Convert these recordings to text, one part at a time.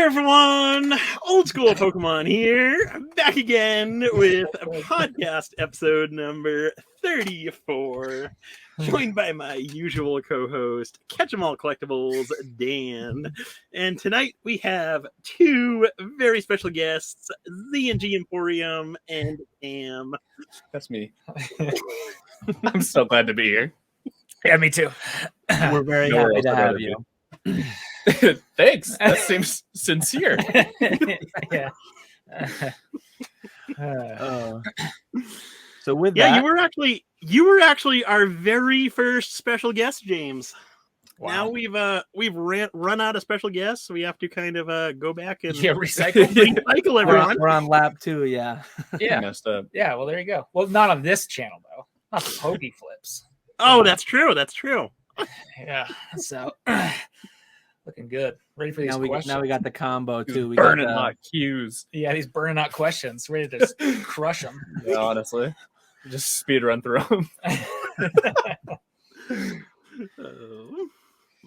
there, everyone! Old school Pokemon here, back again with a podcast episode number 34, joined by my usual co-host, Catch 'em All Collectibles, Dan. And tonight we have two very special guests, Z&G Emporium and Kam. That's me. I'm so glad to be here. Yeah, me too. We're very happy to have you. Thanks. That seems sincere. Yeah. So with Yeah, that, you were actually our very first special guest, James. Wow. Now we've run out of special guests. So we have to kind of go back and recycle everyone. we're on lap 2, yeah. Yeah. Messed up. Yeah, well, there you go. Well, not on this channel, though. Not the PokeFlipz. Oh, that's true. That's true. Yeah. So, looking good. Ready for these questions. Now we got the combo, too. We Burning got hot cues. Yeah, these burning out questions. Ready to just crush them. Yeah, honestly. Just speed run through them.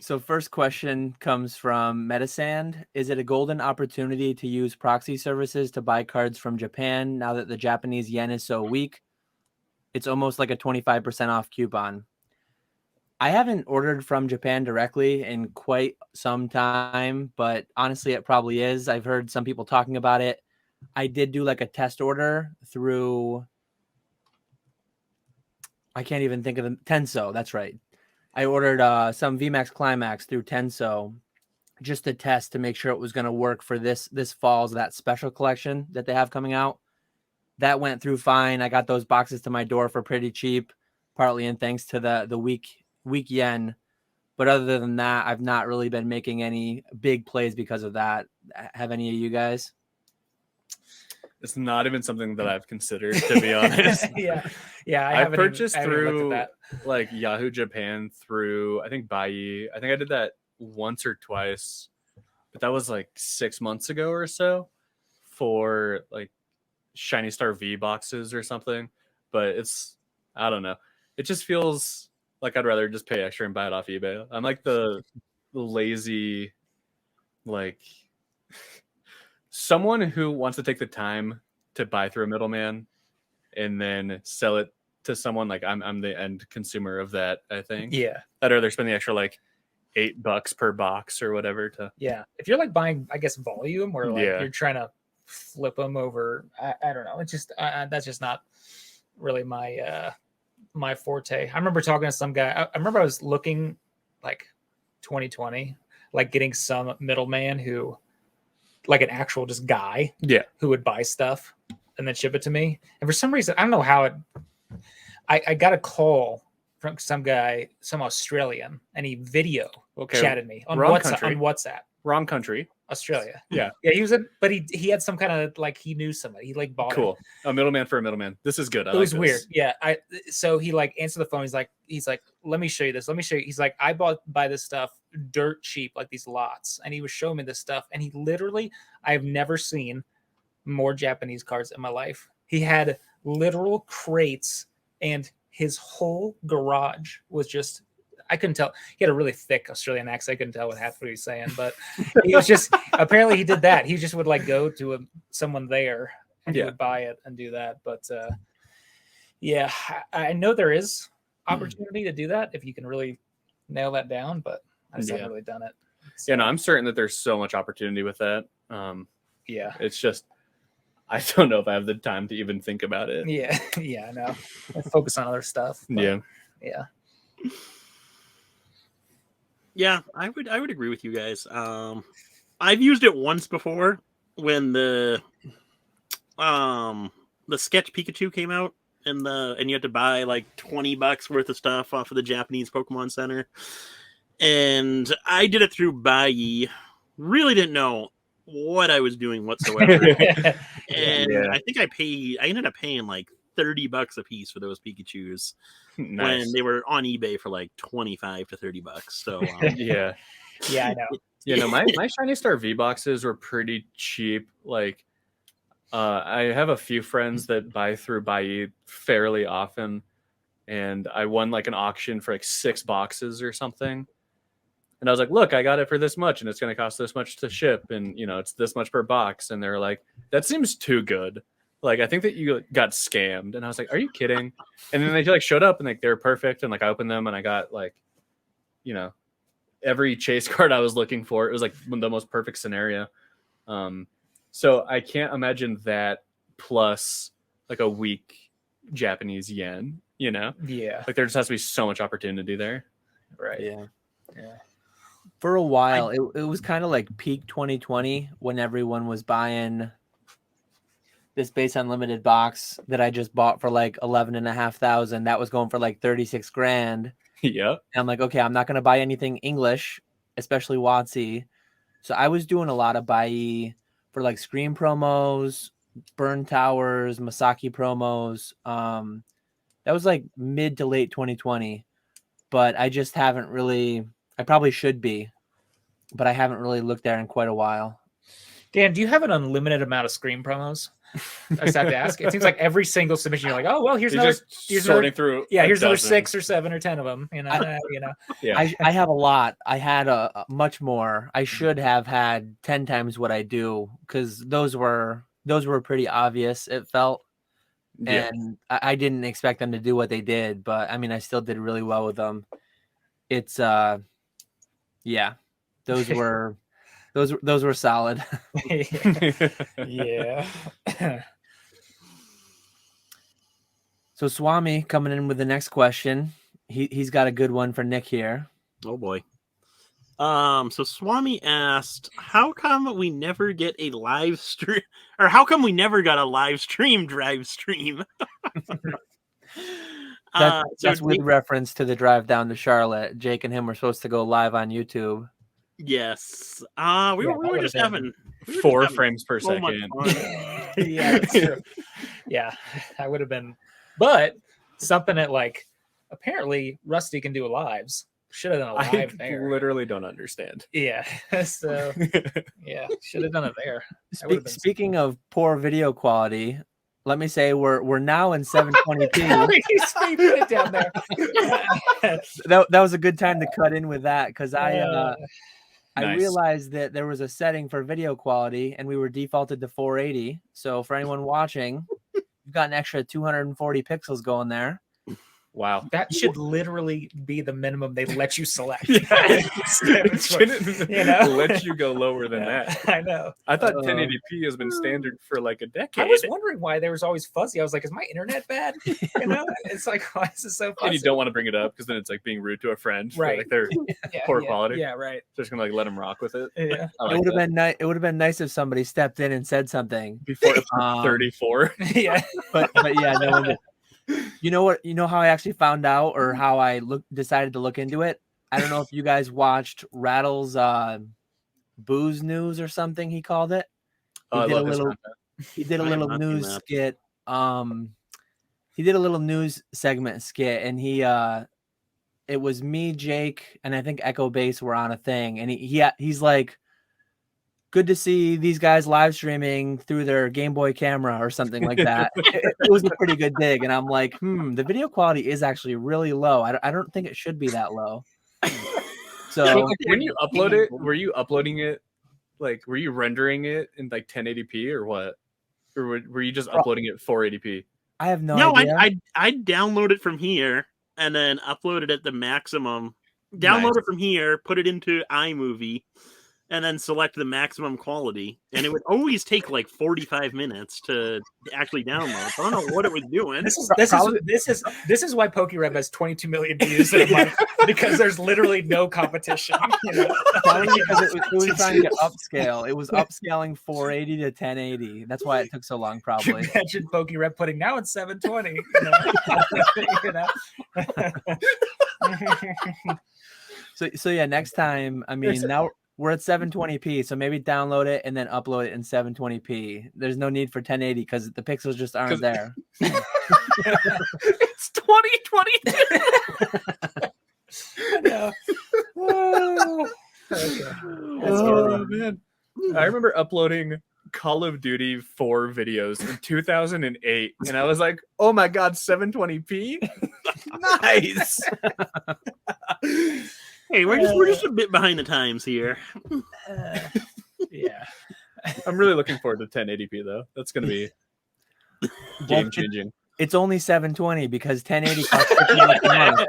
So first question comes from Metasand. Is it a golden opportunity to use proxy services to buy cards from Japan now that the Japanese yen is so weak? It's almost like a 25% off coupon. I haven't ordered from Japan directly in quite some time, but honestly, it probably is. I've heard some people talking about it. I did do like a test order through, I can't even think of them, Tenso, that's right. I ordered some VMAX Climax through Tenso just to test to make sure it was going to work for this fall's that special collection that they have coming out. That went through fine. I got those boxes to my door for pretty cheap, partly in thanks to the weak yen. But other than that, I've not really been making any big plays because of that. Have any of you guys? It's not even something that I've considered, to be honest. Yeah. I purchased through like YOU Japan through, I think, YOU. I think I did that once or twice, but that was like 6 months ago or so for like Shiny Star V boxes or something. But I don't know. It just feels like I'd rather just pay extra and buy it off eBay. I'm like the lazy, like someone who wants to take the time to buy through a middleman and then sell it to someone. Like I'm the end consumer of that, I think. Yeah. I'd rather spend the extra like $8 per box or whatever to. Yeah. If you're like buying, I guess, volume or like you're trying to flip them over, I don't know. It's just, that's just not really my forte. I remember talking to some guy. I remember I was looking like 2020, like getting some middleman who, like an actual just guy, who would buy stuff and then ship it to me. And for some reason, I don't know how I got a call from some guy, some Australian, and he chatted me on WhatsApp. Wrong country. Australia. Yeah. Yeah, but he had some kind of like he knew somebody. He like bought cool. it. A middleman for a middleman. This is good. It was weird. Yeah. So he like answered the phone. He's like, let me show you this. Let me show you. He's like, I buy this stuff dirt cheap, like these lots. And he was showing me this stuff. And he literally, I've never seen more Japanese cards in my life. He had literal crates and his whole garage was just, I couldn't tell. He had a really thick Australian accent. I couldn't tell what half what he was saying, but he was just, apparently he did that. He just would like go to someone there and he would buy it and do that. But yeah, I know there is opportunity to do that if you can really nail that down, but I just haven't really done it. So. Yeah, no, I'm certain that there's so much opportunity with that. Yeah. It's just, I don't know if I have the time to even think about it. Yeah. Yeah, I know. I focus on other stuff. Yeah. Yeah. Yeah, I would agree with you guys. I've used it once before when the Sketch Pikachu came out and you had to buy like $20 worth of stuff off of the Japanese Pokemon Center. And I did it through Bai. Really didn't know what I was doing whatsoever. And I think I ended up paying like $30 a piece for those Pikachus. Nice. When they were on eBay for like $25 to $30. So yeah, I know. You know, my Shiny Star V boxes were pretty cheap. Like, I have a few friends that buy through Bai fairly often, and I won like an auction for like 6 boxes or something. And I was like, look, I got it for this much and it's going to cost this much to ship. And, it's this much per box. And they're like, that seems too good. Like, I think that you got scammed. And I was like, are you kidding? And then they like showed up and like, they were perfect. And like, I opened them and I got like, every chase card I was looking for. It was like the most perfect scenario. So I can't imagine that plus like a weak Japanese yen, Yeah. Like there just has to be so much opportunity there. Right. Yeah. Yeah. For a while, it was kind of like peak 2020 when everyone was buying this Base Unlimited box that I just bought for like 11,500. That was going for like 36 grand. Yeah. And I'm like, okay, I'm not going to buy anything English, especially WotC. So I was doing a lot of buy for like Scream promos, Burn Towers, Masaki promos. That was like mid to late 2020, but I just haven't really. I probably should be, but I haven't really looked there in quite a while. Dan, do you have an unlimited amount of Scream promos? I just have to ask. It seems like every single submission, you're like, oh well, here's sorting through. Yeah, here's another 6 or 7 or 10 of them. Yeah. I have a lot. I had a much more. I should have had 10 times what I do because those were pretty obvious. It felt, and I didn't expect them to do what they did, but I mean, I still did really well with them. It's yeah, those were solid. Yeah. So Swami coming in with the next question. He's got a good one for Nick here. Oh boy. So Swami asked, how come we never get a live stream, or how come we never got a live stream drive stream? That's with reference to the drive down to Charlotte. Jake and him were supposed to go live on YouTube. Yes. We were just having 4 frames per so much second. fun. Yeah, that's true. Yeah, I would have been. But something that like apparently Rusty can do lives. Should have done a live there. I literally don't understand. Yeah. So yeah, should have done it there. Speaking of poor video quality, let me say we're now in 720p. He's sleeping it down there. that was a good time to cut in with that because I Nice. realized that there was a setting for video quality and we were defaulted to 480. So for anyone watching, you've got an extra 240 pixels going there. Wow. That should literally be the minimum they let you select. It shouldn't let you go lower than that. I know. I thought 1080p has been standard for like a decade. I was wondering why there was always fuzzy. I was like, is my internet bad? It's like, why is this so fuzzy? And you don't want to bring it up because then it's like being rude to a friend. Right. Like they're poor quality. Yeah, right. Just gonna like let them rock with it. Yeah. It would have been nice. It would have been nice if somebody stepped in and said something Before 34. Yeah. But yeah, no one did. You know what? You know how I actually found out, or how I decided to look into it. I don't know if you guys watched Rattle's Booze News or something. He called it. He did a little news skit. He did a little news segment skit, and it was me, Jake, and I think Echo Bass were on a thing, and he's like, good to see these guys live streaming through their Game Boy camera or something like that. It was a pretty good dig. And I'm like, the video quality is actually really low. I don't think it should be that low. So when you upload it, were you uploading it? Like, were you rendering it in like 1080p or what? Or were you just uploading it 480p? I have no idea. I download it from here and then upload it at the maximum. Download it from here, put it into iMovie, and then select the maximum quality. And it would always take like 45 minutes to actually download. So I don't know what it was doing. This is why PokeRev has 22 million views in a month, because there's literally no competition. Probably because it was trying to upscale. It was upscaling 480 to 1080. That's why it took so long, probably. Imagine PokeRev putting now it's 720. So yeah, next time, I mean, now we're at 720p, so maybe download it and then upload it in 720p. There's no need for 1080 because the pixels just aren't there. It's 2022. No. Oh man, I remember uploading Call of Duty 4 videos in 2008, and I was like, "Oh my god, 720p, nice." Hey, we're just a bit behind the times here. Yeah. I'm really looking forward to 1080p though. That's gonna be game changing. It's only 720 because 1080 costs $50 a month.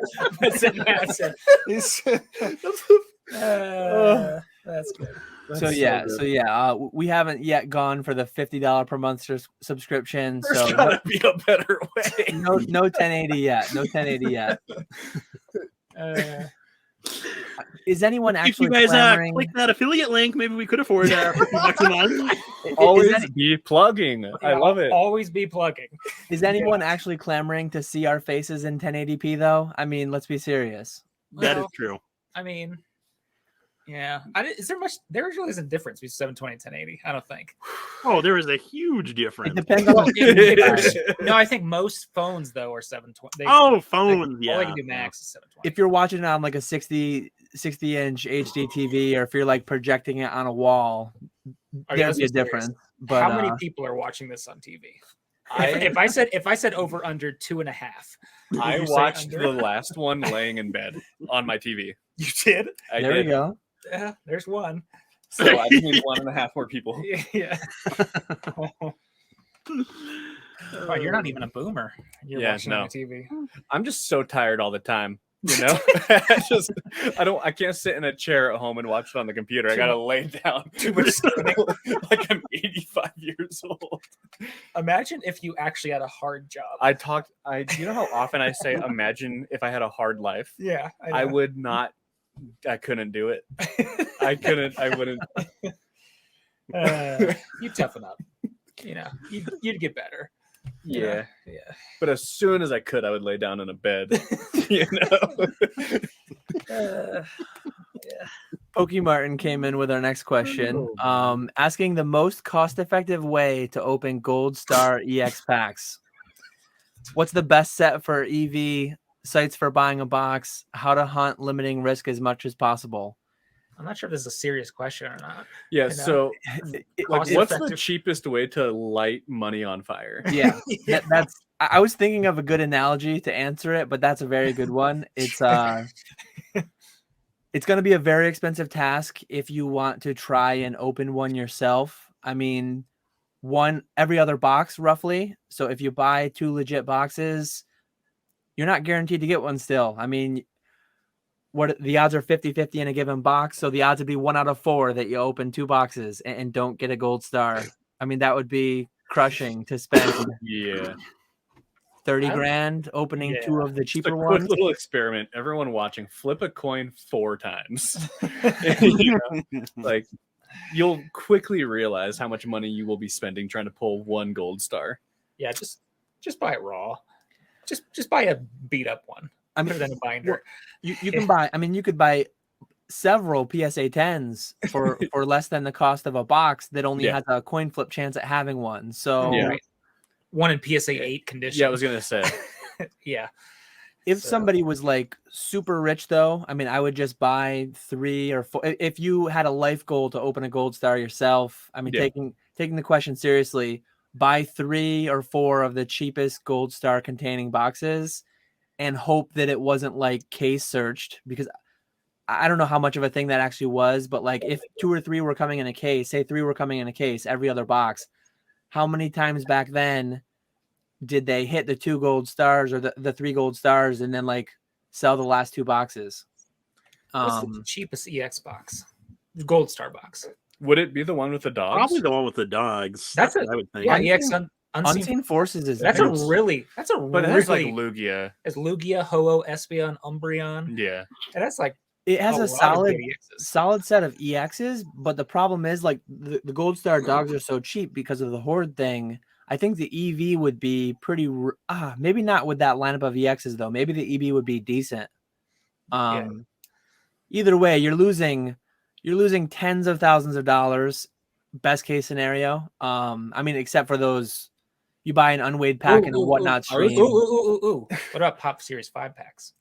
That's good. We haven't yet gone for the $50 per month subscription. There's gotta be a better way. No 1080 yet. No 1080 yet. Is anyone actually if you guys clamoring? click that affiliate link, maybe we could afford $50 a month. Always be plugging. I love it. Always be plugging. Is anyone actually clamoring to see our faces in 1080p though? I mean, let's be serious. That is true. I mean, yeah. Is there much? There really isn't a difference between 720 and 1080. I don't think. Oh, there is a huge difference. It depends on the No, I think most phones though are 720. Phones, yeah. All they can do max is 720. if you're watching it on like a 60-inch HD TV, or if you're like projecting it on a wall, there's a difference. But how many people are watching this on TV? If I said over under 2.5, I watched the last one laying in bed on my TV. You did? There we go. Yeah, there's one. So I just need 1.5 more people. Yeah. Oh, you're not even a boomer. You're watching on the TV. I'm just so tired all the time. You know, I can't sit in a chair at home and watch it on the computer. I gotta lay down. Too much like I'm 85 years old. Imagine if you actually had a hard job. You know how often I say, imagine if I had a hard life? Yeah. I would not. I couldn't do it. I wouldn't. You'd toughen up. You know, you'd get better. Yeah. Yeah. But as soon as I could, I would lay down in a bed. You know. Martin came in with our next question, asking the most cost-effective way to open Gold Star EX packs. What's the best set for EV? Sites for buying a box? How to hunt limiting risk as much as possible? I'm not sure if this is a serious question or not. Yeah. So, what's Cost-effective. the cheapest way to light money on fire? Yeah, that's. I was thinking of a good analogy to answer it, but that's a very good one. It's going to be a very expensive task if you want to try and open one yourself. I mean, one every other box roughly. So if you buy 2 legit boxes, you're not guaranteed to get one still. I mean, what the odds are 50-50 in a given box. So the odds would be 1 out of 4 that you open 2 boxes and don't get a gold star. I mean, that would be crushing to spend 30 grand opening 2 of the cheaper ones. Quick little experiment. Everyone watching, flip a coin 4 times. Like you'll quickly realize how much money you will be spending trying to pull 1 gold star. Yeah, just buy it raw. Just buy a beat up one. I mean, Put it in a binder. You can buy. I mean, you could buy several PSA 10s for less than the cost of a box that only has a coin flip chance at having one. So one in PSA 8 condition. Yeah, I was gonna say. Yeah. If somebody was like super rich, though, I mean, I would just buy 3 or 4. If you had a life goal to open a gold star yourself, I mean, taking the question seriously, buy 3 or 4 of the cheapest gold star containing boxes and hope that it wasn't like case searched, because I don't know how much of a thing that actually was, but like if 2 or 3 were coming in a case, say 3 were coming in a case, every other box, how many times back then did they hit the 2 gold stars or the 3 gold stars and then like sell the last 2 boxes? What's the cheapest EX box? Gold star box. Would it be the one with the dogs? Probably the one with the dogs. That's what I would think. Yeah, EX Unseen Forces is but it has like Lugia. It's Lugia, Ho-Oh, Espeon, Umbreon. Yeah. And that's like it has a solid set of EXs, but the problem is like the gold star dogs are so cheap because of the horde thing. I think the EV would be pretty maybe not with that lineup of EXs though. Maybe the EV would be decent. Either way, you're losing tens of thousands of dollars, best case scenario. I mean, except for those, you buy an unweighed pack and a whatnot stream. What about Pop Series 5 packs?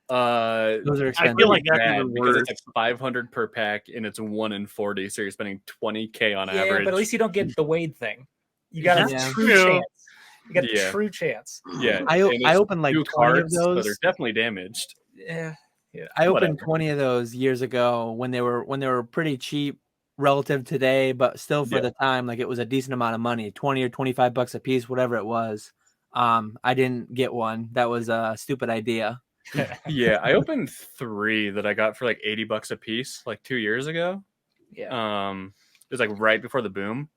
Those are expensive. I feel like that's even because worse. it's like 500 per pack and it's 1 in 40, so you're spending $20K on average. Yeah, but at least you don't get the Wade thing. You got a true chance. You got a true chance. Yeah, I opened like 20 cards, of those. so they're definitely damaged. Yeah. I opened Whatever. 20 of those years ago when they were pretty cheap relative today, but still for the time, like it was a decent amount of money, 20 or 25 bucks a piece, whatever it was. I didn't get one. That was a stupid idea. Yeah, I opened 3 that I got for like 80 bucks a piece like 2 years ago. Yeah. It was like right before the boom.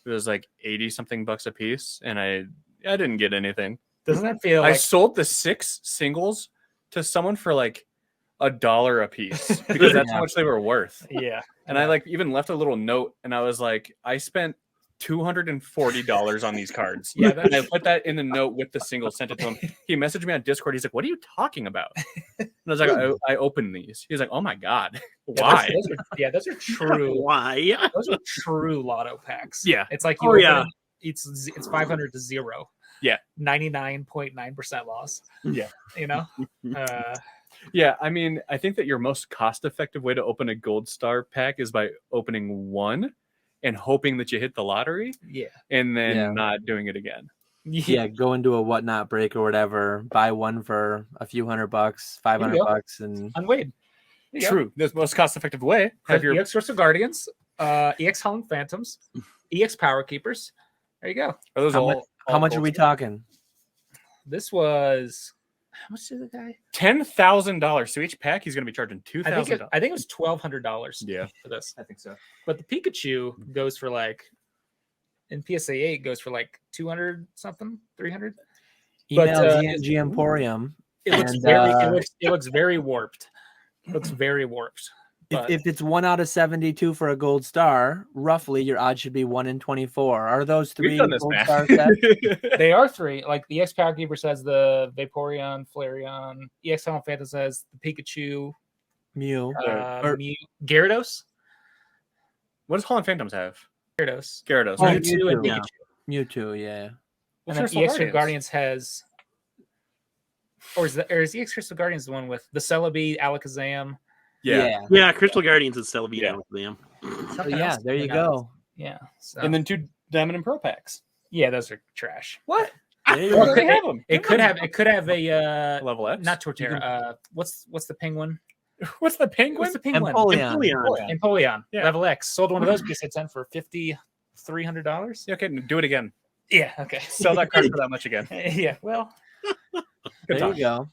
It was like 80 something bucks a piece, and I didn't get anything. Doesn't that feel I like sold the 6 singles to someone for like $1 a piece because that's how much they were worth. yeah. And I like even left a little note, and I was like, I spent $240 on these cards. Yeah, and I put that in the note with the single, sent it to him. He messaged me on Discord. He's like, "What are you talking about?" And I was like, I opened these. He's like, "Oh my god, why?" Those are true. Why? Those are true lotto packs. Yeah. It's like you open it, it's 500 to 0. Yeah. 99.9% loss. Yeah. You know? Yeah, I mean, I think that your most cost-effective way to open a gold star pack is by opening one and hoping that you hit the lottery. Yeah. And then not doing it again. Yeah, go into a whatnot break or whatever, buy one for a few $100, $500, and unweighed. True. The most cost-effective way. Have your EX Crystal Guardians, EX Howling Phantoms, EX Power Keepers. There you go. Are those how much are we talking? This was how much did the guy? $10,000. So each pack he's going to be charging $2,000. I think it was $1,200. Yeah, for this. I think so. But the Pikachu goes for like, in PSA 8 goes for like 200 something, 300. Email Z&G Emporium. It looks very warped. It looks very warped. If it's 1 out of 72 for a gold star, roughly your odds should be 1 in 24. Are those 3 gold star sets? They are 3. Like the EX Power Keeper says the Vaporeon, Flareon, EX Howling Phantom says the Pikachu, Mew, Mew, Gyarados. What does Howling Phantoms have? Gyarados. Mewtwo and Pikachu. Mewtwo, yeah. And then EX Crystal Guardians has, or is EX Crystal Guardians the one with the Celebi, Alakazam? Yeah. Crystal Guardians is Celebi Alakazam. Yeah, there you go. Yeah. So. And then 2 Diamond and Pro packs. Yeah, those are trash. What? It could have a level X. Not Torterra. What's the penguin? What's the penguin? What's the penguin? Empoleon. Yeah. Level X. Sold one of those PSA 10 for $5,300. Yeah, okay, do it again. Yeah. Okay. Sell that card for that much again. Yeah. Well. There you go.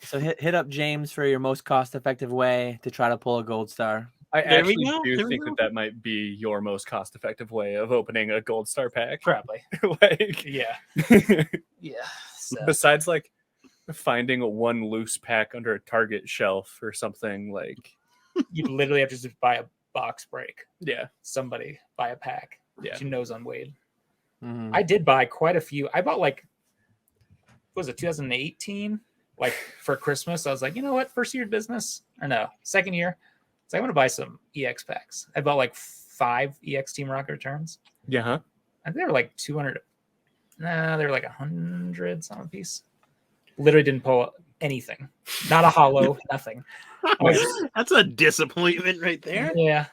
So hit up James for your most cost-effective way to try to pull a gold star. I actually do think that might be your most cost-effective way of opening a gold star pack. Probably. Like, yeah. Yeah. So. Besides, like, finding one loose pack under a Target shelf or something, like, you literally have to just buy a box break. Yeah. Somebody buy a pack. Yeah. She knows unweighed. Mm-hmm. I did buy quite a few. I bought like, what was it, 2018? Like for Christmas, I was like, you know what? First year of business, or no, second year. So I want to buy some EX packs. I bought like 5 EX Team Rocket returns. Yeah. Huh? I think they were like 200. Nah, they were like 100 some a piece. Literally didn't pull anything. Not a hollow, nothing. That's a disappointment right there. Yeah.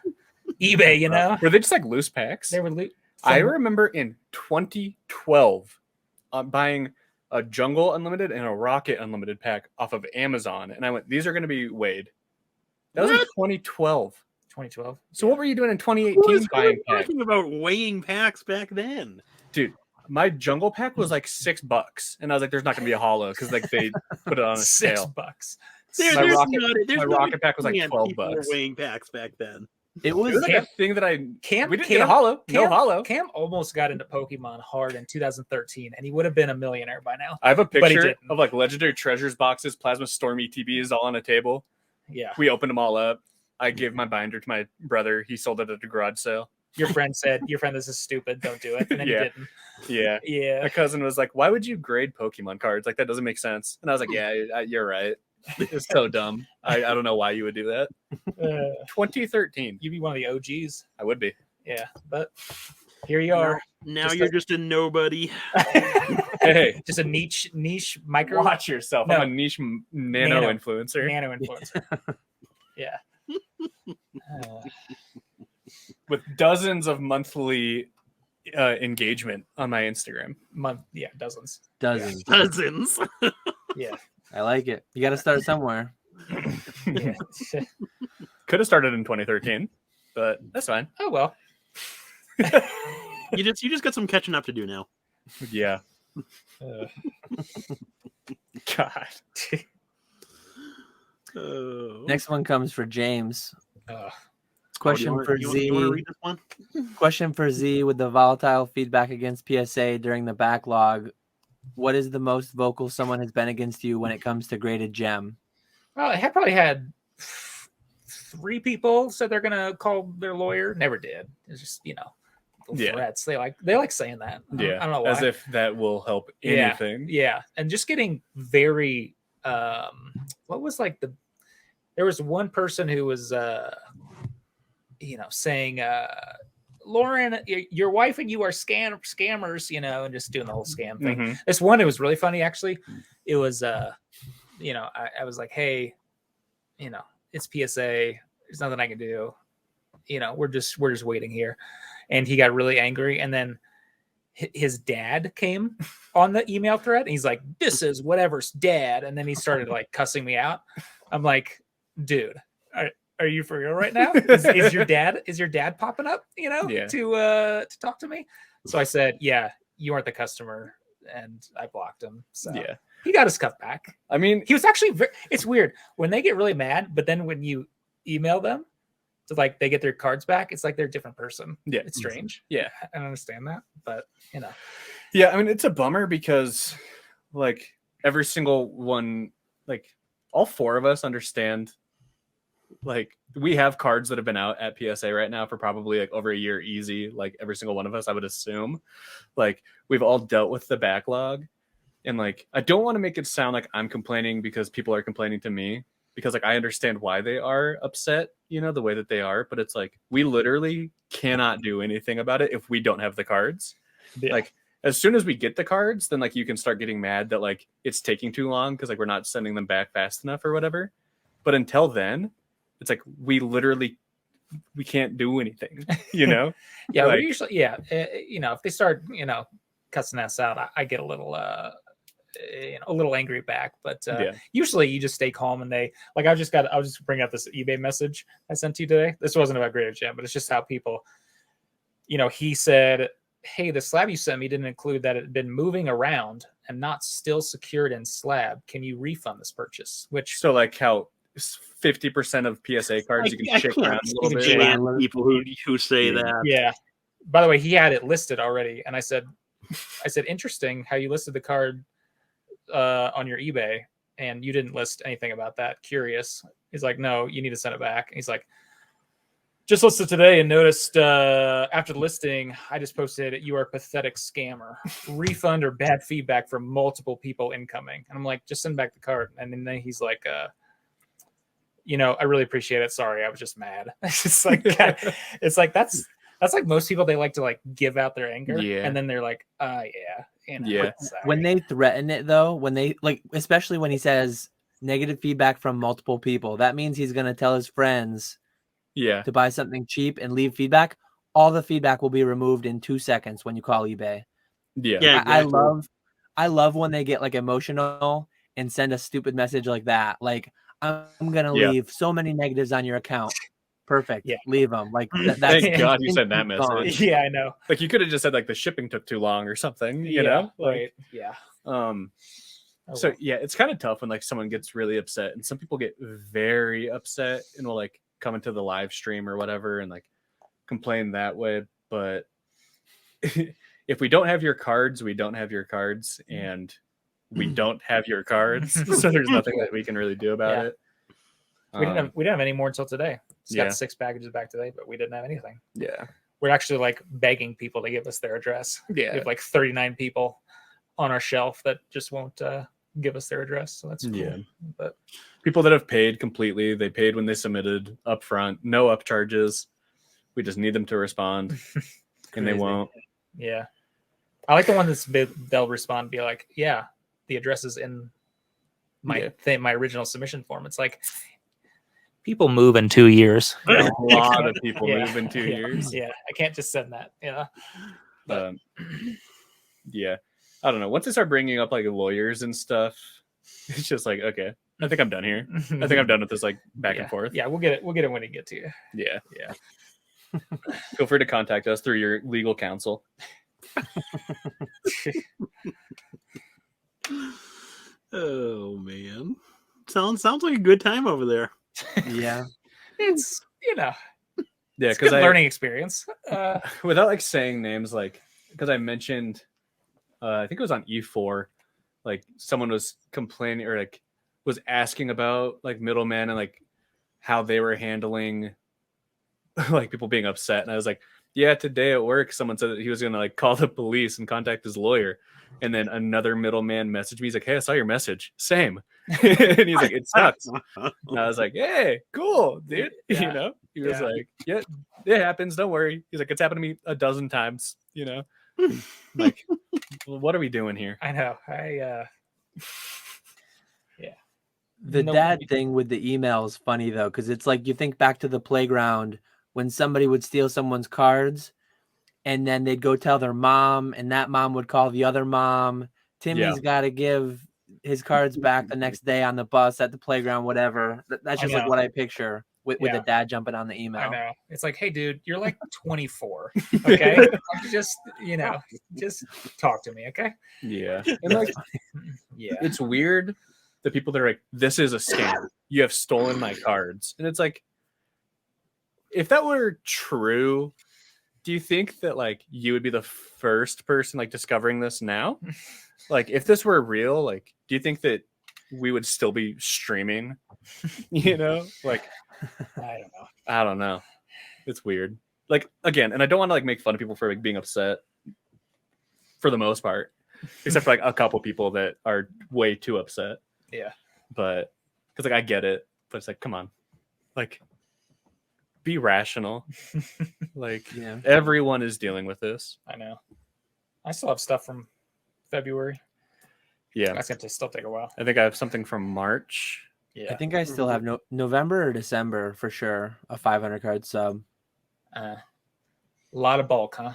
eBay, you know? Were they just like loose packs? They were I remember in 2012 buying a Jungle Unlimited and a Rocket Unlimited pack off of Amazon. And I went, these are going to be weighed. That was in 2012. 2012. So what were you doing in 2018 buying packs? Talking about weighing packs back then. Dude, my Jungle pack was like $6. And I was like, there's not going to be a hollow because like they put it on a scale. $6. My Rocket pack was like $12. Weighing packs back then. It was like a thing that we didn't get a hollow. No hollow. Cam almost got into Pokemon hard in 2013, and he would have been a millionaire by now. I have a picture of like Legendary Treasures boxes, Plasma Storm ETBs all on a table. Yeah. We opened them all up. I gave my binder to my brother. He sold it at a garage sale. Your friend said, this is stupid. Don't do it. And then he didn't. Yeah. Yeah. My cousin was like, why would you grade Pokemon cards? Like, that doesn't make sense. And I was like, yeah, you're right. It's so dumb. I don't know why you would do that. 2013. You'd be one of the OGs. I would be. Yeah, but here you are. Now you're just a nobody. Hey, just a niche micro. Watch yourself. I'm a niche nano influencer. Nano influencer. Yeah. With dozens of monthly engagement on my Instagram. Dozens. Dozens. Yeah. I like it. You got to start somewhere. Yeah. Could have started in 2013, but that's fine. Oh well. You just got some catching up to do now. Yeah. God. Next one comes for James. Uh, Question for Z. You want to read this one? Question for Z with the volatile feedback against PSA during the backlog. What is the most vocal someone has been against you when it comes to GradedGem? well, I probably had 3 people said they're gonna call their lawyer. Never did. It's just Yeah. threats. They like saying that. I don't know why. As if that will help anything. Yeah, and just getting very what was like there was one person who was saying Lauren, your wife and you are scammers, and just doing the whole scam thing. Mhm. This one, it was really funny actually. It was I was like, hey, it's PSA, there's nothing I can do. We're just waiting here. And he got really angry, and then his dad came on the email thread, and he's like, this is whatever's dad, and then he started like cussing me out. I'm like, dude, are you for real right now? Is your dad popping up, to talk to me? So I said, yeah, you aren't the customer, and I blocked him. So Yeah. he got his stuff back. I mean, He was actually it's weird when they get really mad, but then when you email them to like they get their cards back, it's like they're a different person. Yeah. It's strange. Yeah. I don't understand that, but Yeah, I mean, it's a bummer because like every single one, like all 4 of us understand, like we have cards that have been out at PSA right now for probably like over a year easy. Like every single one of us, I would assume, like we've all dealt with the backlog. And like, I don't want to make it sound like I'm complaining because people are complaining to me, because like I understand why they are upset, the way that they are, but it's like we literally cannot do anything about it if we don't have the cards. Yeah. Like as soon as we get the cards, then like you can start getting mad that like it's taking too long because like we're not sending them back fast enough or whatever. But until then, it's like we can't do anything, Yeah, Like- we usually, if they start, cussing us out, I get a little angry back. But usually you just stay calm, and they like. I'll just bring up this eBay message I sent to you today. This wasn't about GradedGem, but it's just how people, he said, hey, the slab you sent me didn't include that it had been moving around and not still secured in slab. Can you refund this purchase? Which so like how 50% of PSA cards you can shake around a little bit. Stand people who say that. Yeah. By the way, he had it listed already, and I said, interesting how you listed the card on your eBay, and you didn't list anything about that. Curious. He's like, no, you need to send it back. And he's like, just listed today and noticed after the listing, I just posted, you are a pathetic scammer. Refund or bad feedback from multiple people incoming. And I'm like, just send back the card. And then he's like, I really appreciate it. Sorry, I was just mad. It's like, it's like that's like most people, they like to like give out their anger, and then they're like, yeah. When they threaten it though, when they like, especially when he says negative feedback from multiple people, that means he's gonna tell his friends to buy something cheap and leave feedback. All the feedback will be removed in 2 seconds when you call eBay. Yeah. Exactly. I love when they get like emotional and send a stupid message like that. Like, I'm gonna leave so many negatives on your account. Perfect. Yeah. Leave them. Like that's Thank God you sent that message. Yeah, I know. Like you could have just said like the shipping took too long or something, you Yeah, know? right. Yeah. So yeah, it's kind of tough when like someone gets really upset, and some people get very upset and will like come into the live stream or whatever and like complain that way. But if we don't have your cards, we don't have your cards, and we don't have your cards. So there's nothing that we can really do about it. We didn't have any more until today. Just got 6 packages back today, but we didn't have anything. Yeah. We're actually like begging people to give us their address. Yeah. We have like 39 people on our shelf that just won't give us their address. So that's cool. Yeah. But people that have paid completely, they paid when they submitted up front, no upcharges. We just need them to respond, and they won't. Yeah. I like the one they'll respond and be like, yeah, the address is in my my original submission form. It's like, people move in 2 years. A lot of people move in 2 years. Yeah, I can't just send that. Yeah, I don't know. Once they start bringing up like lawyers and stuff, It's just like, okay, I think I'm done here. I think I'm done with this like back and forth. Yeah, we'll get it when it gets to you. Yeah. Yeah. Feel free to contact us through your legal counsel. Oh man, sounds like a good time over there. Yeah. It's Yeah, it's a because good learning experience. without like saying names, like because I mentioned, I think it was on E4, like someone was complaining or like was asking about like middlemen and like how they were handling like people being upset, and I was like, yeah, today at work someone said that he was gonna like call the police and contact his lawyer, and then another middleman messaged me. He's like, hey, I saw your message. Same. And he's like, it sucks. And I was like, hey, cool, dude. Yeah. You know, he was like, yeah, it happens. Don't worry. He's like, it's happened to me a dozen times. You know, like, well, what are we doing here? I know. The dad thing with the email is funny though, because it's like you think back to the playground when somebody would steal someone's cards and then they'd go tell their mom and that mom would call the other mom. Timmy's got to give his cards back the next day on the bus at the playground, whatever. That's just like what I picture with the dad jumping on the email. I know. It's like, hey, dude, you're like 24. Okay. Just, just talk to me. Okay. Yeah. And like, it's weird. The people that are like, this is a scam. You have stolen my cards. And it's like, if that were true, do you think that like you would be the first person like discovering this now? Like if this were real, like do you think that we would still be streaming? You know? Like I don't know. It's weird. Like again, and I don't want to like make fun of people for like being upset for the most part. Except for like a couple people that are way too upset. Yeah. But because like I get it, but it's like, come on. Like be rational. Like everyone is dealing with this. I know. I still have stuff from February. Yeah. That's going to still take a while. I think I have something from March. Yeah. I think I still have November or December for sure. A 500 card sub. A lot of bulk, huh?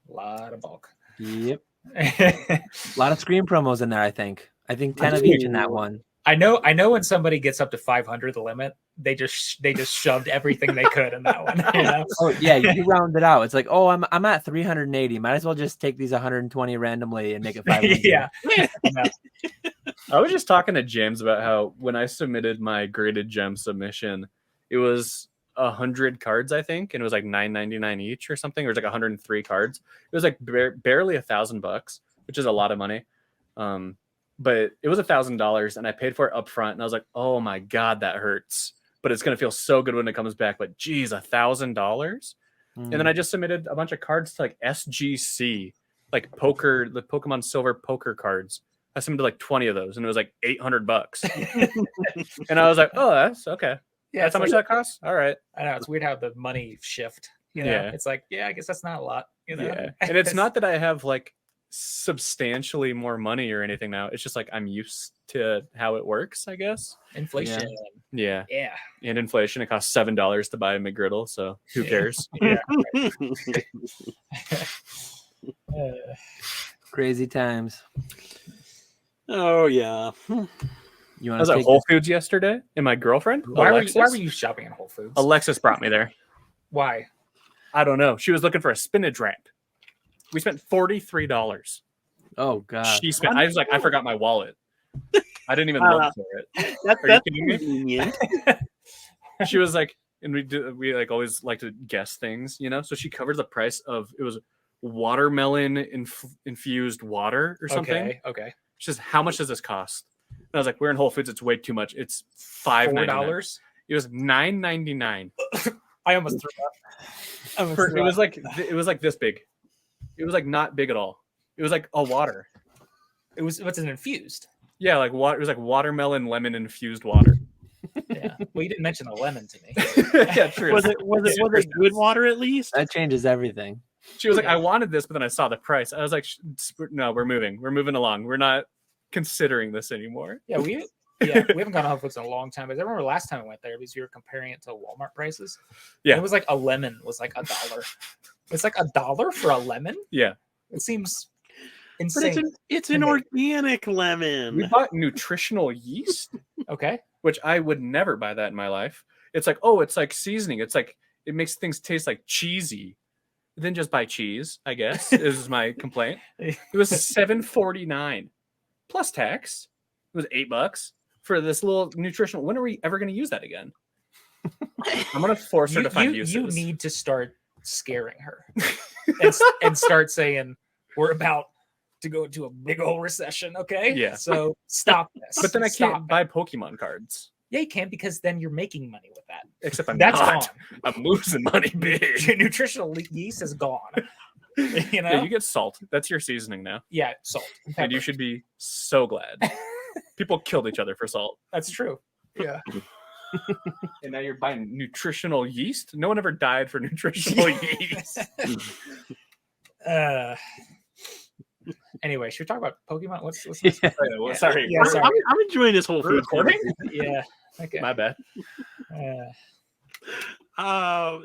A lot of bulk. Yep. A lot of screen promos in there, I think. 10 of each in that one. I know when somebody gets up to 500 the limit, they just shoved everything they could in that one. You know? Oh yeah, you round it out. It's like, oh, I'm at 380. Might as well just take these 120 randomly and make it 500. Yeah. I was just talking to James about how when I submitted my GradedGem submission, it was 100 cards, I think, and it was like $9.99 each or something. Or it was like 103 cards. It was like barely $1,000, which is a lot of money. But it was $1,000 and I paid for it up front. And I was like, oh my God, that hurts. But it's going to feel so good when it comes back. But geez, $1,000. And then I just submitted a bunch of cards to like SGC, like poker, the Pokemon Silver poker cards. I submitted like 20 of those and it was like $800. And I was like, oh, that's okay. Yeah. That's how much that costs? All right. I know. It's weird how the money shift. You know, it's like, I guess that's not a lot. You know? Yeah. And it's not that I have like substantially more money or anything now. It's just like I'm used to how it works, I guess. Inflation. Yeah. And inflation. It costs $7 to buy a McGriddle, so who cares? Crazy times. Oh yeah. You I want was to at Whole Foods yesterday, and my girlfriend, why were you shopping at Whole Foods? Alexis brought me there. Why? I don't know. She was looking for a spinach wrap. We spent $43. Oh God. She spent. I was like, I forgot my wallet. I didn't even look for it. That's convenient. She was like, and we like always like to guess things, you know. So she covered the price of it was watermelon infused water or something. Okay. She says, how much does this cost? And I was like, we're in Whole Foods. It's way too much. It's $4. It was $9.99. I almost threw up. It was like this big. It was like not big at all. It was like a water. What's it infused? Yeah, like water. It was like watermelon lemon infused water. Yeah. Well, you didn't mention the lemon to me. Yeah, true. Was it good water at least? That changes everything. She was like, I wanted this, but then I saw the price. I was like, no, we're moving. We're moving along. We're not considering this anymore. Yeah, we haven't gone to Whole Foods in a long time. But I remember last time we went there because we were comparing it to Walmart prices. Yeah, and it was like a lemon was like $1. It's like $1 for a lemon. Yeah, it seems. insane. It's an organic lemon. We bought nutritional yeast, Okay. which I would never buy that in my life. It's like, oh, it's like seasoning. It's like it makes things taste like cheesy. Then just buy cheese, I guess, is my complaint. It was $7.49 plus tax. It was $8 for this little nutritional. When are we ever going to use that again? I'm going to force her to find uses. You need to start scaring her and start saying we're about to go into a big old recession. Okay. Yeah. So stop this. But then I can't buy Pokemon cards. Yeah, you can, because then you're making money with that. Except That's not. gone. I'm losing money big. Nutritional yeast is gone. You know? Yeah, you get salt. That's your seasoning now. Yeah, salt. And you should be so glad. People killed each other for salt. That's true. Yeah. And now you're buying nutritional yeast? No one ever died for nutritional yeast. Anyway, should we talk about Pokemon? What's Yeah. Yeah. Sorry. Yeah, sorry. I'm enjoying this whole food Recording? Yeah. Okay. My bad.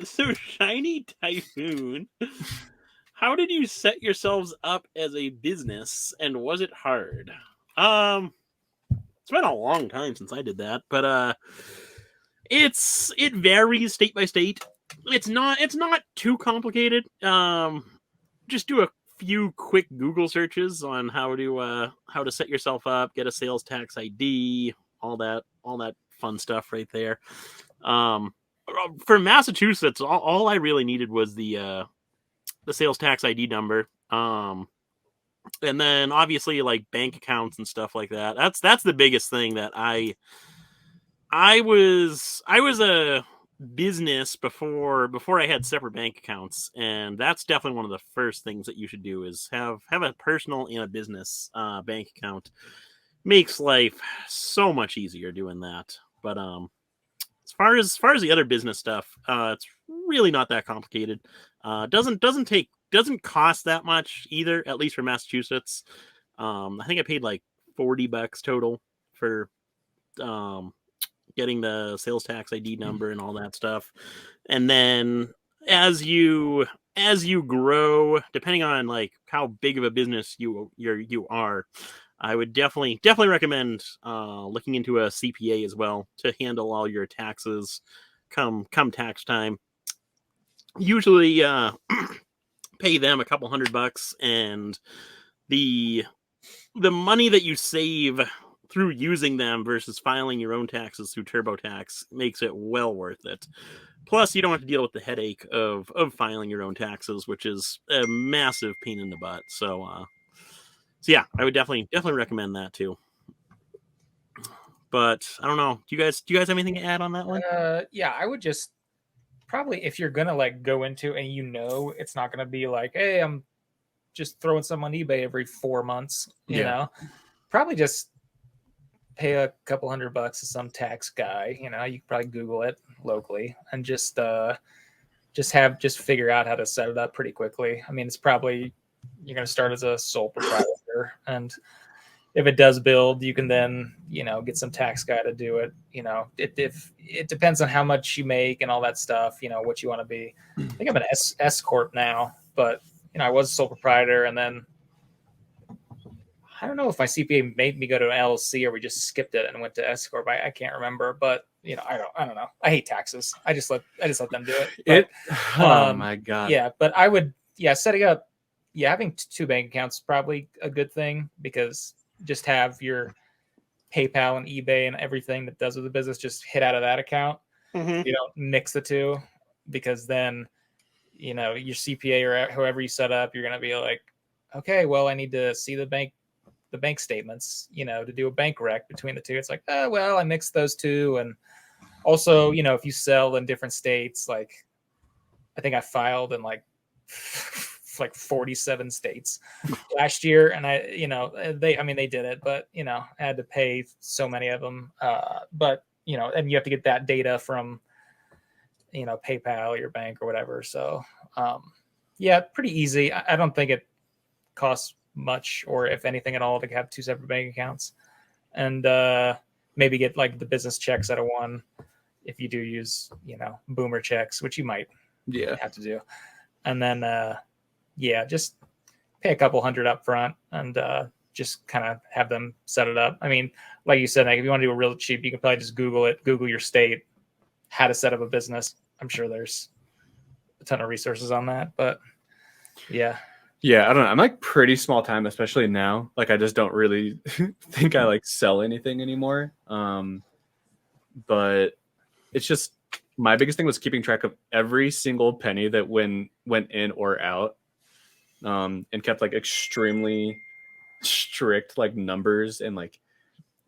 So Shiny Typhoon, how did you set yourselves up as a business, and was it hard? It's been a long time since I did that, but it varies state by state. It's not too complicated. Just do a few quick Google searches on how to set yourself up, get a sales tax ID, all that fun stuff right there. For Massachusetts, all I really needed was the sales tax ID number. And then obviously like bank accounts and stuff like that. That's the biggest thing that I was a business before I had separate bank accounts, and that's definitely one of the first things that you should do is have a personal and a business bank account. Makes life so much easier doing that. But as far as the other business stuff, it's really not that complicated. Doesn't cost that much either, at least for Massachusetts. I think I paid like $40 total for getting the sales tax ID number and all that stuff. And then as you grow, depending on like how big of a business you are, I would definitely recommend looking into a CPA as well to handle all your taxes come tax time. Usually pay them a couple $100, and the money that you save through using them versus filing your own taxes through TurboTax makes it well worth it. Plus, you don't have to deal with the headache of filing your own taxes, which is a massive pain in the butt. So yeah, I would definitely recommend that too. But I don't know. Do you guys have anything to add on that one? Yeah, I would just probably, if you're gonna like go into and it's not gonna be like, hey, I'm just throwing some on eBay every 4 months, you know, probably just pay a couple $100 to some tax guy. You know, you can probably Google it locally and just figure out how to set it up pretty quickly. I mean, it's probably you're going to start as a sole proprietor, and if it does build, you can then, you know, get some tax guy to do it. You know, if it depends on how much you make and all that stuff, you know, what you want to be. I think I'm an S corp now, but you know, I was a sole proprietor, and then I don't know if my CPA made me go to an LLC or we just skipped it and went to S corp. I can't remember, but you know, I don't know. I hate taxes. I just let them do it. But, oh my God. Yeah, but I would, setting up, having two bank accounts is probably a good thing, because just have your PayPal and eBay and everything that does with the business just hit out of that account. Mm-hmm. You don't mix the two, because then, you know, your CPA or whoever you set up, you're going to be like, okay, well, I need to see the bank statements, you know, to do a bank rec between the two. It's like, oh, well, I mixed those two. And also, you know, if you sell in different states, like I think I filed in like 47 states last year. And they did it, but, you know, I had to pay so many of them. But, you know, and you have to get that data from, you know, PayPal, your bank or whatever. So, pretty easy. I don't think it costs much, or if anything at all, to have two separate bank accounts, and maybe get like the business checks out of one if you do use, you know, boomer checks, which you might have to do. And then, just pay a couple $100 up front and just kind of have them set it up. I mean, like you said, like if you want to do it real cheap, you can probably just Google your state, how to set up a business. I'm sure there's a ton of resources on that, but yeah. Yeah, I don't know. I'm like pretty small time, especially now. Like I just don't really think I like sell anything anymore. But it's just my biggest thing was keeping track of every single penny that went in or out. And kept like extremely strict like numbers and like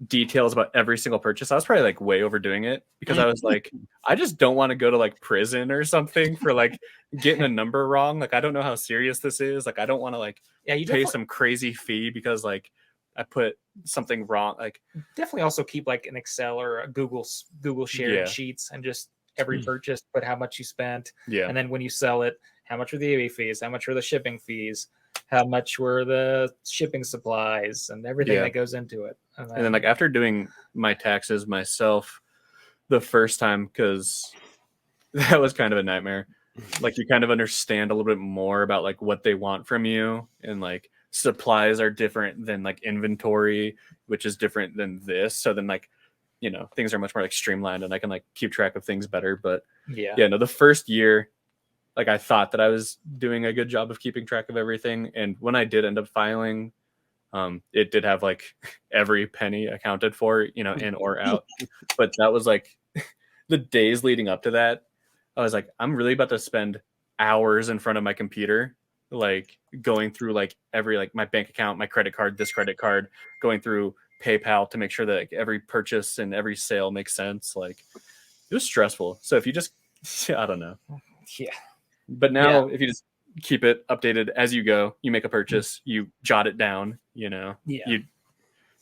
details about every single purchase. I was probably like way overdoing it because I was like, I just don't want to go to like prison or something for like getting a number wrong. Like I don't know how serious this is. Like I don't want to like pay some crazy fee because like I put something wrong. Like definitely also keep like an Excel or a Google shared sheets and just every purchase, put how much you spent. Yeah. And then when you sell it, how much were the AV fees? How much were the shipping fees? How much were the shipping supplies and everything that goes into it? And then like after doing my taxes myself the first time, because that was kind of a nightmare. Like you kind of understand a little bit more about like what they want from you, and like supplies are different than like inventory, which is different than this. So then like, you know, things are much more like streamlined and I can like keep track of things better. But no, the first year, like I thought that I was doing a good job of keeping track of everything. And when I did end up filing, it did have like every penny accounted for, you know, in or out. But that was like the days leading up to that. I was like, I'm really about to spend hours in front of my computer, like going through like every, like my bank account, my credit card, this credit card, going through PayPal to make sure that like, every purchase and every sale makes sense. Like it was stressful. So if you just, I don't know. Yeah. But now if you just keep it updated as you go, you make a purchase, you jot it down, you know, you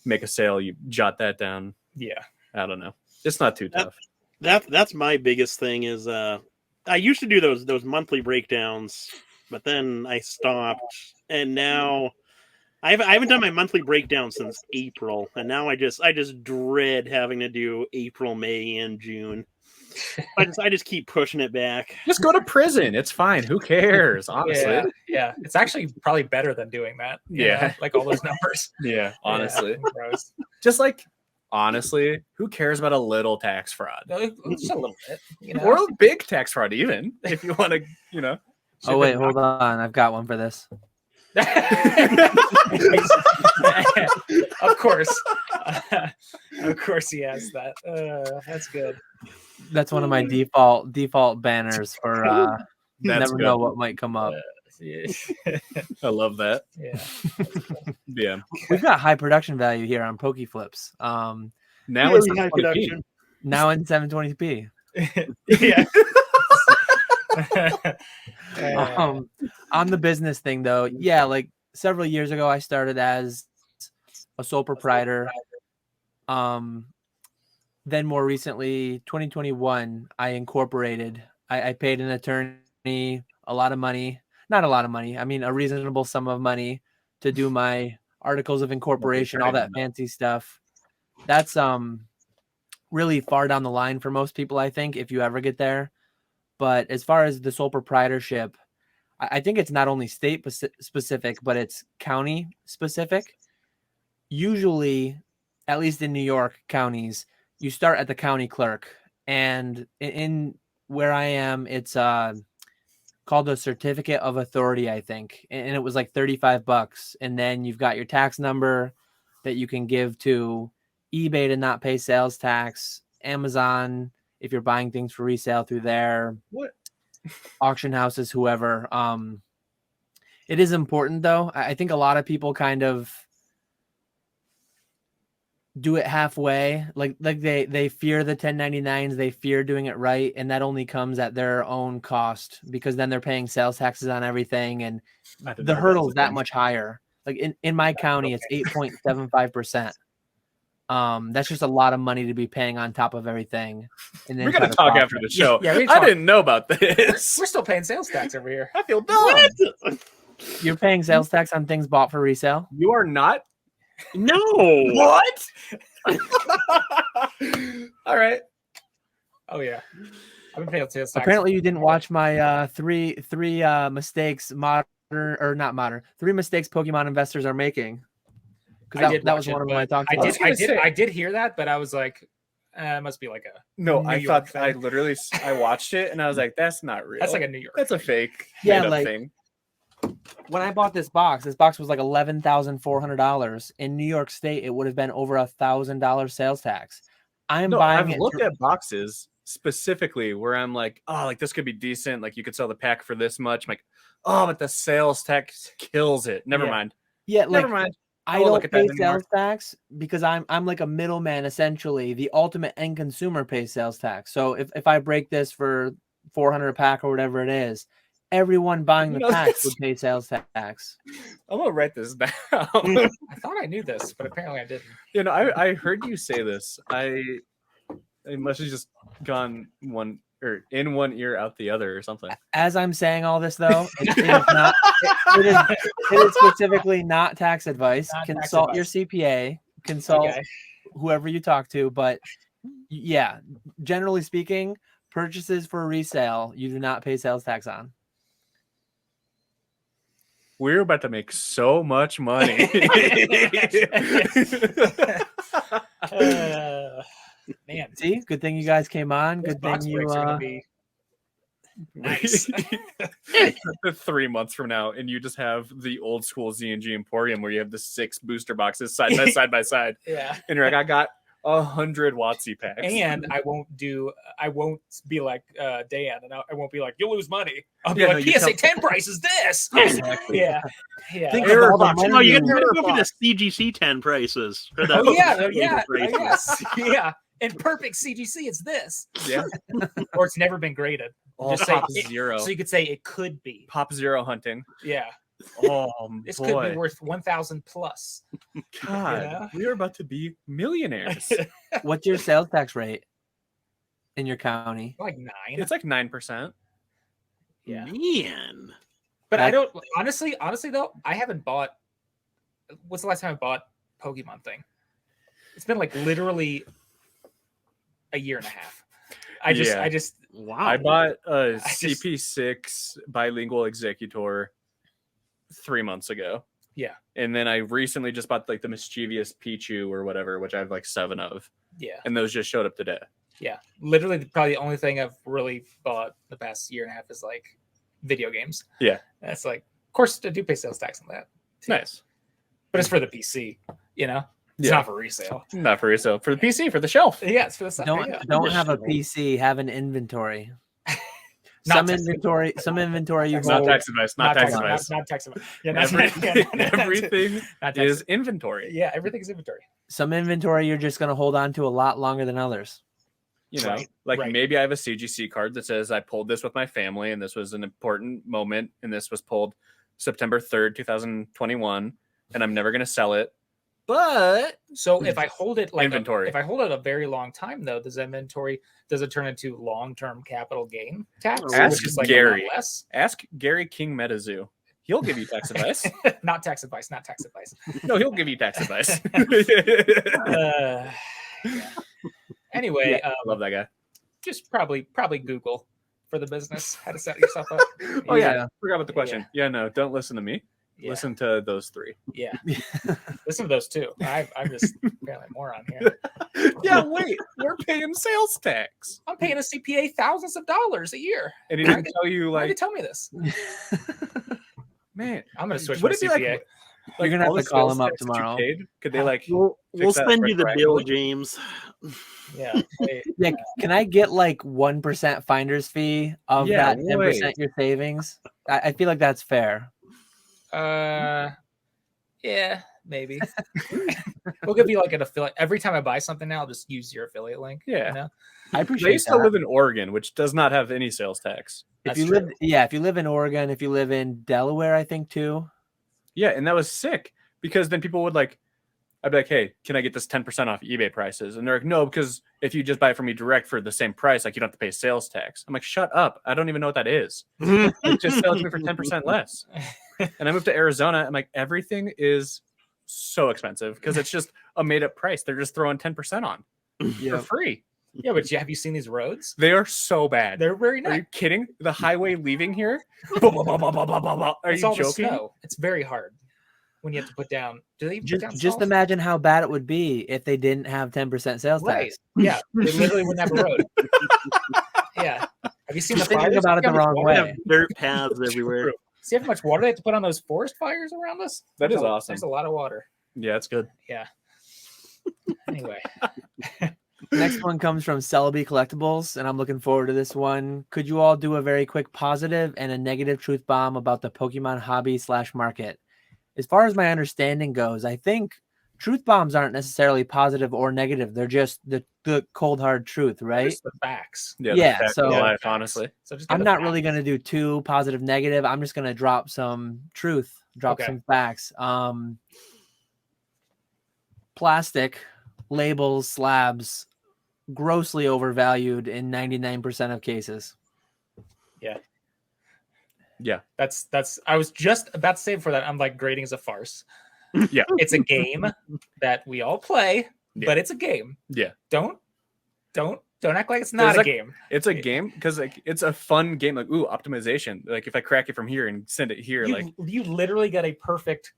make a sale, you jot that down. Yeah. I don't know. It's not too tough. That's my biggest thing is I used to do those monthly breakdowns, but then I stopped, and now I haven't done my monthly breakdown since April, and now I just dread having to do April, May, and June. I just keep pushing it back. Just go to prison. It's fine. Who cares? Honestly. Yeah. It's actually probably better than doing that. Yeah. Like all those numbers. Yeah. Honestly. Yeah. Just like, honestly, who cares about a little tax fraud? Just a little bit. You know? Or a big tax fraud, even, if you want to, you know. Oh, wait, hold on. I've got one for this. Of course. Of course he has that. That's good. That's one of my default banners for never know what might come up. I love that. Yeah. Yeah. We've got high production value here on PokeFlipz. Now it's high production. Now in 720p. Yeah. On the business thing though, like several years ago I started as a sole proprietor. Then more recently, 2021, I incorporated. I paid an attorney a lot of money. Not a lot of money. I mean, a reasonable sum of money to do my articles of incorporation, all that fancy stuff. That's really far down the line for most people, I think, if you ever get there. But as far as the sole proprietorship, I think it's not only state specific, but it's county specific. Usually, at least in New York counties, you start at the county clerk. And in where I am, it's called a certificate of authority, I think. And it was like $35. And then you've got your tax number that you can give to eBay to not pay sales tax, Amazon if you're buying things for resale through there, auction houses, whoever. It is important though. I think a lot of people kind of do it halfway. Like they fear the 1099s, they fear doing it right, and that only comes at their own cost because then they're paying sales taxes on everything, and the hurdle is that much higher. Like in my county, it's 8.75%. That's just a lot of money to be paying on top of everything. And then we're gonna talk after the show. Yeah, I didn't know about this. We're still paying sales tax over here. I feel dumb. You're paying sales tax on things bought for resale? You are not. No. What? All right. Oh yeah. I've been paying sales tax. Apparently you didn't watch my three mistakes modern three mistakes Pokemon investors are making. Because that was one of them I talked about. I did hear that, but I was like, it must be like a I watched it and I was like, that's not real. That's like a New York. That's a fake. Yeah, like thing. When I bought this box was like $11,400. In New York State, it would have been over $1,000 sales tax. I've looked at boxes specifically where I'm like, oh, like this could be decent. Like you could sell the pack for this much. I'm like, oh, but the sales tax kills it. Never mind. Yeah, never mind. I don't pay sales tax because I'm like a middleman essentially. The ultimate end consumer pays sales tax. So if I break this for $400 a pack or whatever it is, everyone buying the packs would pay sales tax. I'm gonna write this down. I thought I knew this, but apparently I didn't. You know, I heard you say this. It must have just gone in one ear out the other or something. As I'm saying all this though, it is specifically not tax advice. Consult your CPA, consult whoever you talk to. But yeah, generally speaking, purchases for resale, you do not pay sales tax on. We're about to make so much money. Man, see, good thing you guys came on. Good thing you. Nice. 3 months from now, and you just have the old school Z&G Emporium where you have the 6 booster boxes side by side. Yeah, and you're like, I got 100 Watsy packs, and I won't be like Dan, and I won't be like, you'll lose money. I'll be like, PSA 10 price is this. Exactly. Yeah. Think of all the money no, you gotta go for the CGC 10 prices. Yeah. In perfect CGC, it's this. Yeah. Or it's never been graded. Just say zero. So you could say it could be. Pop zero hunting. Yeah. Oh, this could be worth 1,000 plus. God, we are about to be millionaires. What's your sales tax rate in your county? Like 9. It's like 9%. Yeah. Man. But I don't honestly though, I haven't bought. What's the last time I bought Pokemon thing? It's been like literally a year and a half. I just wow. I bought a CP6 bilingual executor 3 months ago. Yeah. And then I recently just bought like the mischievous Pichu or whatever, which I have like 7 of. Yeah. And those just showed up today. Yeah. Literally probably the only thing I've really bought the past year and a half is like video games. Yeah. That's like, of course I do pay sales tax on that. Too. Nice. But it's for the PC, you know? It's not for resale. Not for resale. For the PC, for the shelf. Yeah, it's for the shelf. Don't have a PC, have an inventory. Some inventory you hold. Not tax advice. Not tax advice. Not tax advice. Yeah, everything is inventory. Yeah, everything's inventory. Some inventory you're just going to hold on to a lot longer than others. You know, maybe I have a CGC card that says I pulled this with my family and this was an important moment and this was pulled September 3rd, 2021, and I'm never going to sell it. But so if I hold it like inventory, if I hold it a very long time though, does it turn into long-term capital gain tax? Ask Gary. Ask Gary King MetaZoo. He'll give you tax advice. Not tax advice. Not tax advice. No, he'll give you tax advice. Yeah. Anyway, love that guy. Just probably Google for the business how to set yourself up. Oh yeah, forgot about the question. Yeah, no, don't listen to me. Yeah. Listen to those 3. Yeah. Listen to those 2. I'm just apparently a moron here. Yeah, wait. We're paying sales tax. I'm paying a CPA thousands of dollars a year. And he didn't tell you Why did you tell me this? Man, I'm going to switch my CPA. You're going to have to call him up tomorrow. Could they we'll send you the bill, James. Yeah. Yeah. Can I get like 1% finder's fee of that 10% your savings? I feel like that's fair. Yeah, maybe. We'll give you like an affiliate. Every time I buy something now, I'll just use your affiliate link. Yeah. You know? I appreciate that. I used to live in Oregon, which does not have any sales tax. If you live in Oregon, if you live in Delaware, I think too. Yeah, and that was sick because then people would I'd be like, hey, can I get this 10% off eBay prices? And they're like, no, because if you just buy it from me direct for the same price, like you don't have to pay sales tax. I'm like, shut up. I don't even know what that is. Just sell it to me for 10% less. And I moved to Arizona. I'm like, everything is so expensive because it's just a made up price. They're just throwing 10% on for free. Yeah, but have you seen these roads? They are so bad. They're very Are nice. you kidding? The highway leaving here? Are It's you all the joking? snow. It's very hard when you have to put down. Do they even put down Just salt? imagine how bad it would be if they didn't have 10% sales Right. tax. Yeah, they literally wouldn't have a road. Yeah. Have you seen the You're thinking fires? about it See how the much wrong water- We way. have dirt paths everywhere. See how much water they have to put on those forest fires around us? That is There's awesome. There's a lot of water. Yeah, it's good. Yeah. Anyway. Next one comes from Celebi Collectibles, and I'm looking forward to this one. Could you all do a very quick positive and a negative truth bomb about the Pokemon hobby / market? As far as my understanding goes, I think truth bombs aren't necessarily positive or negative. They're just the cold hard truth, right? Just the facts. Yeah, Yeah, the fact so- of Yeah, life, facts. honestly. So just get I'm the not really facts. going to do too positive negative. I'm just going to drop some truth, drop Okay. some facts. Plastic labels, slabs, grossly overvalued in 99% of cases. That's I was just about to say before that, I'm like, grading is a farce. Yeah. It's a game that we all play, Yeah. but it's a game. Yeah. Don't act like it's not There's a like- game. It's a game because like it's a fun game. Like, ooh, optimization. Like if I crack it from here and send it here, like You literally got a perfect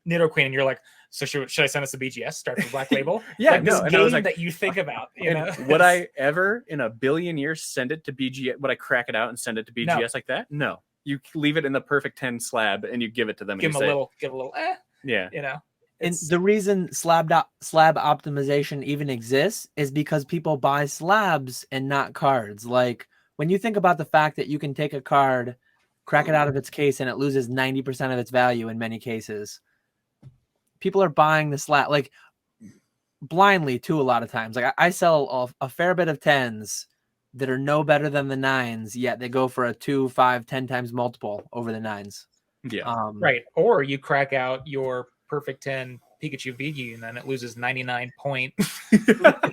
Nidoqueen, and you're like, so should I send this to BGS? Start with Black Label? Yeah, like, no, this and I game was like- that you think about. You and know, would I ever in a billion years send it to BGS? Would I crack it out and send it to BGS like that? No. You leave it in the perfect 10 slab and you give it to them. give and them you a say, little, give a little, yeah, you know. And It's- the reason slab optimization even exists is because people buy slabs and not cards. Like when you think about the fact that you can take a card, crack it out of its case, and it loses 90% of its value in many cases. People are buying the slab like blindly too a lot of times. Like I sell a fair bit of 10s that are no better than the 9s, yet they go for a 2, 5, 10 times multiple over the 9s. yeah. right. Or you crack out your perfect 10 Pikachu VG and then it loses 99 point,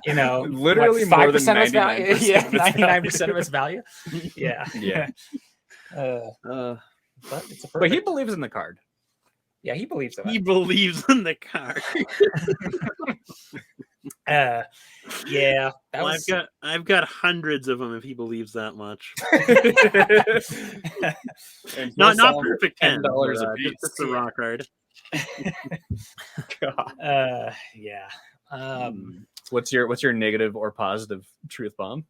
you know, Literally more than 5% of its value. 99% Yeah, of its 99% of its value. Yeah. Yeah. But it's a perfect. But he believes in the card. yeah, he believes in He it. believes in the card. Yeah. That Well, was, I've got hundreds of them if he believes that much. And Not he'll sell perfect $10 $10 a piece. just the raw card. God. yeah. What's your negative or positive truth bomb?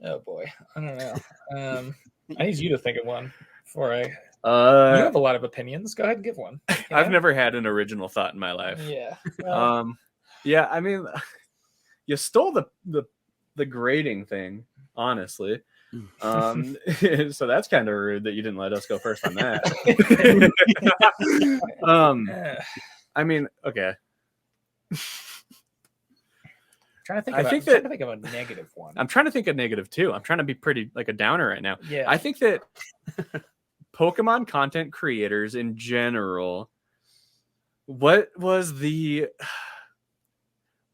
Oh boy, I don't know. I need you to think of one before I. You Uh, have a lot of opinions. Go ahead and give one. you I've know? never had an original thought in my life. Yeah. Well, Yeah, I mean, you stole the grading thing, honestly. So that's kind of rude that you didn't let us go first on that. I mean, okay. trying to think. I About, think trying that- to think of a negative one. I'm trying to think of negative too. I'm trying to be pretty like a downer right now. Yeah. I think that Pokemon content creators in general, what was we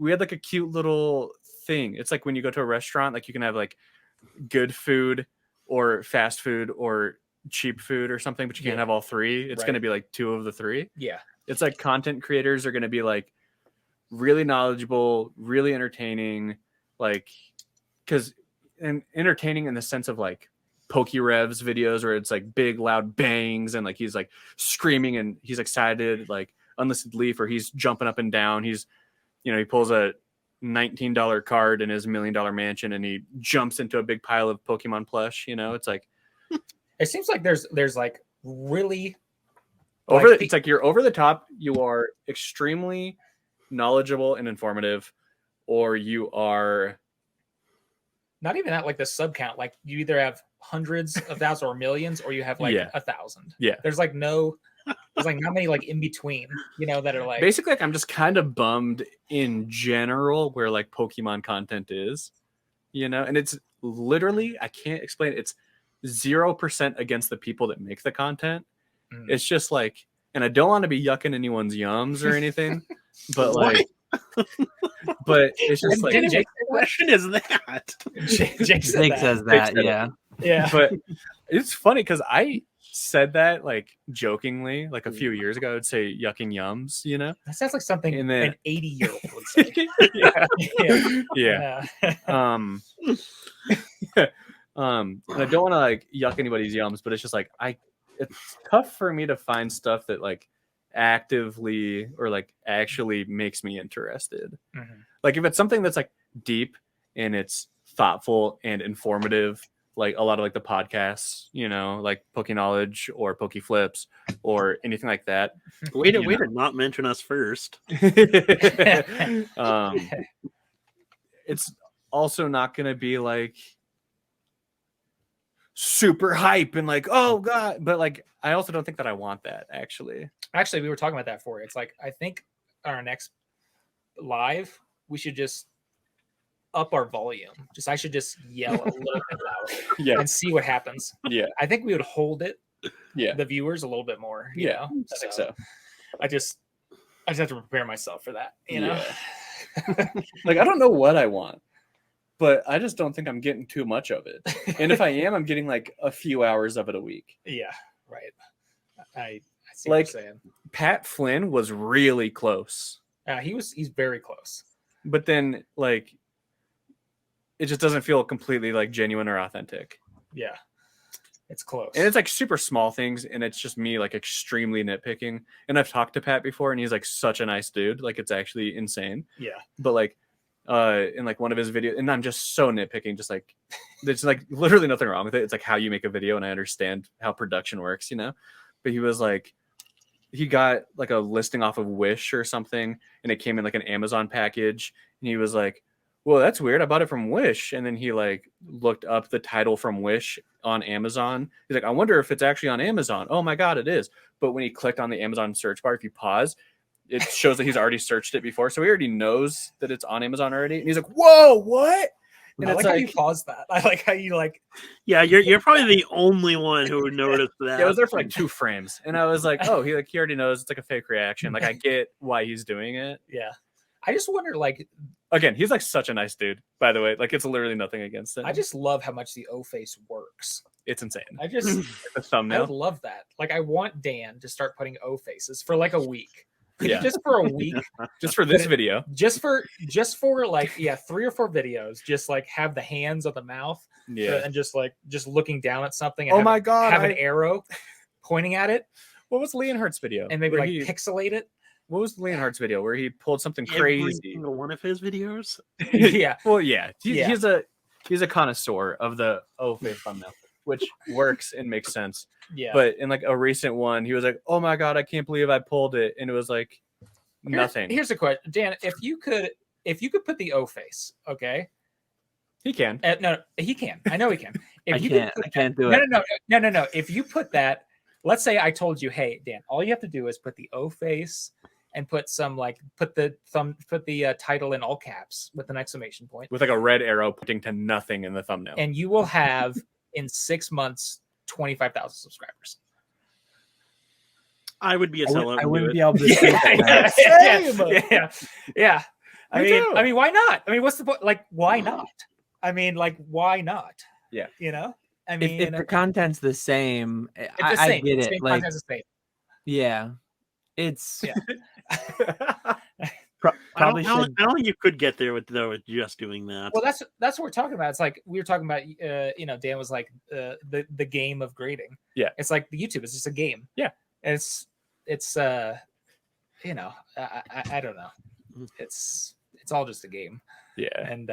had like a cute little thing. It's like when you go to a restaurant, like you can have like good food or fast food or cheap food or something, but you can't Yeah. have all three. It's Right. going to be like two of the three. yeah. It's like content creators are going to be like really knowledgeable, really entertaining, like and entertaining in the sense of like PokeRev's videos where it's like big loud bangs and like he's like screaming and he's excited, like Unlisted Leaf, or he's jumping up and down. He's, you know, he pulls a $19 card in his $1 million mansion and he jumps into a big pile of Pokemon plush. You know, it's like It seems like there's like really it's like you're over the top, you are extremely knowledgeable and informative, or you are not even that, like the sub count. Like you either have hundreds of thousands or millions, or you have like Yeah. 1,000. Yeah. There's like not many like in between, you know, that are like basically like I'm just kind of bummed in general where like Pokemon content is, you know, and it's literally, I can't explain it. It's 0% against the people that make the content. Mm. It's just like, and I don't want to be yucking anyone's yums or anything, but like, but it's just like, Didn't Jake What question is that? Jake said Jake that. says that, said it. yeah. Yeah. but it's funny because I said that like jokingly, like a few years ago, I would say yucking yums, you know? That sounds like something And then- an 80-year-old would say. Yeah. And I don't want to like yuck anybody's yums, but it's just like it's tough for me to find stuff that like actively or like actually makes me interested. Mhm. Like if it's something that's like deep and it's thoughtful and informative, like a lot of like the podcasts, you know, like Poke Knowledge or PokeFlipz or anything like that. Way to not mention us first. It's also not going to be like super hype and like, oh god, but like I also don't think that I want that actually. Actually, we were talking about that for it. It's like I think our next live we should just up our volume. I should just yell a little bit louder and see what happens. Yeah. I think we would hold it. Yeah. The viewers a little bit more. You know? I think so. I just have to prepare myself for that. You know. Like I don't know what I want, but I just don't think I'm getting too much of it. And if I am, I'm getting like a few hours of it a week. Yeah. Right. I see like what you're saying. Pat Flynn was really close. He's very close. But then like it just doesn't feel completely like genuine or authentic. Yeah. It's close. And it's like super small things and it's just me like extremely nitpicking. And I've talked to Pat before and he's like such a nice dude. Like it's actually insane. Yeah. But like in like one of his videos, and I'm just so nitpicking, just like there's like literally nothing wrong with it. It's like how you make a video and I understand how production works, you know? But he was like, he got like a listing off of Wish or something and it came in like an Amazon package and he was like, well, that's weird. I bought it from Wish. And then he like looked up the title from Wish on Amazon. He's like, I wonder if it's actually on Amazon. Oh my God, it is. But when he clicked on the Amazon search bar, if you pause, it shows that he's already searched it before. So he already knows that it's on Amazon already. And he's like, whoa, what? And I it's like how you pause that. I like how you like. Yeah, you're probably the only one who would notice that. Yeah, I was there for like 2 frames. And I was like, oh, he already knows it's like a fake reaction. Like I get why he's doing it. Yeah. I just wonder, like, again, he's like such a nice dude, by the way. Like it's literally nothing against him. I just love how much the O face works. It's insane. I just The I thumbnail. would love that. Like I want Dan to start putting O faces for like a week. Yeah. Just for a week. Just for this video. Just for like 3 or 4 videos. Just like have the hands on the mouth. Yeah. And just looking down at something. And Oh my God. Have an arrow pointing at it. What was Leonhardt's video? And maybe where like pixelate it. What was Leonhardt's video where he pulled something Every crazy? single one of his videos. Yeah. Well, yeah. Yeah. He's a connoisseur of the face thumbnail, which works and makes sense. Yeah. But in like a recent one, he was like, "Oh my God, I can't believe I pulled it," and it was like nothing. Here's a question, Dan. If you could put the O face, okay? He can. No, he can. I know he can. If I can't do it. No. If you put that, let's say I told you, hey, Dan, all you have to do is put the O face and put the title in all caps with an exclamation point, With like a red arrow pointing to nothing in the thumbnail. and you will have in 6 months 25,000 subscribers. I would be a sellout. I wouldn't be able to say that. Yeah. I Me mean, too. why not? I mean, what's the point? Like, why not? I mean, like, why not? Yeah. You know, I mean, If the content's the same, it's the I same. get It's it. same Like, content's the same. yeah, it's Yeah. probably I should. don't think you could get there with just doing that. Well, that's what we're talking about. It's like we were talking about. Dan was like the game of grading. Yeah. It's like the YouTube is just a game. Yeah. And it's I don't know. It's all just a game. Yeah. And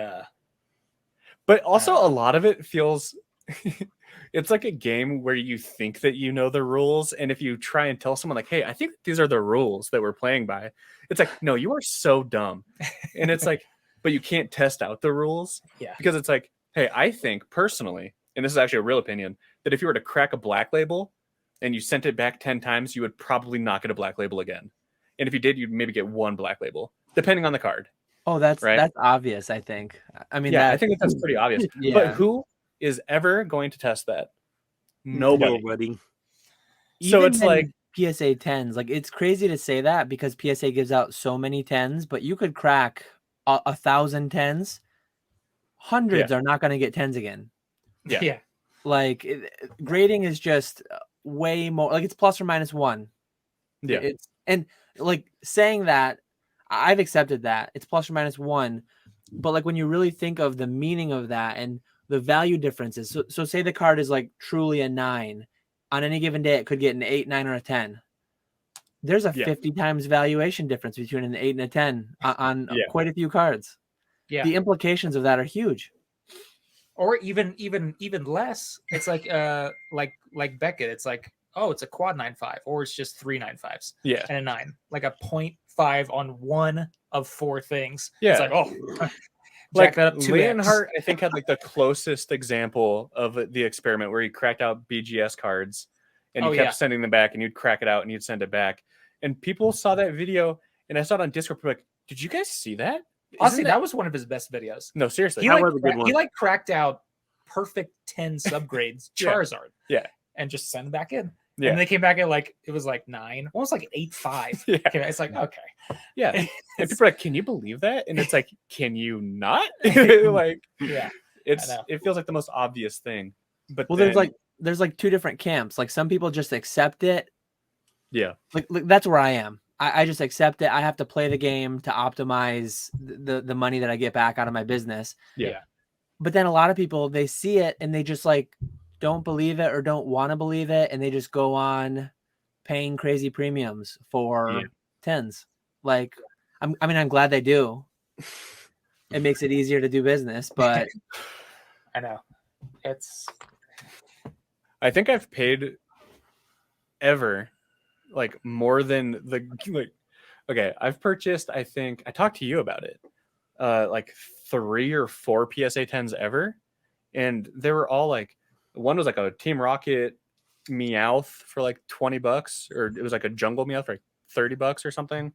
But also a lot of it feels it's like a game where you think that you know the rules, and if you try and tell someone like, hey, I think these are the rules that we're playing by, it's like, no, you are so dumb. And it's like, but you can't test out the rules. Yeah. Because it's like, hey, I think personally, and this is actually a real opinion, that if you were to crack a black label and you sent it back 10 times, you would probably not get a black label again. And if you did, you'd maybe get 1 black label, depending on the card. Oh, that's Right? that's obvious. I think. I mean, Yeah, that, I think that's pretty obvious. Yeah. But who is ever going to test that? Nobody. Nobody. So even it's in like, PSA 10s. Like, it's crazy to say that because PSA gives out so many 10s, but you could crack 1,000 10s. Hundreds are not going to get 10s again. Yeah. yeah. Like, grading is just way more. Like it's plus or minus 1. Yeah. It's and like saying that I've accepted that it's plus or minus 1, but like when you really think of the meaning of that and the value differences. So say the card is like truly a 9. On any given day, it could get an 8, 9, or a 10. There's a 50 times valuation difference between an 8 and a 10 on quite a few cards. Yeah. The implications of that are huge. Or even less. It's like Beckett. It's like, oh, it's a quad 9.5, or it's just 3 9.5s. Yeah. And a 9. Like a 0.5 on one of 4 things. Yeah. It's like, oh, like that up 2x. Leonhardt, I think, had like the closest example of the experiment where he cracked out BGS cards and he kept sending them back, and you'd crack it out and you'd send it back. And people saw that video, and I saw it on Discord. Like, did you guys see that? Honestly, that was one of his best videos. No, seriously. He like cracked out perfect 10 subgrades Charizard. Yeah. And just send them back in. Yeah. And they came back at like, it was like 9, almost like 8.5. Yeah. It's like, okay. Yeah. And people are like, can you believe that? And it's like, can you not? Like, yeah. It feels like the most obvious thing. But well, there's like 2 different camps. Like some people just accept it. Yeah. Like that's where I am. I just accept it. I have to play the game to optimize the money that I get back out of my business. Yeah. But then a lot of people, they see it and they just like don't believe it or don't want to believe it. And they just go on paying crazy premiums for 10s. Like, I'm glad they do. It makes it easier to do business, but I know I think I've paid ever like more than okay, I've purchased, I think I talked to you about it, like 3 or 4 PSA 10s ever, and they were all like, one was like a Team Rocket Meowth for like $20, or it was like a Jungle Meowth for like $30 or something.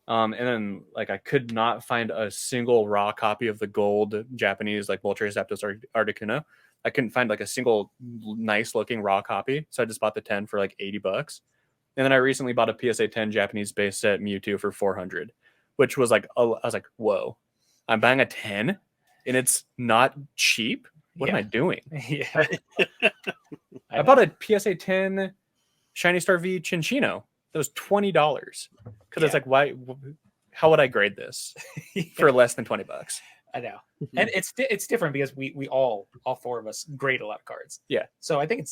And then like I could not find a single raw copy of the gold Japanese like Moltres Zapdos Articuno. I couldn't find like a single nice looking raw copy, so I just bought the 10 for like $80. And then I recently bought a PSA 10 Japanese base set Mewtwo for $400, which was like, I was like, whoa, I'm buying a 10 and it's not cheap. What am I doing? Yeah. I bought a PSA 10 Shiny Star V Chinchino. That was $20 because it's like, why? How would I grade this for less than $20? I know, and it's different because we all 4 of us grade a lot of cards. Yeah. So I think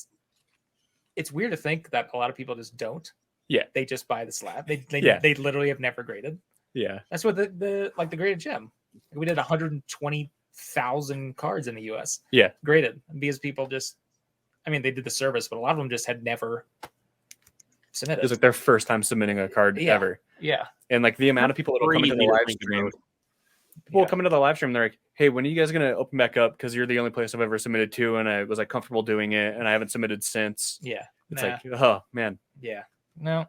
it's weird to think that a lot of people just don't. Yeah. They just buy the slab. They literally have never graded. Yeah. That's what the GradedGem. We did 120,000 cards in the US. Yeah. Graded because people just, I mean, they did the service, but a lot of them just had never submitted. It was like their first time submitting a card ever. Yeah. And like the amount of people that will come into the live stream. People come into the live stream and they're like, hey, when are you guys going to open back up? Because you're the only place I've ever submitted to, and I was like comfortable doing it, and I haven't submitted since. Yeah. It's like, oh, man. Yeah. No.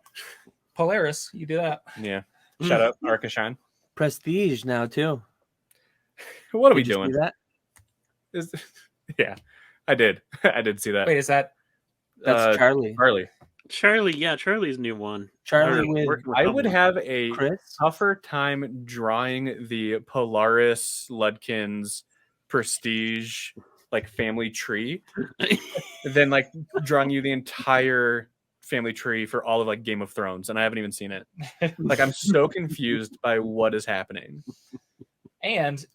Polaris, you do that. Yeah. Shout out Arcashine. Prestige now, too. What are we doing? That? Yeah, I did. I did see that. Wait, is that? That's Charlie. Charlie's new one. I would have a Chris? tougher time drawing the Polaris Ludkins Prestige like family tree than like drawing you the entire family tree for all of like Game of Thrones, and I haven't even seen it. Like I'm so confused by what is happening. And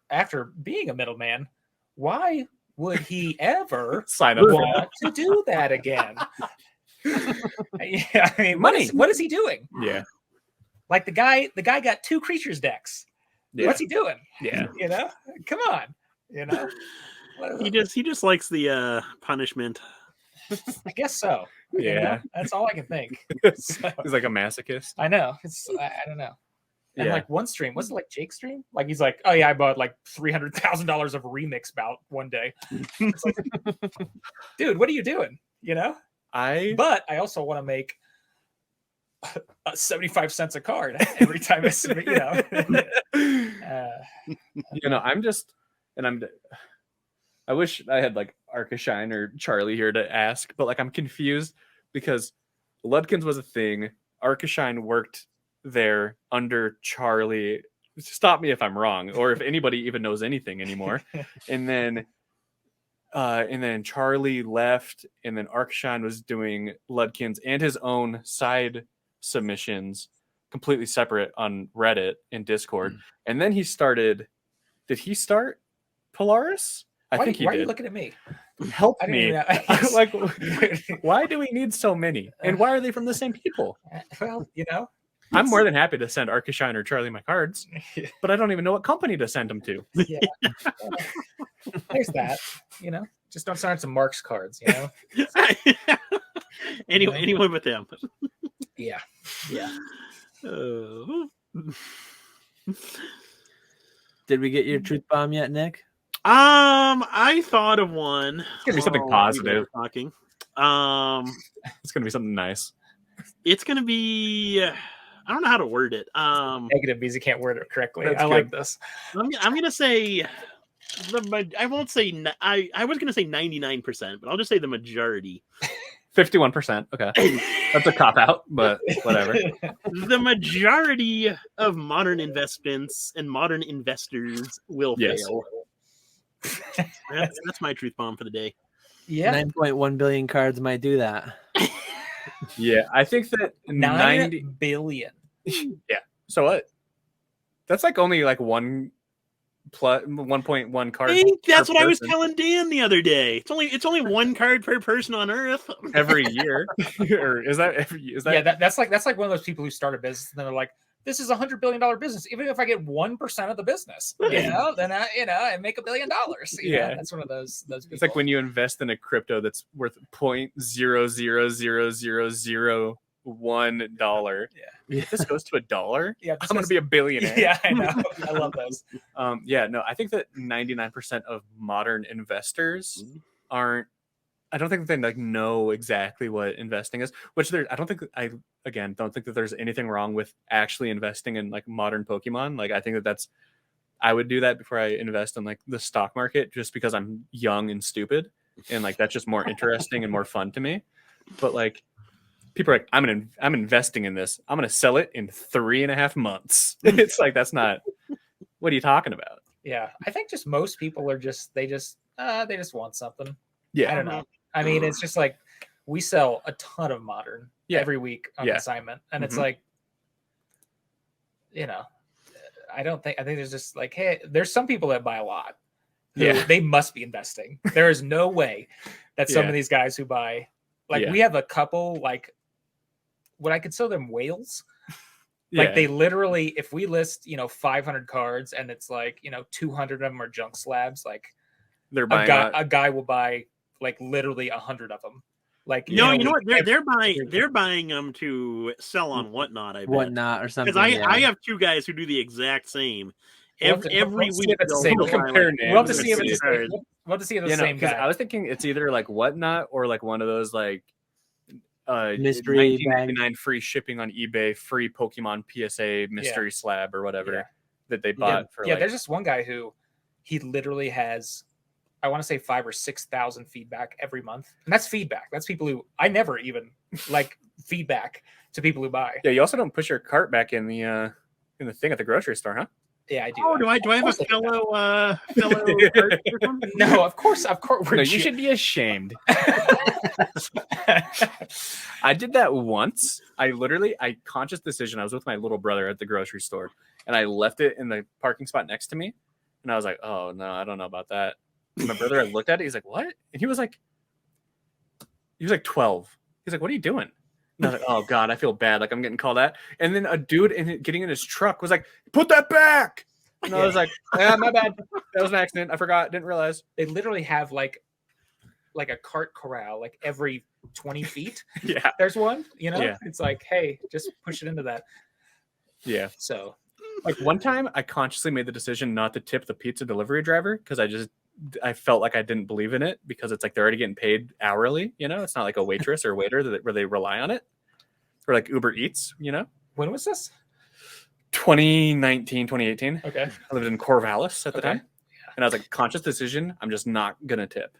after being a middleman, why would he ever sign up want to do that again? Yeah, I mean, money. What is he doing? Yeah, like the guy got 2 creatures decks. Yeah. What's he doing? Yeah, you know, come on, you know. He just likes the punishment. I guess so. Yeah, you know? That's all I can think. So, he's like a masochist. I know. I don't know. And Yeah. like one stream, was it like Jake's stream? Like he's like, oh yeah, I bought like $300,000 of remix bout one day. It's like, dude, what are you doing? You know? But I also want to make 75 cents a card every time I submit, you know. You know, I wish I had like Arcashine or Charlie here to ask, but like I'm confused because Ludkins was a thing. Arcashine worked there under Charlie. Stop me if I'm wrong, or if anybody even knows anything anymore. And then And then Charlie left, and then Arkshine was doing Ludkin's and his own side submissions completely separate on Reddit and Discord. And then he started. Did he start Polaris? I think he did. Why are you looking at me? Help me. Like, why do we need so many? And why are they from the same people? Well, I'm more than happy to send Arkashine or Charlie my cards, but I don't even know what company to send them to. Yeah. There's that, just don't send it to Mark's cards, Anyone but them. Yeah. Did we get your truth bomb yet, Nick? I thought of one. It's gonna be something positive. Talking. It's gonna be something nice. It's gonna be. I don't know how to word it. Negative because you can't word it correctly. That's I good. like this. I'm gonna say I won't say I was gonna say 99%, but I'll just say the majority. 51%. Okay, that's a cop out, but whatever. The majority of modern investments and modern investors will fail. That's my truth bomb for the day. Yeah, 9.1 billion cards might do that. Yeah, I think that 90 billion. Yeah. So what? That's like only like 1.1 card. I think that's what person. I was telling Dan the other day. It's only one card per person on Earth every year. Or is that? Yeah, that's like one of those people who start a business and they're like, "This is $100 billion business. Even if I get 1% of the business, then I make $1 billion." Yeah, that's one of those. People. It's like when you invest in a crypto that's worth $0.00001. Yeah. If this goes to $1, I'm going to be a billionaire. Yeah, I know. I love those. I think that 99% of modern investors aren't. I don't think they like know exactly what investing is. Which I don't think that there's anything wrong with actually investing in like modern Pokemon. Like I think that's. I would do that before I invest in like the stock market, just because I'm young and stupid, and like that's just more interesting and more fun to me. But like. People are like, I'm investing in this. I'm going to sell it in 3.5 months. It's like, that's not, what are you talking about? Yeah. I think just most people are they just want something. Yeah. I don't know. I mean, it's just like, we sell a ton of modern every week on consignment. And it's like, I think there's just like, hey, there's some people that buy a lot. They must be investing. There is no way that some of these guys who buy, we have a couple, like, what I could sell them whales. Like they literally, if we list, 500 cards and it's like, 200 of them are junk slabs, like they're buying a guy will buy like literally 100 of them. Like, you know what? They're buying them to sell on Whatnot. I bet. Whatnot or something. Because I have two guys who do the exact same. Every week we'll have to see if it's the same guy. I was thinking it's either like Whatnot or like one of those like mystery $19.99 free shipping on eBay, free Pokemon PSA mystery slab or whatever that they bought for. There's just one guy who he literally has, I want to say 5,000 or 6,000 feedback every month, and that's feedback. That's people who I never even like feedback to people who buy. Yeah, you also don't push your cart back in the thing at the grocery store, huh? Yeah, I do. Oh, do I have a fellow? No, of course. No, you should be ashamed. I did that once. I conscious decision. I was with my little brother at the grocery store, and I left it in the parking spot next to me. And I was like, "Oh no, I don't know about that." And my brother had looked at it. He's like, "What?" And he was like 12. He's like, "What are you doing?" And I was like, "Oh God, I feel bad. Like I'm getting called out." And then a dude getting in his truck was like, "Put that back." And I was like, "Yeah, my bad. That was an accident. I forgot. Didn't realize." They literally have like a cart corral like every 20 feet. Yeah, there's one. It's like, hey, just push it into that. Yeah. So, like one time, I consciously made the decision not to tip the pizza delivery driver because I felt like I didn't believe in it because it's like they're already getting paid hourly. It's not like a waitress or waiter where they rely on it, or like Uber Eats. When was this? 2019, 2018. Okay. I lived in Corvallis at the time. And I was like, conscious decision, I'm just not going to tip.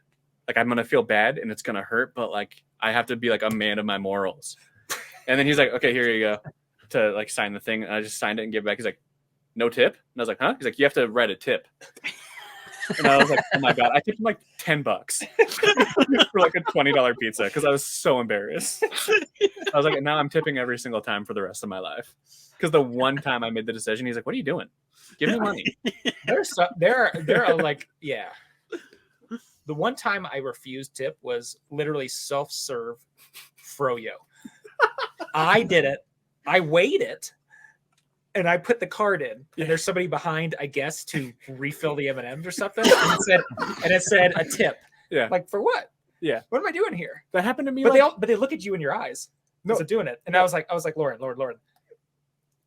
Like, I'm going to feel bad and it's going to hurt, but like, I have to be like a man of my morals. And then he's like, okay, here you go to like sign the thing. And I just signed it and gave it back. He's like, no tip? And I was like, huh? He's like, you have to write a tip. And I was like, oh my God, I tipped him like $10 for like a $20 pizza because I was so embarrassed. I was like, now I'm tipping every single time for the rest of my life. Because the one time I made the decision, he's like, what are you doing? Give me money. There are like, yeah. The one time I refused tip was literally self-serve froyo. I did it. I weighed it. And I put the card in, and there's somebody behind, I guess, to refill the M&Ms or something. And it said a tip. Yeah. Like, for what? Yeah. What am I doing here? That happened to me. But they look at you in your eyes. No. So doing it. And I was like, Lauren,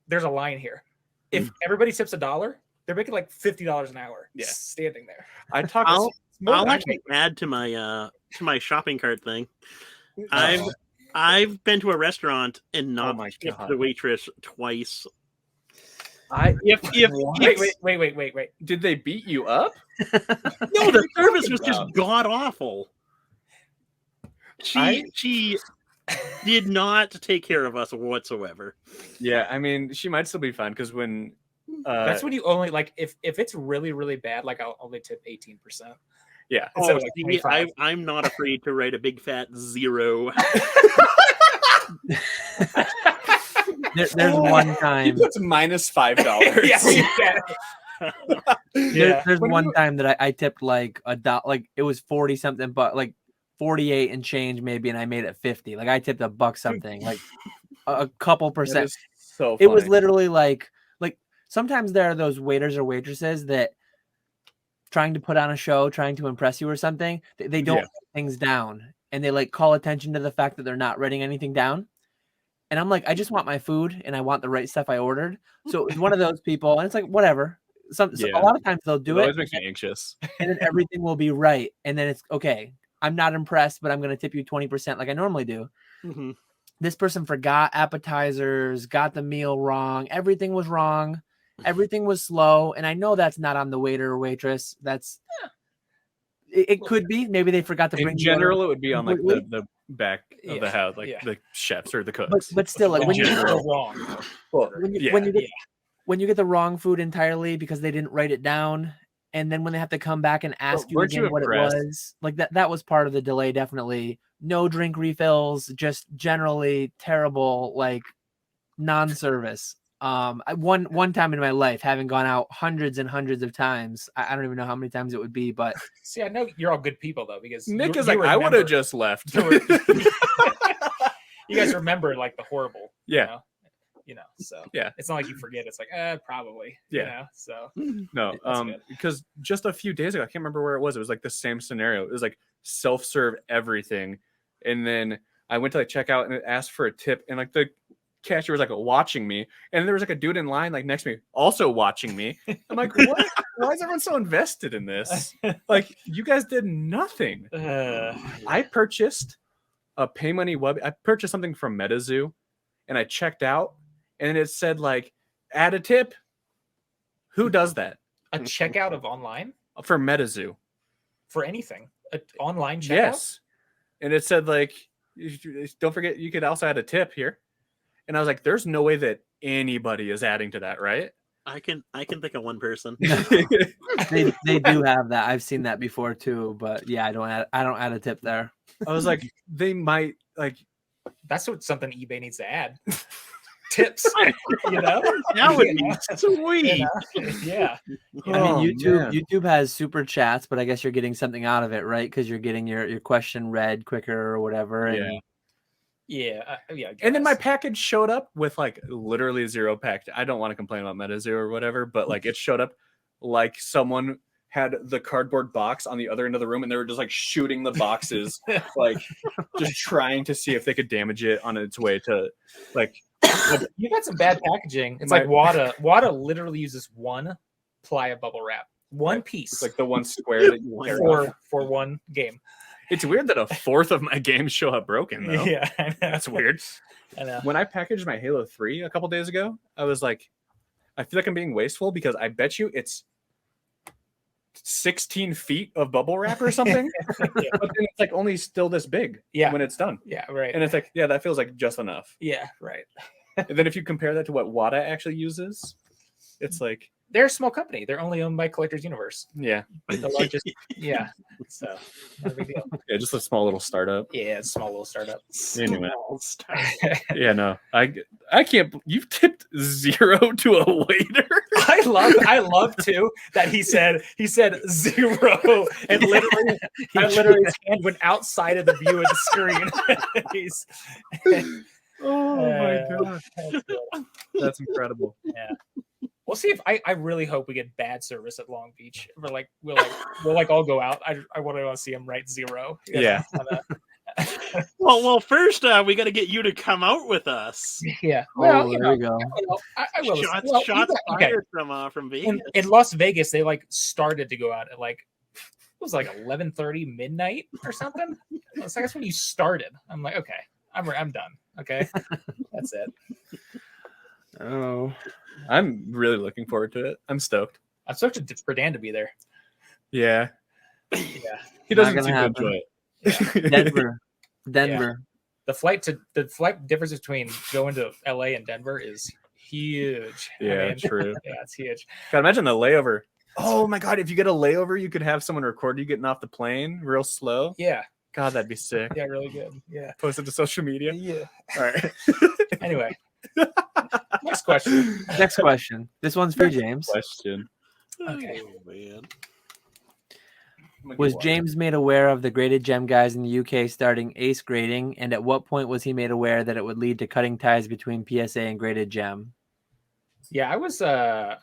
there's a line here. If everybody tips $1, they're making like $50 an hour. Yeah. Standing there. I talked. I'll actually add to my shopping cart thing. I've been to a restaurant and not tipped the waitress twice. Wait. Did they beat you up? No, the service was just god awful. She did not take care of us whatsoever. Yeah, I mean, she might still be fine because when that's when you only like if it's really really bad, like I'll only tip 18%. Yeah. Oh, like I'm not afraid to write a big fat 0. There's one time. That's -$5. There's one time that I tipped like $1, like it was 40 something, but like 48 and change maybe, and I made it 50. Like I tipped $1 something, like a couple percent. So it was literally like sometimes there are those waiters or waitresses that trying to put on a show, trying to impress you or something. They don't write things down, and they like call attention to the fact that they're not writing anything down. And I'm like, I just want my food and I want the right stuff I ordered. So it was one of those people, and it's like, whatever. So a lot of times they'll do it. Always makes me anxious. And then everything will be right. And then it's okay. I'm not impressed, but I'm going to tip you 20% like I normally do. Mm-hmm. This person forgot appetizers, got the meal wrong. Everything was wrong. Everything was slow. And I know that's not on the waiter or waitress. It could be. Maybe they forgot to bring. In general, it would be on like the back of the house, like the chefs or the cooks. But still, like when you get the wrong, when you get the wrong food entirely because they didn't write it down, and then when they have to come back and ask you again what it was, like that was part of the delay. Definitely no drink refills, just generally terrible, like non-service. One time in my life, having gone out hundreds and hundreds of times, I don't even know how many times it would be, but see, I know you're all good people though, because Nick is like, I would have just left. You guys remember like the horrible, you know, so it's not like you forget. It's like, probably, you know, so no, because just a few days ago, I can't remember where it was. It was like the same scenario. It was like self-serve everything, and then I went to like check out and it asked for a tip, and like the cashier was like watching me, and there was like a dude in line like next to me also watching me. I'm like, what? Why is everyone so invested in this? Like, you guys did nothing. I purchased a pay money I purchased something from MetaZoo, and I checked out, and it said like add a tip. Who does that? A checkout of online for MetaZoo for anything? An online checkout? Yes, and it said like, don't forget you could also add a tip here. And I was like, there's no way that anybody is adding to that, right? I can think of one person. they do have that. I've seen that before too, but yeah, I don't add a tip there. I was like, they might like that's something eBay needs to add. Tips, you know? That would be sweet. Yeah. I mean, YouTube has super chats, but I guess you're getting something out of it, right? Because you're getting your question read quicker or whatever. And Yeah. And then my package showed up with like literally 0 packed. I don't want to complain about MetaZoo or whatever, but like it showed up like someone had the cardboard box on the other end of the room, and they were just like shooting the boxes, like just trying to see if they could damage it on its way to like. You got some bad packaging. It's like Wada. Wada literally uses 1 ply of bubble wrap, one piece. It's like the one square that you for one game. It's weird that a fourth of my games show up broken, though. Yeah, I know. That's weird. I know. When I packaged my Halo 3 a couple days ago, I was like, I feel like I'm being wasteful because I bet you it's 16 feet of bubble wrap or something. But then it's like only still this big when it's done. Yeah, right. And it's like, yeah, that feels like just enough. Yeah, right. And then if you compare that to what WADA actually uses, It's like, they're a small company. They're only owned by Collectors Universe. yeah, The largest. Yeah. So not a big deal. yeah, just a small little startup. Yeah, it's a small little startup. Anyway. Small start. Yeah, no, I can't. You've tipped 0 to a waiter. I love too that he said 0 and literally his hand went outside of the view of the screen. He's Oh my god, that's good. that's incredible. Yeah. We'll see if I really hope we get bad service at Long Beach. We'll all go out. I want to see him write 0. Yeah. Well, first we got to get you to come out with us. Yeah. Well, there you go. I will. Shots Okay. fired from Vegas. In Las Vegas, they started to go out at it was 11:30 midnight or something. So that's when you started. I'm like, okay, I'm done. Okay, that's it. Oh, I'm really looking forward to it. I'm stoked. I'm stoked for Dan to be there. Yeah, Yeah, he doesn't Not seem gonna to enjoy it. Denver. the flight difference between going to LA and Denver is huge. Yeah, true. Yeah, it's huge. God, imagine the layover. Oh my god, if you get a layover, you could have someone record you getting off the plane real slow. Yeah, God, that'd be sick. yeah, really good. Yeah, Post it to social media. yeah. All right. Anyway, next question. Next question. This one's for James. Question. Okay. Oh, man. Was James made aware of the graded gem guys in the UK starting ace grading, and at what point was he made aware that it would lead to cutting ties between PSA and graded gem? Yeah, I was. I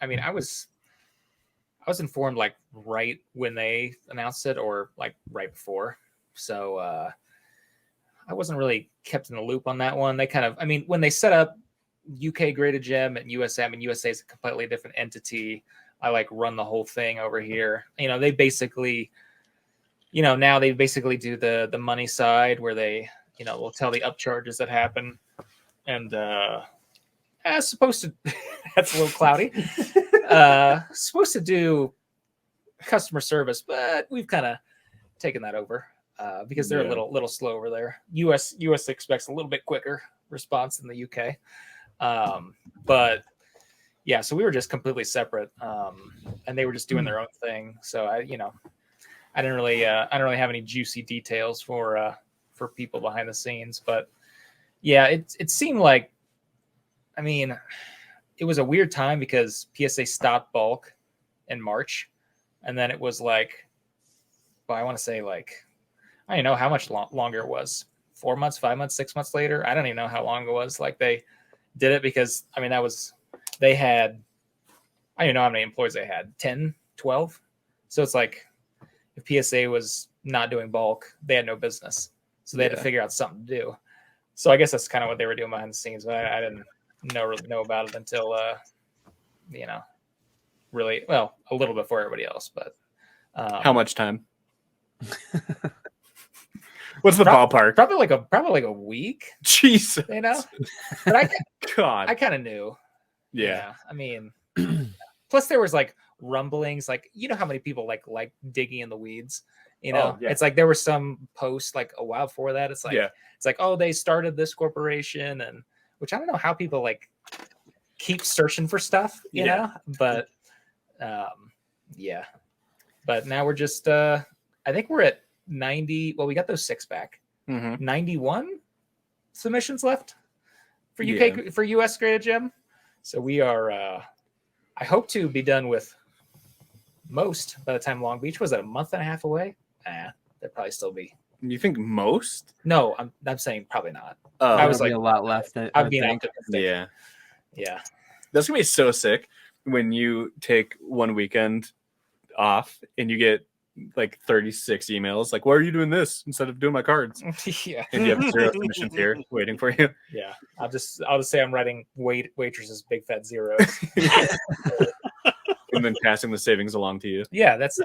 was informed right when they announced it, or right before. So I wasn't really kept in the loop on that one. They kind of, when they set up UK graded gem and USA, USA is a completely different entity. I run the whole thing over here. They basically, now they basically do the money side where they, will tell the upcharges that happen. And supposed to, that's a little cloudy. Supposed to do customer service, but we've kind of taken that over because they're a little slow over there. US expects a little bit quicker response than the UK. But yeah, so we were just completely separate, and they were just doing their own thing. So I didn't really have any juicy details for people behind the scenes. But yeah, it seemed like, it was a weird time because PSA stopped bulk in March, and then it was I want to say I don't even know how much longer it was. 4 months, 5 months, 6 months later. I don't even know how long it was. They did it because they had, I don't even know how many employees they had, 10, 12. So it's if PSA was not doing bulk, they had no business. So they had to figure out something to do. So I guess that's kind of what they were doing behind the scenes. But I didn't really know about it until, really, well, a little before everybody else. But how much time? What's the ballpark? Probably a week. Jesus. But God. I kind of knew. Yeah. Plus there was rumblings, how many people like digging in the weeds. It's there were some posts a while before that. It's oh, they started this corporation, and which I don't know how people keep searching for stuff, you know. But but now we're just I think we're at 90. Well, we got those 6 back. 91 submissions left for UK for US graded gem. So we are I hope to be done with most by the time Long Beach was at a month and a half away. There'd probably still be. You think most? No, I'm saying probably not. I was a lot left. I'm being optimistic. Yeah. That's gonna be so sick when you take one weekend off and you get 36 emails. Why are you doing this instead of doing my cards? Yeah. And you have 0 submissions here waiting for you. Yeah. I'll just say I'm writing waitresses big fat zeros. And then passing the savings along to you. Yeah, that's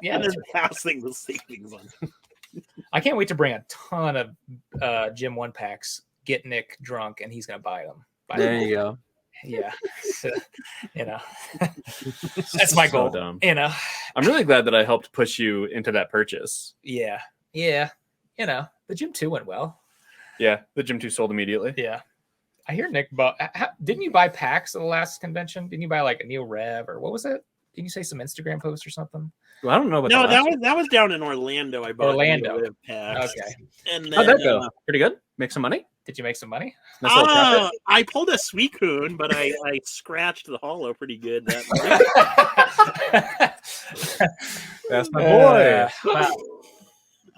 passing the savings on. I can't wait to bring a ton of Gym 1 packs, get Nick drunk, and he's gonna buy them. There you go. Yeah. So, that's my goal. Dumb. I'm really glad that I helped push you into that purchase. Yeah. The Gym 2 went well. Yeah, the Gym 2 sold immediately. Yeah. I hear Nick, but didn't you buy packs at the last convention? Didn't you buy like a Neo Rev or what was it? Didn't you say some Instagram post or something? Well, I don't know about No, the that was down in Orlando. I bought Orlando. Neo packs. Okay. And then, How'd that go? Pretty good. Make some money. Did you make some money? Nice little profit. I pulled a Suicune, but I scratched the hollow pretty good that night. That's my boy. Wow.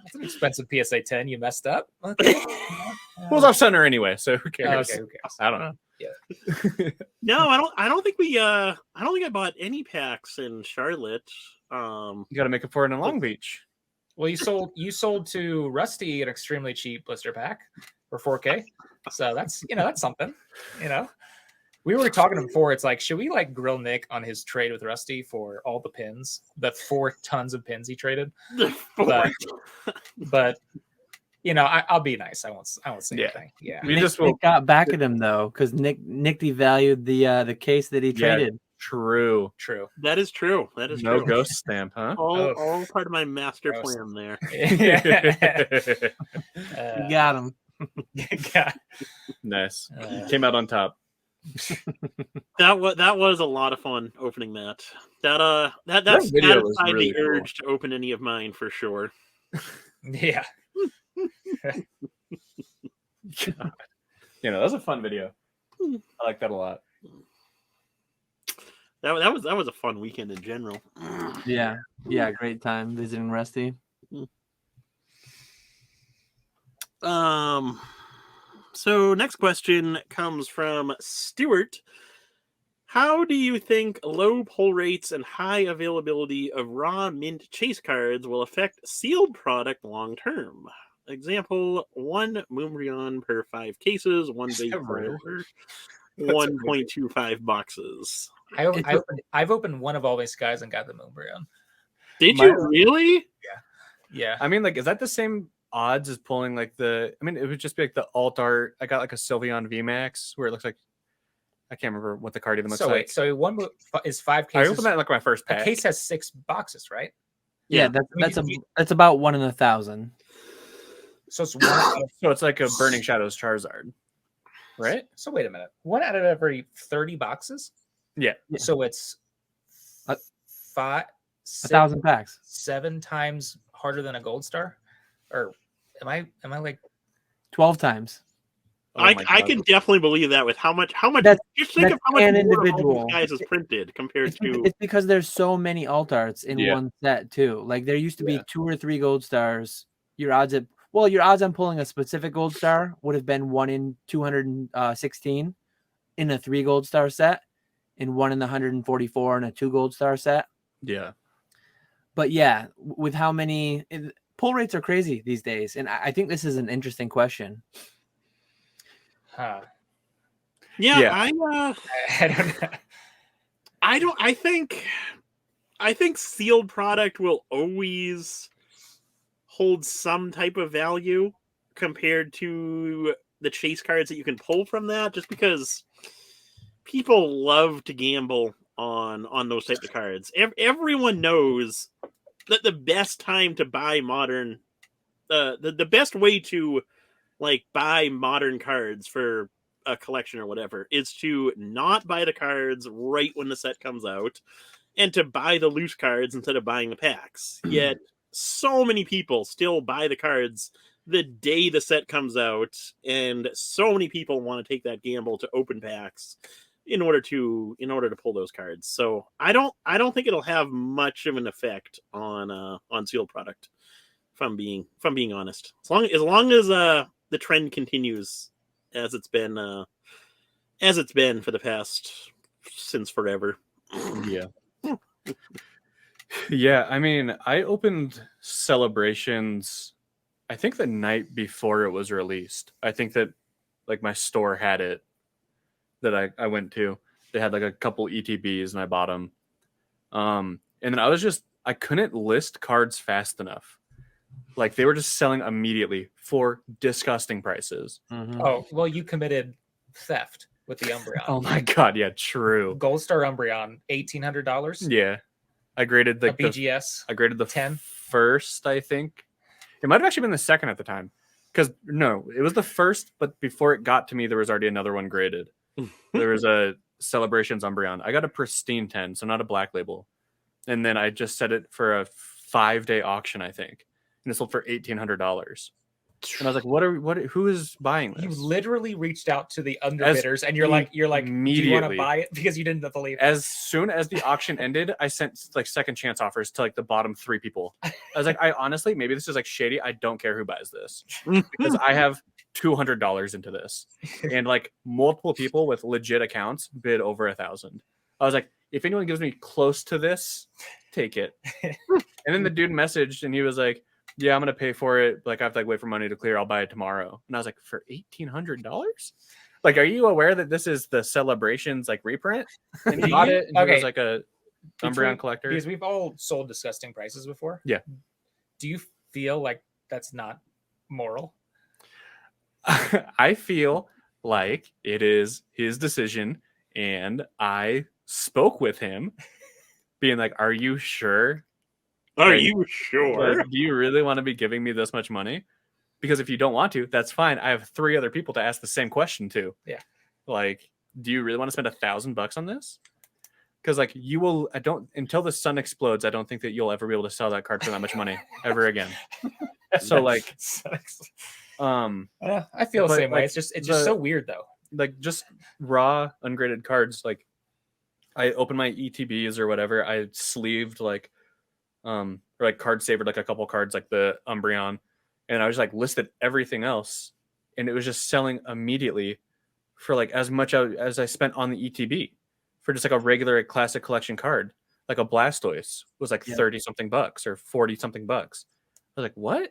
That's an expensive PSA 10. You messed up. Okay. It was off center anyway, so who cares? Okay, who cares? I don't know. Yeah. No, I don't think I bought any packs in Charlotte. You got to make up for it in Long Beach. Well, you sold to Rusty an extremely cheap blister pack for 4K. So that's something. We were talking before. It's like, should we like grill Nick on his trade with Rusty for all the pins, the 4 tons of pins he traded? But I'll be nice. I won't say anything. Yeah. Nick got back at him though, because Nick devalued the case that he traded. True. That is true. No ghost stamp, huh? All part of my master plan there. You got him. Nice. Came out on top. That was a lot of fun opening that. That video was satisfied really the urge to open any of mine for sure. Yeah. God. That was a fun video. I like that a lot. That was a fun weekend in general. Yeah, great time visiting Rusty. So next question comes from Stuart. How do you think low pull rates and high availability of raw mint chase cards will affect sealed product long term? Example: 1 Moonbryon per 5 cases, 1 base per 1.25 boxes. I've opened one of all these guys and got the Moonbryon. Did you really? Yeah. I mean, like, is that the same odds as pulling like it would just be like the alt art. I got like a Sylveon VMAX where it looks like, I can't remember what the card even looks like. So one is 5 cases. I opened that in like my first pack. A case has 6 boxes, right? Yeah, that's about 1 in 1,000. So it's one. So it's like a Burning Shadows Charizard, right? So wait a minute. 1 out of every 30 boxes. Yeah. So it's 1,000 packs. 7 times harder than a gold star, or am I like 12 times? Oh I can definitely believe that with how much just think of how much an more individual of guys is printed compared to it's because there's so many alt arts in one set too. Like there used to be 2 or 3 gold stars. Your odds on pulling a specific gold star would have been 1 in 216 in a 3 gold star set, and 1 in the 144 in a 2 gold star set. Yeah. But yeah, with how many pull rates are crazy these days, and I think this is an interesting question. Yeah. I don't know. I think sealed product will always hold some type of value compared to the chase cards that you can pull from that, just because people love to gamble on those types of cards. Everyone knows that the best time to buy modern, the best way to like buy modern cards for a collection or whatever is to not buy the cards right when the set comes out, and to buy the loose cards instead of buying the packs. Yet so many people still buy the cards the day the set comes out, and so many people want to take that gamble to open packs in order to pull those cards. So I don't think it'll have much of an effect on sealed product, if I'm being honest. As long as the trend continues as it's been for the past since forever. Yeah. Yeah, I mean, I opened Celebrations I think the night before it was released. I think that like my store had it that I went to. They had like a couple ETBs and I bought them. And then I couldn't list cards fast enough. Like they were just selling immediately for disgusting prices. Mm-hmm. Oh, well, you committed theft with the Umbreon. Oh my God. Yeah, true. Gold Star Umbreon, $1,800. Yeah. I graded BGS. I graded the 10 first, I think. It might have actually been the second at the time. Because no, it was the first, but before it got to me, there was already another one graded. There was a Celebrations Umbreon. I got a pristine 10, so not a black label. And then I just set it for a 5-day auction, I think. And it sold for $1,800. And I was like, who is buying this? You literally reached out to the underbidders and you're like, do you want to buy it? Because you didn't believe it. As soon as the auction ended, I sent like second chance offers to like the bottom 3 people. I was like, I honestly, maybe this is like shady. I don't care who buys this because I have $200 into this. And like multiple people with legit accounts bid over 1,000. I was like, if anyone gives me close to this, take it. And then the dude messaged and he was like, yeah, I'm gonna pay for it. Like I have to like wait for money to clear. I'll buy it tomorrow. And I was like, for $1,800? Like, are you aware that this is the Celebrations like reprint? And he bought it. And he was like a Umbreon collector. Because we've all sold disgusting prices before. Yeah. Do you feel like that's not moral? I feel like it is his decision, and I spoke with him, being like, "Are you sure? Are you sure? Like, do you really want to be giving me this much money? Because if you don't want to, that's fine. I have 3 other people to ask the same question to. Yeah. Like, do you really want to spend $1,000 on this? Because like you will, I don't until the sun explodes. I don't think that you'll ever be able to sell that card for that much money ever again. So like, I feel the same way. It's just so weird though. Like just raw ungraded cards. Like I opened my ETBs or whatever. I sleeved like, or like card savored like a couple cards like the Umbreon, and I was like listed everything else, and it was just selling immediately for like as much as I spent on the ETB for just like a regular classic collection card. Like a Blastoise was like 30 something bucks or 40 something bucks. I was like, what?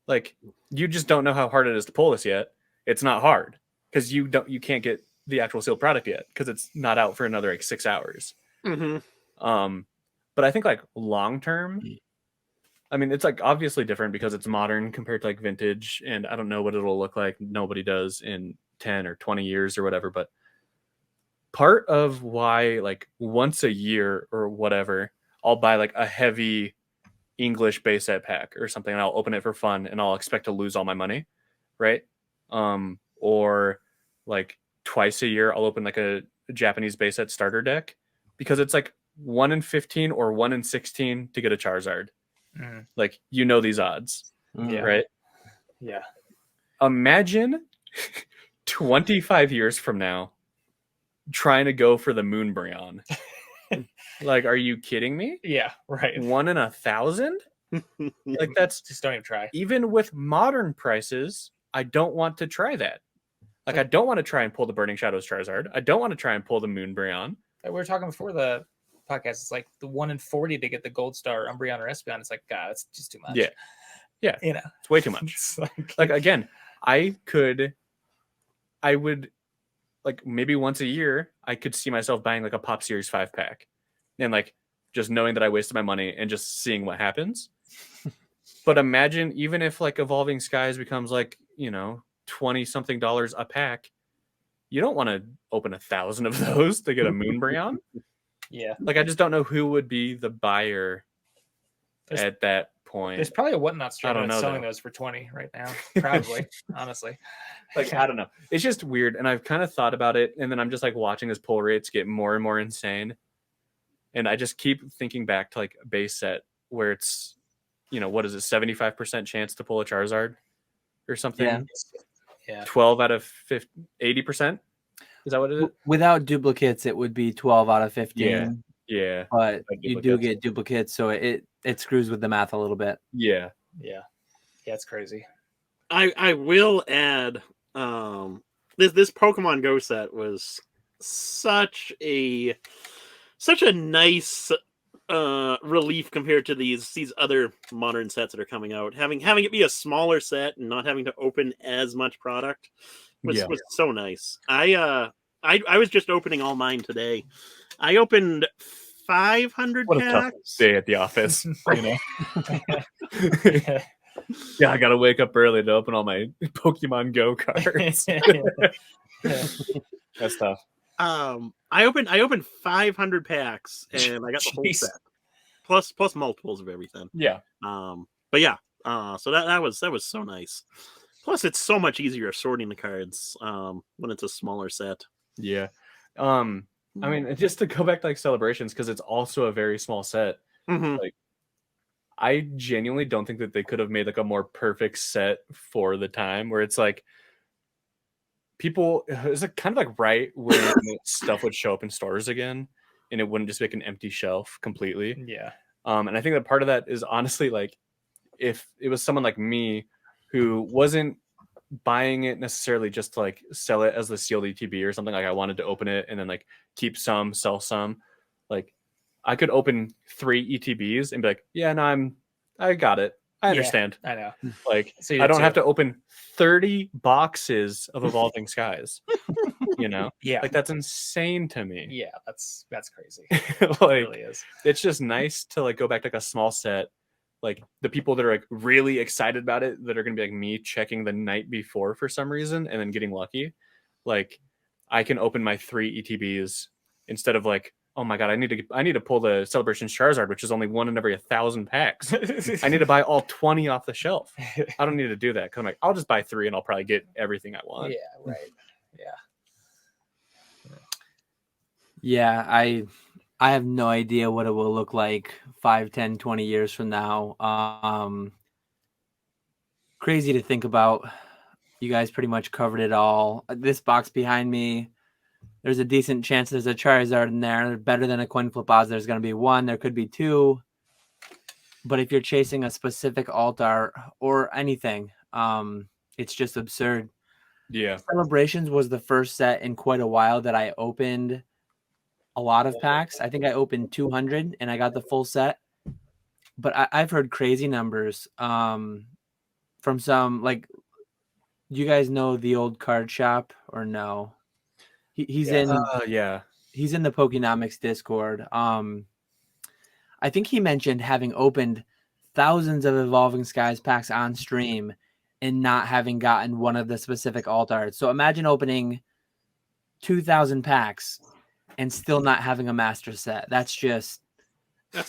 Like you just don't know how hard it is to pull this yet. It's not hard because you can't get the actual sealed product yet because it's not out for another like 6 hours. Mm-hmm. But I think like long term, I mean, it's like obviously different because it's modern compared to like vintage, and I don't know what it'll look like. Nobody does in 10 or 20 years or whatever. But part of why like once a year or whatever, I'll buy like a heavy English base set pack or something, and I'll open it for fun, and I'll expect to lose all my money, right? Or like twice a year, I'll open like a Japanese base set starter deck because it's like 1 in 15 or 1 in 16 to get a Charizard. Like, you know, these odds, right? Yeah. Imagine 25 years from now trying to go for the Moonbreon. Like, are you kidding me? Yeah, right. 1 in 1,000? Like, that's just don't even try. Even with modern prices, I don't want to try that. Like, I don't want to try and pull the Burning Shadows Charizard. I don't want to try and pull the Moonbreon. We were talking before the podcast. It's like the 1 in 40 to get the Gold Star Umbreon or Espeon. It's like, God, it's just too much. Yeah. You know, it's way too much. Like again, I would like maybe once a year, I could see myself buying like a Pop Series 5 pack and like just knowing that I wasted my money and just seeing what happens. But imagine even if like Evolving Skies becomes like, you know, $20 something a pack, you don't want to open 1,000 of those to get a Moonbreon. Yeah. Like, I just don't know who would be the buyer at that point. There's probably a Whatnot store that's selling though. those for 20 right now. Probably, honestly. Like, I don't know. It's just weird. And I've kind of thought about it. And then I'm just like watching his pull rates get more and more insane. And I just keep thinking back to like a base set where it's, you know, what is it? 75% chance to pull a Charizard or something. Yeah. 12 out of 50, 80%. Is that what it is? Without duplicates, it would be 12 out of 15. Yeah. But you do get duplicates, so it screws with the math a little bit. Yeah. It's crazy. I will add, this Pokemon Go set was such a nice relief compared to these other modern sets that are coming out. Having it be a smaller set and not having to open as much product was so nice. I was just opening all mine today. I opened 500 what packs. A tough day at the office, you know. Yeah, I gotta wake up early to open all my Pokemon Go cards. That's tough. I opened 500 packs and I got the whole set. Plus multiples of everything. Yeah. But yeah. So that was so nice. Plus, it's so much easier sorting the cards when it's a smaller set. Yeah. I mean, just to go back to like celebrations, because it's also a very small set. Mm-hmm. Like, I genuinely don't think that they could have made like a more perfect set for the time, where it's like people, it's like kind of like right when stuff would show up in stores again, and it wouldn't just be like an empty shelf completely. Yeah. And I think that part of that is honestly like, if it was someone like me who wasn't buying it necessarily just to like sell it as the sealed ETB or something, like I wanted to open it and then like keep some, sell some, like I could open 3 ETBs and be like, yeah, no, I got it. I understand. I know. Like, So I don't have to open 30 boxes of Evolving Skies, you know? Yeah. Like, that's insane to me. Yeah, that's crazy. Like, It really is. it's just nice to like go back to like a small set. Like the people that are like really excited about it, that are going to be like me checking the night before for some reason and then getting lucky. Like, I can open my 3 ETBs instead of like, oh my god, I need to pull the Celebration Charizard, which is only 1 in every 1,000 packs. I need to buy all 20 off the shelf. I don't need to do that, because I'm like, I'll just buy 3 and I'll probably get everything I want. Yeah, right. Yeah. Yeah, I have no idea what it will look like 5, 10, 20 years from now. Crazy to think about. You guys pretty much covered it all. This box behind me, there's a decent chance there's a Charizard in there. Better than a coin flip odds, there's going to be 1. There could be 2. But if you're chasing a specific alt art or anything, it's just absurd. Yeah. Celebrations was the first set in quite a while that I opened a lot of packs. I think I opened 200 and I got the full set. But I've heard crazy numbers from some, like, you guys know the old card shop or no? He's in he's in the Pokenomics Discord. I think he mentioned having opened thousands of Evolving Skies packs on stream and not having gotten one of the specific alt arts. So imagine opening 2,000 packs and still not having a master set. That's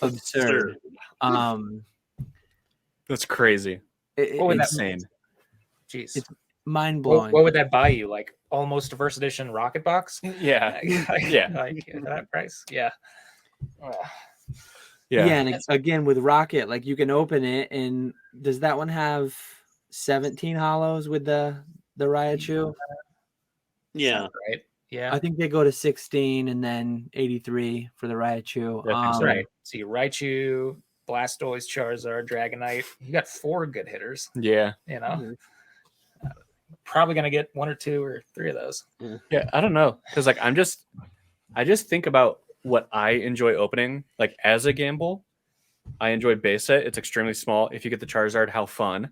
absurd. That's crazy. Insane. Jeez. It's mind-blowing. What would that buy you? Like almost a first edition rocket box? Yeah. Yeah. Like that price? Yeah. Yeah, and again with Rocket, like you can open it, and does that one have 17 hollows with the Raichu? Yeah. Right. Yeah. I think they go to 16 and then 83 for the Raichu. That's right. So you Raichu, Blastoise, Charizard, Dragonite. You got 4 good hitters. Yeah. You know, probably gonna get 1 or 2 or 3 of those. Yeah, I don't know, because like I just think about what I enjoy opening. Like as a gamble, I enjoy base set. It's extremely small. If you get the Charizard, how fun,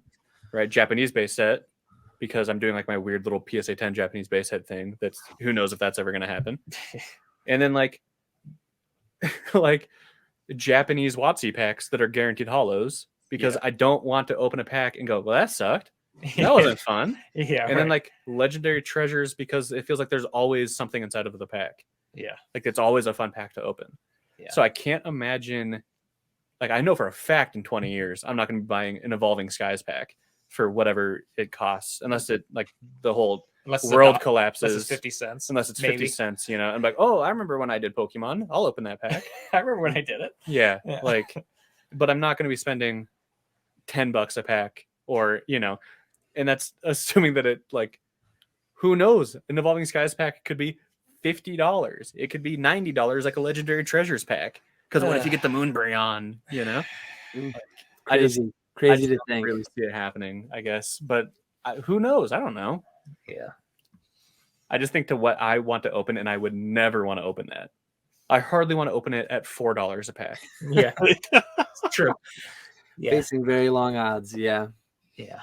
right? Japanese base set, because I'm doing like my weird little PSA 10 Japanese base set thing. That's, who knows if that's ever gonna happen. And then like Japanese WotC packs that are guaranteed hollows, because I don't want to open a pack and go, well, that sucked. That wasn't fun. Yeah. And then like legendary treasures, because it feels like there's always something inside of the pack. Yeah. Like it's always a fun pack to open. Yeah. So I can't imagine, like I know for a fact in 20 years, I'm not going to be buying an Evolving Skies pack for whatever it costs, unless it like the whole world collapses. Unless it's 50 cents. Unless it's 50 cents, you know. I'm like, oh, I remember when I did Pokemon. I'll open that pack. I remember when I did it. Yeah. Like, but I'm not going to be spending $10 a pack, or, you know, and that's assuming that it, like, who knows? An Evolving Skies pack could be $50. It could be $90, like a Legendary Treasures pack. Because what if you get the Moonbryon, you know? Crazy I to don't think. really see it happening, I guess. But who knows? I don't know. Yeah. I just think to what I want to open, and I would never want to open that. I hardly want to open it at $4 a pack. Yeah. It's true. Yeah. Facing very long odds. Yeah. Yeah.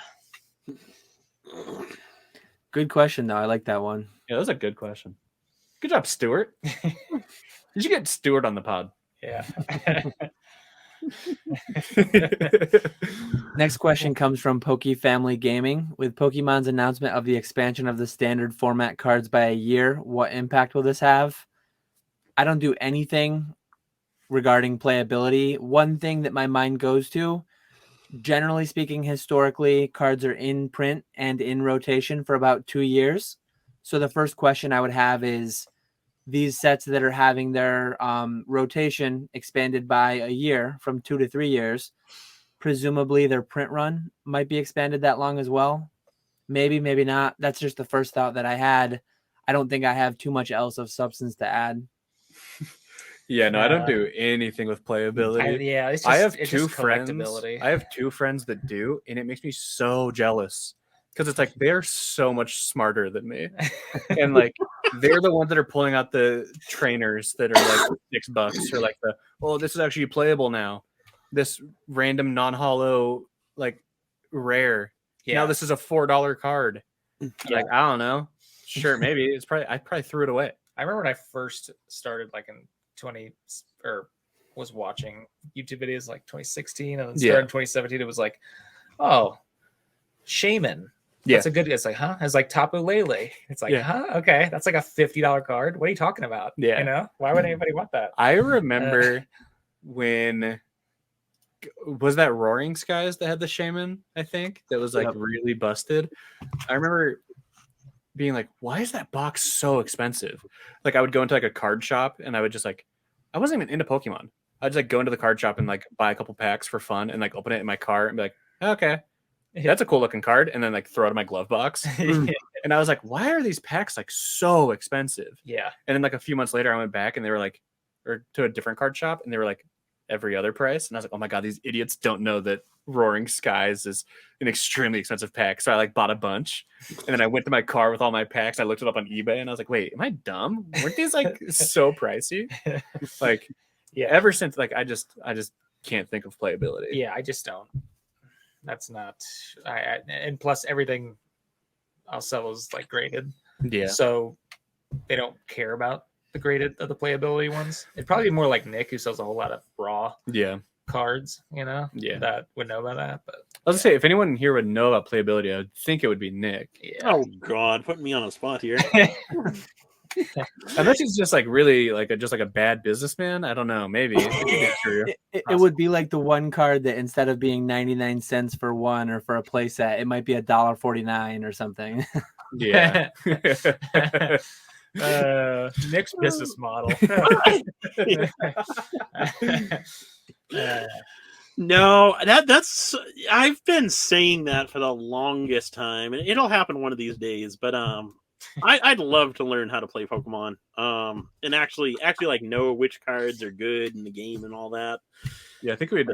Good question, though. I like that one. Yeah, that was a good question. Good job, Stuart. You should get Stuart on the pod. Yeah. Next question comes from Poke Family Gaming. With Pokemon's announcement of the expansion of the standard format cards by a year, what impact will this have? I don't do anything regarding playability. One thing that my mind goes to generally speaking, historically, cards are in print and in rotation for about 2 years. So the first question I would have is these sets that are having their rotation expanded by a year from 2 to 3 years, presumably their print run might be expanded that long as well. Maybe, maybe not. That's just the first thought that I had. I don't think I have too much else of substance to add. Yeah, no, I don't do anything with playability. It's just, I have it's two just friends. collectability. I have 2 friends that do, and it makes me so jealous because it's like they're so much smarter than me, and like they're the ones that are pulling out the trainers that are like $6 or like this is actually playable now. This random non-hollow like rare. Now this is a $4 card. Like I don't know. Sure, maybe I probably threw it away. I remember when I first started like in was watching YouTube videos like 2016 and then started in 2017. It was like, oh, Shaman. That's a good. It's like, huh? It's like Tapu Lele. It's like, huh? Okay, that's like a $50 card. What are you talking about? Yeah, you know, why would anybody want that? I remember when was that Roaring Skies that had the Shaman? I think that was like really busted. I remember being like, why is that box so expensive? Like I would go into like a card shop and I would just like, I wasn't even into Pokemon. I'd just like go into the card shop and like buy a couple packs for fun and like open it in my cart and be like, okay, that's a cool looking card, and then like throw it in my glove box. And I was like, why are these packs like so expensive? Yeah. And then like a few months later I went back and they were like, or to a different card shop and they were like every other price. And I was like, oh my God, these idiots don't know that Roaring Skies is an extremely expensive pack. So I like bought a bunch and then I went to my car with all my packs. I looked it up on eBay and I was like, wait, am I dumb? Weren't these like so pricey? Like, ever since like, I just can't think of playability. Yeah. I just don't. That's not, and plus everything I'll sell is like graded. Yeah. So they don't care about the graded of the playability ones. It'd probably be more like Nick, who sells a whole lot of raw cards, you know, that would know about that. But I was gonna say, if anyone here would know about playability, I would think it would be Nick. Yeah. Oh God, putting me on a spot here. Unless he's just like really like a bad businessman. I don't know. Maybe it would be like the one card that instead of being 99 cents for one or for a play set, it might be $1.49 or something. Yeah. Nick's business model. No, that's I've been saying that for the longest time, and it'll happen one of these days. But I'd love to learn how to play Pokemon, and actually like know which cards are good in the game and all that. Yeah, I think we'd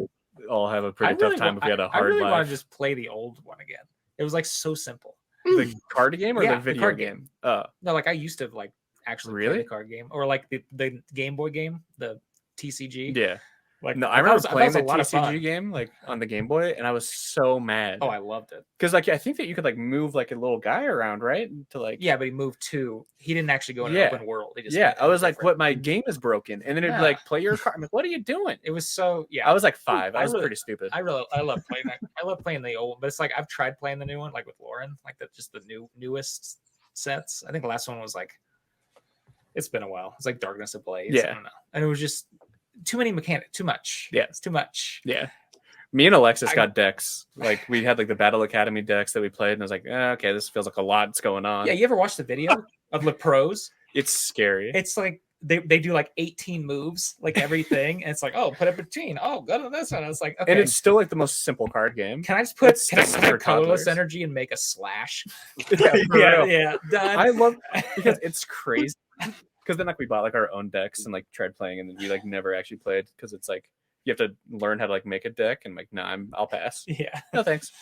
all have a pretty tough time if we had a hard I really life. want to just play the old one again. It was like so simple. The card game or the video card game? No, like I used to like actually play the card game, or like the Game Boy game, the TCG. Yeah. Like, no, I remember playing the TCG TCG game like on the Game Boy, and I was so mad. Oh, I loved it because like I think that you could like move like a little guy around, right? To like but he moved to. He didn't actually go in an open world. He just I was like, what? My game is broken, and then it'd be like play your card. I'm like, what are you doing? It was so I was like 5. I was pretty stupid. I love playing that. I love playing the old, but it's like I've tried playing the new one, like with Lauren, like just the newest sets. I think the last one was like, it's been a while. It's like Darkness Ablaze. Yeah, I don't know, and it was just too many mechanics, too much. Yeah, it's too much. Yeah, me and Alexis got decks. Like we had like the Battle Academy decks that we played, and I was like, okay, this feels like a lot's going on. Yeah, you ever watch the video of the pros? It's scary. It's like they do like 18 moves, like everything, and it's like, oh, put it between. Oh, go to this one. It's like, okay. And it's still like the most simple card game. Can I just put colorless energy and make a slash? yeah. Done. I love because it's crazy. Because then like we bought like our own decks and like tried playing, and then we like never actually played because it's like you have to learn how to like make a deck, and like I'll pass. Yeah, no thanks.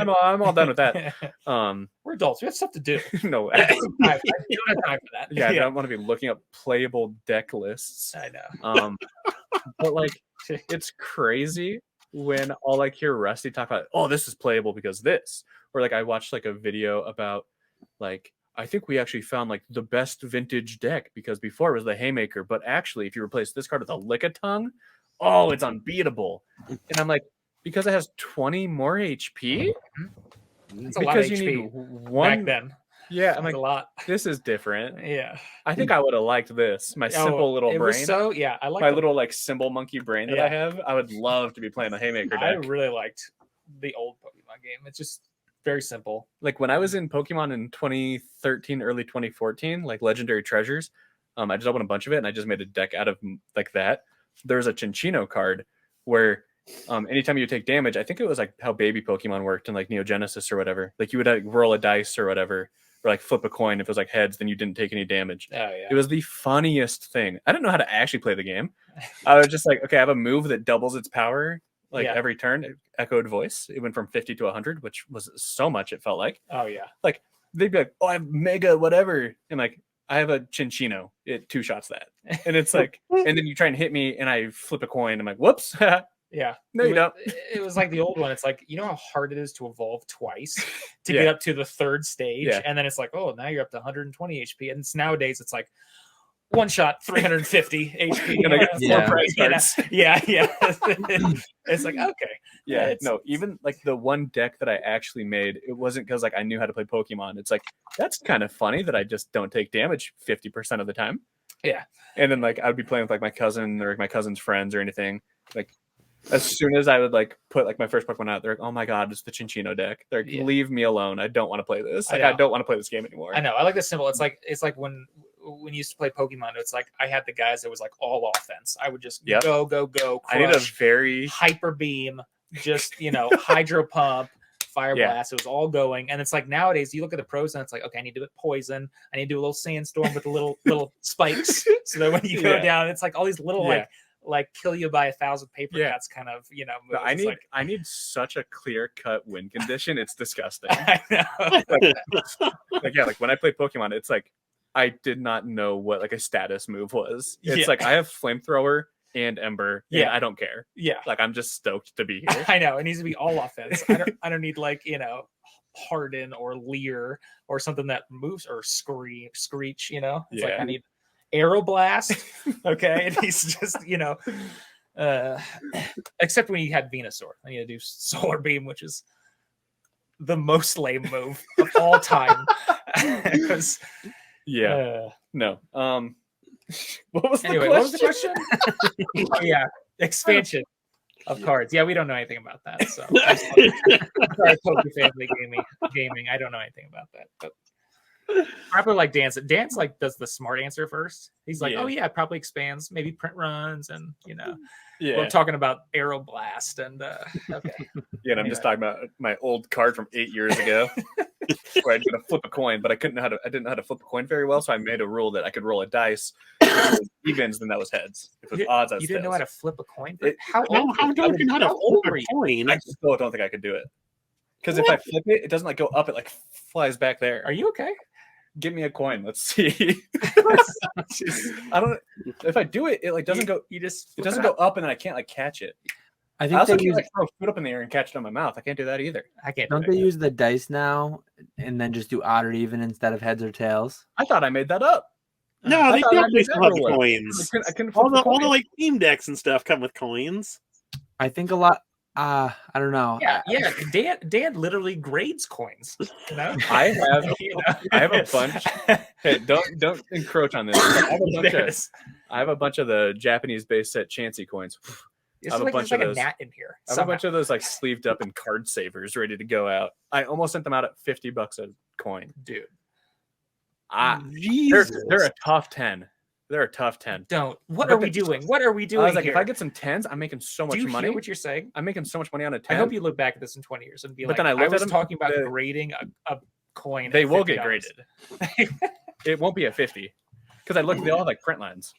I'm all done with that. We're adults. We have stuff to do. No, I don't have time for that. Yeah, I don't want to be looking up playable deck lists. I know. But like it's crazy when I'll like hear Rusty talk about, oh, this is playable because this, or like I watched like a video about like, I think we actually found like the best vintage deck because before it was the Haymaker, but actually if you replace this card with a Lickitung, oh, it's unbeatable. And I'm like, because it has 20 more HP? That's a lot of HP back then. Yeah, I'm like, a lot. This is different. Yeah. I think I would have liked this. My simple little brain. I like my little like symbol monkey brain that I have. I would love to be playing the Haymaker deck. I really liked the old Pokemon game. It's just very simple. Like when I was in Pokemon in 2013, early 2014, like Legendary Treasures, I just opened a bunch of it and I just made a deck out of like that. There's a Chinchino card where anytime you take damage, I think it was like how baby Pokemon worked in like Neo Genesis or whatever. Like you would like roll a dice or whatever, or like flip a coin. If it was like heads, then you didn't take any damage. Oh yeah. It was the funniest thing. I didn't know how to actually play the game. I was just like, okay, I have a move that doubles its power like every turn. It echoed voice. It went from 50 to 100, which was so much. It felt like. Oh yeah. Like they'd be like, oh, I have Mega whatever, and like I have a Chinchino. It two shots that, and it's like, and then you try and hit me, and I flip a coin. I'm like, whoops. Yeah. No, you don't. It was like the old one. It's like, you know how hard it is to evolve twice to get up to the third stage. Yeah. And then it's like, oh, now you're up to 120 HP. And it's nowadays it's like one shot, 350 HP. And I get Yeah. four prize cards. Yeah. It's like, okay. Yeah. It's- No, even like the one deck that I actually made, it wasn't because like I knew how to play Pokemon. It's like, that's kind of funny that I just don't take damage 50% of the time. Yeah. And then like I would be playing with like my cousin or like, my cousin's friends or anything. Like as soon as I would like put like my first Pokemon out, they're like, oh my God, it's the Chinchino deck. They're like, leave me alone. I don't want to play this. Like I don't want to play this game anymore. I know. I like the symbol. It's like when you used to play Pokemon, it's like I had the guys that was like all offense. I would just go, crush, I need a very hyper beam, just hydro pump, fire blast. It was all going. And it's like nowadays you look at the pros and it's like, okay, I need to do poison. I need to do a little sandstorm with the little spikes. So that when you go down, it's like all these little like kill you by 1,000 paper cuts kind of moves. I need such a clear-cut win condition. It's disgusting. I know. like when I play Pokemon, it's like I did not know what like a status move was. It's like I have Flamethrower and Ember. And I don't care. Yeah. Like I'm just stoked to be here. I know. It needs to be all offense. I don't need like, Harden or Leer or something that moves or Screech, It's like I need Aeroblast. Okay. And he's just, except when you had Venusaur. I need to do Solar Beam, which is the most lame move of all time. No. What was anyway, the question? Yeah. Expansion of cards. Yeah, we don't know anything about that. So sorry, Family Gaming. I don't know anything about that. But probably like Dance. Dance like does the smart answer first. He's like, oh yeah, it probably expands, maybe print runs, and we're talking about Aeroblast and okay. Yeah, and I'm just talking about my old card from 8 years ago, where I did a flip a coin, but I didn't know how to flip a coin very well, so I made a rule that I could roll a dice. If it was evens, then that was heads. If it was odds, I was you didn't know tails. how to flip a coin. How don't you know how to flip a coin? I still don't think I could do it. Because if I flip it, it doesn't like go up; it like flies back there. Are you okay? Give me a coin. Let's see. I don't. If I do it, it like doesn't go. It doesn't go up, and then I can't like catch it. I I think also they can't use. like throw food up in the air and catch it on my mouth. I can't do that either. I can't. Don't they use the dice now and then just do odd or even instead of heads or tails? I thought I made that up. No, I they thought I definitely made still that have the rule. coins. I couldn't All flip the the coin. like team decks and stuff come with coins. I think a lot. I don't know. Yeah. Dan literally grades coins. I have a bunch. Hey, don't encroach on this. I have a bunch of the Japanese base set Chansey coins. It's I have like a bunch there's like of a those. gnat in here. I have a bunch of those like sleeved up in card savers ready to go out. I almost sent them out at $50 a coin. Dude. They're a tough 10. They're a tough 10. Don't. What are we doing? What are we doing? I was like, here? if I get some 10s, I'm making so much Do you money. hear what you're saying? I'm making so much money on a 10. I hope you look back at this in 20 years and be But like, then I looked at was them, talking about grading a coin. They at will $50. get graded. It won't be at 50. Because I looked, they all have like print lines.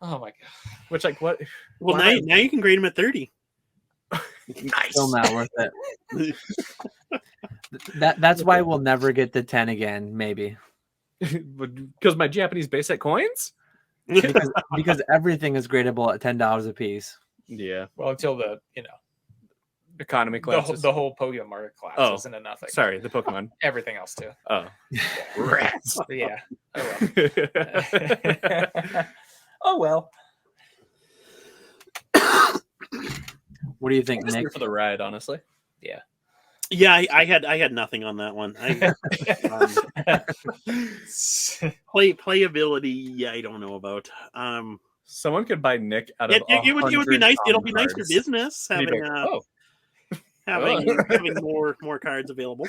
Oh my god. Which like what? Well, now you can grade them at 30. Nice. Still not worth it. That's why we'll never get the 10 again, maybe. Because my Japanese base set coins? Because everything is gradable at $10 a piece. Yeah. Well, until the Economy classes. the whole Pokemon market collapses into nothing. Sorry, the Pokemon. Everything else too. Oh. Rats. Yeah. Oh well. What do you think, Just Nick? here for the ride, honestly. Yeah, I had nothing on that one. Playability, yeah, I don't know about. Someone could buy Nick out of It would be nice. It'll be nice for cards. business having. having more cards available.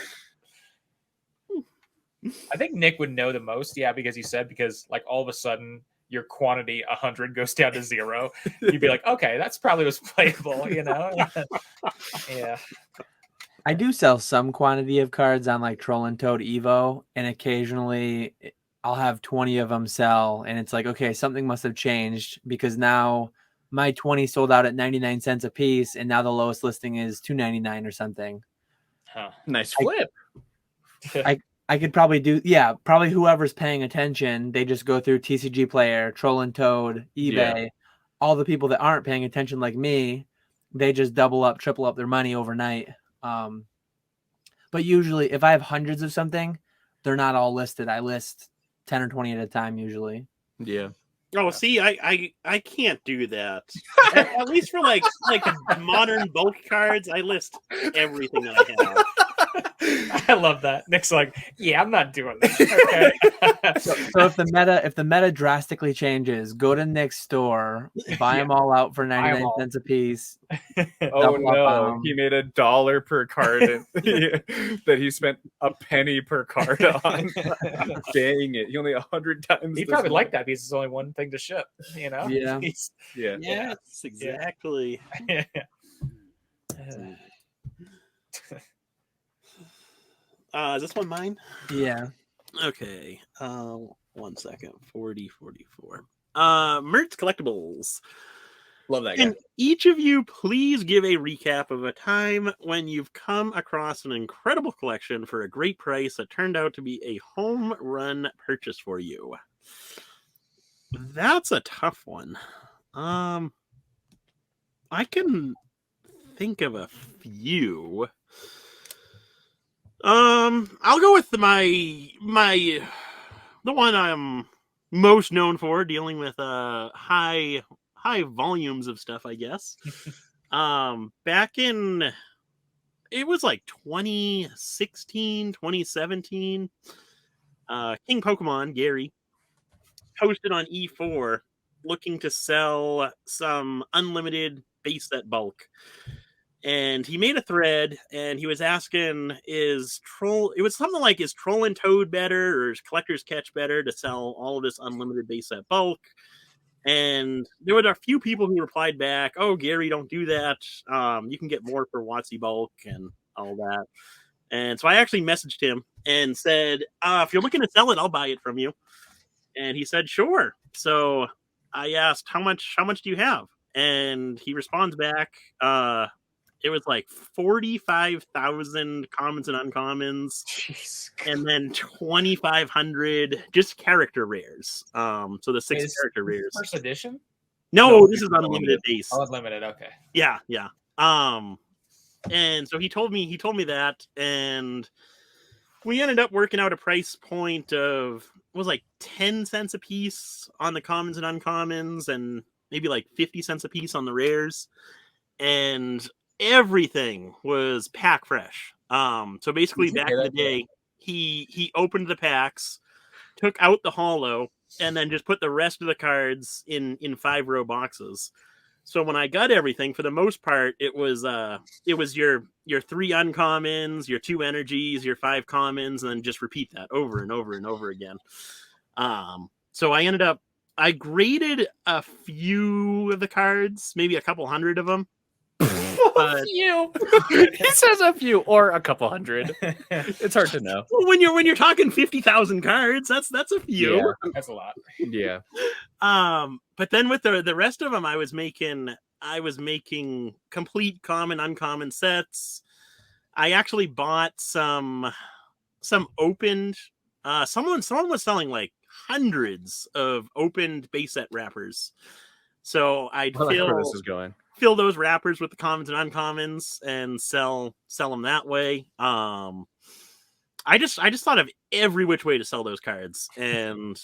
I think Nick would know the most, because you said like all of a sudden your quantity 100 goes down to 0. You'd be like, okay, that's probably was playable, Yeah. I do sell some quantity of cards on like Troll and Toad Evo, and occasionally I'll have 20 of them sell, and it's like, okay, something must have changed because now my 20 sold out at 99 cents a piece, and now the lowest listing is $2.99 or something. Huh. Nice flip. I could probably probably whoever's paying attention, they just go through TCG Player, Troll and Toad, eBay. Yeah. All the people that aren't paying attention like me, they just double up, triple up their money overnight. But usually if I have hundreds of something, they're not all listed. I list 10 or 20 at a time usually. Yeah. Oh, see, I can't do that. At least for like modern bulk cards, I list everything that I have. I love that. Nick's like, I'm not doing this. Okay. so if the meta drastically changes, go to Nick's store, buy them all out for 99 cents a piece. Oh no, he made $1 per card that he spent a penny per card on. Dang it. He only 100 times. He probably liked that because it's only one thing to ship, Yeah. Yeah. Yes, exactly. Yeah. Is this one mine? Yeah. Okay. 1 second. 44. Mertz Collectibles. Love that guy. Can each of you please give a recap of a time when you've come across an incredible collection for a great price that turned out to be a home run purchase for you? That's a tough one. I can think of a few. I'll go with the one I'm most known for, dealing with high volumes of stuff, I guess. Back in, it was like 2016, 2017, King Pokemon, Gary, posted on E4 looking to sell some unlimited base set bulk. And he made a thread, and he was asking, is Troll and Toad better, or is Collector's Catch better to sell all of this unlimited base set bulk? And there were a few people who replied back, oh, Gary, don't do that. You can get more for WotC bulk and all that. And so I actually messaged him and said, if you're looking to sell it, I'll buy it from you. And he said, sure. So I asked, how much do you have? And he responds back, it was like 45,000 commons and uncommons. Jeez. And then 2,500 just character rares. So the 6 character rares. First edition? No, this is unlimited base. Oh, unlimited. Okay. Yeah. And so he told me that, and we ended up working out a price point of, it was like 10 cents a piece on the commons and uncommons, and maybe like 50 cents a piece on the rares. And everything was pack fresh. So basically back in the day, he opened the packs, took out the holo, and then just put the rest of the cards in 5-row boxes. So when I got everything, for the most part, it was your 3 uncommons, your 2 energies, your 5 commons, and then just repeat that over and over and over again. So I graded a few of the cards, maybe a couple hundred of them. A few. He says a few or a couple hundred. It's hard to know. Well, when you're talking 50,000 cards, that's a few. Yeah, that's a lot. Yeah. But then with the rest of them, I was making complete common uncommon sets. I actually bought some opened. Someone was selling like hundreds of opened base set wrappers. So I'd where this is going. Fill those wrappers with the commons and uncommons and sell them that way. I just thought of every which way to sell those cards, and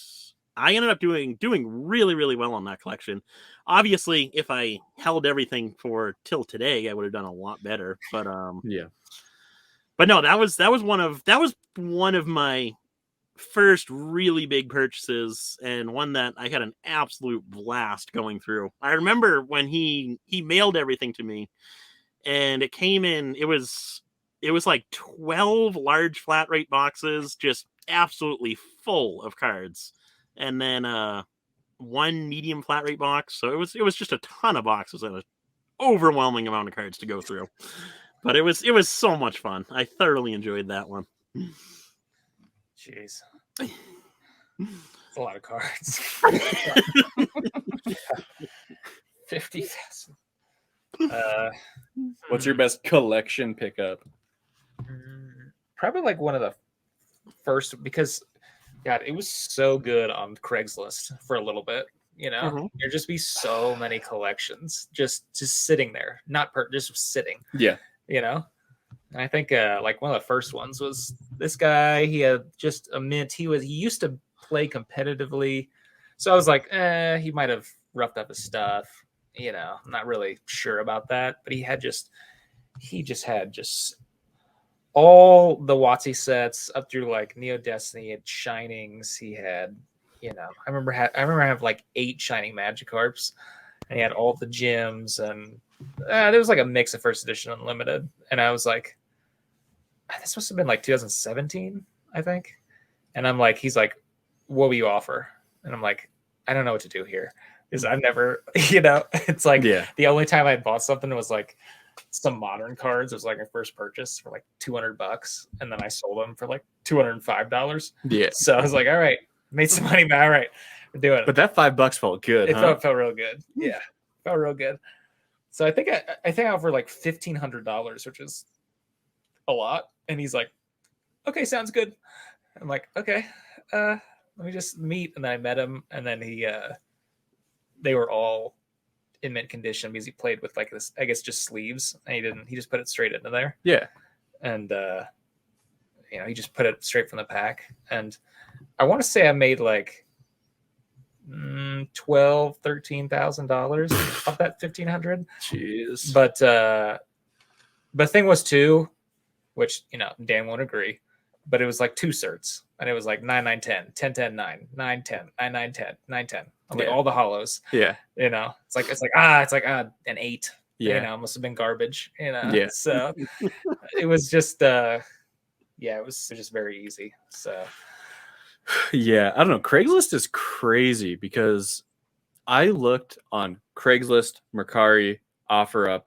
I ended up doing really, really well on that collection. Obviously, if I held everything for till today, I would have done a lot better. But yeah. But no, that was one of my first really big purchases, and one that I had an absolute blast going through. I remember when he mailed everything to me, and it came in. It was like 12 large flat rate boxes, just absolutely full of cards, and then one medium flat rate box. So it was just a ton of boxes and an overwhelming amount of cards to go through. But it was so much fun. I thoroughly enjoyed that one. Jeez. It's a lot of cards. 50,000. What's your best collection pickup? Probably like one of the first, because God, it was so good on Craigslist for a little bit. You know, there'd just be so many collections just sitting there, just sitting. Yeah. You know, and I think like one of the first ones was this guy. He had just a mint. He used to play competitively, so I was like, he might have roughed up his stuff. You know, I'm not really sure about that, but he just had all the WotC sets up through like Neo Destiny and Shinings. He had, you know, I remember I have like 8 Shining Magikarps, and he had all the gems, and there was like a mix of first edition unlimited, and I was like, this must have been like 2017, I think. And I'm like, he's like, what will you offer? And I'm like, I don't know what to do here, because I've never, you know, it's like the only time I bought something was like some modern cards. It was like my first purchase for like $200, and then I sold them for like $205. Yeah. So I was like, all right, made some money, but all right, we're doing it. But that $5 felt good. It felt real good. Yeah, felt real good. So I think I offered like $1,500, which is a lot. And he's like, okay, sounds good. I'm like, okay, let me just meet. And then I met him, and then they were all in mint condition because he played with like this, I guess, just sleeves, and he just put it straight into there. Yeah. And you know, he just put it straight from the pack. And I want to say I made like $13,000 off that $1,500. Jeez. But the thing was too, which, you know, Dan won't agree, but it was like 2 certs, and it was like 9 9 10 10 10 9 9 10 9 9 10 9 10. I'm like all the hollows. Yeah. You know, it's like an 8. Yeah. You know, it must have been garbage. You know. Yeah. So it was just it was just very easy. So yeah, I don't know. Craigslist is crazy because I looked on Craigslist, Mercari, OfferUp,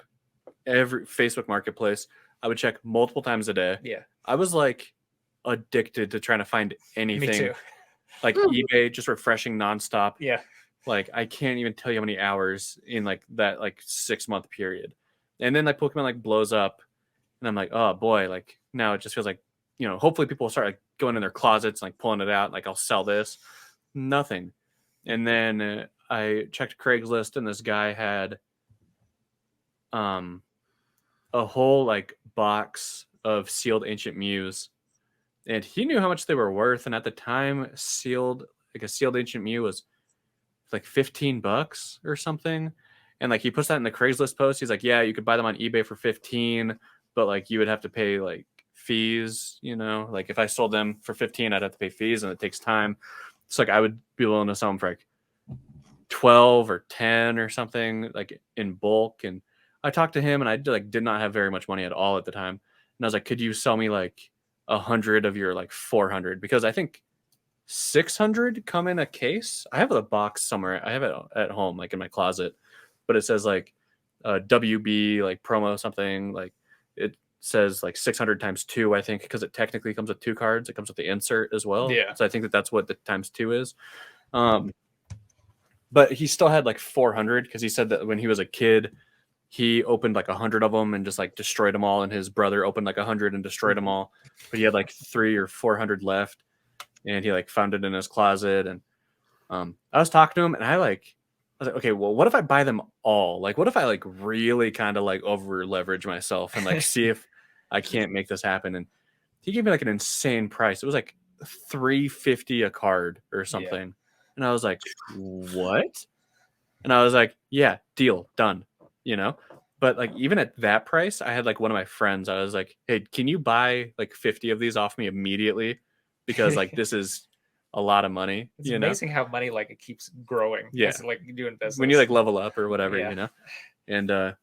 every Facebook Marketplace. I would check multiple times a day. Yeah. I was like addicted to trying to find anything. Me too. Like eBay, just refreshing nonstop. Yeah. Like I can't even tell you how many hours in like that like 6-month period. And then like Pokemon like blows up, and I'm like, oh boy, like now it just feels like, you know, hopefully people will start like going in their closets and like pulling it out. Like I'll sell this. Nothing. And then I checked Craigslist, and this guy had a whole like box of sealed Ancient Mews, and he knew how much they were worth. And at the time, a sealed Ancient Mew was like $15 or something. And like he puts that in the Craigslist post. He's like, yeah, you could buy them on eBay for 15, but like you would have to pay like fees, you know, like if I sold them for 15, I'd have to pay fees, and it takes time. So like I would be willing to sell them for like 12 or 10 or something, like in bulk. And I talked to him, and I like did not have very much money at all at the time. And I was like, could you sell me like 100 of your like 400? Because I think 600 come in a case. I have a box somewhere. I have it at home, like in my closet, but it says like WB, like promo something, like it says like 600 times 2, I think, because it technically comes with 2 cards. It comes with the insert as well. Yeah. So I think that's what the times 2 is. But he still had like 400 because he said that when he was a kid, he opened like 100 of them and just like destroyed them all. And his brother opened like 100 and destroyed them all. But he had like 300 or 400 left, and he like found it in his closet. And I was talking to him, and I was like, okay, well, what if I buy them all? Like, what if I like really kind of like over leverage myself and like see if I can't make this happen? And he gave me like an insane price. It was like $350 a card or something. Yeah. And I was like, what? And I was like, yeah, deal, done, you know? But like, even at that price, I had like one of my friends, I was like, hey, can you buy like 50 of these off me immediately? Because like, this is a lot of money. It's amazing how money like it keeps growing. Yeah. It's like you doing business. When you like level up or whatever, you know? And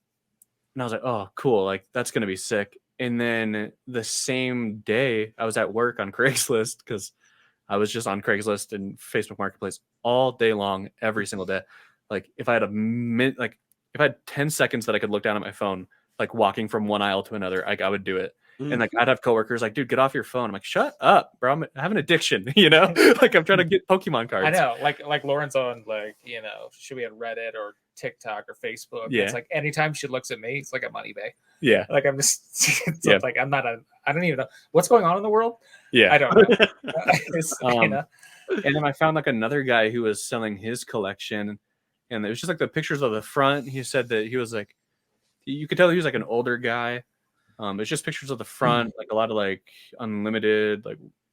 And I was like, oh, cool. Like, that's going to be sick. And then the same day I was at work on Craigslist, because I was just on Craigslist and Facebook Marketplace all day long, every single day. Like, if I had if I had 10 seconds that I could look down at my phone, like walking from one aisle to another, I would do it. And like, I'd have coworkers like, dude, get off your phone. I'm like, shut up, bro. I have an addiction, you know? Like, I'm trying to get Pokemon cards. I know, like Lauren's on, like, you know, she'll be on Reddit or TikTok or Facebook. Yeah. It's like anytime she looks at me, it's like I'm on eBay. Yeah. Like I'm just like I don't even know what's going on in the world. Yeah. I don't know. You know? And then I found like another guy who was selling his collection, and it was just like the pictures of the front. He said that he was like, you could tell he was like an older guy. It's just pictures of the front, like a lot of like unlimited,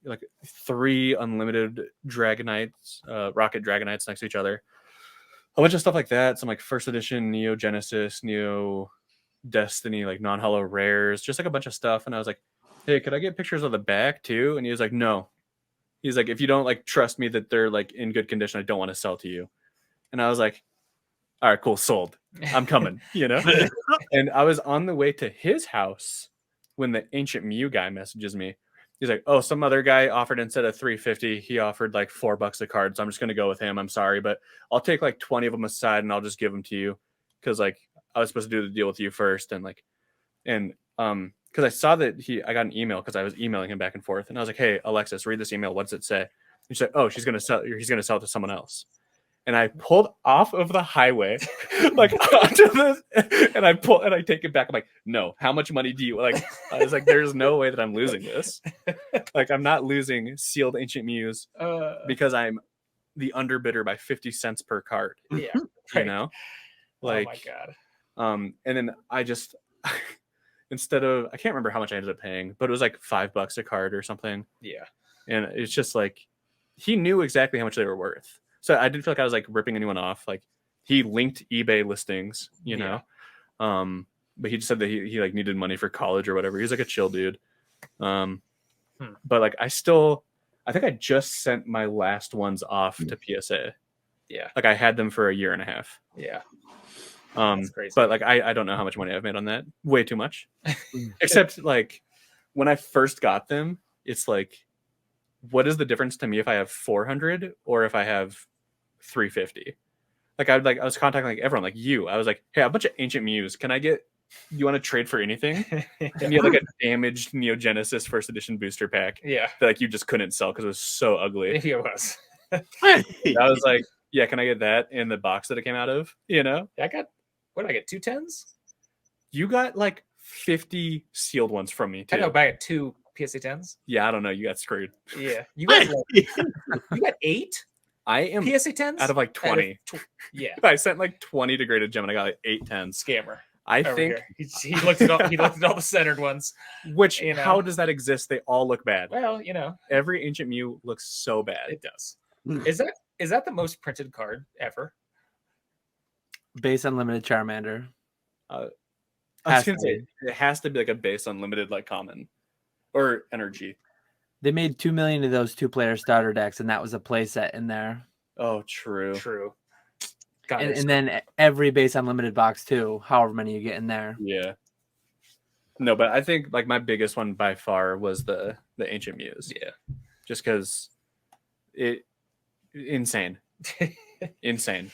like 3 unlimited Dragonites, Rocket Dragonites next to each other. A bunch of stuff like that. Some like first edition Neo Genesis, Neo Destiny, like non-hollow rares, just like a bunch of stuff. And I was like, hey, could I get pictures of the back too? And he was like, no. He's like, if you don't like trust me that they're like in good condition, I don't want to sell to you. And I was like, all right, cool, sold. I'm coming, you know? And I was on the way to his house when the Ancient Mew guy messages me. He's like, oh, some other guy offered instead of $350, he offered like $4 a card. So I'm just going to go with him. I'm sorry, but I'll take like 20 of them aside and I'll just give them to you. Cause like I was supposed to do the deal with you first. And cause I saw that I got an email cause I was emailing him back and forth. And I was like, hey, Alexis, read this email. What does it say? And she's like, oh, he's going to sell it to someone else. And I pulled off of the highway, like onto the, and I take it back. I'm like, no, how much money do you like? I was like, there's no way that I'm losing this. Like, I'm not losing sealed Ancient Mews because I'm the underbidder by 50 cents per card. Yeah, you know, like, oh my god. And then I just instead of, I can't remember how much I ended up paying, but it was like $5 a card or something. Yeah, and it's just like he knew exactly how much they were worth. So I didn't feel like I was like ripping anyone off. Like he linked eBay listings, you know. But he just said that he like needed money for college or whatever. He's like a chill dude. But like I think I just sent my last ones off to PSA. Yeah. Like I had them for a year and a half. Yeah. That's crazy. But like I don't know how much money I've made on that. Way too much. Except like when I first got them, it's like, what is the difference to me if I have 400 or if I have 350? Like I was contacting like everyone, like you. I was like, hey, a bunch of Ancient Mews. Can I get? You want to trade for anything? And you had like a damaged Neo Genesis first edition booster pack. Yeah, that like you just couldn't sell because it was so ugly. Maybe it was. I was like, yeah, can I get that in the box that it came out of? You know, I got. What did I get? 2 10s. You got like 50 sealed ones from me too. I know, but I had 2 PSA 10s. Yeah, I don't know. You got screwed. Yeah, you got you got 8. I am PSA 10s out of like 20. Yeah, I sent like 20 to GradedGem and I got like 8 10s. Scammer. I think he looked at all. He looked at all the centered ones. Which how does that exist? They all look bad. Well, you know, every Ancient Mew looks so bad. It does. Is that the most printed card ever? Base unlimited Charmander. I was gonna say it has to be like a base unlimited like common or energy. They made 2 million of those 2-player starter decks, and that was a play set in there. Oh, true. God, and then every base unlimited box too, however many you get in there. Yeah. No, but I think like my biggest one by far was the Ancient Mews. Yeah. Just because insane. Insane.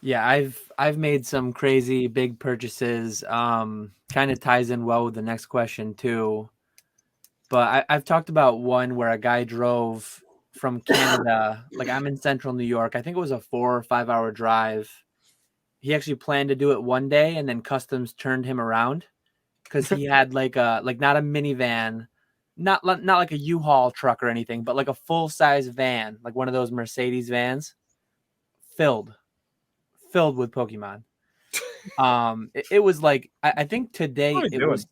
Yeah, I've made some crazy big purchases. Kind of ties in well with the next question too. But I've talked about one where a guy drove from Canada. Like I'm in central New York. I think it was a 4 or 5 hour drive. He actually planned to do it one day, and then customs turned him around because he had like not a minivan, not like a U-Haul truck or anything, but like a full size van, like one of those Mercedes vans, filled with Pokemon. It was like I think today it was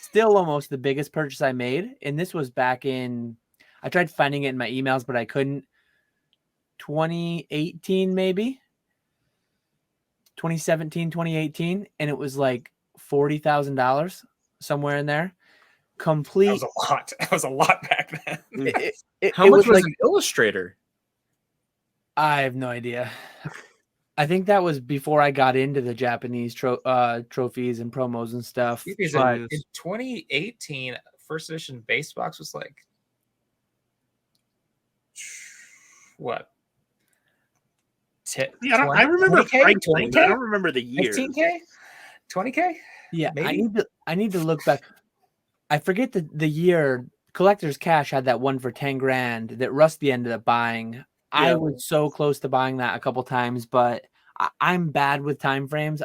still almost the biggest purchase I made, and this was back in, I tried finding it in my emails, but I couldn't. 2018 maybe, 2017, 2018, and it was like $40,000 somewhere in there. Complete. That was a lot. That was a lot back then. How much was like, an Illustrator? I have no idea. I think that was before I got into the Japanese trophies and promos and stuff. But in 2018, first edition base box was like what? I remember 20K? price 20K? things. I don't remember the year. 15K? 20K? Yeah, maybe? I need to look back. I forget the year. Collector's Cash had that one for 10 grand that Rusty ended up buying. Yeah. I was so close to buying that a couple times, but I'm bad with time frames.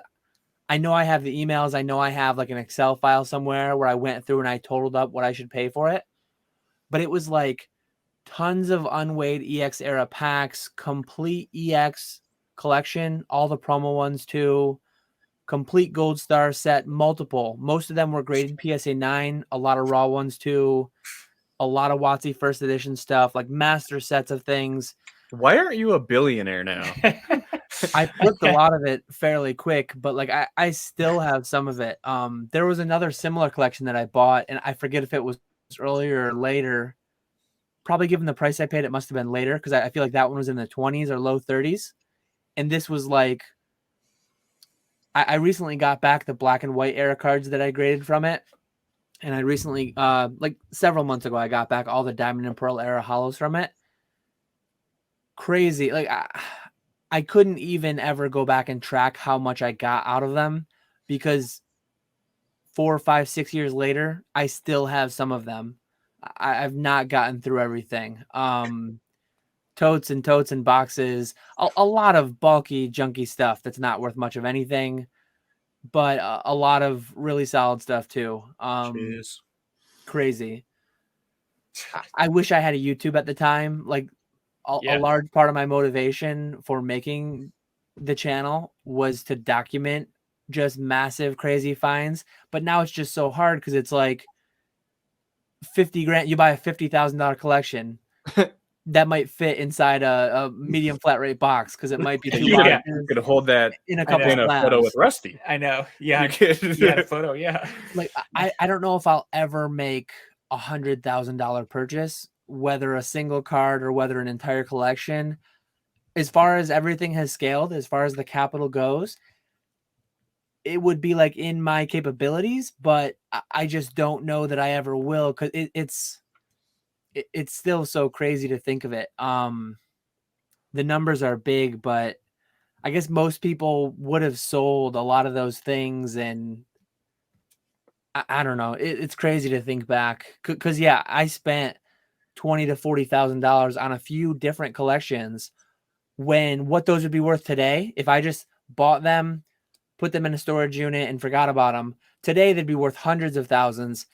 I know I have the emails. I know I have like an Excel file somewhere where I went through and I totaled up what I should pay for it. But it was like tons of unweighed EX era packs, complete EX collection, all the promo ones too, complete gold star set, multiple. Most of them were graded PSA 9, a lot of raw ones too, a lot of WotC first edition stuff, like master sets of things. Why aren't you a billionaire now? I flipped a lot of it fairly quick, but like I still have some of it. There was another similar collection that I bought, and I forget if it was earlier or later. Probably given the price I paid, it must have been later because I feel like that one was in the 20s or low 30s. And this was like, I recently got back the black and white era cards that I graded from it. And I recently, like several months ago, I got back all the Diamond and Pearl era holos from it. Crazy. Like I couldn't even ever go back and track how much I got out of them because 4, 5, 6 years later, I still have some of them. I've not gotten through everything. Totes and boxes, a lot of bulky, junky stuff that's not worth much of anything, but a lot of really solid stuff too. Crazy. I wish I had a YouTube at the time. Like a large part of my motivation for making the channel was to document just massive, crazy finds. But now it's just so hard because it's like 50 grand. You buy a $50,000 collection. That might fit inside a medium flat rate box because it might be too large. You're gonna hold that in a couple in a photo with Rusty. I know. Yeah, a photo. Yeah. Like I don't know if I'll ever make $100,000 purchase, whether a single card or whether an entire collection. As far as everything has scaled, as far as the capital goes, it would be like in my capabilities, but I just don't know that I ever will because it's still so crazy to think of it. The numbers are big, but I guess most people would have sold a lot of those things. And I don't know. It's crazy to think back because I spent $20,000 to $40,000 on a few different collections when what those would be worth today. If I just bought them, put them in a storage unit and forgot about them today, they'd be worth hundreds of thousands.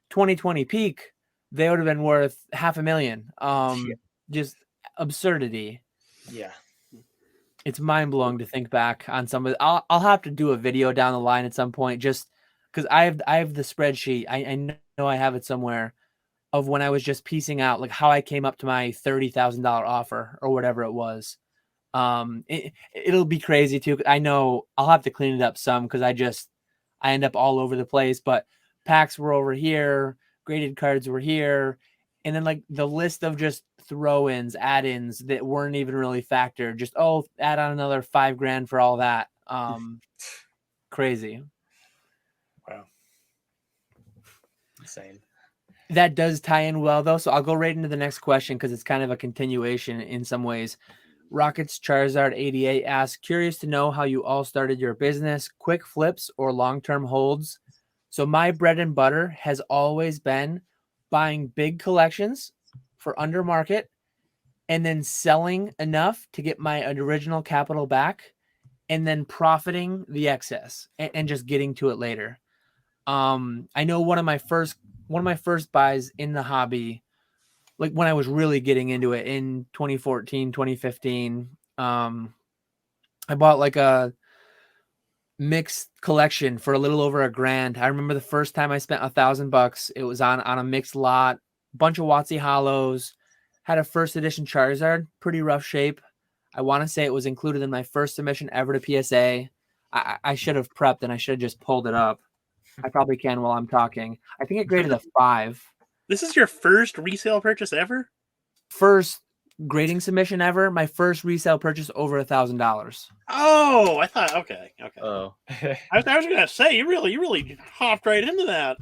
2020 peak, they would have been worth $500,000. Just absurdity. Yeah. It's mind blowing to think back on some of it. I'll have to do a video down the line at some point just because I have the spreadsheet. I know I have it somewhere of when I was just piecing out like how I came up to my $30,000 offer or whatever it was. It'll be crazy too. I know I'll have to clean it up some because I end up all over the place, but packs were over here. Graded cards were here. And then like the list of just throw-ins, add-ins that weren't even really factored. Just, add on another $5 grand for all that. Crazy. Wow. Insane. That does tie in well though. So I'll go right into the next question because it's kind of a continuation in some ways. Rockets Charizard 88 asks, curious to know how you all started your business, quick flips or long-term holds. So my bread and butter has always been buying big collections for under market and then selling enough to get my original capital back and then profiting the excess and just getting to it later. I know one of my first buys in the hobby, like when I was really getting into it in 2014, 2015, I bought like a mixed collection for a little over $1,000. I remember the first time I spent $1,000. It was on a mixed lot, bunch of WotC hollows, had a first edition Charizard, pretty rough shape. I want to say it was included in my first submission ever to PSA. I should have prepped and I should have just pulled it up. I probably can while I'm talking. I think it graded a 5. This is your first resale purchase ever? First grading submission ever. My first resale purchase over $1,000. Oh, I thought okay. Oh. I was gonna say you really hopped right into that.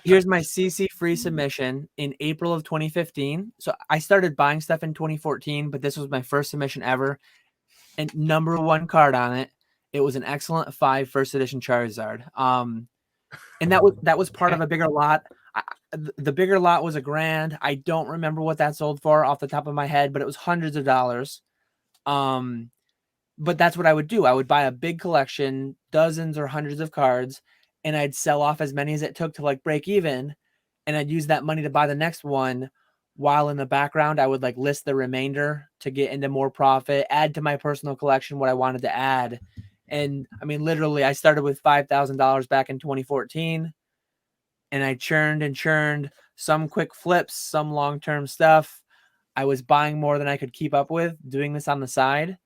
Here's my CC free submission in April of 2015. So I started buying stuff in 2014, but this was my first submission ever. And number 1 card on it. It was an excellent 5 first edition Charizard. And that was part of a bigger lot. The bigger lot was $1,000. I don't remember what that sold for off the top of my head, but it was hundreds of dollars. But that's what I would do. I would buy a big collection, dozens or hundreds of cards, and I'd sell off as many as it took to like break even. And I'd use that money to buy the next one, while in the background, I would like list the remainder to get into more profit, add to my personal collection what I wanted to add. And I mean, literally, I started with $5,000 back in 2014, and I churned and churned, some quick flips, some long-term stuff. I was buying more than I could keep up with, doing this on the side.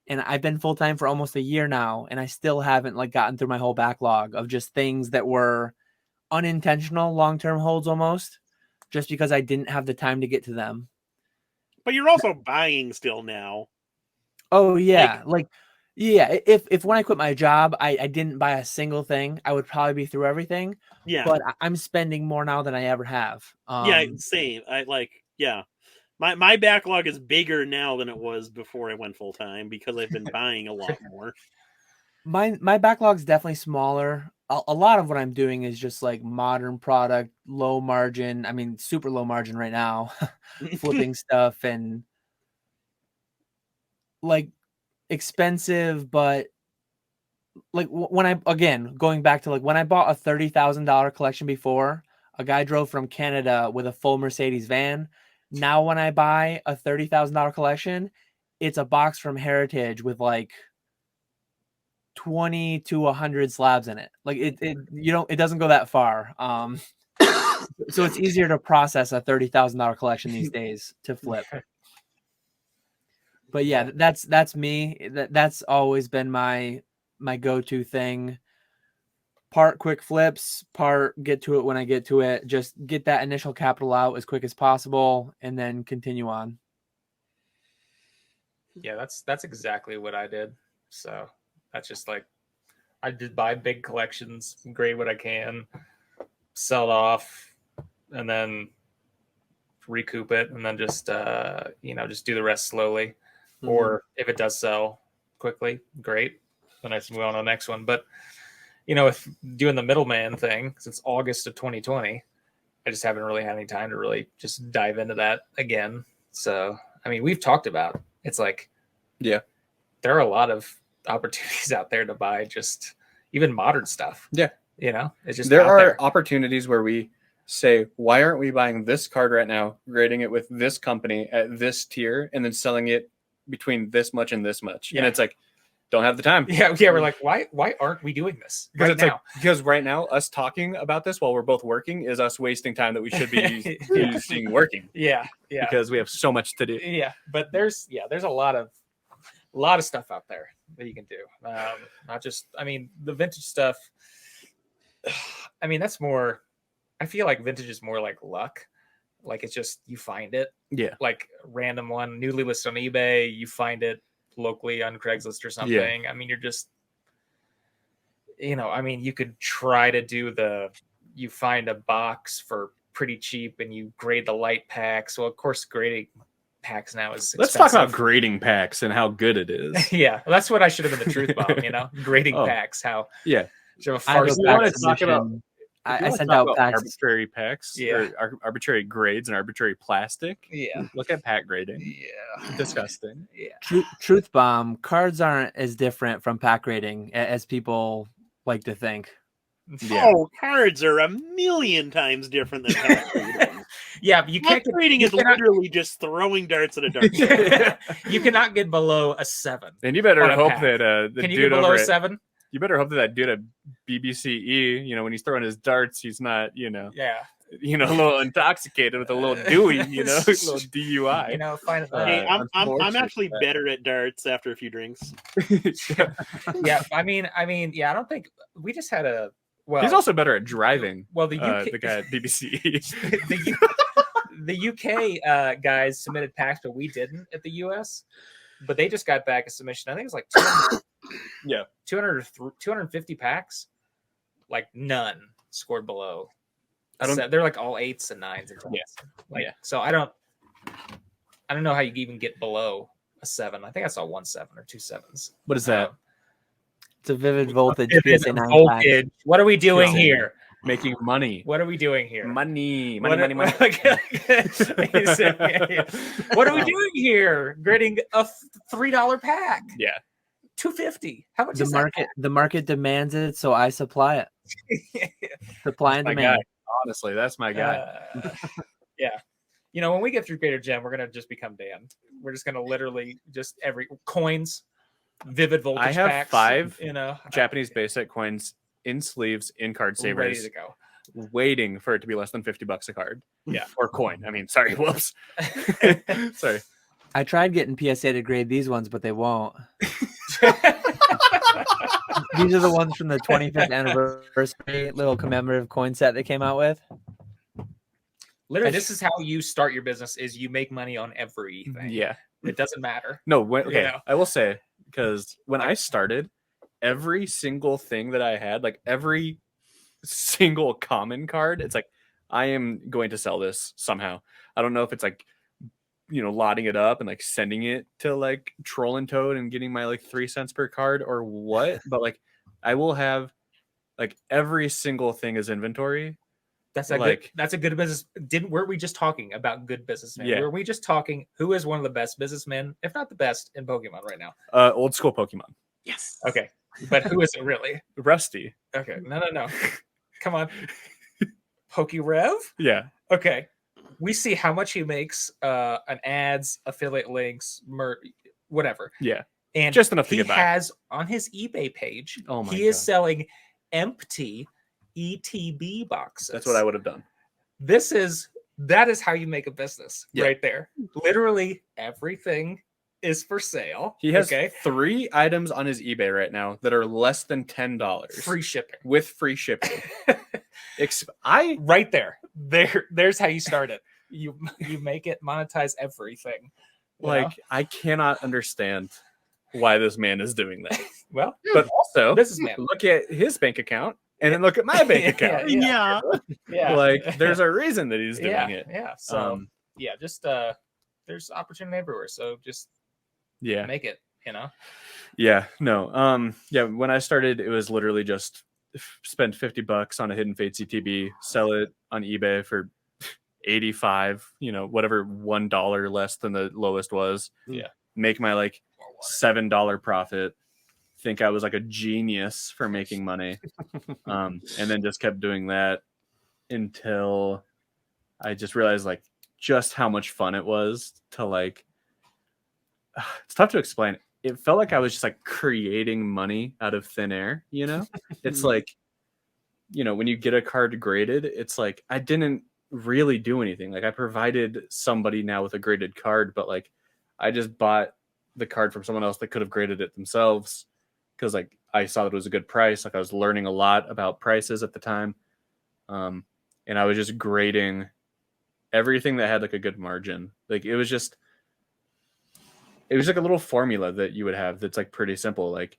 And I've been full-time for almost a year now, and I still haven't like gotten through my whole backlog of just things that were unintentional long-term holds almost, just because I didn't have the time to get to them. But you're also buying still now. Oh yeah. Yeah, if when I quit my job, I didn't buy a single thing, I would probably be through everything. Yeah. But I'm spending more now than I ever have. Yeah, same. My backlog is bigger now than it was before I went full time because I've been buying a lot more. My backlog's definitely smaller. A lot of what I'm doing is just like modern product, low margin. I mean, super low margin right now, flipping stuff and like expensive, but like when going back to like when I bought a $30,000 collection before, a guy drove from Canada with a full Mercedes van. Now when I buy a $30,000 collection, it's a box from Heritage with like 20 to 100 slabs in it. Like it doesn't go that far. So it's easier to process a $30,000 collection these days to flip. But yeah, that's me. That's always been my go-to thing. Part quick flips, part get to it when I get to it. Just get that initial capital out as quick as possible and then continue on. Yeah, that's exactly what I did. So that's just like I did buy big collections, grade what I can, sell it off, and then recoup it, and then just just do the rest slowly. Mm-hmm. Or if it does sell quickly, great. Then I just move on to the next one. But if doing the middleman thing since August of 2020, I just haven't really had any time to really just dive into that again. So I mean, we've talked about it's like, yeah, there are a lot of opportunities out there to buy just even modern stuff. Yeah. It's just there are opportunities where we say, why aren't we buying this card right now, grading it with this company at this tier, and then selling it between this much and this much? Yeah. And it's like, don't have the time. Yeah. We're like, why aren't we doing this right now? Because right now, us talking about this while we're both working is us wasting time that we should be using working. Yeah. Because we have so much to do. Yeah. But there's a lot of stuff out there that you can do. Not just, the vintage stuff. I mean, that's more, I feel like vintage is more like luck. Like it's just, you find it. Yeah. Like random one, newly listed on eBay, you find it locally on Craigslist or something. Yeah. I mean, you're just, you could try to do you find a box for pretty cheap and you grade the light packs. Well, of course, grading packs now is expensive. Let's talk about grading packs and how good it is. Yeah, well, that's what I should have been the truth bomb. Grading packs. How? Yeah. I sent out packs. Arbitrary packs, or arbitrary grades and arbitrary plastic. Yeah, look at pack grading. Yeah, disgusting. Yeah, truth bomb. Cards aren't as different from pack grading as people like to think. Yeah. Oh, cards are a million times different than pack grading. Yeah, you can't. Grading is literally just throwing darts at a dart. You cannot get below a 7. And you better hope that the can you dude get below over a 7? You better hope that dude at BBCE, when he's throwing his darts, he's not, a little intoxicated with a little Dewey, a little DUI. Find hey, I'm actually better at darts after a few drinks. Yeah, I don't think we just had he's also better at driving. Well, the guy at BBCE. the UK guys submitted packs, but we didn't at the US. But they just got back a submission. I think it was like 200, Yeah. 200 or 250 packs. Like none scored below. They're like all 8s and 9s and 10s. Yeah. So I don't know how you even get below a 7. I think I saw 1 7 or 2 7s. What is that? It's a vivid voltage Vivid PSA 9 voltage. What are we doing Yeah. here? Making money. What are we doing here? Money. What are we doing here? Grading a $3 pack. Yeah. $2.50. How much The is market the market demands it, so I supply it. Supply and My demand. guy. Honestly, that's my guy. Yeah. You know, when we get through GradedGem, we're gonna just become Dan. We're just gonna literally just every coins, vivid voltage. I have packs, 5 Japanese basic coins in sleeves, in card ready savers, to go. waiting for it to be less than $50 a card. Yeah. Or coin. I mean, sorry, whoops. Sorry. I tried getting PSA to grade these ones, but they won't. These are the ones from the 25th anniversary little commemorative coin set they came out with. Literally, this is how you start your business: is you make money on everything. Yeah. It doesn't matter. No, okay. Yeah. I will say, because when I started, every single thing that I had, like every single common card, it's like, I am going to sell this somehow. I don't know if it's like, lotting it up and like sending it to like Troll and Toad and getting my like 3 cents per card or what, but like I will have like every single thing as inventory. That's a good business. Weren't we just talking about good businessmen? Yeah. Were we just talking who is one of the best businessmen, if not the best, in Pokemon right now? Old school Pokemon. Yes. Okay. But who is it really? Rusty. Okay. No. Come on. PokeRev? Yeah. Okay. We see how much he makes on ads, affiliate links, whatever. Yeah. And just enough to he get by. has on his eBay page, Oh my he is God. selling empty ETB boxes. That's what I would have done. That is how you make a business Yeah. right there. Literally everything is for sale. He has 3 items on his eBay right now that are less than $10. Free shipping. With free shipping. Right there. There's how you start it. You make it, monetize everything. I cannot understand why this man is doing that. Well, but also businessman. Look at his bank account and then look at my bank account. Yeah. Like there's a reason that he's doing it. Yeah. So just there's opportunity everywhere. So just make it, Yeah, no. When I started, it was literally just spend $50 on a Hidden Fate CTB, sell it on eBay for 85, whatever $1 less than the lowest was. Yeah. Make my like $7 profit. Think I was like a genius for making money. And then just kept doing that until I just realized like just how much fun it was to like, it's tough to explain. It felt like I was just like creating money out of thin air, It's like, when you get a card graded, it's like I didn't really do anything. Like I provided somebody now with a graded card, but like I just bought the card from someone else that could have graded it themselves because like I saw that it was a good price. Like I was learning a lot about prices at the time. And I was just grading everything that had like a good margin. Like it was like a little formula that you would have that's like pretty simple. Like,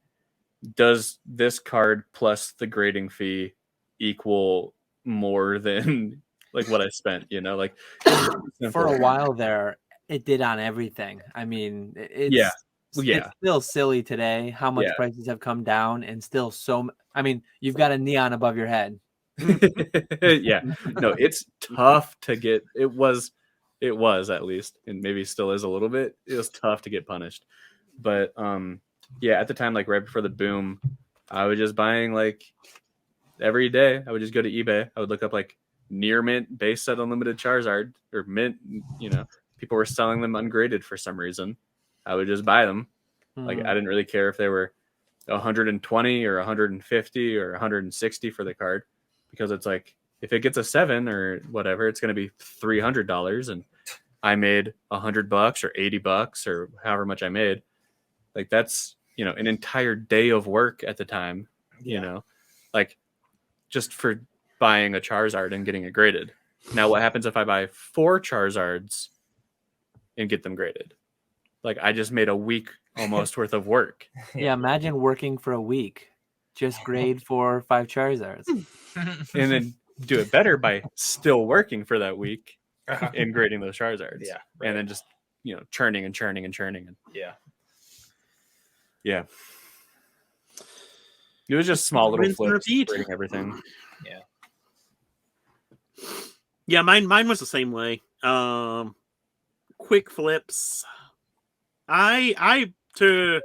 does this card plus the grading fee equal more than like what I spent? Like for a while there, it did on everything. I mean, it's still silly today how much prices have come down and still you've got a neon above your head. Yeah, no, it's tough to get. It was at least, and maybe still is a little bit. It was tough to get punished, but at the time, like right before the boom, I was just buying like every day. I would just go to eBay. I would look up like near mint base set unlimited Charizard or mint. People were selling them ungraded for some reason. I would just buy them. Like I didn't really care if they were 120 or 150 or 160 for the card, because it's like if it gets a 7 or whatever, it's going to be $300, and I made $100 or $80 or however much I made. Like that's an entire day of work at the time. Like just for buying a Charizard and getting it graded. Now, what happens if I buy 4 Charizards and get them graded? Like, I just made a week almost worth of work. Yeah, imagine working for a week. Just grade 4 or 5 Charizards. And then do it better by still working for that week and grading those Charizards. Yeah. Right. And then just, churning and churning and churning. And Yeah. Yeah. It was just small little Rinse and flips, repeat. grading everything. Yeah. Yeah, mine was the same way. Quick flips. I've told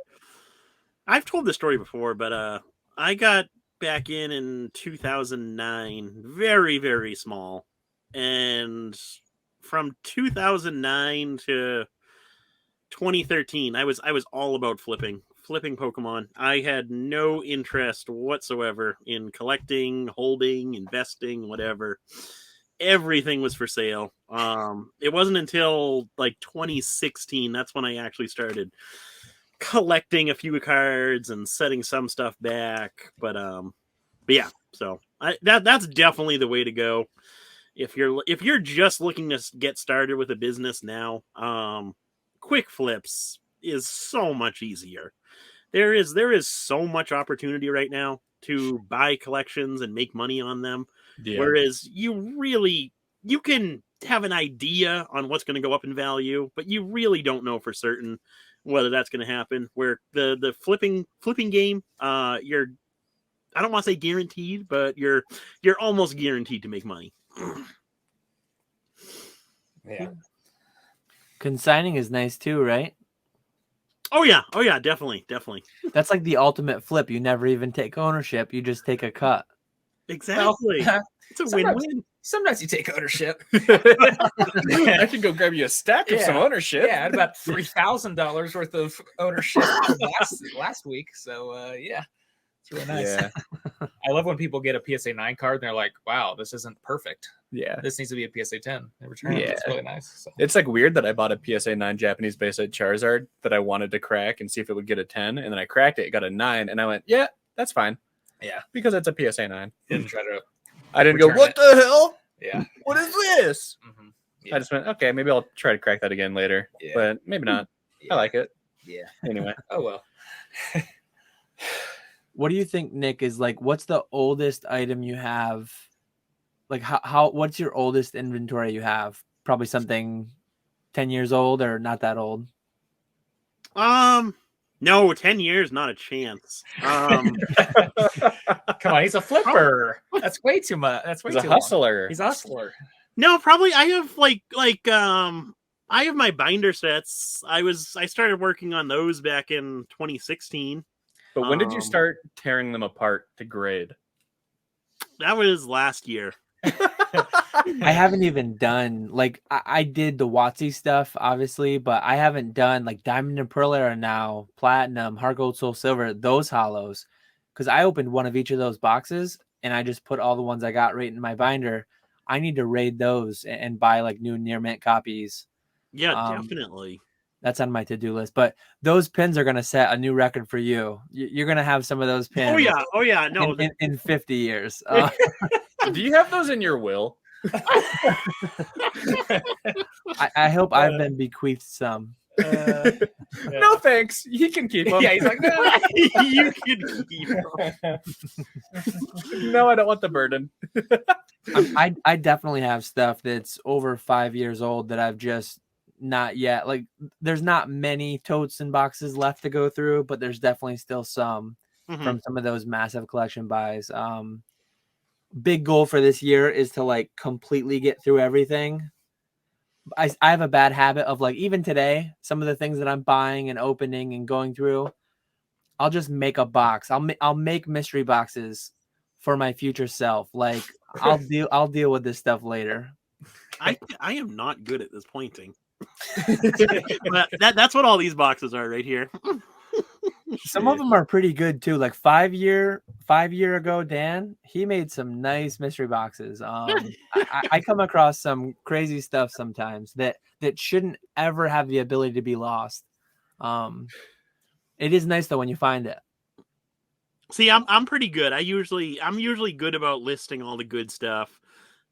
this story before, but I got back in 2009, very, very small. And from 2009 to 2013, I was all about flipping Pokemon. I had no interest whatsoever in collecting, holding, investing, whatever. Everything was for sale. It wasn't until like 2016 that's when I actually started collecting a few cards and setting some stuff back. But yeah, so that's definitely the way to go. If you're just looking to get started with a business now, quick flips is so much easier. There is so much opportunity right now to buy collections and make money on them. Yeah. Whereas you can have an idea on what's going to go up in value, but you really don't know for certain whether that's going to happen. Where the flipping game, I don't want to say guaranteed, but you're almost guaranteed to make money. Yeah. Consigning is nice too, right? Oh yeah, definitely. That's like the ultimate flip. You never even take ownership. You just take a cut. Exactly. It's a win-win. Sometimes you take ownership. I can go grab you a stack of some ownership. Yeah, I had about $3,000 worth of ownership last week. So yeah, it's really nice. Yeah. I love when people get a PSA 9 card and they're like, "Wow, this isn't perfect. Yeah. This needs to be a PSA 10." They return it. Yeah. It's really nice. So. It's like weird that I bought a PSA 9 Japanese base at Charizard that I wanted to crack and see if it would get a 10. And then I cracked it, it got a 9. And I went, yeah, that's fine. Yeah. Because it's a PSA 9. Didn't try to. I didn't go, return what it. the hell? Yeah. What is this? Mm-hmm. Yeah. I just went, okay, maybe I'll try to crack that again later. Yeah. But maybe not. Yeah. I like it. Yeah. Anyway. Oh well. What do you think, Nick, is like, what's the oldest item you have? Like what's your oldest inventory you have? Probably something 10 years old or not that old. No, 10 years, not a chance. Come on, he's a flipper. That's way too much. That's way He's too a hustler. Long. He's a hustler. No, probably I have I have my binder sets. I started working on those back in 2016. But when did you start tearing them apart to grade? That was last year. I haven't even done like I did the WotC stuff, obviously, but I haven't done like Diamond and Pearl Era now, Platinum, Heart Gold, Soul Silver, those hollows. Because I opened one of each of those boxes and I just put all the ones I got right in my binder. I need to raid those and buy like new near mint copies. Yeah, definitely. That's on my to-do list. But those pins are going to set a new record for you. You're going to have some of those pins. Oh yeah. No, in 50 years. Do you have those in your will? I hope I've been bequeathed some. No thanks. He can keep them. Yeah, he's like, no. You can keep them. No, I don't want the burden. I definitely have stuff that's over 5 years old that I've just not yet. Like, there's not many totes and boxes left to go through, but there's definitely still some from some of those massive collection buys. Big goal for this year is to like completely get through everything. I have a bad habit of like, even today, some of the things that I'm buying and opening and going through, I'll just make a box. I'll make mystery boxes for my future self. Like I'll deal with this stuff later. I am not good at this pointing. But that's what all these boxes are right here. Some of them are pretty good too. Like 5 year ago, Dan, he made some nice mystery boxes. I come across some crazy stuff sometimes that shouldn't ever have the ability to be lost. It is nice though when you find it. See, I'm pretty good. I'm usually good about listing all the good stuff.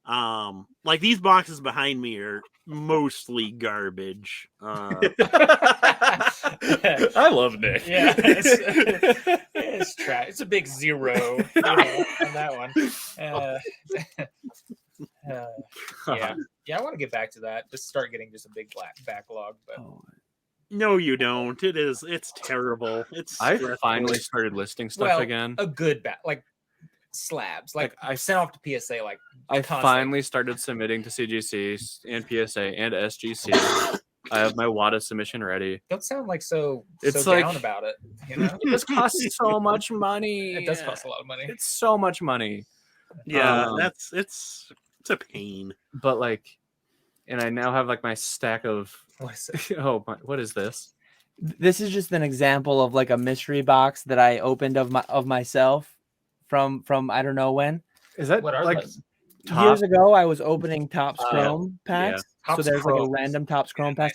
Like these boxes behind me are mostly garbage. I love Nick. Yeah, it's trash. It's a big 0 on that one. Yeah, I want to get back to that. Just start getting just a big black backlog. But No, you don't. It's terrible. I stressful. finally started listing stuff again. A good like slabs. Like I sent off to PSA. Like I constantly. finally started submitting to CGC and PSA and SGC. I have my WADA submission ready. Don't sound like so like, down about it. You know, it just costs so much money. It does cost a lot of money. It's so much money. Yeah, it's a pain. But like, and I now have like my stack of. What is it? Oh, what is this? This is just an example of like a mystery box that I opened of myself from I don't know when. Is that What are like those? Years ago, I was opening Topps Chrome packs. Yeah. So there's like a random Topps Chrome pack.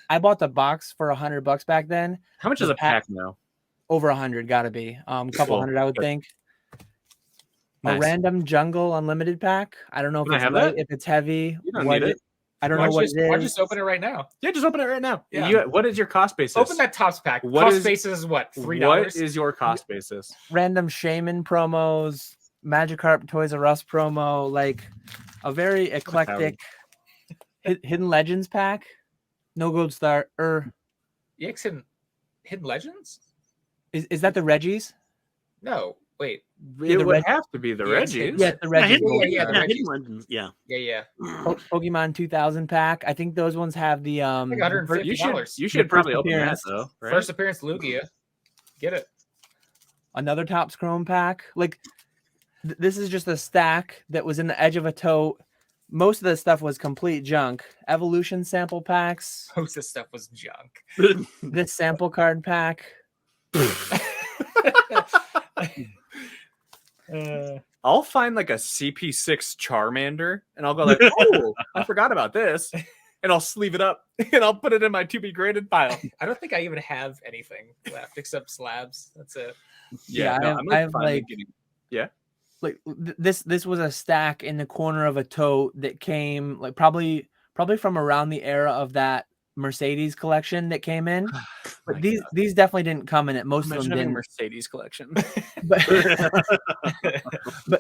I bought the box for $100 back then. How much is a pack now? Over 100, gotta be. Couple hundred, I would think. Nice. A random Jungle Unlimited pack. I don't know if Can I it's have light, that? if it's heavy. You don't need it. I don't know what it is. Why just open it right now? Yeah, just open it right now. Yeah. What is your cost basis? Open that Topps pack. What Cost is- basis is what? $3. What is your cost basis? Random Shaman promos, Magikarp Toys R Us promo, like a very eclectic Hidden Legends pack. No gold star. EX Hidden Legends? Is that the Reggies? No, wait. It the would Reg- have to be the Yeah, Reggies. Yeah, the Reggies. Yeah, the Reggies. Hidden Legends, yeah. Yeah. Pokemon 2000 pack. I think those ones have the Like $150. You should probably first open that appearance. though, right? First appearance Lugia. Get it. another Topps Chrome pack. Like this is just a stack that was in the edge of a tote. Most of the stuff was complete junk. Evolution sample packs. Most of this stuff was junk. This sample card pack. I'll find like a CP6 Charmander and I'll go like, oh, I forgot about this. And I'll sleeve it up and I'll put it in my to be graded pile. I don't think I even have anything left except slabs. That's it. Yeah, I'm I have, finally like- getting. Like this was a stack in the corner of a tote that came like probably from around the era of that Mercedes collection that came in. But these definitely didn't come in it. Most Imagine of them having didn't. Mercedes collection.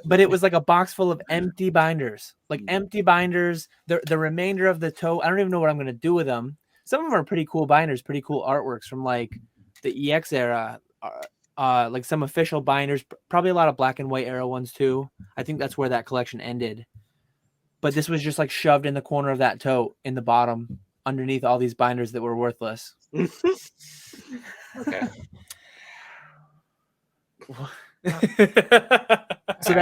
But it was like a box full of empty binders, like empty binders. The remainder of the tote, I don't even know what I'm gonna do with them. Some of them are pretty cool binders, pretty cool artworks from like the EX era. Like some official binders, probably a lot of black and white era ones too. I think that's where that collection ended. But this was just like shoved in the corner of that tote in the bottom underneath all these binders that were worthless. Okay. So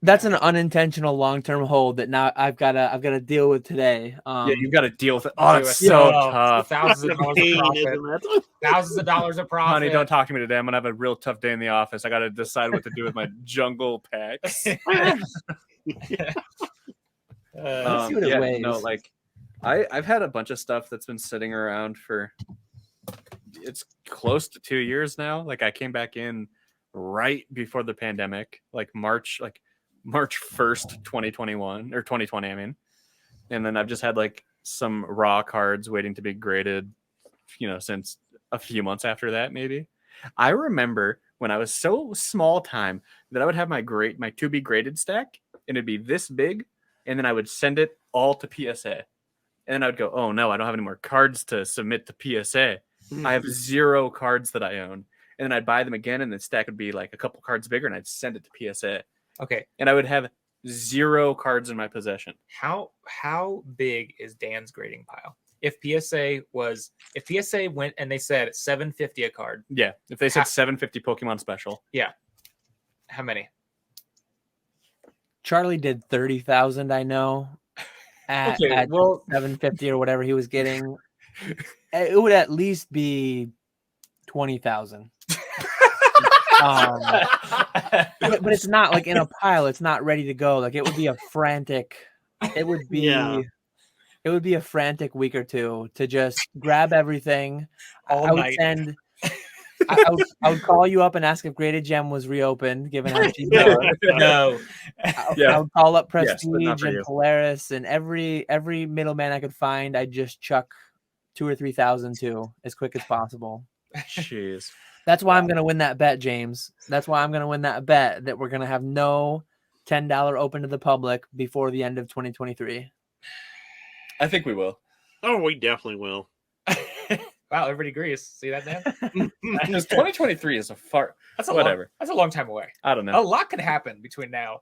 that's an unintentional long-term hold that now I've got to deal with today. Yeah, you've got to deal with it. Oh, it's so tough. Thousands of dollars of Pain, profit. isn't it? Thousands of dollars of profit. Honey, don't talk to me today. I'm gonna have a real tough day in the office. I got to decide what to do with my jungle packs. see what it weighs. No, like I've had a bunch of stuff that's been sitting around for it's close to 2 years now. Like I came back in right before the pandemic, like March 1st, 2021 or 2020, I mean. And then I've just had like some raw cards waiting to be graded, since a few months after that, maybe. I remember when I was so small time that I would have my to be graded stack and it'd be this big. And then I would send it all to PSA. And then I would go, oh no, I don't have any more cards to submit to PSA. I have 0 cards that I own. And then I'd buy them again, and the stack would be like a couple cards bigger, and I'd send it to PSA. Okay. And I would have 0 cards in my possession. How big is Dan's grading pile? If PSA went and they said $750 a card, Yeah. If they said 750 Pokemon special. how many? Charlie did 30,000, I know, at 750 or whatever he was getting. It would at least be 20,000. But it's not like in a pile. It's not ready to go. Like it would be a frantic. It would be. Yeah. It would be a frantic week or two to just grab everything. All I would night. send I would call you up and ask if GradedGem was reopened, given how cheap it was. No. I would call up Yes, but not Prestige for and you. Polaris and every middleman I could find. I'd just chuck 2,000 or 3,000 to as quick as possible. Jeez. That's why I'm going to win that bet, James. That's why I'm going to win that bet that we're going to have no $10 open to the public before the end of 2023. I think we will. Oh, we definitely will. Wow, everybody agrees. See that, Dan? Because 2023 is a far. That's a Whatever. That's a long time away. I don't A know. lot can happen between now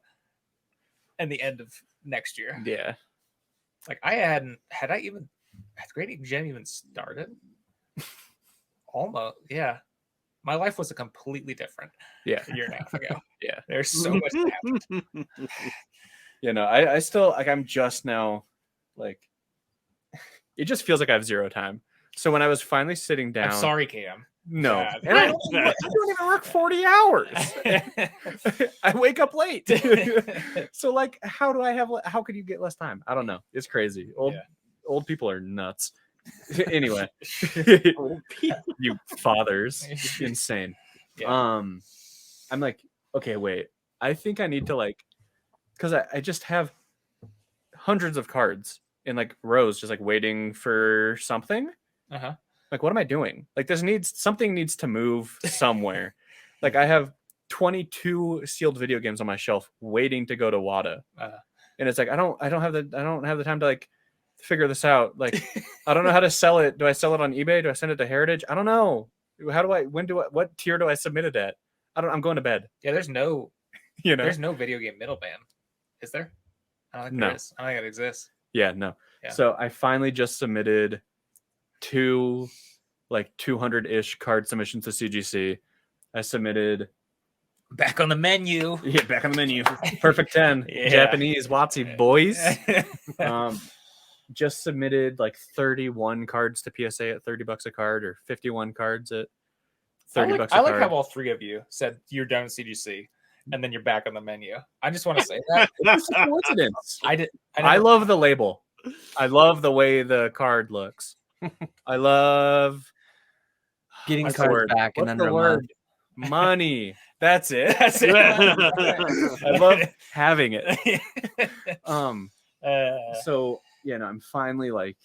and the end of next year. Yeah. Like had GradedGem even started? Almost, yeah. My life was a completely different Yeah. a year and a half ago. Yeah. There's so much that happened. You know, I still like I'm just now like it just feels like I have zero time. So when I was finally sitting down, I'm sorry, Cam. no, Yeah. and I don't even work 40 hours. I wake up late. So like, how could you get less time? I don't know. It's crazy. Old people are nuts. Anyway, you fathers, it's insane. Yeah. I'm like, okay, wait. I think I need to like, because I just have hundreds of cards in like rows, just like waiting for something. Uh-huh. Like, what am I doing? Like, something needs to move somewhere. Like, I have 22 sealed video games on my shelf waiting to go to WADA, and it's like I don't have the time to like figure this out. Like, I don't know how to sell it. Do I sell it on eBay? Do I send it to Heritage? I don't know. What tier do I submit it at? I'm going to bed. Yeah, there's no There's no video game middleman. Is there? I don't think No. there is. I don't think it exists. Yeah, no. Yeah. So I finally just submitted 2 like 200-ish card submissions to CGC. I submitted Back on the menu. back on the menu. Perfect 10. Yeah. Japanese WotC boys. Just submitted like 31 cards to PSA at $30 a card, or 51 cards at $30 a card. I like how all three of you said you're done with CGC and then you're back on the menu. I just want to say that. It's a coincidence. I never- love the label. I love the way the card looks. I love Getting What's the cards word? back and What's then the they're word? Money. That's it. That's it. I love having it. Uh, So I'm finally like,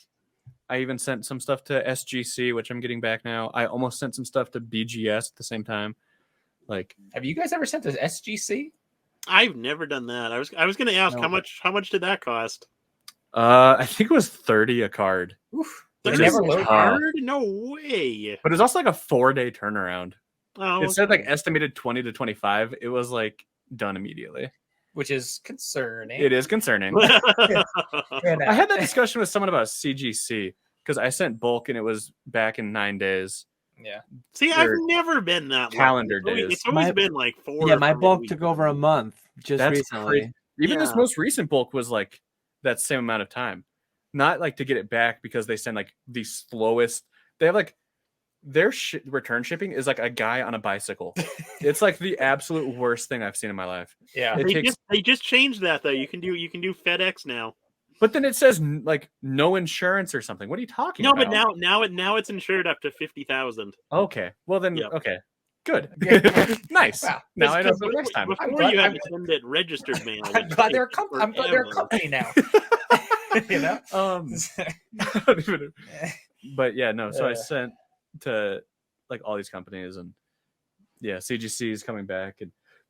I even sent some stuff to SGC, which I'm getting back now. I almost sent some stuff to BGS at the same time. Like, have you guys ever sent to SGC? I've never done that. I was going to ask No. how much did that cost? I think it was 30 a card, Oof. Which They is never tough. load. Card? No way. but it's also like a 4-day turnaround. Oh, It said like estimated 20 to 25. It was like done immediately. Which is concerning. It is concerning. And, I had that discussion with someone about CGC because I sent bulk and it was back in 9 days. yeah. See, I've Or never been that long. calendar It's always- days. It's always My- been like 4. Yeah, my or bulk maybe- took over a month just That's recently. crazy. Even this Yeah. most recent bulk was like that same amount of time. Not like to get it back because they send like the slowest. They have like their return shipping is like a guy on a bicycle. It's like the absolute worst thing I've seen in my life. Yeah. It takes, They just changed that though. You can do FedEx now. but then it says like no insurance or something. What are you talking No, about? but now it's insured up to 50,000. Okay. Well then, Yep. okay. Good. Yeah. Nice. Wow. Now I know Because for the next time. Before glad- you had I'm- to send it registered mail. I'm glad they're a company now. You know? I don't even- but yeah, no. So I Yeah. sent to like all these companies, and yeah, CGC is coming back.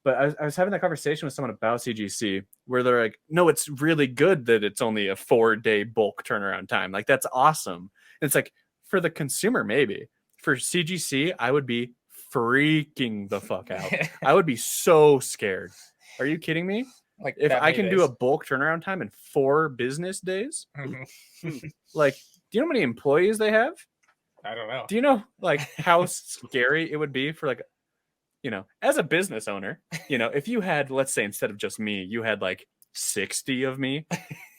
But I was having that conversation with someone about CGC where they're like, no, it's really good that it's only a 4-day bulk turnaround time. Like that's awesome. And it's like for the consumer, maybe for CGC, I would be freaking the fuck out. I would be so scared. Are you kidding me? Like If that I many can do days. a bulk turnaround time in 4 business days, Mhm. like, do you know how many employees they have? I don't know. Do you know like how scary it would be for like, as a business owner, if you had, let's say, instead of just me, you had like 60 of me,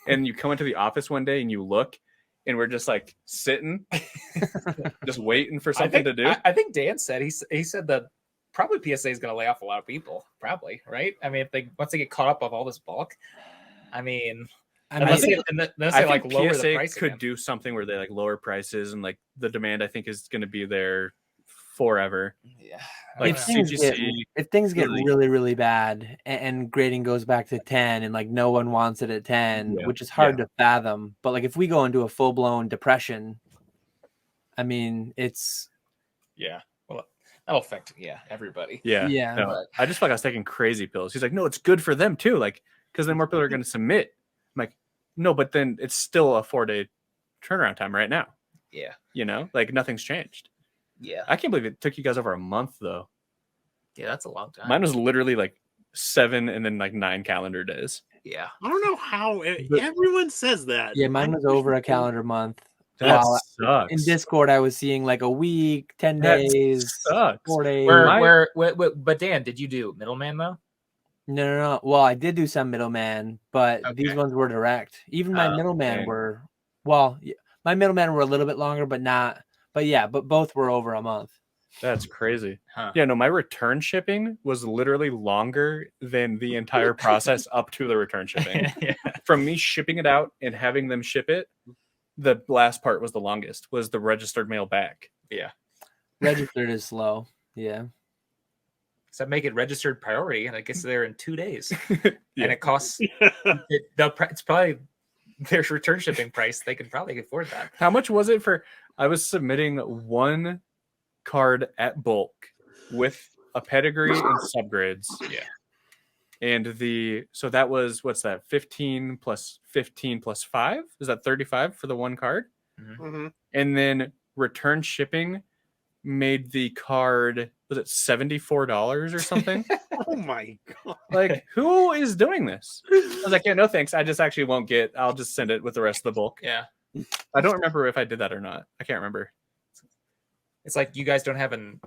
and you come into the office one day and you look, and we're just like sitting, just waiting for something to do. I think Dan said he said that probably PSA is going to lay off a lot of people. Probably, right? I mean, once they get caught up of all this bulk, I mean, unless they I like think lower PSA the price could again. do something where they like lower prices, and like the demand I think is going to be there forever. Yeah. Like if things get really- really, really bad and grading goes back to 10 and like no one wants it at 10, Yeah. which is hard to fathom. But like if we go into a full blown depression, I mean, it's Yeah. Well, that'll affect everybody. Yeah. Yeah. No, I just felt like I was taking crazy pills. He's like, no, it's good for them too. Like, because then more people are going to submit. I'm like, no, but then it's still a 4-day turnaround time right now. Yeah. You know, like nothing's changed. Yeah. I can't believe it took you guys over a month though. Yeah, that's a long time. Mine was literally like 7 and then like 9 calendar days. Yeah. I don't know how everyone says that. yeah, mine was over a calendar month. That Wow. sucks. In Discord, I was seeing like a week, 10 That days, sucks. 4 days. But Dan, did you do middleman though? No. Well, I did do some middleman, but these Okay. ones were direct. Even my middleman dang. were, my middleman were a little bit longer, but not. But yeah, but both were over a month. That's crazy. Huh. Yeah, no, my return shipping was literally longer than the entire process up to the return shipping. Yeah. From me shipping it out and having them ship it, the last part was the longest, was the registered mail back. Yeah. Registered is slow. Yeah. So make it registered priority, and it gets there in 2 days, Yeah. and it costs. It's probably their return shipping price. They can probably afford that. How much was it for? I was submitting one card at bulk with a pedigree and subgrades. Yeah. And so that was, what's that? 15 plus 15 plus 5? Is that 35 for the one card? Mhm. And then return shipping made the card, was it $74 or something? Oh my god! Like, who is doing this? I was like, yeah, no thanks. I just actually won't I'll just send it with the rest of the bulk. Yeah. I don't remember if I did that or not. I can't remember. It's like you guys don't have an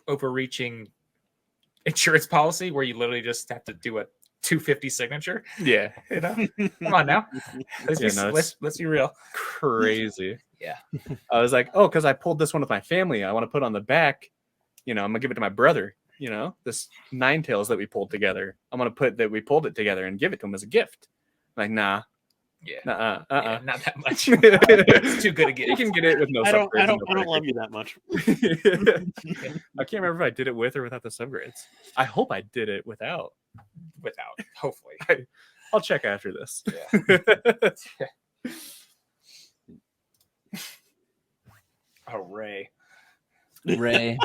overreaching insurance policy where you literally just have to do a $250 signature. Yeah. You know? Come on now. Let's be real. Crazy. Yeah. I was like, oh, because I pulled this one with my family. I want to put on the back. You know, I'm gonna give it to my brother. You know, this 9 tails that we pulled together. I'm gonna put that we pulled it together and give it to him as a gift. I'm like, nah. Yeah. Yeah, Not that much. It's too good a gift. You can get it with no I subgrades. don't love you that much. I can't remember if I did it with or without the subgrades. I hope I did it without. Hopefully. I'll check after this. Yeah. Oh, Ray. Ray.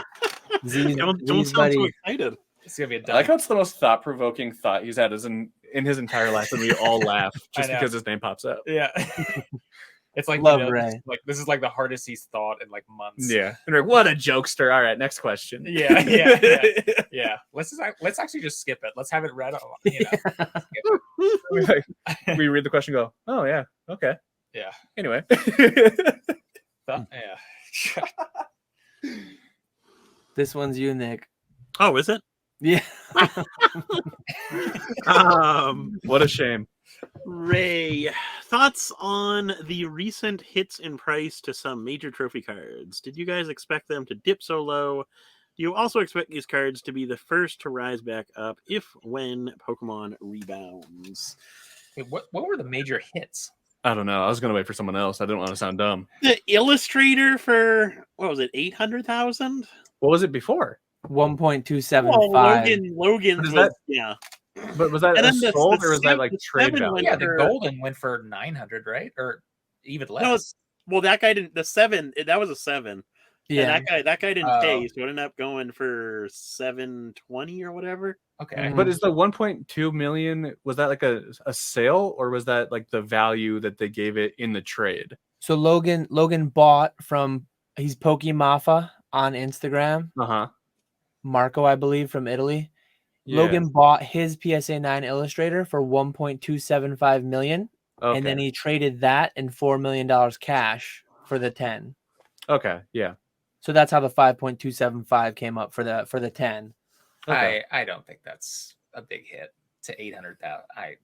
Don't Z's sound buddy. so excited. It's gonna be a I done. like how it's the most thought-provoking thought he's had in his entire life, and we all laugh just I know. because his name pops up. Yeah. It's like, Love Ray. this is like the hardest he's thought in like months. Yeah. And we're like, what a jokester. All right, next question. Yeah. Let's actually just skip it. Let's have it read. We read the question and go, oh, yeah, okay. Yeah. Anyway. Yeah. This one's you, Nick. Oh, is it? Yeah. What a shame. Ray, thoughts on the recent hits in price to some major trophy cards? Did you guys expect them to dip so low? Do you also expect these cards to be the first to rise back up when Pokemon rebounds? Wait, what were the major hits? I don't know. I was going to wait for someone else. I didn't want to sound dumb. The Illustrator for, what was it, 800,000? What was it before? 1.275. Logan's Is was, that- yeah. But was that And a then the sold or was that seven- like the trade seven value? went Yeah, the for- golden went for 900, right? Or even less. Well, that guy didn't. The 7, that was a 7. Yeah. And that guy didn't pay, Oh. so it ended up going for 720 or whatever. Okay. But is the 1.2 million, was that like a sale or was that like the value that they gave it in the trade? So Logan bought he's Pokemafa on Instagram. Uh-huh. Marco, I believe, from Italy. Yeah. Logan bought his PSA 9 Illustrator for 1.275 million, Okay. and then he traded that and $4 million cash for the 10. Okay. Yeah. So that's how the 5.275 came up for the 10. Okay. I don't think that's a big hit to 800,000. I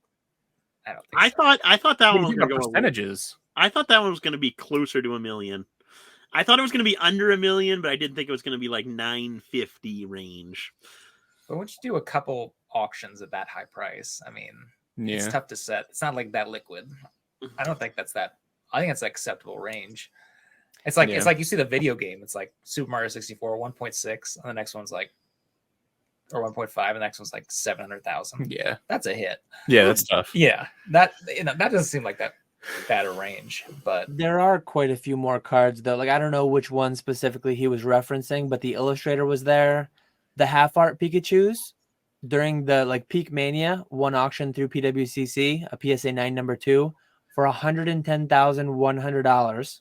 don't think I thought that one was going to go. percentages. I thought that one was going to be closer to $1 million. I thought it was going to be under $1 million, but I didn't think it was going to be like 950 range. But once you do a couple auctions at that high price, I mean, it's tough to set. It's not like that liquid. I don't think that's that. I think it's an acceptable range. It's like it's like you see the video game. It's like Super Mario 64 1.6, and the next one's like or 1.5, and the next one's like 700,000. Yeah, that's a hit. Yeah, that's tough. Yeah, that that doesn't seem like that bad a range, but there are quite a few more cards though. Like I don't know which one specifically he was referencing, but the illustrator was there. The half art Pikachus during the like Peak Mania, one auction through PWCC, a PSA 9 number 2 for $110,100.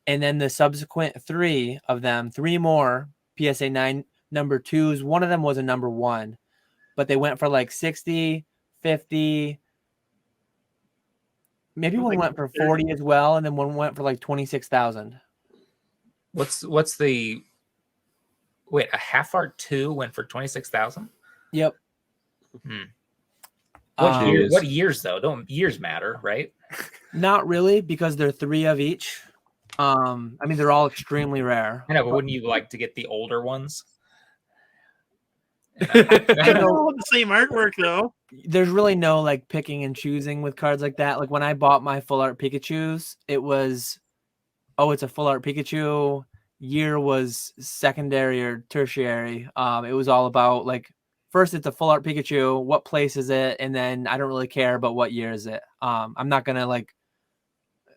And then the subsequent 3 of them, 3 more PSA 9 number 2s. One of them was a number 1, but they went for like 60, 50. Maybe one went for 40 as well, and then one went for like 26,000. What's the wait? A half art 2 went for 26,000. Yep. What years though? Don't years matter, right? Not really, because they're 3 of each. I mean, they're all extremely rare. I know, but wouldn't you like to get the older ones? I know the same artwork though. There's really no like picking and choosing with cards like that. Like when I bought my full art Pikachus, it was, oh, it's a full art Pikachu. Year was secondary or tertiary. It was all about like, first it's a full art Pikachu. What place is it? And then I don't really care about what year is it. I'm not gonna like.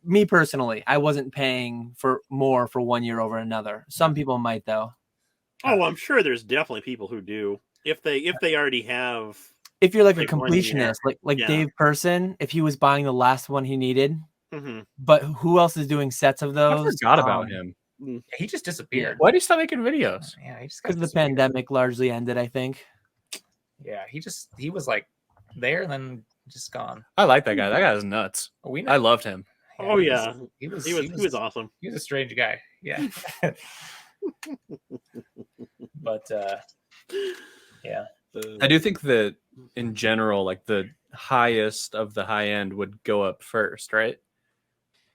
Me personally, I wasn't paying for more for one year over another. Some people might though. Oh, I'm sure there's definitely people who do. If they already have. If you're like a completionist, like Dave Person, if he was buying the last one he needed, but who else is doing sets of those? I forgot about him. He just disappeared. Why did he stop making videos? Yeah, he just because the pandemic largely ended, I think. Yeah, he was like there and then just gone. I like that guy. That guy is nuts. I loved him. Yeah, oh yeah, he was awesome. He was a strange guy. Yeah. But yeah, I do think that in general, like the highest of the high end would go up first, right?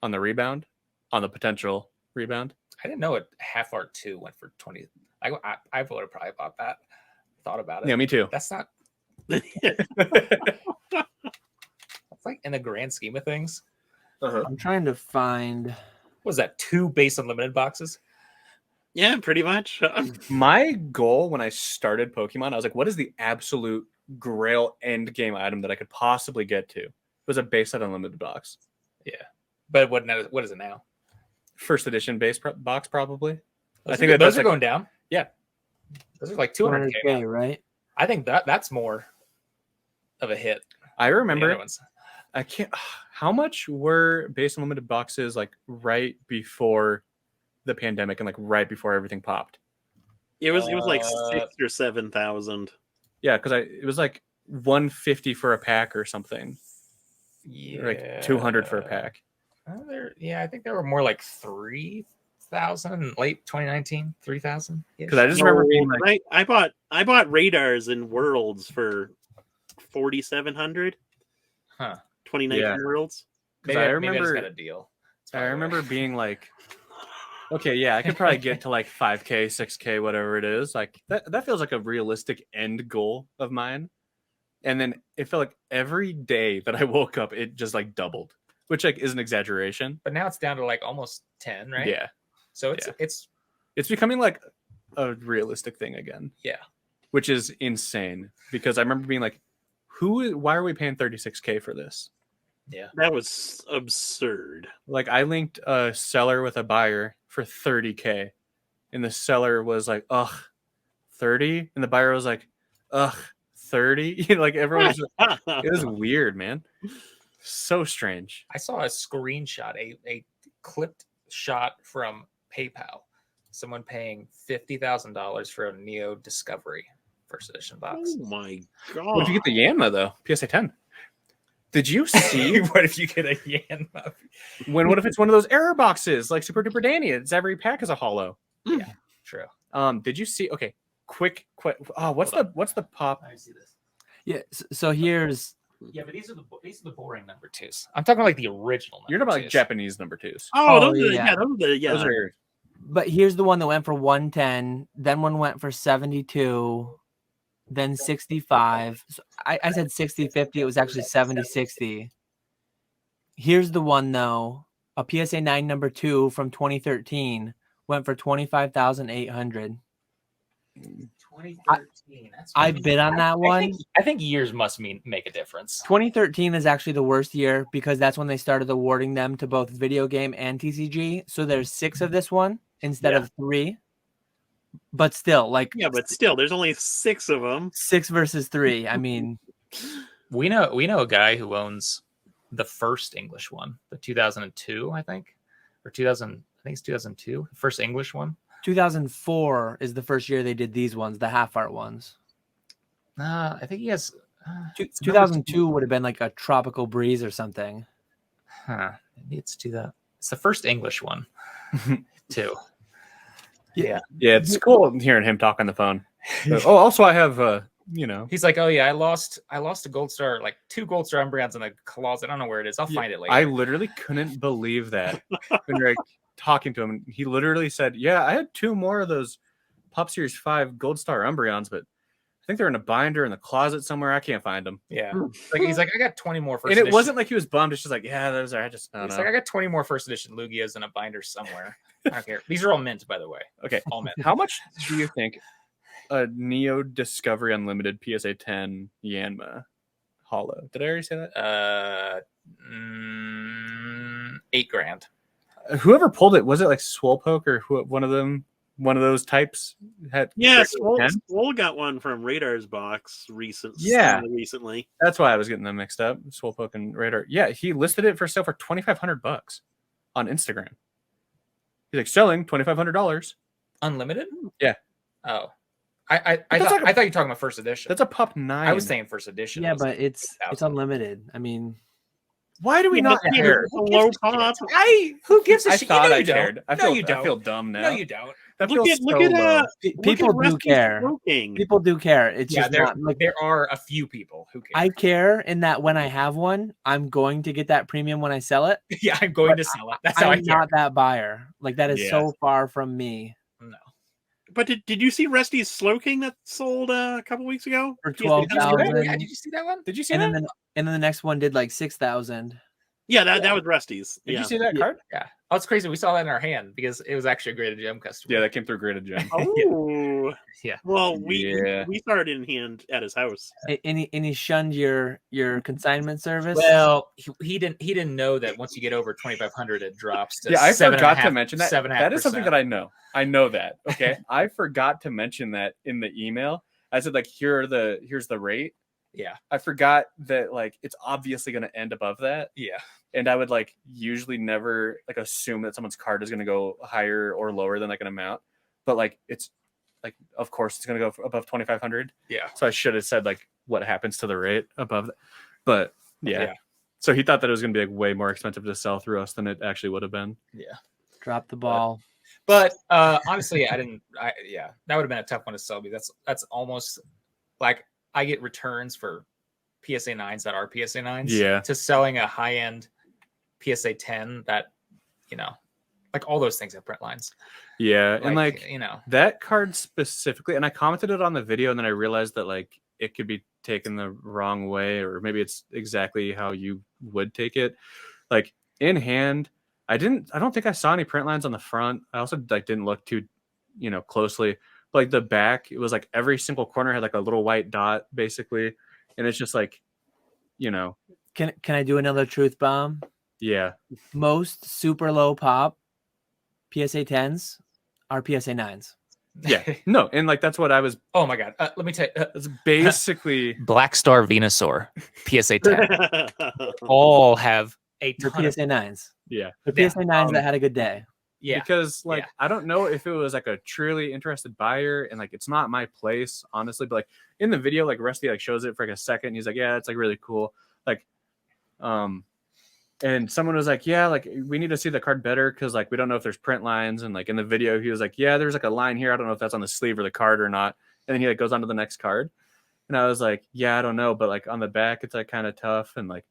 On the rebound, on the potential rebound. I didn't know it. Half art 2 went for 20. I would have probably bought that. Thought about it. Yeah, me too. That's not. It's like in the grand scheme of things. I'm trying to find. What was that 2 base unlimited boxes? Yeah, pretty much. My goal when I started Pokemon, I was like, what is the absolute grail end game item that I could possibly get to? It was a base set unlimited box. Yeah. But what is it now? First edition base box, probably. I think those are going down. Yeah. Those are like 200K, right? I think that's more of a hit. I remember. I can't. How much were base unlimited boxes like right before the pandemic and like right before everything popped? It was like 6,000 or 7,000. Yeah, because it was like 150 for a pack or something. Yeah, like 200 for a pack. I think there were more like 3,000 in late 2019, 3,000. Because I just remember being like, I bought radars in Worlds for 4,700. Huh. 2019 Worlds. Maybe I just got a deal. I remember being like, okay, yeah, I could probably get to like 5K, 6K, whatever it is. Like that feels like a realistic end goal of mine. And then it felt like every day that I woke up, it just like doubled, which like is an exaggeration. But now it's down to like almost 10, right? Yeah. So it's becoming like a realistic thing again. Yeah. Which is insane because I remember being like, why are we paying 36K for this? Yeah. That was absurd. Like I linked a seller with a buyer for 30K and the seller was like, ugh, 30? And the buyer was like, ugh, 30? You know, like everyone was just, it was weird, man. So strange. I saw a screenshot, a clipped shot from PayPal. Someone paying $50,000 for a Neo Discovery first edition box. Oh my god! What did you get the Yanma though? PSA 10. Did you see? What if you get a Yanma? What if it's one of those error boxes like Super Duper Danny? It's every pack is a hollow. Yeah, true. Did you see? Okay, quick. Oh, what's the pop? I see this. Yeah. So here's. Yeah, but these are the boring number 2s. I'm talking like the original. You're talking about like Japanese number 2s. Those are. But here's the one that went for 110. Then one went for 72. Then 65. So I said 60-50. It was actually 70-60. Here's the one though A PSA 9 number 2 from 2013 went for $25,800. 2013. I bid on that one. I think years must make a difference. 2013 is actually the worst year because that's when they started awarding them to both video game and TCG. So there's 6 of this one instead of 3. But still, there's only 6 of them. 6 versus 3. I mean, we know a guy who owns the first English one, the 2002, I think, or 2000. I think it's 2002, the first English one. 2004 is the first year they did these ones, the half art ones. I think he has. 2002 would have been like a tropical breeze or something. Maybe it's It's the first English one, too. Yeah, it's cool hearing him talk on the phone. Also, I have, he's like, oh yeah, I lost a gold star, like 2 gold star Umbreons in the closet. I don't know where it is. I'll find it later. I literally couldn't believe that when you're like talking to him. He literally said, yeah, I had 2 more of those Pop Series 5 gold star Umbreons, but I think they're in a binder in the closet somewhere. I can't find them. Yeah. He's like, I got 20 more first and edition. it wasn't like he was bummed. It's just like, yeah, those are, He's like, I got 20 more first edition Lugias in a binder somewhere. I don't care. These are all mint, by the way. Okay. All mint. How much do you think a Neo Discovery Unlimited PSA 10 Yanma Hollow? Did I already say that? $8,000. Whoever pulled it, was it like Swolepoke or one of those types? Swole got one from Radar's box recently. That's why I was getting them mixed up. Swolepoke and Radar. Yeah, he listed it for sale for $2,500 on Instagram. He's like, selling $2,500. Unlimited? Yeah. Oh. I thought you were talking about first edition. That's a Pop 9. I was saying first edition. Yeah, but it's unlimited. I mean, why do we not care? Low pop. Who gives a shit? I thought I cared. I feel dumb now. No, you don't. People do care. People do care. It's just there are a few people who care. I care in that when I have one, I'm going to get that premium when I sell it. Yeah, I'm going to sell it. That's how I'm not that buyer. Like that is so far from me. No. But did you see Rusty's Slowking that sold a couple weeks ago for 12,000? Yeah, did you see that one? Did you see that? And then the next one did like 6,000. Yeah, that was Rusty's. Did you see that card? Yeah. Oh, it's crazy. We saw that in our hand because it was actually a GradedGem customer. Yeah, that came through GradedGem. Oh, yeah. Well, we started in hand at his house. And he shunned your consignment service. Well, he didn't know that once you get over 2,500, it drops to I forgot to mention that. 7.5%. That is something that I know. I know that. Okay, I forgot to mention that in the email. I said like, here's the rate. Yeah, I forgot that like it's obviously going to end above that. Yeah, and I would like usually never like assume that someone's card is going to go higher or lower than like an amount, but like it's like of course it's going to go above 2,500. Yeah, so I should have said like what happens to the rate above that. But yeah. So he thought that it was going to be like way more expensive to sell through us than it actually would have been. Yeah, drop the ball. But honestly, that would have been a tough one to sell me. That's almost like I get returns for PSA 9s that are PSA 9s to selling a high end PSA 10 that, like all those things have print lines. Yeah. And like, that card specifically, and I commented it on the video and then I realized that like it could be taken the wrong way, or maybe it's exactly how you would take it. Like in hand, I don't think I saw any print lines on the front. I also like didn't look too, closely. Like the back, it was like every single corner had like a little white dot basically. And it's just like, Can I do another truth bomb? Yeah. Most super low pop PSA 10s are PSA 9s. Yeah. No. And like, that's what I was. Oh my God. Let me tell you. It's basically Black Star Venusaur PSA 10. All have a ton PSA 9s. Yeah. The PSA 9s that had a good day. Yeah. Because like I don't know if it was like a truly interested buyer and like it's not my place, honestly, but like in the video, like Rusty like shows it for like a second. And he's like, yeah, it's like really cool. Like and someone was like, yeah, like we need to see the card better because like we don't know if there's print lines. And like in the video, he was like, yeah, there's like a line here. I don't know if that's on the sleeve or the card or not. And then he like goes on to the next card. And I was like, yeah, I don't know. But like on the back, it's like kind of tough. And like,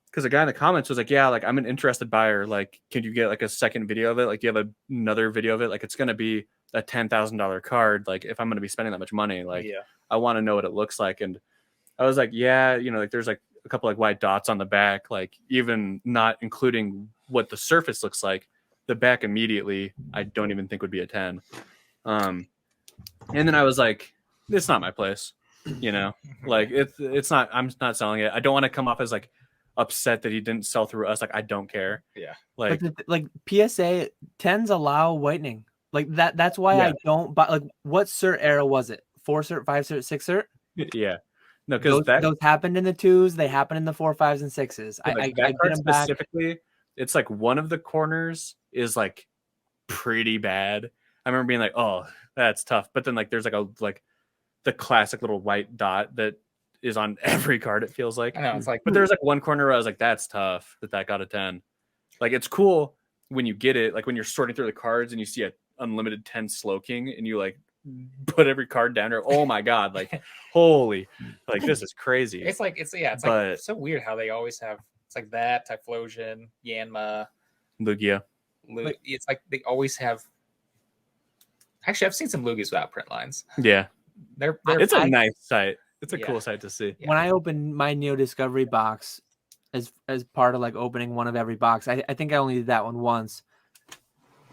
because the guy in the comments was like, yeah, like I'm an interested buyer. Like, can you get like a second video of it? Like, do you have another video of it? Like, it's going to be a $10,000 card. Like, if I'm going to be spending that much money, like, I want to know what it looks like. And I was like, yeah, like there's like a couple like white dots on the back, like even not including what the surface looks like, the back immediately I don't even think would be a 10. And then I was like, it's not my place, you know, like it's not, I'm not selling it. I don't want to come off as like upset that he didn't sell through us. Like, I don't care. Yeah. Like, like PSA 10s allow whitening. Like that's why I don't buy. Like, what cert era was it? 4 cert, 5 cert, 6 cert? Yeah. No, because those happened in the 2s. They happened in the 4, 5s, and 6s. Like, I that get card them back. specifically, it's like one of the corners is like pretty bad. I remember being like, oh, that's tough. But then like there's like the classic little white dot that is on every card, it feels like. I know, it's like, but there's like one corner where I was like, that's tough that got a 10. Like, it's cool when you get it, like when you're sorting through the cards and you see a unlimited 10 Slow King and you like put every card down there. Oh my god, like holy, like this is crazy. It's like so weird how they always have, it's like that, Typhlosion, Yanma, Lugia. It's like they always have. Actually, I've seen some Lugias without print lines. Yeah. It's a nice site. It's a Yeah. cool site to see. When I opened my Neo Discovery box as part of like opening one of every box, I think I only did that one once.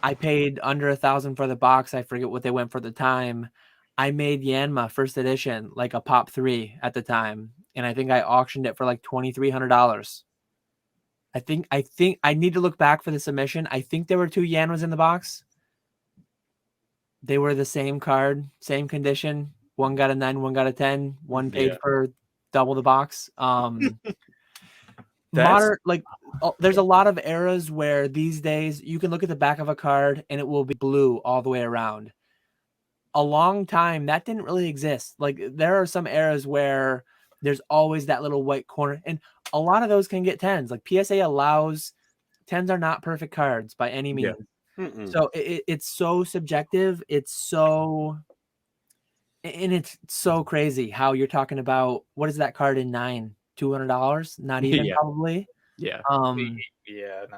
I paid under 1,000 for the box. I forget what they went for at the time. I made Yanma first edition like a pop 3 at the time, and I think I auctioned it for like $2,300. I think I need to look back for the submission. I think there were 2 Yanmas in the box. They were the same card, same condition. One got a 9, one got a 10. One paid for double the box. Modern, like, there's a lot of eras where these days you can look at the back of a card and it will be blue all the way around. A long time that didn't really exist. Like, there are some eras where there's always that little white corner, and a lot of those can get 10s. Like, PSA allows 10s are not perfect cards by any means. So it's so subjective. It's so crazy how you're talking about, what is that card in 9? $200? Not even, probably. Yeah. Probably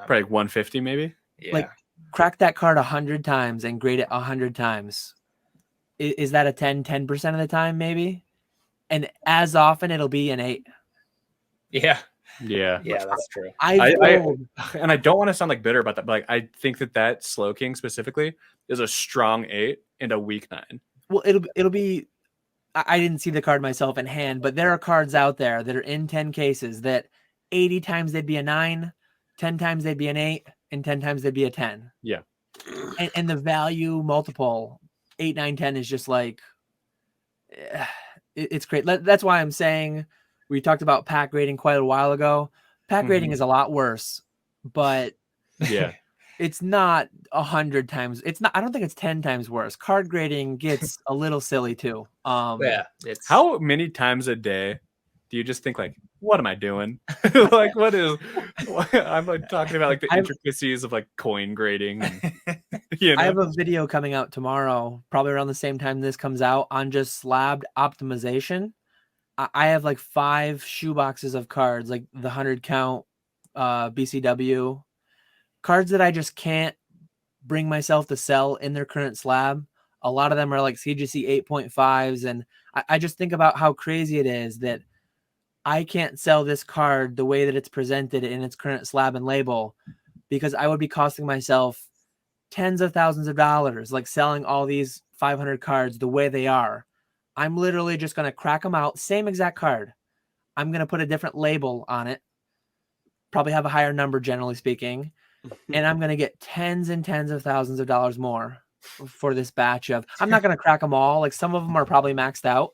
like 150 maybe. Yeah. Like, crack that card 100 times and grade it 100 times. Is that a 10% of the time maybe? And as often it'll be an 8. Yeah, Yeah, that's true. And I don't want to sound like bitter about that, but like, I think that Slow King specifically is a strong 8 and a weak 9. Well, it'll be. I didn't see the card myself in hand, but there are cards out there that are in 10 cases that 80 times they'd be a 9, 10 times they'd be an 8, and 10 times they'd be a 10. Yeah. And the value multiple 8, 9, 10 is just like, it's great. That's why I'm saying, we talked about pack grading quite a while ago. Pack grading is a lot worse, but yeah, it's not 100 times. It's not. I don't think it's 10 times worse. Card grading gets a little silly too. It's how many times a day do you just think like, what am I doing? Like, I'm like talking about like the intricacies of like coin grading. And, I have a video coming out tomorrow, probably around the same time this comes out, on just slabbed optimization. I have like 5 shoe boxes of cards, like the 100 count BCW cards that I just can't bring myself to sell in their current slab. A lot of them are like CGC 8.5s, and I just think about how crazy it is that I can't sell this card the way that it's presented in its current slab and label, because I would be costing myself tens of thousands of dollars, like selling all these 500 cards the way they are. I'm literally just going to crack them out, same exact card. I'm going to put a different label on it, probably have a higher number, generally speaking, and I'm going to get tens and tens of thousands of dollars more for this batch of, I'm not going to crack them all. Like, some of them are probably maxed out.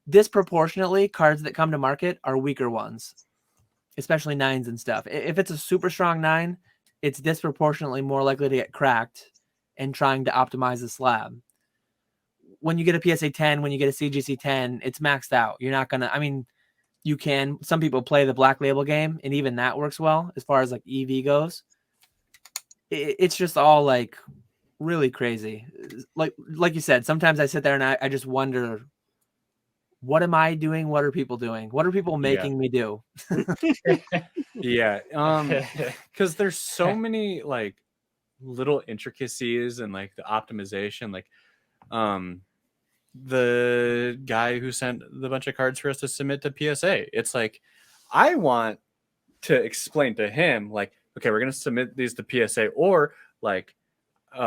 Disproportionately, cards that come to market are weaker ones, especially 9s and stuff. If it's a super strong 9, it's disproportionately more likely to get cracked and trying to optimize the slab. When you get a PSA 10, when you get a CGC 10, it's maxed out. You're not going to, I mean, you can, some people play the black label game, and even that works well as far as like EV goes. It's just all like really crazy. Like you said, sometimes I sit there and I just wonder, what am I doing? What are people doing? What are people making me do? Yeah. Because there's so many like little intricacies and like the optimization, like the guy who sent the bunch of cards for us to submit to PSA. It's like, I want to explain to him, like, okay, we're going to submit these to PSA, or like,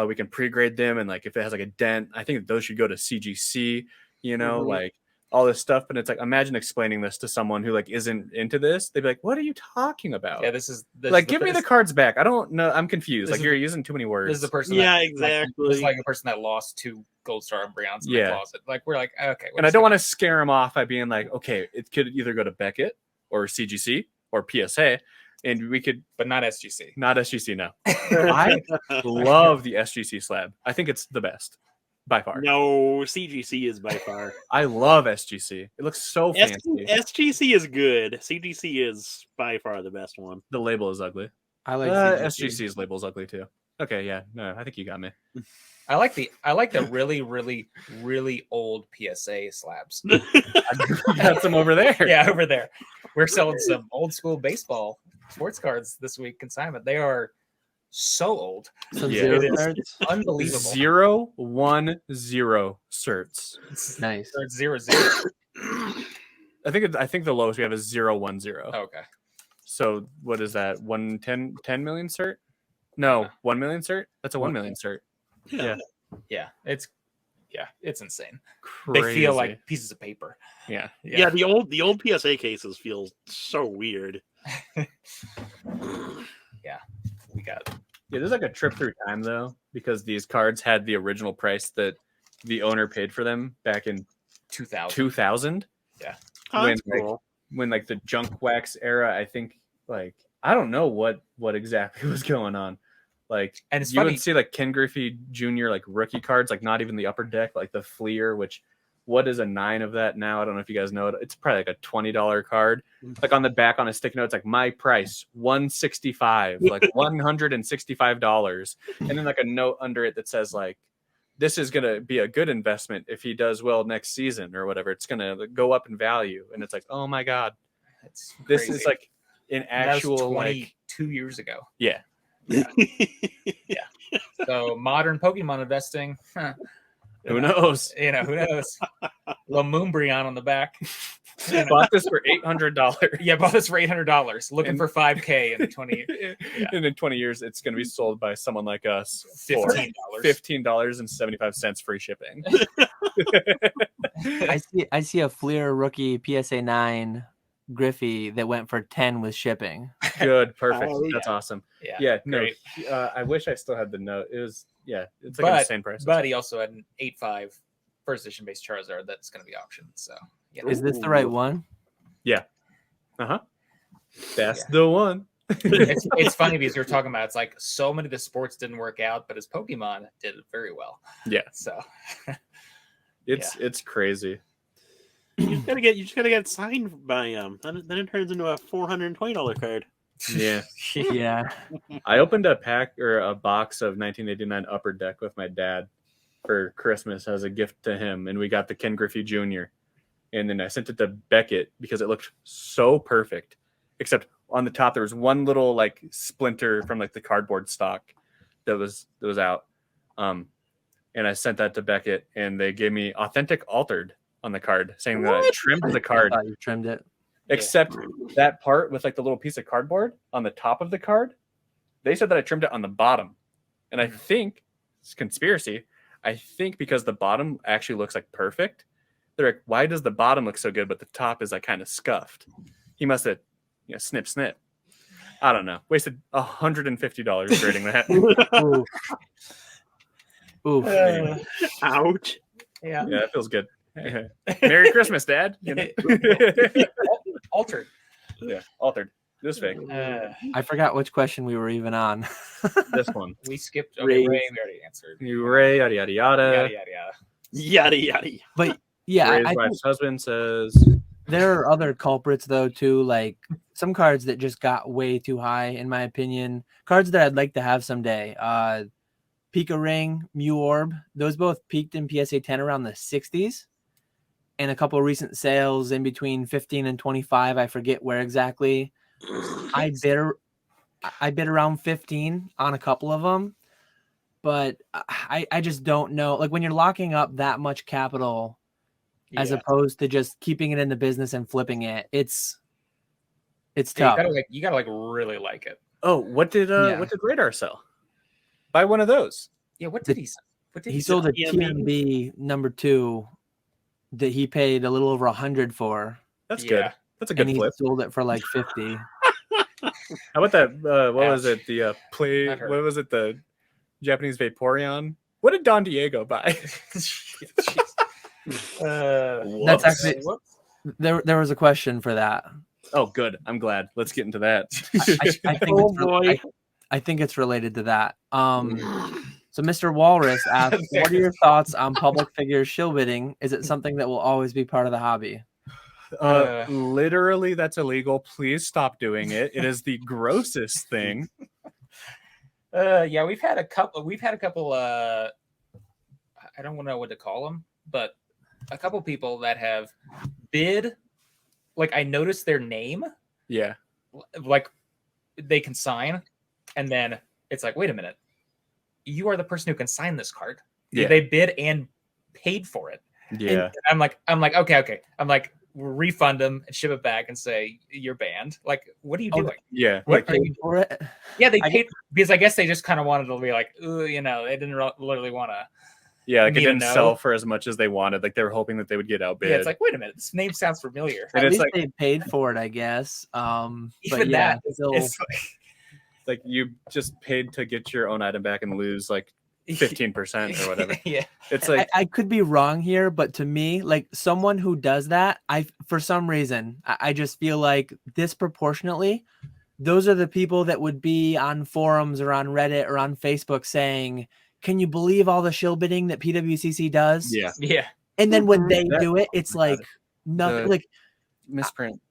we can pre-grade them. And like, if it has like a dent, I think those should go to CGC, you know, like all this stuff. But it's like, imagine explaining this to someone who like isn't into this. They'd be like, what are you talking about? Yeah, this is like, give me the cards back. I don't know. I'm confused. Like, you're using too many words. This is the person. Yeah, that, exactly. This is like the person that lost 2 Gold Star Embryons in the closet. Like, we're like, okay. And I don't want to scare him off by being like, okay, it could either go to Beckett or CGC or PSA. And we could, but not SGC. Not SGC, no. I love the SGC slab. I think it's the best by far. No, CGC is by far. I love SGC. It looks so fancy. SGC is good. CGC is by far the best one. The label is ugly. I like SGC's label is ugly too. Okay, yeah, no, I think you got me. I like the really, really, really old PSA slabs. Got some over there. Yeah, over there. We're selling some old school baseball sports cards this week consignment. They are so old. Some Yeah. zero It is cards. unbelievable. 010 certs. Nice. Or it's 0-0. I think the lowest we have is 010. Oh, okay. So what is that? 10 million cert? No, 1 million cert? That's a 1 million cert. Yeah. Yeah, it's insane. Crazy. They feel like pieces of paper. Yeah. Yeah, the old PSA cases feel so weird. We got Yeah, there's like a trip through time though, because these cards had the original price that the owner paid for them back in 2000. Oh, when that's cool. when like the junk wax era, I think like I don't know what exactly was going on. Like, and it's you funny. would see like Ken Griffey Jr. like rookie cards, like not even the upper deck, like the Fleer, which what is a 9 of that now? I don't know if you guys know it. It's probably like a $20 card. Like on the back on a sticky note, it's like my price $165, like $165, and then like a note under it that says like this is gonna be a good investment if he does well next season or whatever. It's gonna go up in value, and it's like, oh my god, this is like an actual 22 years ago. Yeah. So modern Pokemon investing. Who knows? Who knows? Little Moonbreon on the back. Bought this for $800. Yeah, bought this for $800. Looking for $5K in 20 years. Yeah. And in 20 years, it's going to be sold by someone like us for $15. $15.75 free shipping. I see a Fleer rookie PSA 9 Griffey that went for 10 with shipping. Good, perfect. Oh, That's awesome. Yeah, no. great. I wish I still had the note. It was it's like an insane price. But he also had an 8.5 first edition base Charizard that's going to be auctioned. So Is this the right one? That's the one. it's funny because you're talking about it's like so many of the sports didn't work out, but his Pokemon did it very well. Yeah. So it's crazy. You just gotta get it signed by then it turns into a $420 card. Yeah. Yeah. I opened a pack or a box of 1989 Upper Deck with my dad for Christmas as a gift to him, and we got the Ken Griffey Jr. And then I sent it to Beckett because it looked so perfect, except on the top there was one little like splinter from like the cardboard stock that was out. And I sent that to Beckett, and they gave me authentic altered on the card, saying that I trimmed the card. I thought you trimmed it. Except that part with like the little piece of cardboard on the top of the card, they said that I trimmed it on the bottom. And I think it's conspiracy. I think because the bottom actually looks like perfect, they're like, why does the bottom look so good, but the top is like kind of scuffed? He must have, snip. I don't know. Wasted $150 grading that. Oof. Ouch. yeah. Yeah, that feels good. Merry Christmas, Dad. Altered. Yeah, altered. This fake. I forgot which question we were even on. This one. We skipped Ray. Ray. We already answered. You Ray, yada yada yada. Yada yada yada. Yada yada. But yeah, Ray's I think wife's husband says there are other culprits though too, like some cards that just got way too high in my opinion. Cards that I'd like to have someday. Pika Ring, Mew Orb, those both peaked in PSA 10 around the 60s. And a couple of recent sales in between 15 and 25. I forget where exactly. I bid around 15 on a couple of them. but I just don't know. Like when you're locking up that much capital as opposed to just keeping it in the business and flipping it, it's tough. You gotta really like it. Oh, what did Radar sell? Buy one of those. Yeah, what did he sell? He sold a TMB number 2 that he paid a little over 100 for. That's good. That's a good flip. He sold it for like 50. How about that? What was it? The what was it? The Japanese Vaporeon. What did Don Diego buy? That's actually there was a question for that. Oh, good. I'm glad. Let's get into that. I think it's related to that. So Mr. Walrus asked, what are your thoughts on public figures shill bidding? Is it something that will always be part of the hobby? Literally, that's illegal. Please stop doing it. It is the grossest thing. We've had a couple. I don't know what to call them, but a couple people that have bid. Like I noticed their name. Yeah. Like they can sign, and then it's like, wait a minute, you are the person who can sign this card. Yeah. They bid and paid for it. Yeah. And I'm like, okay. I'm like, refund them and ship it back and say you're banned. Like, what are you doing? Yeah. What paid for it? Yeah, they paid because I guess they just kind of wanted to be like, ooh, they didn't literally want to. Yeah, like it didn't sell for as much as they wanted. Like they were hoping that they would get outbid. Yeah, it's like, wait a minute, this name sounds familiar. At least they paid for it, I guess. Even that, it's like you just paid to get your own item back and lose like 15% or whatever. Yeah, it's like I could be wrong here, but to me, like someone who does that, for some reason, I just feel like disproportionately, those are the people that would be on forums or on Reddit or on Facebook saying, can you believe all the shill bidding that PWCC does? Yeah. Yeah. And then when they do it, it's like nothing. Like misprint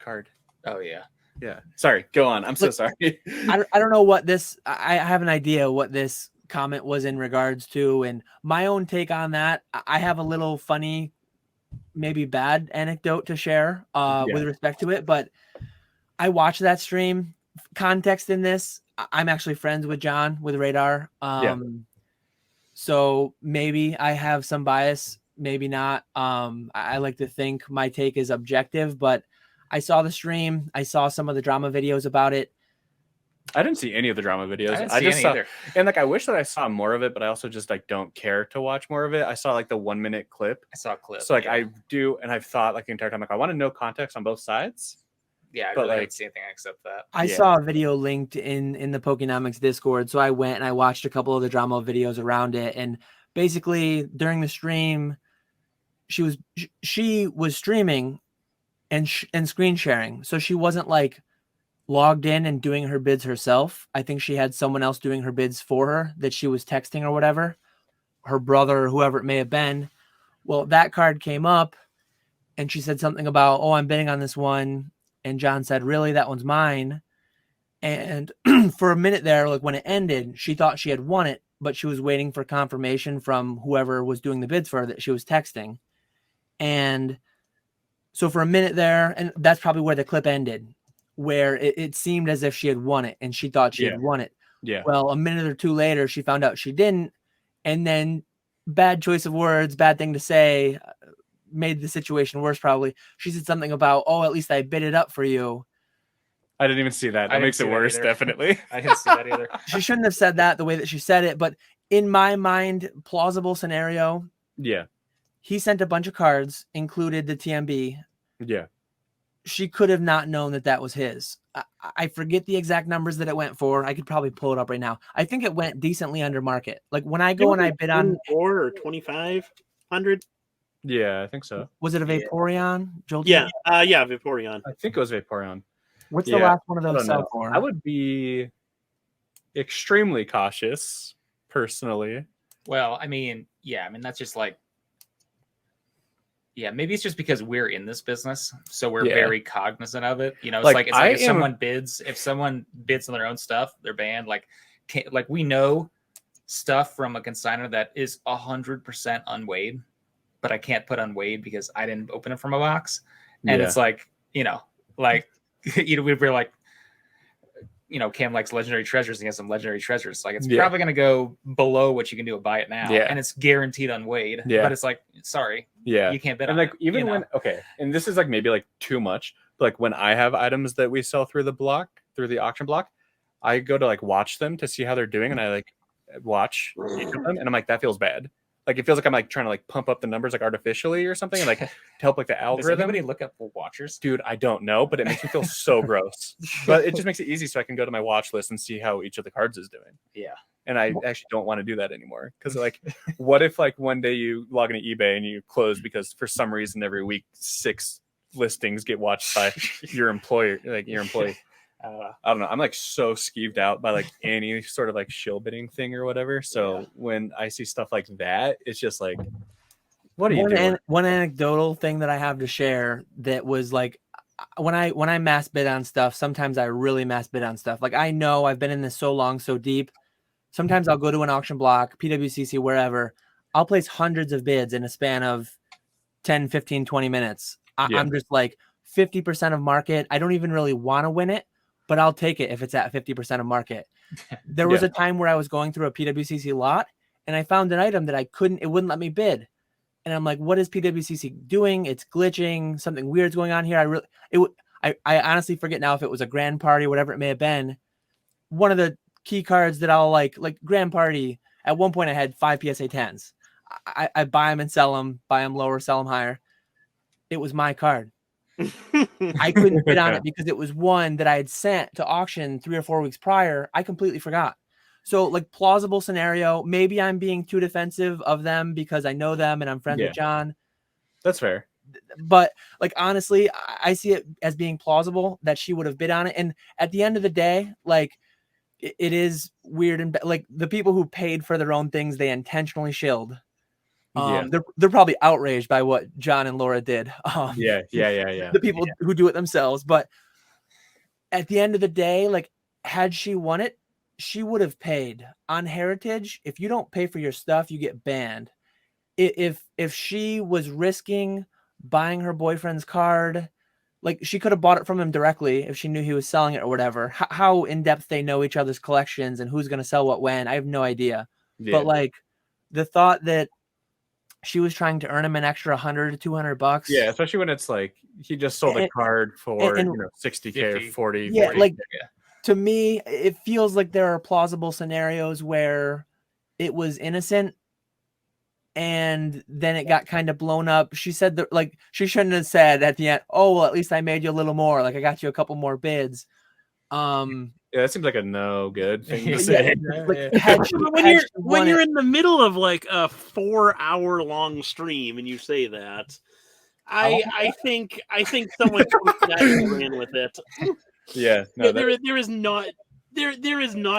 card. Oh yeah. Yeah. Sorry. Go on. I'm so sorry. I don't know what this. I have an idea what this comment was in regards to, and my own take on that. I have a little funny, maybe bad anecdote to share with respect to it, but I watched that stream. Context in this, I'm actually friends with John with Radar. So maybe I have some bias, maybe not. I like to think my take is objective, but I saw the stream. I saw some of the drama videos about it. I didn't see any of the drama videos. I just saw either. And like I wish that I saw more of it, but I also just like don't care to watch more of it. I saw like the 1 minute clip. I saw a clip. So like I do, and I've thought like the entire time, like I want to know context on both sides. Yeah, I but really didn't see anything except that. I saw a video linked in the Pokenomics Discord, so I went and I watched a couple of the drama videos around it. And basically, during the stream, she was streaming and screen sharing, so she wasn't like logged in and doing her bids herself. I think she had someone else doing her bids for her that she was texting or whatever, her brother or whoever it may have been. Well, that card came up, and she said something about, "Oh, I'm bidding on this one." And John said, really, that one's mine. And for a minute there, like when it ended, she thought she had won it, but she was waiting for confirmation from whoever was doing the bids for her that she was texting. And so for a minute there, and that's probably where the clip ended, where it seemed as if she had won it and she thought she had won it. Yeah. Well, a minute or two later, she found out she didn't. And then bad choice of words, bad thing to say, made the situation worse probably. She said something about, oh, at least I bid it up for you. I didn't even see that. That makes it worse, definitely. I didn't see that either. She shouldn't have said that the way that she said it, but in my mind, plausible scenario. Yeah. He sent a bunch of cards, included the TMB. Yeah. She could have not known that that was his. I forget the exact numbers that it went for. I could probably pull it up right now. I think it went decently under market. Like when I go and I bid on 4 or 2,500. Yeah, I think so. Was it a Vaporeon? Yeah, Vaporeon. I think it was Vaporeon. What's the last one of those sell for? I would be extremely cautious, personally. Well, I mean, that's just like, maybe it's just because we're in this business, so we're very cognizant of it. It's like if someone bids on their own stuff, they're banned. Like we know stuff from a consignor that is 100% unweighed, but I can't put unweighed because I didn't open it from a box. And it's like, we're like, Cam likes legendary treasures and has some legendary treasures. Like it's probably going to go below what you can do at Buy It Now, and it's guaranteed unweighed. Yeah. But it's like, sorry, you can't bid on like it, even when and this is like maybe like too much. But like when I have items that we sell through the auction block, I go to like watch them to see how they're doing, and I like watch each of them, and I'm like, that feels bad. Like it feels like I'm like trying to like pump up the numbers like artificially or something, and like to help like the algorithm. Does anybody look up for watchers? Dude, I don't know, but it makes me feel so gross. But it just makes it easy so I can go to my watch list and see how each of the cards is doing. Yeah. And I actually don't want to do that anymore. Because like, what if like one day you log into eBay and you close because for some reason every week 6 listings get watched by your employer, like your employee. I don't know. I'm like so skeeved out by like any sort of like shill bidding thing or whatever. So when I see stuff like that, it's just like, what are you doing? One anecdotal thing that I have to share that was like, when I mass bid on stuff, sometimes I really mass bid on stuff. Like I know I've been in this so long, so deep. Sometimes I'll go to an auction block, PWCC, wherever. I'll place hundreds of bids in a span of 10, 15, 20 minutes. I'm just like 50% of market. I don't even really want to win it, but I'll take it if it's at 50% of market. There was a time where I was going through a PWCC lot and I found an item that it wouldn't let me bid. And I'm like, what is PWCC doing? It's glitching. Something weird's going on here. I honestly forget now if it was a grand party, whatever it may have been. One of the key cards that I'll like grand party. At one point I had 5 PSA 10s. I buy them and sell them, buy them lower, sell them higher. It was my card. I couldn't bid on it because it was one that I had sent to auction 3 or 4 weeks prior. I completely forgot. So like plausible scenario, maybe I'm being too defensive of them because I know them and I'm friends with John. That's fair. But like, honestly, I see it as being plausible that she would have bid on it. And at the end of the day, like it is weird. And like the people who paid for their own things, they intentionally shilled. They're probably outraged by what John and Laura did. The people who do it themselves. But at the end of the day, like had she won it, she would have paid on Heritage. If you don't pay for your stuff, you get banned. If she was risking buying her boyfriend's card, like she could have bought it from him directly if she knew he was selling it or whatever. How in depth they know each other's collections and who's going to sell what when, I have no idea. But like the thought that she was trying to earn him an extra $100 to $200. Yeah, especially when it's like he just sold a card for $60K or 40. Yeah, 40. Like to me, it feels like there are plausible scenarios where it was innocent and then it got kind of blown up. She said that like she shouldn't have said at the end, oh well, at least I made you a little more. Like I got you a couple more bids. Yeah, that seems like a no good thing to say. When you're in the middle of like a 4-hour long stream and you say that, I think someone ran with it. Yeah, no, there is not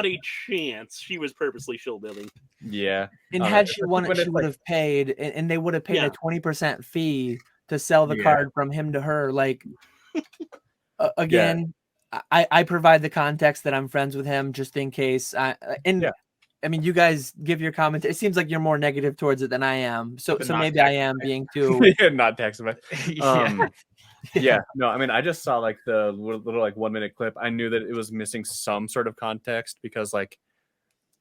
a chance she was purposely shill bidding. Yeah, and had she won it, she would have paid, and they would have paid a 20% fee to sell the card from him to her. Like again. I provide the context that I'm friends with him just in case. I mean, you guys give your comment. It seems like you're more negative towards it than I am. So maybe I am being too not texting me. No, I mean, I just saw like the little like 1 minute clip. I knew that it was missing some sort of context because like,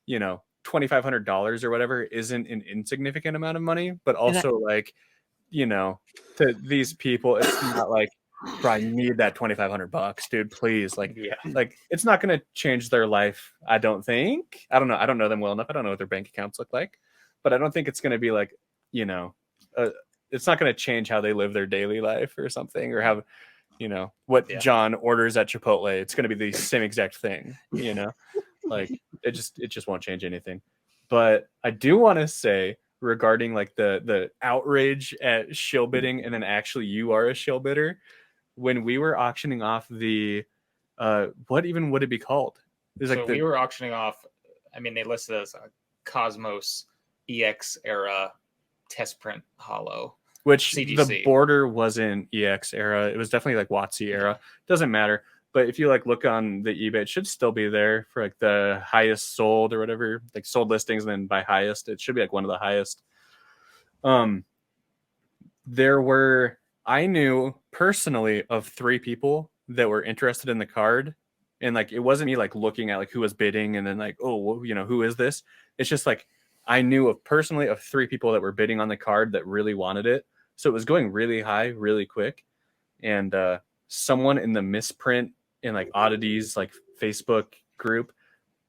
$2,500 or whatever isn't an insignificant amount of money, but also to these people, it's not like, bro, I need that $2,500, dude. Please, like it's not going to change their life. I don't think. I don't know. I don't know them well enough. I don't know what their bank accounts look like, but I don't think it's going to be like, it's not going to change how they live their daily life or something, or have, what John orders at Chipotle. It's going to be the same exact thing, like it just won't change anything. But I do want to say regarding like the outrage at shill bidding, and then actually you are a shill bidder. When we were auctioning off the, what even would it be called? We were auctioning off. I mean, they listed as a Cosmos EX era test print hollow, which CGC. The border wasn't EX era. It was definitely like WotC era. Doesn't matter. But if you like look on the eBay, it should still be there for like the highest sold or whatever, like sold listings, and then by highest, it should be like one of the highest. I knew personally of 3 people that were interested in the card And like, it wasn't me like looking at like who was bidding and then like, oh, well, you know, who is this? It's just like, I knew personally of 3 people that were bidding on the card that really wanted it. So it was going really high, really quick. And someone in the misprint in like oddities, like Facebook group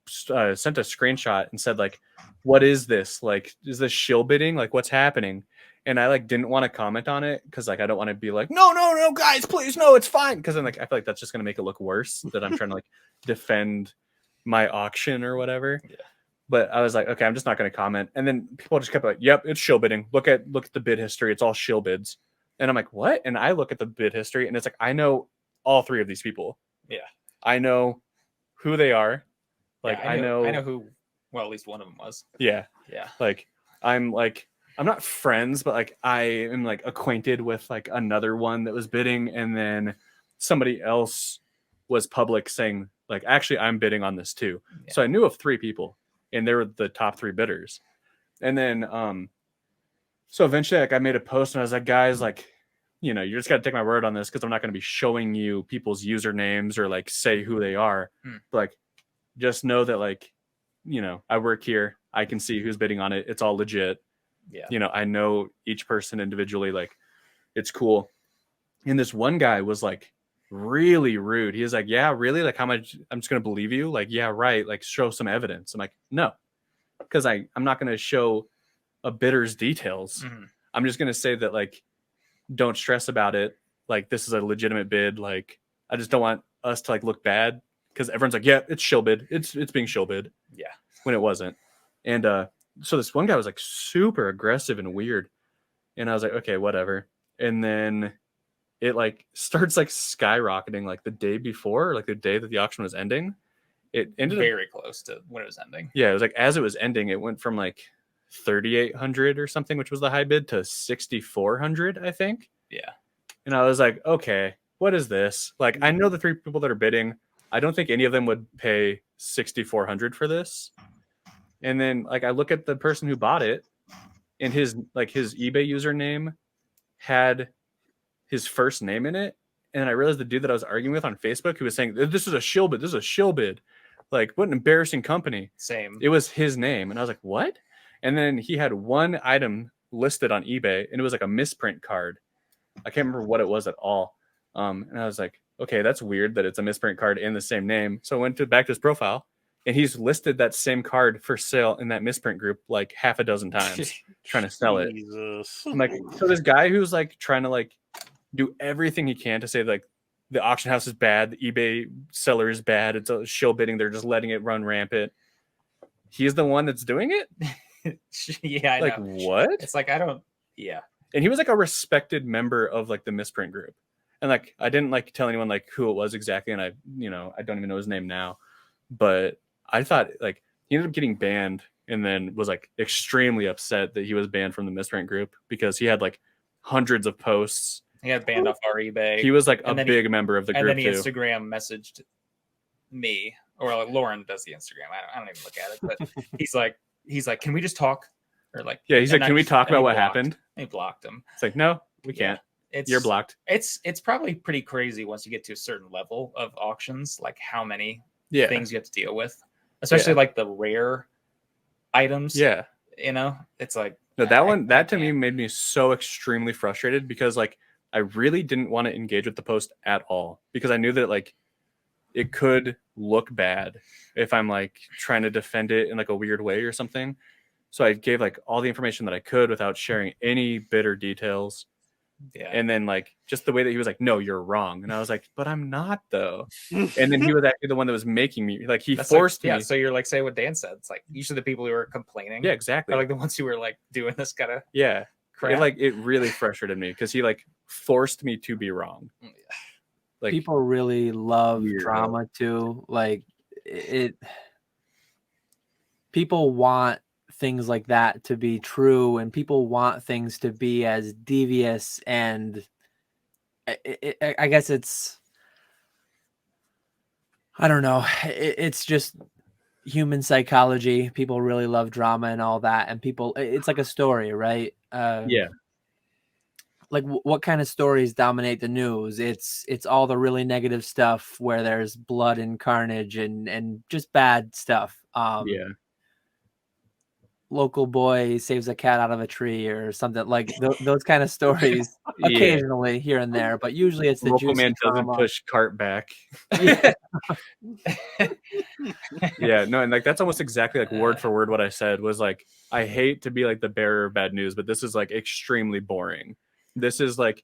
sent a screenshot and said like, what is this? Like, is this shill bidding? Like, what's happening? And I like didn't want to comment on it because like I don't want to be like, no, guys, please, no, it's fine. Because then like I feel like that's just gonna make it look worse that I'm trying to like defend my auction or whatever. Yeah. But I was like, okay, I'm just not gonna comment. And then people just kept like, yep, it's shill bidding. Look at the bid history. It's all shill bids. And I'm like, what? And I look at the bid history and it's like, I know all 3 of these people. Yeah. I know who they are. Like I know who. Well, at least one of them was. Yeah. Yeah. Like I'm not friends, but like I am like acquainted with like another one that was bidding, and then somebody else was public saying like, actually, I'm bidding on this too. Yeah. So I knew of 3 people, and they were the top 3 bidders. And then so eventually like I made a post and I was like, guys, like, you know, you just got to take my word on this because I'm not going to be showing you people's usernames or like say who they are. But like, just know that like, you know, I work here. I can see who's bidding on it. It's all legit. Yeah. You know, I know each person individually. Like, it's cool. And this one guy was like really rude. He was like, yeah, really? Like, how much? I'm just going to believe you? Like, yeah, right. Like, show some evidence. I'm like, no, because I'm not going to show a bidder's details. I'm just going to say that, like, don't stress about it. Like, this is a legitimate bid. Like, I just don't want us to like look bad because everyone's like, yeah, it's shill bid. It's being shill bid. Yeah. When it wasn't. And so this one guy was like super aggressive and weird. And I was like, okay, whatever. And then it like starts like skyrocketing like the day before, like the day that the auction was ending. It ended very close to when it was ending. Yeah, it was like as it was ending, it went from like 3,800 or something, which was the high bid, to 6,400, I think. Yeah. And I was like, okay, what is this? Like, I know the 3 people that are bidding. I don't think any of them would pay 6,400 for this. And then like I look at the person who bought it, and his eBay username had his first name in it. And I realized the dude that I was arguing with on Facebook, who was saying, this is a shill bid. This is a shill bid. Like, what an embarrassing company. Same. It was his name. And I was like, what? And then he had one item listed on eBay, and it was like a misprint card. I can't remember what it was at all. And I was like, okay, that's weird that it's a misprint card in the same name. So I went back to his profile, and he's listed that same card for sale in that misprint group like half a dozen times, trying to sell it. I'm like, so this guy who's like trying to like do everything he can to say like the auction house is bad, the eBay seller is bad, it's a shill bidding, they're just letting it run rampant. He's the one that's doing it? Yeah, I like know. What? It's like yeah. And he was like a respected member of like the misprint group. And like I didn't like tell anyone like who it was exactly, and I don't even know his name now. But I thought like he ended up getting banned, and then was like extremely upset that he was banned from the misprint group because he had like hundreds of posts. He got banned off our eBay. He was like a big member of the group. And then he too. Instagram messaged me, or like Lauren does the Instagram. I don't even look at it, but he's like, can we just talk? Or like, yeah, he's like, can we talk about what happened? He blocked him. It's like, no, we can't. You're blocked. It's probably pretty crazy once you get to a certain level of auctions, like how many things you have to deal with, especially like the rare items. Yeah, it's like no, that to me made me so extremely frustrated because like I really didn't want to engage with the post at all because I knew that like it could look bad if I'm like trying to defend it in like a weird way or something. So I gave like all the information that I could without sharing any bitter details. Yeah. And then like just the way that he was like, no, you're wrong. And I was like, but I'm not though. And then he was actually the one that was making me like forced me. Yeah. So you're like, say what Dan said. It's like usually the people who are complaining. Yeah, exactly. Are like the ones who were like doing this kind of crap. It really frustrated me because he like forced me to be wrong. Like people really love drama too. Like people want things like that to be true, and people want things to be as devious, and I guess it's, I don't know, it's just human psychology. People really love drama and all that, and people, it's like a story, right? like what kind of stories dominate the news? It's all the really negative stuff where there's blood and carnage and just bad stuff. Yeah. Local boy saves a cat out of a tree or something like those kind of stories. Yeah. Occasionally here and there, but usually it's the Local juicy man doesn't drama. push cart back. Yeah. Yeah, no, and like that's almost exactly like word for word what I said was like, I hate to be like the bearer of bad news, but this is like extremely boring. This is like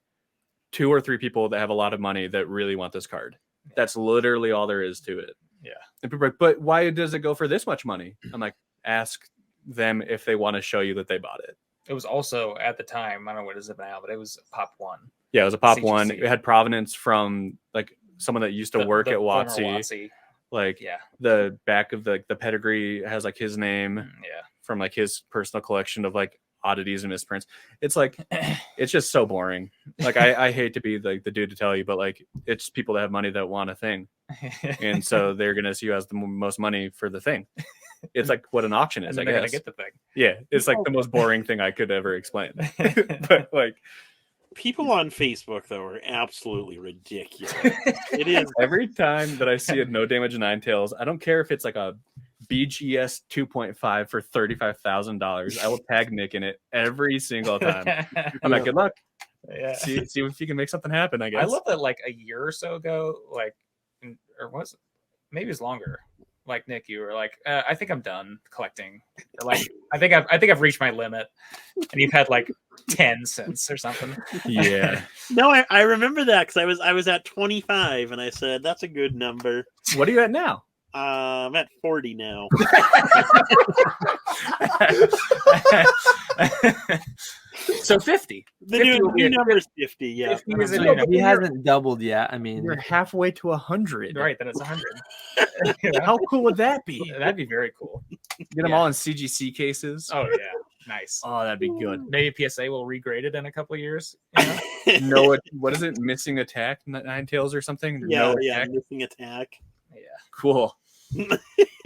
2 or 3 people that have a lot of money that really want this card. That's literally all there is to it. Yeah. And people are like, but why does it go for this much money? I'm like, ask them if they want to show you that they bought it. It was also at the time, I don't know what it is now, but it was Pop 1. Yeah, it was a Pop CGC. 1. It had provenance from like someone that used to work at former WotC. Like Yeah. the back of the pedigree has like his name Yeah. from like his personal collection of like oddities and misprints. It's like it's just so boring. Like I hate to be like the dude to tell you, but like it's people that have money that want a thing, and so they're gonna see who has the most money for the thing. It's like what an auction is. And I then they're guess. gonna get the thing. Yeah, it's like the most boring thing I could ever explain. But like People on Facebook though are absolutely ridiculous. It is every time that I see a no damage Ninetales, I don't care if it's like a BGS 2.5 for $35,000. I will tag Nick in it every single time. I'm like, good luck. Yeah. See if you can make something happen. I guess. I love that like a year or so ago, like, or was it? Maybe it was longer. Like Nick, you were like, I think I'm done collecting. Or like, I think I've reached my limit, and you've had like 10 cents or something. Yeah. no, I remember that because I was at 25 and I said that's a good number. What are you at now? I'm at 40 now. So 50. The 50 will new be number is 50. Yeah, 50 is So a new number. he hasn't doubled yet. I mean, You're halfway to 100. Right, then it's 100. How cool would that be? That'd be very cool. Get them all in CGC cases. Oh yeah, nice. Oh, that'd be good. Maybe PSA will regrade it in a couple of years. You know? No, what is it? Missing attack, Ninetales or something? yeah, No yeah. attack? Missing attack. Yeah. Cool.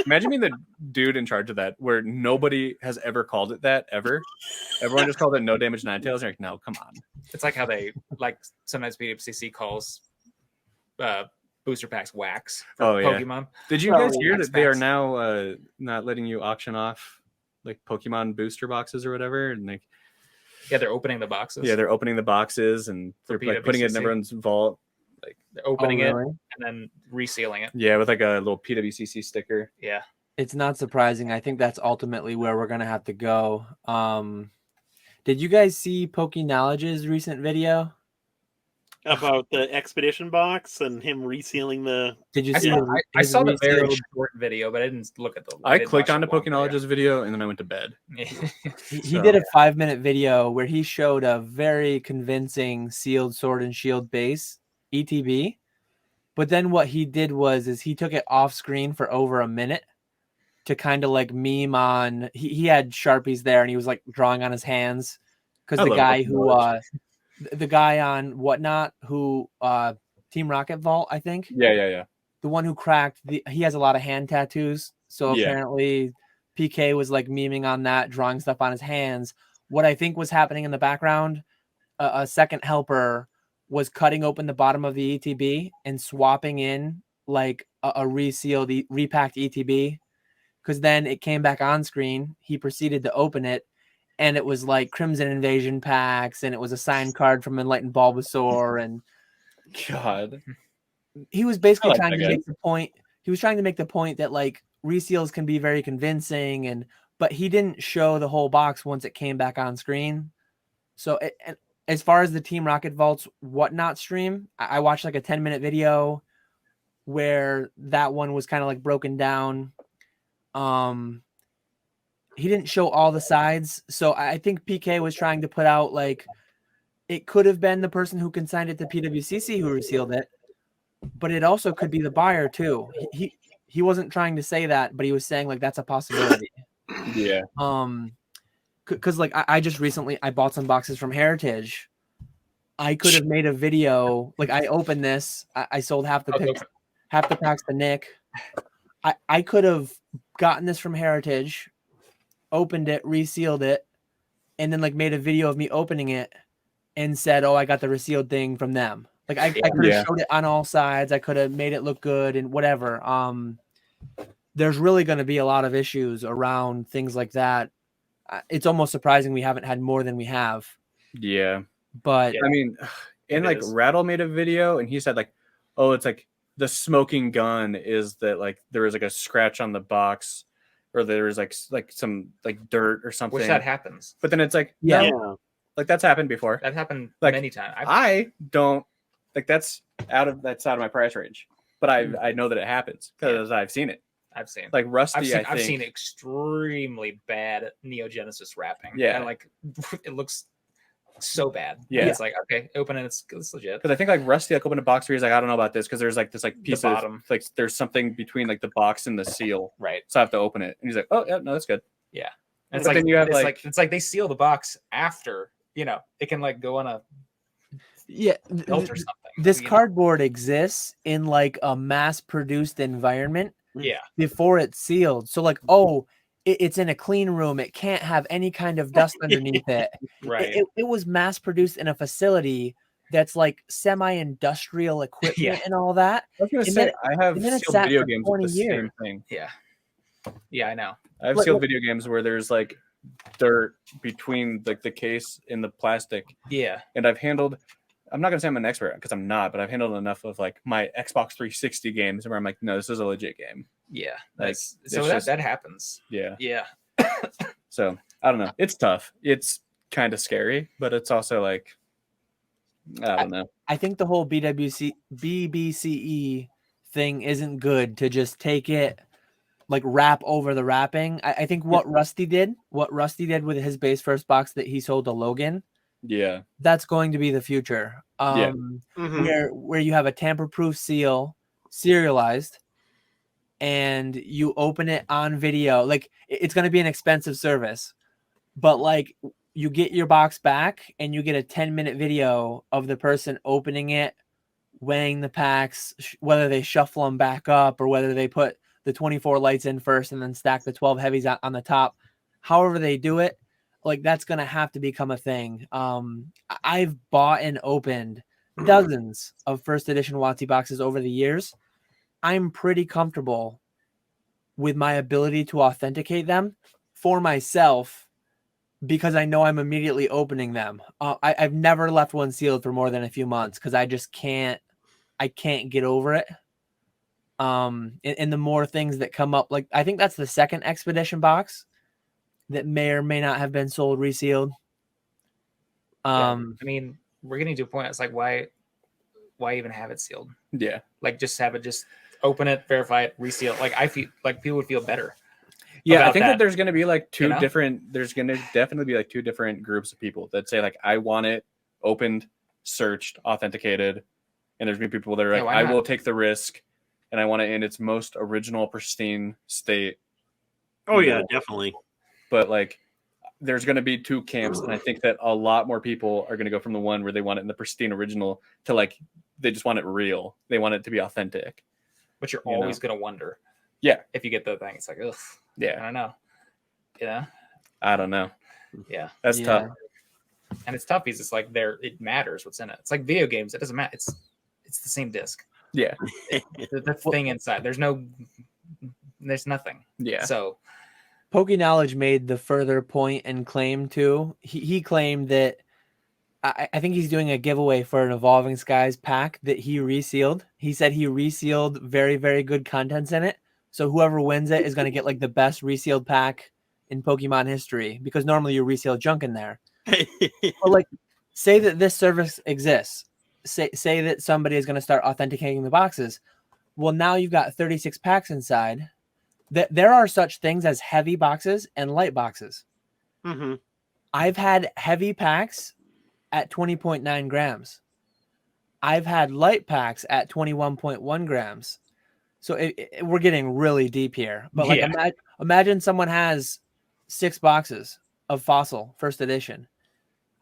Imagine being the dude in charge of that, where nobody has ever called it that ever. Everyone just called it no damage Ninetales. You're like, no, come on. It's like how they like sometimes BWCC calls booster packs wax for Oh, yeah. Pokemon. Did you Well, guys hear wax that they are packs. now not letting you auction off like Pokemon booster boxes or whatever? And like, Yeah, they're opening the boxes. yeah, they're opening the boxes and they're For like putting it in PWCC. everyone's vault. They're opening oh, it really? and then resealing it. Yeah, with like a little PWCC sticker. Yeah. It's not surprising. I think that's ultimately where we're gonna have to go. Did you guys see Knowledge's recent video? About the expedition box and him resealing the. Did you I see? saw, the- I his saw the very resealed- short video, but I didn't look at the. I didn't clicked watch onto the long Knowledge's video and then I went to bed. video. He did a 5-minute video where he showed a very convincing sealed Sword and Shield base ETB. But then what he did was he took it off screen for over a minute to kind of like meme on. He had Sharpies there and he was like drawing on his hands because I the love guy Pokemon who Knowledge. the guy on Whatnot who Team Rocket Vault, I think. Yeah. The one who cracked he has a lot of hand tattoos. So Yeah. apparently PK was like memeing on that, drawing stuff on his hands. What I think was happening in the background, a second helper was cutting open the bottom of the ETB and swapping in like a resealed, repacked ETB. Because then it came back on screen. He proceeded to open it, and it was like Crimson Invasion packs, and it was a signed card from Enlightened Bulbasaur, and God. he was basically I like trying that to guy. make the point. He was trying to make the point that like reseals can be very convincing, but he didn't show the whole box once it came back on screen. So and as far as the Team Rocket Vault's Whatnot stream, I watched like a 10-minute video where that one was kind of like broken down. He didn't show all the sides, so I think PK was trying to put out like it could have been the person who consigned it to PWCC who resealed it, but it also could be the buyer too. He wasn't trying to say that, but he was saying like that's a possibility. Yeah. Because like I just recently I bought some boxes from Heritage. I could have made a video like I opened this. I sold half the packs to Nick. I could have gotten this from Heritage, opened it, resealed it, and then like made a video of me opening it and said, "Oh, I got the resealed thing from them." Like I could have showed it on all sides. I could have made it look good and whatever. There's really going to be a lot of issues around things like that. It's almost surprising we haven't had more than we have. Yeah. But I mean, and like Rattle made a video and he said like, oh, it's like the smoking gun is that like there is like a scratch on the box or there's like some like dirt or something. Which that happens. But then it's like, Yeah. like that's happened before. That happened like, many times. I don't like that's out of my price range. But I know that it happens because I've seen it. I've seen like Rusty. I've seen extremely bad Neo Genesis wrapping. Yeah, and like it looks so bad. Yeah, it's like okay, open it. It's legit. Because I think like Rusty like opened a box where he's like, I don't know about this because there's like this like piece of like there's something between like the box and the seal. Right. So I have to open it, and he's like, oh yeah, no, that's good. Yeah. And it's but like then you have it's like they seal the box after it can like go on a belt or something. This cardboard exists in like a mass-produced environment. Yeah. Before it's sealed. So like, it's in a clean room. It can't have any kind of dust underneath it. Right. It was mass-produced in a facility that's like semi-industrial equipment and all that. I was gonna say I have sealed video games with the same thing. Yeah. Yeah, I know. I have sealed video games where there's like dirt between like the case and the plastic. Yeah. And I've handled. I'm not gonna say I'm an expert because I'm not, but I've handled enough of like my Xbox 360 games where I'm like, no, this is a legit game. Yeah, like so that happens. Yeah, yeah. So I don't know. It's tough. It's kind of scary, but it's also like I don't know. I think the whole BBCE thing isn't good to just take it like wrap over the wrapping. I think what Rusty did with his base first box that he sold to Logan. Yeah, that's going to be the future. Where you have a tamper-proof seal serialized and you open it on video. Like it's going to be an expensive service, but like you get your box back and you get a 10-minute video of the person opening it, weighing the packs, whether they shuffle them back up or whether they put the 24 lights in first and then stack the 12 heavies on the top. However they do it, like that's going to have to become a thing. I've bought and opened dozens of first edition WotC boxes over the years. I'm pretty comfortable with my ability to authenticate them for myself because I know I'm immediately opening them. I've never left one sealed for more than a few months because I just can't get over it. And the more things that come up, like I think that's the second Expedition box that may or may not have been sold resealed. I mean, we're getting to a point. It's like, why even have it sealed? Yeah. Like just have it, just open it, verify it, reseal it. Like I feel like people would feel better. Yeah. I think that there's going to be like there's going to definitely be like two different groups of people that say like, I want it opened, searched, authenticated. And there's going to be people that are like, I will take the risk and I want it in its most original, pristine state. Oh yeah, definitely. But like, there's going to be two camps, and I think that a lot more people are going to go from the one where they want it in the pristine original to like they just want it real. They want it to be authentic. But you're always going to wonder, if you get the thing. It's like, ugh, I don't know. I don't know. Yeah, that's tough. And it's tough because it's like it matters what's in it. It's like video games. It doesn't matter. It's the same disc. Yeah, the thing inside. There's nothing. Yeah. So. Poke Knowledge made the further point and claim too. He claimed that I think he's doing a giveaway for an Evolving Skies pack that he resealed. He said he resealed very, very good contents in it. So whoever wins it is going to get like the best resealed pack in Pokemon history because normally you reseal junk in there. But like, say that this service exists. Say that somebody is going to start authenticating the boxes. Well, now you've got 36 packs inside. There are such things as heavy boxes and light boxes. Mm-hmm. I've had heavy packs at 20.9 grams. I've had light packs at 21.1 grams. So we're getting really deep here. But like, imagine someone has 6 boxes of Fossil first edition.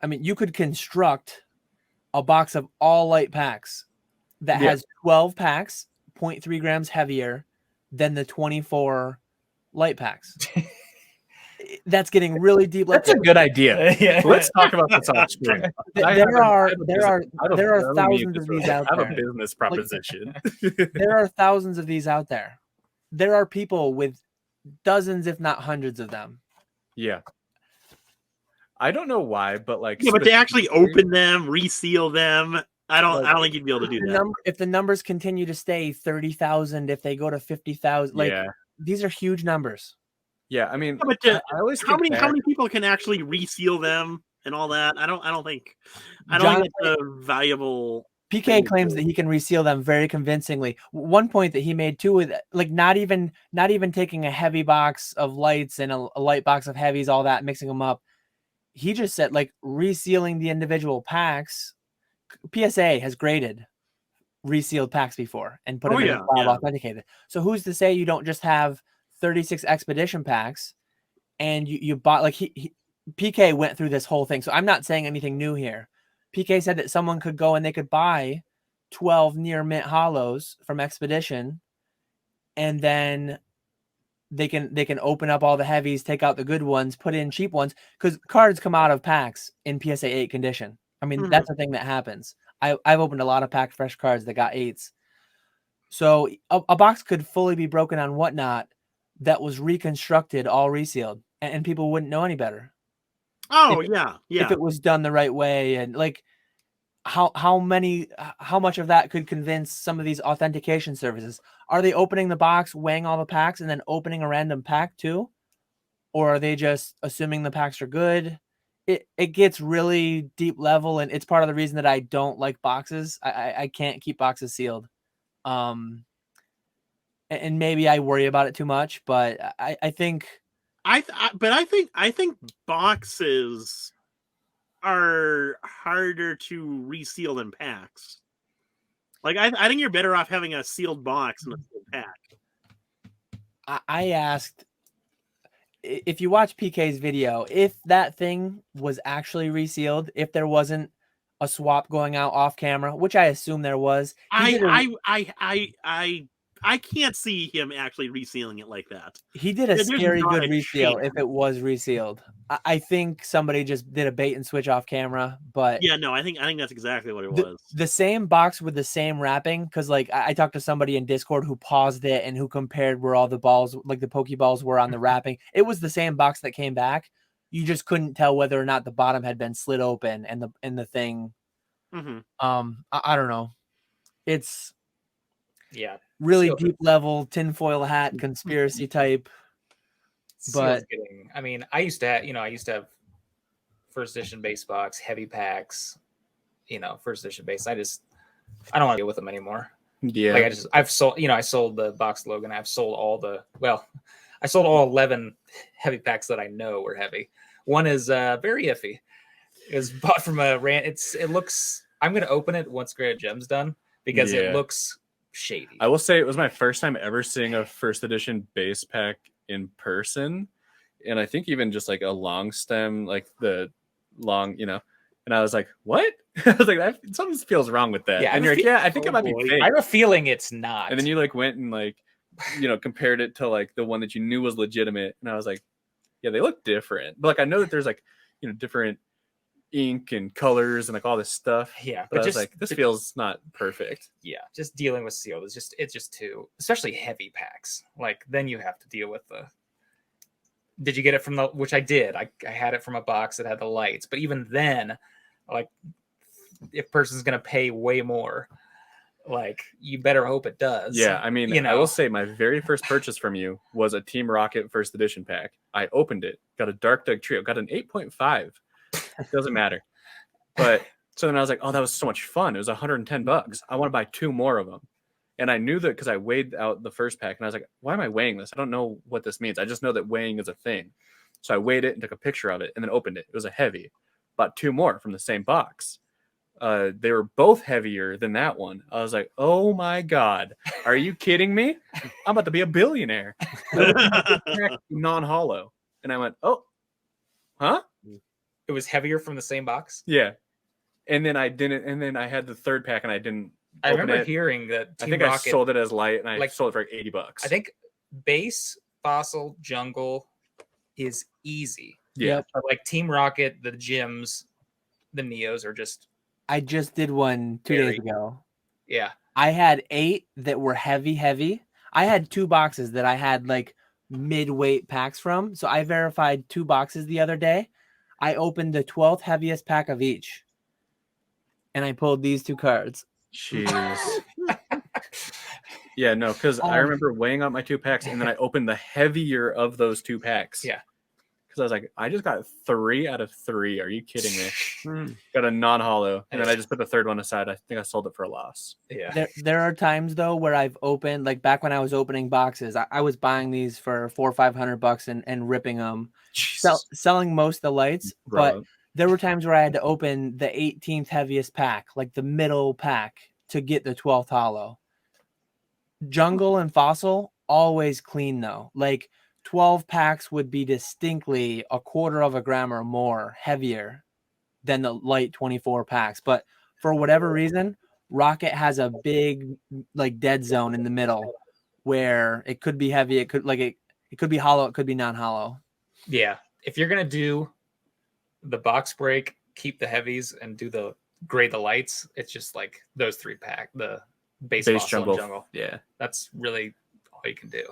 I mean, you could construct a box of all light packs that has 12 packs, 0.3 grams heavier than the 24 light packs. That's getting really deep. That's a good idea. Yeah. Let's talk about this off screen. There are thousands of these out I have there. a business proposition. There are thousands of these out there. There are people with dozens, if not hundreds of them. Yeah. I don't know why, but like Yeah, but to actually open them, reseal them, I don't think you'd be able to do that. If the numbers continue to stay 30,000, if they go to 50,000, like these are huge numbers. Yeah, I mean, but I always how think many people can actually reseal them and all that? I don't think it's a valuable. PK claims that he can reseal them very convincingly. One point that he made too, with like not even taking a heavy box of lights and a light box of heavies, all that, mixing them up. He just said like resealing the individual packs. PSA has graded resealed packs before and put them in the file authenticated. So who's to say you don't just have 36 expedition packs and you bought, like PK went through this whole thing. So I'm not saying anything new here. PK said that someone could go and they could buy 12 near mint hollows from Expedition, and then they can open up all the heavies, take out the good ones, put in cheap ones, because cards come out of packs in PSA 8 condition. I mean, that's a thing that happens. I've opened a lot of packed fresh cards that got 8s. So a box could fully be broken on Whatnot that was reconstructed, all resealed, and people wouldn't know any better. Oh, if it was done the right way. And like how much of that could convince some of these authentication services? Are they opening the box, weighing all the packs, and then opening a random pack too? Or are they just assuming the packs are good? It gets really deep level, and it's part of the reason that I don't like boxes. I can't keep boxes sealed. And maybe I worry about it too much, but I think I think boxes are harder to reseal than packs. Like I think you're better off having a sealed box than a sealed pack. I asked, if you watch PK's video, if that thing was actually resealed, if there wasn't a swap going out off camera, which I assume there was. I can't see him actually resealing it like that. He did a scary good reseal if it was resealed. I think somebody just did a bait and switch off camera, but yeah, no, I think that's exactly what it was. The same box with the same wrapping, because like I talked to somebody in Discord who paused it and who compared where all the balls, like the Pokeballs, were on the wrapping. It was the same box that came back. You just couldn't tell whether or not the bottom had been slid open and the thing. I don't know. It's really deep level tinfoil hat conspiracy type. But I mean, I used to have first edition base box, heavy packs, first edition base. I don't want to deal with them anymore. Yeah. Like I sold the box Logan. I sold all 11 heavy packs that I know were heavy. One is very iffy. It was bought from a it looks, I'm going to open it once GradedGem's done because it looks shady. I will say it was my first time ever seeing a first edition base pack in person, and I think even just like a long stem, like the long, and I was like, what? I was like, something feels wrong with that. Yeah, and you're like, I think it might be fake. I have a feeling it's not. And then you like went and like compared it to like the one that you knew was legitimate, and I was like, yeah, they look different, but like I know that there's like different ink and colors and like all this stuff. Yeah, but I was like, this feels not perfect. Yeah, just dealing with sealed it's just too, especially heavy packs. Like then you have to deal with the. Did you get it from which I did. I had it from a box that had the lights, but even then, like if person's gonna pay way more, like you better hope it does. Yeah, I mean, I will say my very first purchase from you was a Team Rocket first edition pack. I opened it, got a Dark Doug Trio, got an 8.5. It doesn't matter. But so then I was like, oh, that was so much fun. It was $110. I want to buy 2 more of them. And I knew that because I weighed out the first pack and I was like, why am I weighing this? I don't know what this means. I just know that weighing is a thing. So I weighed it and took a picture of it and then opened it. It was a heavy. Bought 2 more from the same box. They were both heavier than that one. I was like, oh my God, are you kidding me? I'm about to be a billionaire. Non-hollow. And I went, oh, huh? It was heavier from the same box? Yeah. And then I didn't, and then I had the third pack and I didn't. I remember hearing that Team Rocket, I sold it as light and I sold it for like $80. I think base, fossil, jungle is easy. Yeah. Yep. But like Team Rocket, the gyms, the Neos are just I just did one 2 days ago. yeah. I had 8 that were heavy. I had 2 boxes that I had like mid-weight packs from. So I verified 2 boxes the other day. I opened the 12th heaviest pack of each. And I pulled these 2 cards. Jeez. Yeah, no, because I remember weighing out my 2 packs and then I opened the heavier of those 2 packs. Yeah. Because I was like, I just got 3 out of 3. Are you kidding me? Got a non-hollow. And then I just put the 3rd one aside. I think I sold it for a loss. Yeah. There are times though where I've opened, like back when I was opening boxes, I was buying these for $400 or $500 and ripping them, selling most of the lights. Bro. But there were times where I had to open the 18th heaviest pack, like the middle pack, to get the 12th hollow. Jungle and Fossil always clean though. Like 12 packs would be distinctly 1/4 of a gram or more heavier than the light 24 packs. But for whatever reason, Rocket has a big like dead zone in the middle where it could be heavy. It could it could be hollow. It could be non-hollow. Yeah. If you're going to do the box break, keep the heavies and do the grade the lights, it's just like those 3 pack, the base jungle. Yeah. That's really all you can do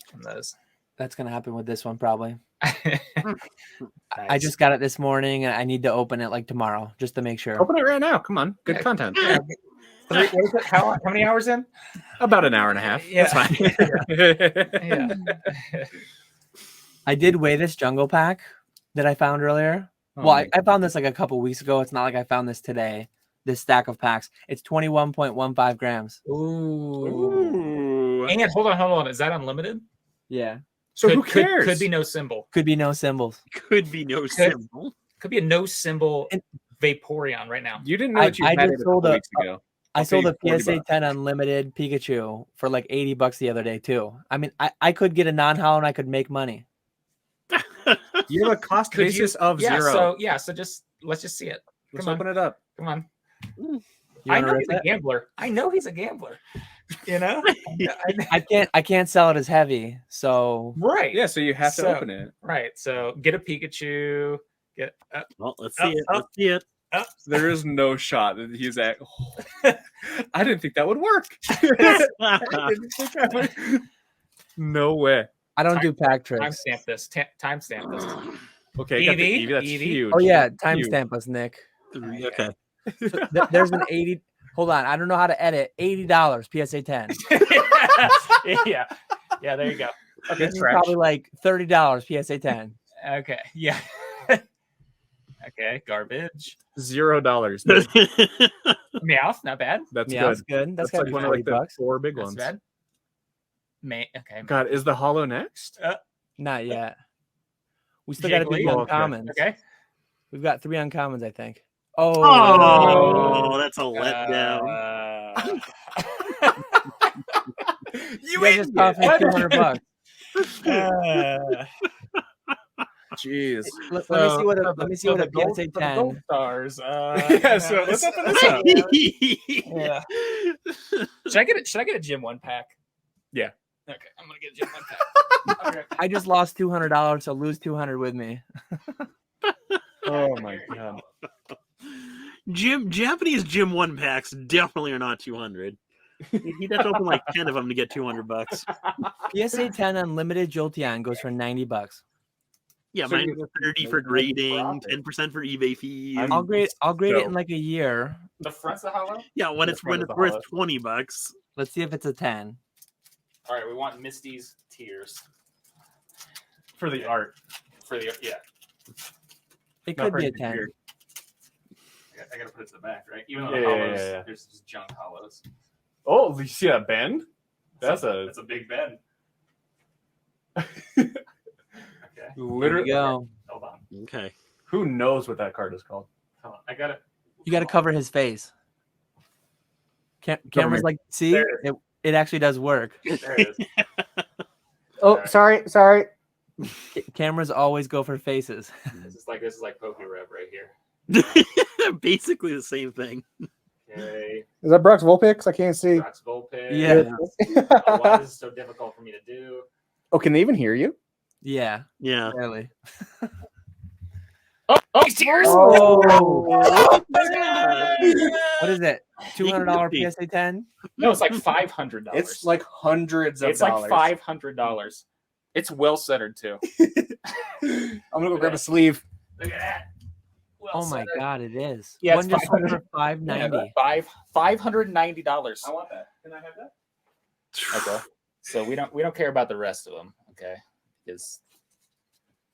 from those. That's going to happen with this one probably. Nice. I just got it this morning and I need to open it like tomorrow just to make sure. Open it right now. Come on. Good content. Yeah. What is it? How many hours in? About an hour and a half. Yeah. That's fine. Yeah. I did weigh this jungle pack that I found earlier. Oh Well, I found this like a couple weeks ago. It's not like I found this today. This stack of packs. It's 21.15 grams. Ooh. And hold on. Is that unlimited? Yeah. So who cares? Could be no symbol. Could be no symbols. Could be no symbol. Could be a no symbol Vaporeon right now. You didn't know that you had it a couple weeks ago. I sold a $40. PSA 10 unlimited Pikachu for like $80 the other day too. I mean, I could get a non-hollow and I could make money. You have a cost basis of 0. So let's just see it. Let's open it up. Come on. You I wanna know rip he's a it? gambler. You know? I can't sell it as heavy. So Right. Yeah, so you have to So- open it. Right. So get a Pikachu. Well, let's see it. Let's see it. There is no shot that he's at. I didn't think that would work. No way. I don't do pack tricks. Timestamp this. Timestamp this. Okay, you got the Eevee, Eevee. That's Eevee. huge. Oh yeah, Huge. timestamp us, Nick. Okay. There's an 80. Hold on, I don't know how to edit. $80 PSA 10. Yeah. Yeah, there you go. Okay, This is probably like $30 PSA 10. Okay. Yeah. Okay. Garbage. $0. Meowth, not bad. That's Yeah, good. that's good. That's That's gotta like be one of like the $40. 4 big That's ones. bad. Okay. God, is the hollow next? Not yet. We still got to do the Jiggly. Okay. uncommons. Okay. We've got 3 uncommons, I think. Oh, Oh, that's a letdown. you guys just cost me $200. Jeez. Let me see what a PSA 10. Stars. Yeah, so let's open this up. Yeah. Should I get a Gym 1 pack? Yeah. Okay, I'm gonna get a Gym 1 pack. Okay. I just lost $200, so lose $200 with me. Oh my god. Japanese Gym 1 packs definitely are not 200. You'd have to open like 10 of them to get $200. PSA 10 unlimited Jolteon goes for $90. Yeah, So mine you was 30 for grading, 10% for eBay fees. I'll grade it in like a year. The front's the hollow. Yeah, when it's worth $20. Let's see if it's a 10. All right, we want Misty's tears For the art. for the It Not could for be a anything 10. weird. I gotta put it to the back, right? Even though Yeah, the hollows, yeah. there's just junk hollows. Oh, you see that bend? That's a That's a big bend. Okay, There literally. you go. hold on. Okay. Who knows what that card is called? Hold on. I got it. You got to cover his face. Camera's me. like, see, There it it actually does work. There it is. Oh, Alright. sorry. Cameras always go for faces. This is like PokeRev right here. Basically the same thing. Okay. Is that Brock's Vulpix? I can't see. Brock's Vulpix. Yeah. Why is this so difficult for me to do? Oh, can they even hear you? Yeah, Yeah. barely. Tears. What is it? $200 Nifty. PSA 10? No, it's like $500. It's like hundreds of it's dollars. like $500. It's well centered too. I'm gonna go grab a sleeve. Look at that. Well Oh my centered. God, it is. Yeah, One it's just sold for Yeah, $590. $590. I want that. Can I have that? Okay. So we don't care about the rest of them, okay? Because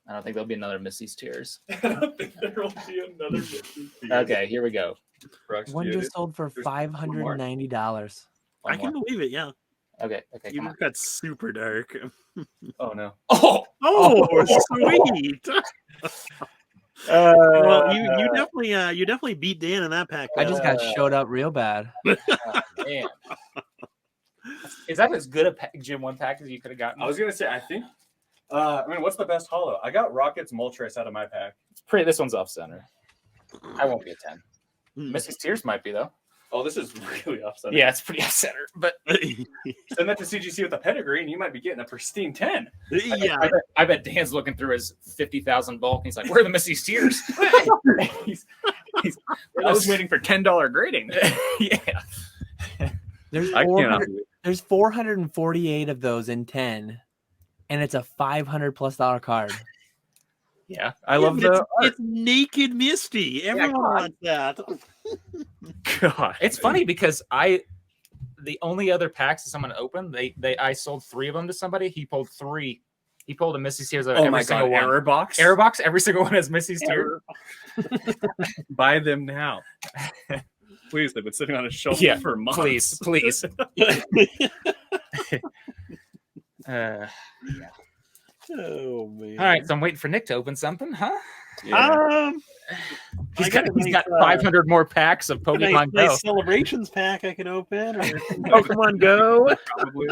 I don't think there'll be another Missy's Tears. I don't think there will be another Missy's Tears. Okay, here we go. Proxy, One just sold for There's one more. $590. One I can more. believe it. Yeah. Okay, You come on. got super dark. Oh no. Oh, Oh, sweet. Well, you definitely beat Dan in that pack. I just got showed up real bad. man. Is that as good a Gym 1 pack as you could have gotten? I was gonna say, I think. I mean, what's the best hollow? I got Rocket's Moltres out of my pack. It's pretty. This one's off center. I won't be a 10. Hmm. Missy's Tears might be though. Oh, this is really offset. Yeah, it's pretty off center. But Send that to CGC with a pedigree, and you might be getting a pristine 10. Yeah. I bet Dan's looking through his 50,000 bulk. And he's like, "Where are the Missy's Tears?" I was waiting for $10 grading. Yeah. There's I cannot. 400 there's 448 of those in 10, and it's a $500+ card. Yeah. I love but the it's, art. it's naked Misty. Everyone wants that. God. It's funny because the only other packs that someone opened, I sold 3 of them to somebody. He pulled 3. He pulled a Missy's Tears. Oh Every my single God! one. Error box. Error box. Every single one has Missy's Tears. Buy them now. Please, they've been sitting on a shelf Yeah, for months. Please. Oh man. All right, so I'm waiting for Nick to open something, huh? Yeah. He's I got got a nice, 500 more packs of Pokemon Go. nice celebrations pack I can open. Or Pokemon Go. Probably.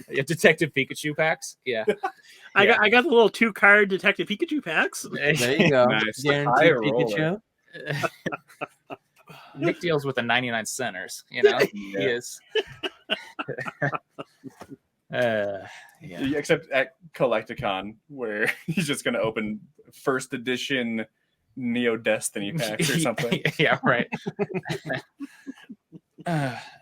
Yeah, Detective Pikachu packs. Yeah. I got the little 2-card Detective Pikachu packs. There you go. Nice. Guaranteed High roller. Pikachu. Nick deals with the 99 centers, you know? He is. Yeah. Except at Collecticon, where he's just going to open first edition Neo Destiny packs or something. Yeah, right.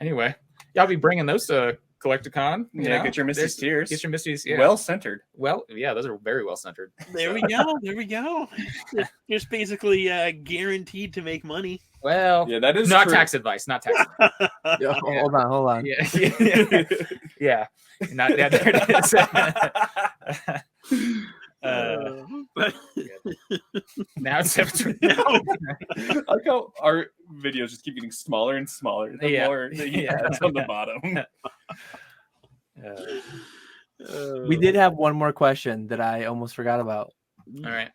Anyway, yeah, I'll be bringing those to Collecticon. You know? Get your Missy's Tears. Get your Missy's. Yeah. Well centered. Well, yeah, those are very well centered. There we go. There we go. You're just basically guaranteed to make money. Well, Yeah, that is not true. tax advice. Not tax. Yeah, hold on. Yeah. Yeah. Not, yeah, there it is. Now it's I like how our videos just keep getting smaller and smaller. The Yeah. more that he adds on the bottom. We did have one more question that I almost forgot about. all right.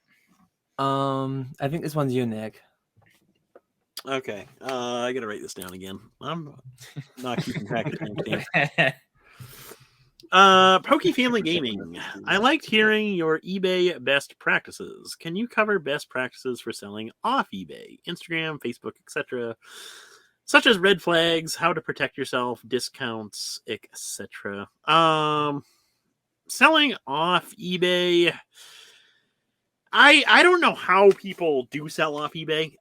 I think this one's you, Nick. Okay. I gotta write this down again. I'm not keeping track of things. Poke Family Gaming. I liked hearing your eBay best practices. Can you cover best practices for selling off eBay, Instagram, Facebook, etc., such as red flags, how to protect yourself, discounts, etc. Selling off eBay. I don't know how people do sell off eBay.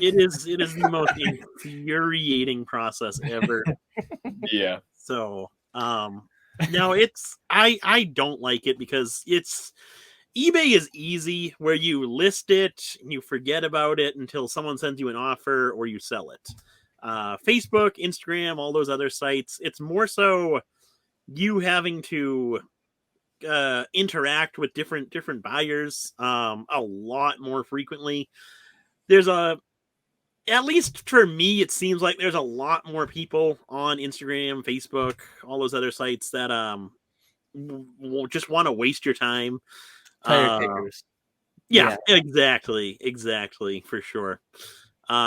It is the most infuriating process ever. Yeah. So no, I don't like it because eBay is easy where you list it and you forget about it until someone sends you an offer or you sell it. Facebook, Instagram, all those other sites, it's more so you having to interact with different buyers a lot more frequently. There's at least for me, it seems like there's a lot more people on Instagram, Facebook, all those other sites that will just want to waste your time. Tire kickers. Yeah, exactly, for sure.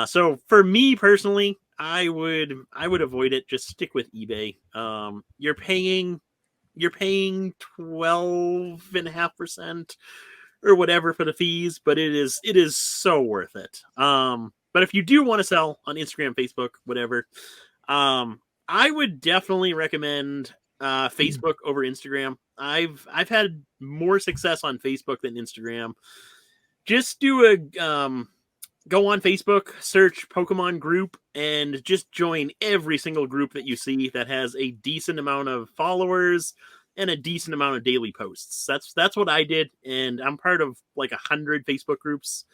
So for me personally, I would avoid it. Just stick with eBay. You're paying 12.5% or whatever for the fees, but it is so worth it. But if you do want to sell on Instagram, Facebook, whatever, I would definitely recommend Facebook over Instagram. I've had more success on Facebook than Instagram. Just do a go on Facebook, search Pokemon group, and just join every single group that you see that has a decent amount of followers and a decent amount of daily posts. That's what I did, and I'm part of like 100 Facebook groups.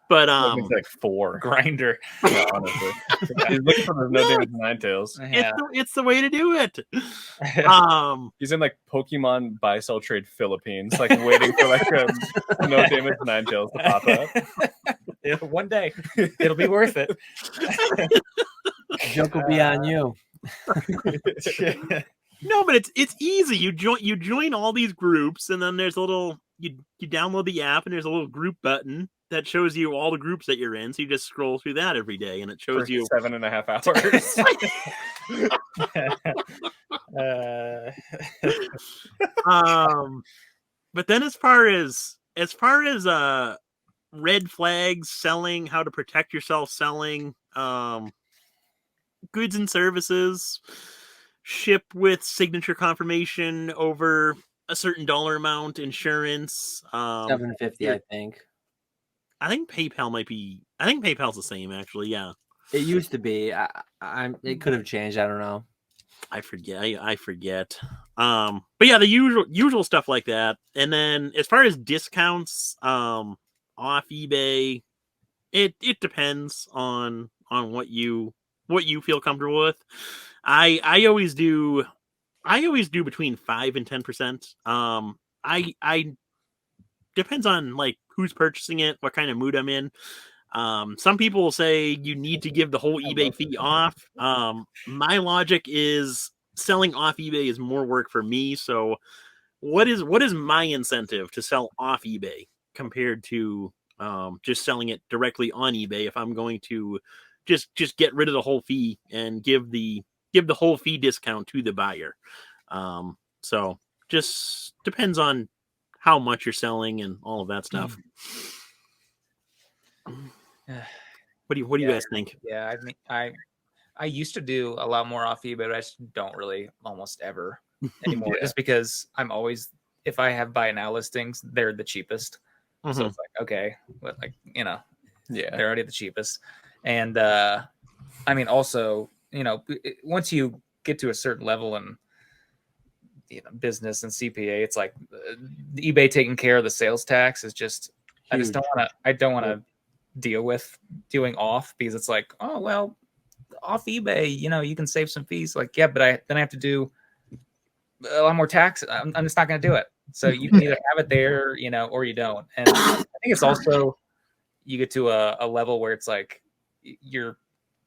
But it's like 4 Grinder. Yeah, honestly. He's looking for those no damage Ninetales. Yeah. It's the way to do it. He's in like Pokemon buy sell trade Philippines, like waiting for like a no damage Ninetales to pop up. One day it'll be worth it. Joke will be on you. No, but it's easy. You join all these groups, and then there's a little you download the app, and there's a little group button that shows you all the groups that you're in. So you just scroll through that every day, and it shows for you 7.5 hours. But then as far as red flags selling, how to protect yourself selling, goods and services, ship with signature confirmation over a certain dollar amount, insurance, $750, I think. I think PayPal's the same, actually. Yeah, it used to be. It could have changed. I don't know. I forget. I forget. But yeah, the usual stuff like that. And then as far as discounts, off eBay, it depends on what you feel comfortable with. I always do between 5 and 10%. I depends on like who's purchasing it, what kind of mood I'm in. Some people will say you need to give the whole eBay fee off. My logic is selling off eBay is more work for me. So what is my incentive to sell off eBay compared to just selling it directly on eBay if I'm going to just get rid of the whole fee and give the whole fee discount to the buyer. So just depends on how much you're selling and all of that stuff. What do you guys think? Yeah, I mean, I used to do a lot more off eBay, but I just don't really almost ever anymore. Just because I'm always, if I have buy now listings, they're the cheapest. Mm-hmm. So it's like, okay, but like, Yeah, they're already the cheapest. And I mean, also, once you get to a certain level in business and CPA, it's like eBay taking care of the sales tax is just huge. I don't want to deal with doing off, because it's like, oh well, off eBay, you can save some fees. Like, yeah, but then I have to do a lot more tax. I'm just not going to do it. So you can either have it there, or you don't. And I think it's also, you get to a level where it's like you're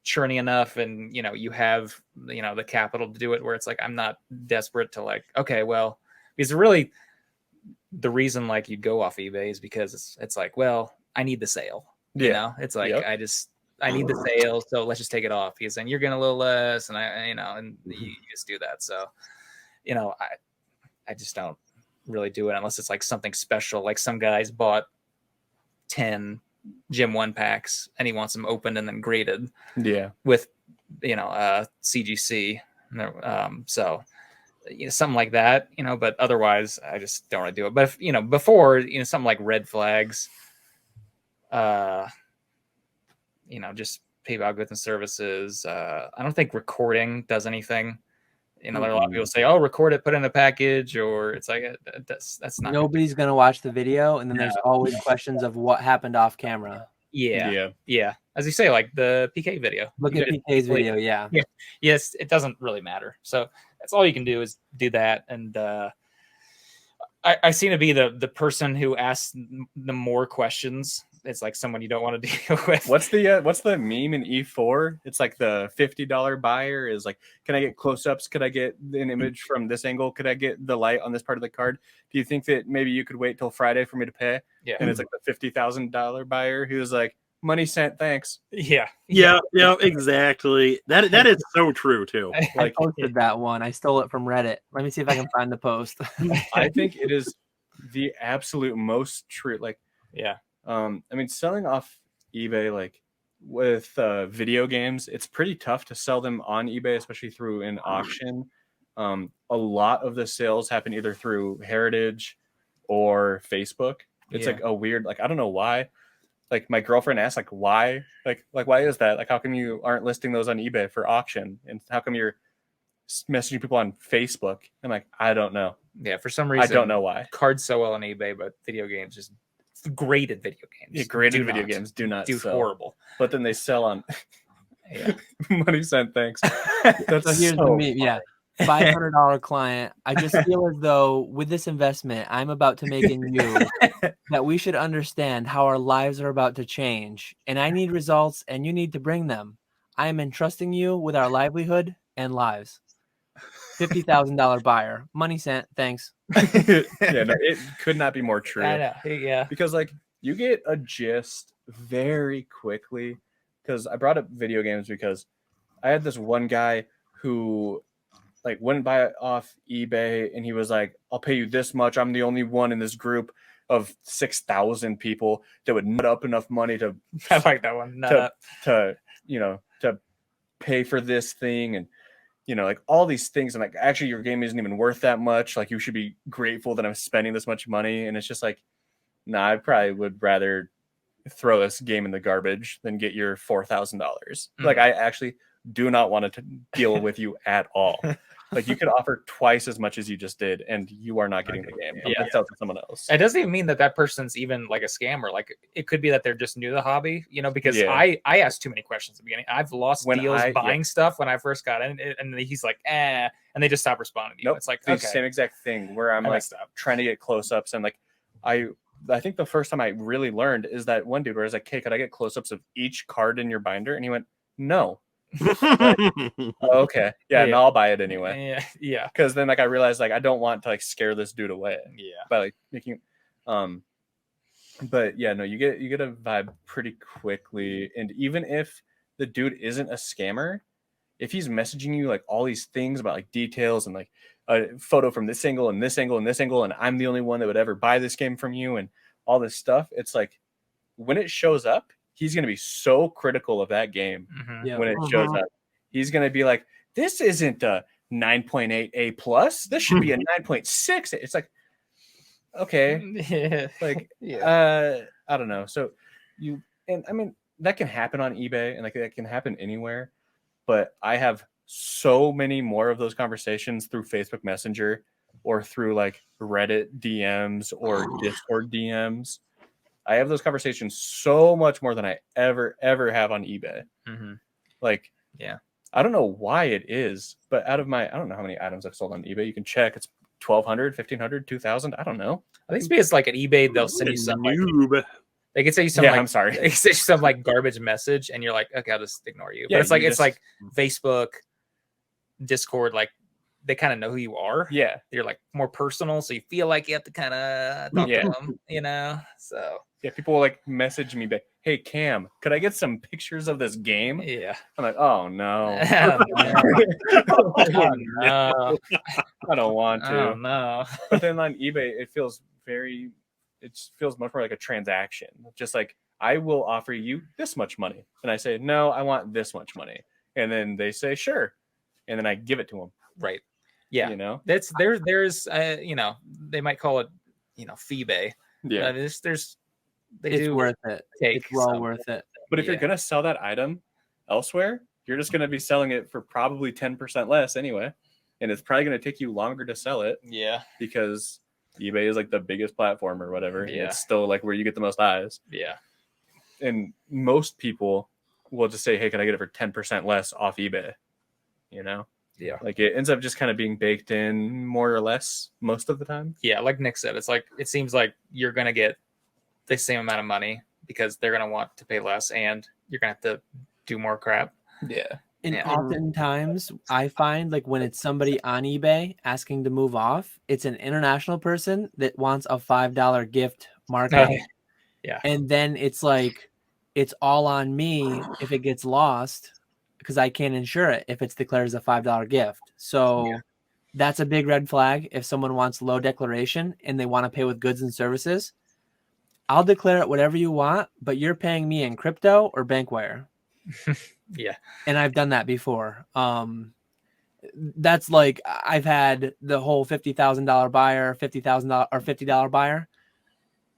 churning enough, and you have the capital to do it, where it's like I'm not desperate to like, okay, well, because really the reason like you go off eBay is because it's like, well, I need the sale. It's like, yep. I need the sale, so let's just take it off, because then you're getting a little less, and and you just do that. So I just don't really do it unless it's like something special. Like some guys bought 10 Gym 1 packs and he wants them opened and then graded. Yeah. With CGC. So something like that, but otherwise I just don't really do it. But if, before, something like red flags, just PayPal goods and services. I don't think recording does anything. There are a lot of people say, "Oh, record it, put it in a package," or it's like that's not. Nobody's gonna watch the video, and then there's always questions of what happened off camera. Yeah. As you say, like the PK video. Look at PK's video. Yeah. Yes, it doesn't really matter. So that's all you can do is do that, and I seem to be the person who asks the more questions. It's like someone you don't want to deal with. What's the meme in E4? It's like the $50 buyer is like, can I get close-ups? Could I get an image from this angle? Could I get the light on this part of the card? Do you think that maybe you could wait till Friday for me to pay? Yeah. And it's like the $50,000 buyer who's like, money sent, thanks. Yeah, exactly. That is so true too. I posted that one. I stole it from Reddit. Let me see if I can find the post. I think it is the absolute most true. Like, yeah. I mean, selling off eBay, like with video games, it's pretty tough to sell them on eBay, especially through an auction. A lot of the sales happen either through Heritage or Facebook. It's like a weird, like, I don't know why. Like my girlfriend asked, like, why? Like why is that? Like, how come you aren't listing those on eBay for auction? And how come you're messaging people on Facebook? I'm like, I don't know. Yeah, for some reason I don't know why. Cards sell well on eBay, but video games just graded video games. Yeah, graded video games do not do sell. horrible. But then they sell on Money Cent, thanks. That's So here's the meme. Yeah. $500 client. I just feel as though with this investment I'm about to make in you that we should understand how our lives are about to change. And I need results and you need to bring them. I am entrusting you with our livelihood and lives. $50,000 buyer. Money Cent. Thanks. Yeah, no, it could not be more true. I know. Yeah. Because like you get a gist very quickly. Because I brought up video games because I had this one guy who like wouldn't buy it off eBay, and he was like, I'll pay you this much. I'm the only one in this group of 6,000 people that would nut up enough money to I like that one. to pay for this thing, and like all these things. And like, actually your game isn't even worth that much. Like, you should be grateful that I'm spending this much money. And it's just like, nah, I probably would rather throw this game in the garbage than get your $4,000. Like, I actually do not want to deal with you at all. Like, you could offer twice as much as you just did, and you are not getting the game. Yeah, sell to someone else. It doesn't even mean that person's even like a scammer. Like, it could be that they're just new to the hobby. Because I asked too many questions at the beginning. I've lost deals buying stuff when I first got in, and he's like, and they just stop responding to you. Nope. It's like the same exact thing where I'm like trying to get close-ups, and like I think the first time I really learned is that one dude where I was like, hey, could I get close-ups of each card in your binder? And he went, no. Like, okay, and I'll buy it anyway. Yeah. Because then like I realized like I don't want to like scare this dude away. Yeah. By like making, but yeah, no, you get a vibe pretty quickly, and even if the dude isn't a scammer, if he's messaging you like all these things about like details and like a photo from this angle and this angle and this angle, and I'm the only one that would ever buy this game from you and all this stuff, it's like when it shows up, he's going to be so critical of that game. When it shows up, he's going to be like, this isn't a 9.8 A+. This should be a 9.6. It's like, okay. Like, I don't know. So I mean, that can happen on eBay, and like that can happen anywhere. But I have so many more of those conversations through Facebook Messenger or through like Reddit DMs or Discord DMs. I have those conversations so much more than I ever have on eBay. Like, I don't know why it is, but I don't know how many items I've sold on eBay. You can check. It's 1,200, 1,500, 2,000. I don't know. I think it's because like at eBay, they'll send you some like, they could say some I'm sorry. They say some like garbage message, and you're like, okay, I'll just ignore you. But it's like Facebook, Discord, like they kind of know who you are. Yeah, you're like more personal, so you feel like you have to kind of talk to them, So people will like message me back, hey Cam, could I get some pictures of this game? Yeah, I'm like, oh no, no. I don't want to. Oh, no. But then on eBay, it feels much more like a transaction. Just like, I will offer you this much money, and I say, no, I want this much money, and then they say sure, and then I give it to them. Right. Yeah. That's there's they might call it fee-bay. Yeah. It's worth it. It's well worth it. But if you're gonna sell that item elsewhere, you're just gonna be selling it for probably 10% less anyway, and it's probably gonna take you longer to sell it. Yeah. Because eBay is like the biggest platform or whatever. Yeah. It's still like where you get the most eyes. Yeah. And most people will just say, hey, can I get it for 10% less off eBay? Yeah. Like, it ends up just kind of being baked in more or less most of the time. Yeah. Like Nick said, it's like, it seems like you're going to get the same amount of money because they're going to want to pay less, and you're going to have to do more crap. Yeah. And oftentimes I find like when it's somebody on eBay asking to move off, it's an international person that wants a $5 gift markup. Yeah. And then it's like, it's all on me if it gets lost because I can't insure it if it's declared as a $5 gift. So that's a big red flag. If someone wants low declaration and they want to pay with goods and services, I'll declare it whatever you want, but you're paying me in crypto or bank wire. Yeah. And I've done that before. That's like I've had the whole $50,000 buyer, $50,000 or $50 buyer.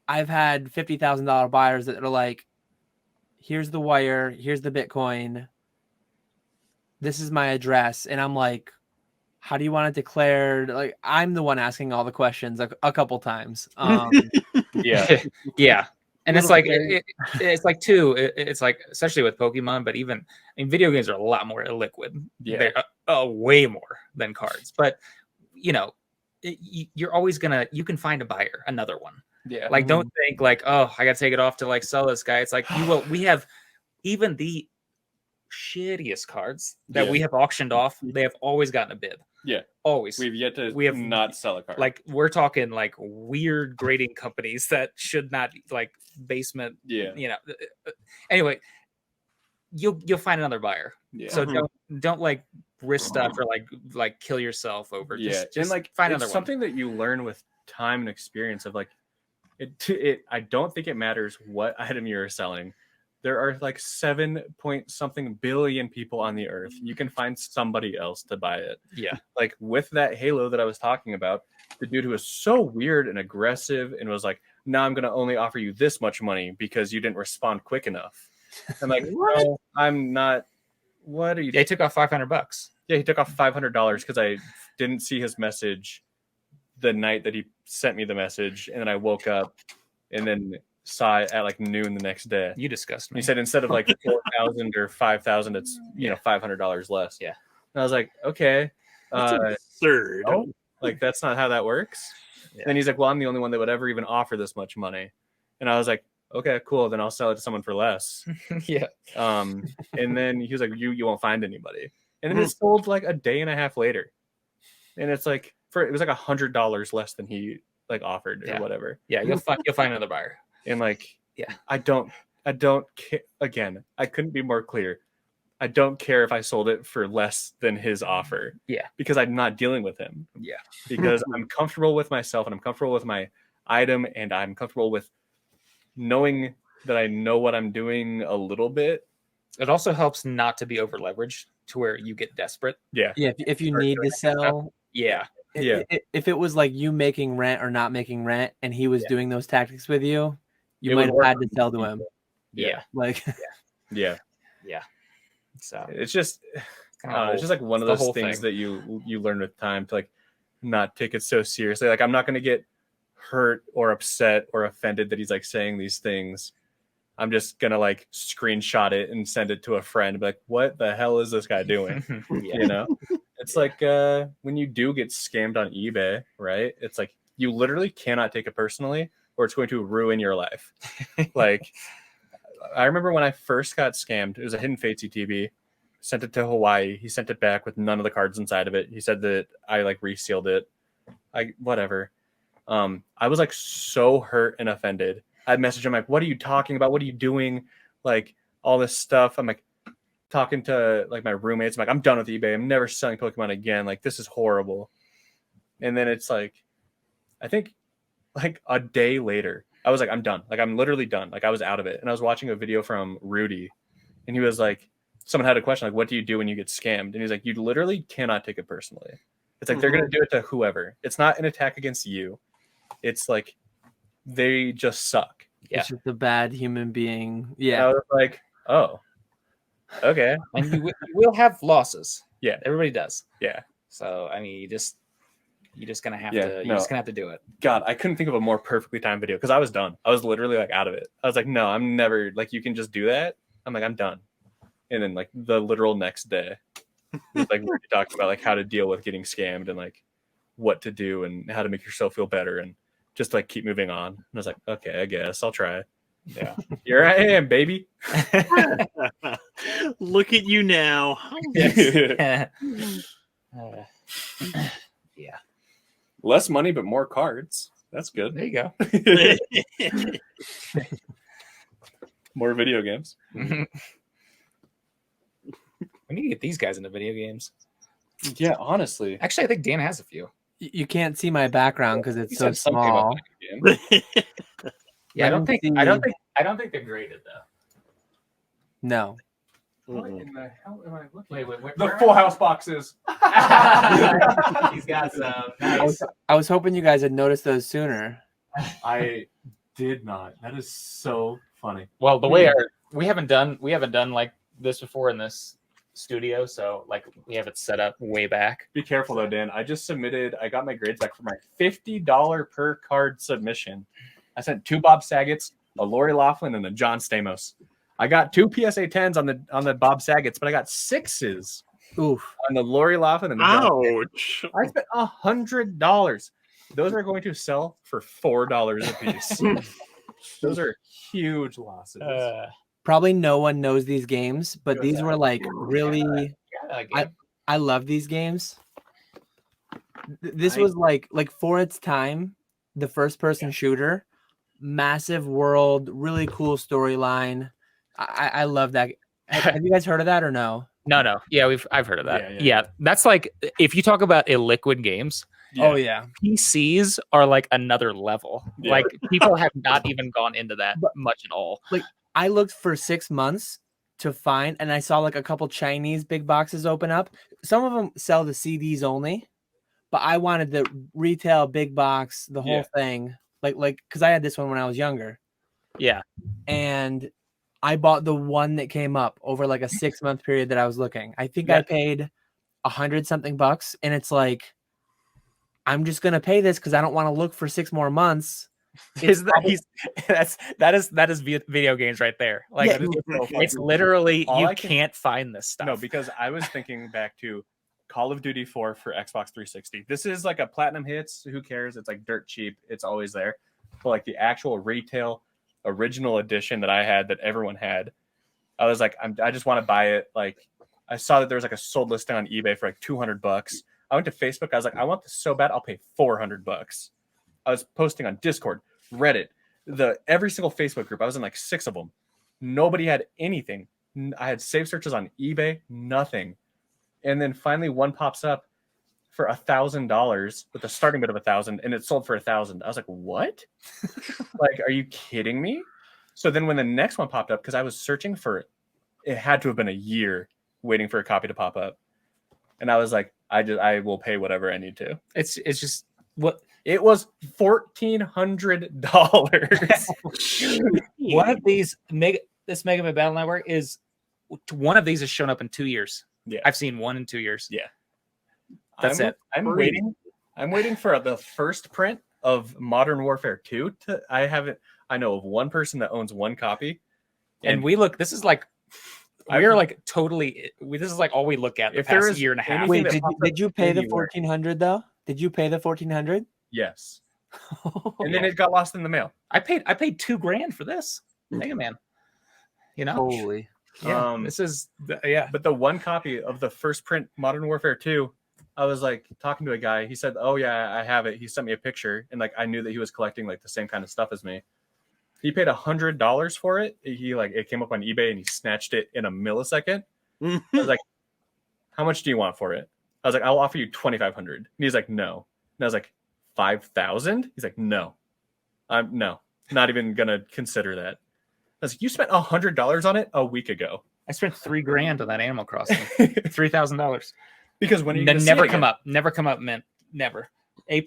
I've had $50,000 buyers that are like, here's the wire, here's the Bitcoin, this is my address, and I'm like, how do you want it declared? Like, I'm the one asking all the questions a couple times. Yeah. Yeah. And it's Little like bit. it's like too. It's like especially with Pokemon, but even video games are a lot more illiquid. Yeah. They're way more than cards. But you're always you can find a buyer, another one. Yeah. Like, don't think like, oh, I got to take it off to like sell this guy. It's like you will. We have even the shittiest cards that we have auctioned off. They have always gotten a bid. Yeah. Always. We've yet to We have not sell a card. Like, we're talking like weird grading companies that should not, like, basement. Yeah. Anyway, you'll find another buyer. Yeah. So don't like risk stuff or like kill yourself over. Yeah. Just And like find it's another something that you learn with time and experience of like it I don't think it matters what item you're selling. There are like 7 point something billion people on the earth. You can find somebody else to buy it. Yeah. Like with that Halo that I was talking about, the dude who was so weird and aggressive and was like, "No, I'm going to only offer you this much money because you didn't respond quick enough." I'm like, "No, I'm not. What are you?" Yeah, he took off $500. Yeah, he took off $500 because I didn't see his message the night that he sent me the message, and then I woke up and then saw it at like noon the next day. You disgust me. He said instead of like 4,000 or 5,000, it's $500 less. Yeah. And I was like, okay, That's absurd. no, like that's not how that works. Yeah. And he's like, well, I'm the only one that would ever even offer this much money. And I was like, okay, cool. Then I'll sell it to someone for less. Yeah. And then he was like, you won't find anybody. And then it sold like a day and a half later. And it's like it was like $100 less than he like offered or whatever. Yeah, you'll find another buyer. And like, yeah, I don't care. Again, I couldn't be more clear. I don't care if I sold it for less than his offer. Yeah. Because I'm not dealing with him. Yeah. Because I'm comfortable with myself and I'm comfortable with my item and I'm comfortable with knowing that I know what I'm doing a little bit. It also helps not to be over leveraged to where you get desperate. Yeah. Yeah. If you need to sell. Yeah. Yeah. If it was like you making rent or not making rent and he was doing those tactics with you, you It might would have work had to sell to him. Yeah. Like, Yeah. Yeah. So it's just it's just like one of the those whole things thing. that you learn with time to like not take it so seriously. Like I'm not going to get hurt or upset or offended that he's like saying these things. I'm just gonna like screenshot it and send it to a friend and be like, what the hell is this guy doing? You know, it's like when you do get scammed on eBay, right? It's like you literally cannot take it personally or it's going to ruin your life. Like I remember when I first got scammed, it was a Hidden Fates ETB, sent it to Hawaii. He sent it back with none of the cards inside of it. He said that I like resealed it. Whatever. I was like so hurt and offended. I'd message him like, what are you talking about? What are you doing? Like all this stuff. I'm like talking to like my roommates. I'm like, I'm done with eBay. I'm never selling Pokemon again. Like this is horrible. And then it's like, I think like a day later, I was like, I'm done. Like I'm literally done. Like I was out of it. And I was watching a video from Rudy and he was like, someone had a question like, what do you do when you get scammed? And he's like, you literally cannot take it personally. It's like, they're going to do it to whoever. It's not an attack against you. It's like, they just suck. Yeah. it's just a bad human being. And Yeah. I was like, oh, okay. And you will have losses. Yeah. Everybody does. Yeah. So I mean, you're just gonna have Yeah, to. You're no. just gonna have to do it. God, I couldn't think of a more perfectly timed video because I was done. I was literally like out of it. I was like, no, I'm never like, you can just do that. I'm like, I'm done. And then like the literal next day, like we talked about like how to deal with getting scammed and like what to do and how to make yourself feel better and just like keep moving on. And I was like, okay, I guess I'll try. Yeah. Here I am, baby. Look at you now. Yeah. Less money, but more cards. That's good. There you go. More video games. We need to get these guys into video games. Yeah, honestly. Actually, I think Dan has a few. You can't see my background because it's You so said something about small. video games. Yeah, I Let don't me think they're graded though. No. What in the hell am I looking Wait, at? The Full House boxes. He's got some. I Nice. was hoping you guys had noticed those sooner. I did not. That is so funny. Well, the way we haven't done like this before in this studio, so like we have it set up way back. Be careful though, Dan. I got my grades back for my $50 per card submission. I sent 2 Bob Saget's, a Lori Loughlin, and a John Stamos. I got 2 PSA 10s on the Bob Saget's, but I got 6s Oof. on the Lori Loughlin and the John Stamos. Ouch. I spent $100. Those are going to sell for $4 a piece. Those are huge losses. Probably no one knows these games, but these were like really. I love these games. This was like for its time, the first person shooter, massive world, really cool storyline. I love that. Have you guys heard of that or no? No. Yeah, I've heard of that. Yeah. That's like if you talk about illiquid games. Yeah. Oh yeah. PCs are like another level. Yeah. Like people have not even gone into that much at all. Like I looked for 6 months to find, and I saw like a couple Chinese big boxes open up. Some of them sell the CDs only, but I wanted the retail big box, the whole thing. Like because I had this one when I was younger. Yeah. And I bought the one that came up over like a 6-month period that I was looking. I think I paid $100-something, and it's like, I'm just gonna pay this because I don't want to look for 6 more months. That is video games right there. Like it's literally you can't find this stuff. No, because I was thinking back to Call of Duty 4 for Xbox 360. This is like a platinum hits. Who cares? It's like dirt cheap. It's always there. But like the actual retail original edition that I had, that everyone had, I was like, I just want to buy it. Like I saw that there was like a sold listing on eBay for like $200. I went to Facebook. I was like, I want this so bad. I'll pay $400. I was posting on Discord, Reddit, every single Facebook group. I was in like 6 of them. Nobody had anything. I had save searches on eBay, nothing. And then finally one pops up for $1,000 with a starting bid of 1,000, and it sold for 1,000. I was like, what? Like, are you kidding me? So then when the next one popped up, because I was searching for it had to have been a year waiting for a copy to pop up. And I was like, I will pay whatever I need to. It's just what it was $1,400. One of these this Mega Man Battle Network is one of these has shown up in 2 years. Yeah, I've seen one in 2 years. Yeah, that's it. I'm waiting for the first print of Modern Warfare 2. I know of one person that owns one copy, and we look. This is like. This is like all we look at the past year and a half. Wait, did you pay the $1,400 though? Did you pay the $1,400? Yes. And then it got lost in the mail. I paid $2,000 for this Mega Man. You know, holy. Yeah, this is But the one copy of the first print Modern Warfare 2, I was like talking to a guy. He said, "Oh yeah, I have it." He sent me a picture, and like I knew that he was collecting like the same kind of stuff as me. He paid $100 for it. It came up on eBay and he snatched it in a millisecond. I was like, "How much do you want for it?" I was like, "I'll offer you $2,500." And he's like, "No." And I was like, $5,000? He's like, "No, no, not even gonna consider that." I was like, "You spent $100 on it a week ago." I spent $3,000 on that Animal Crossing. $3,000 because when you never come up, man, never. A+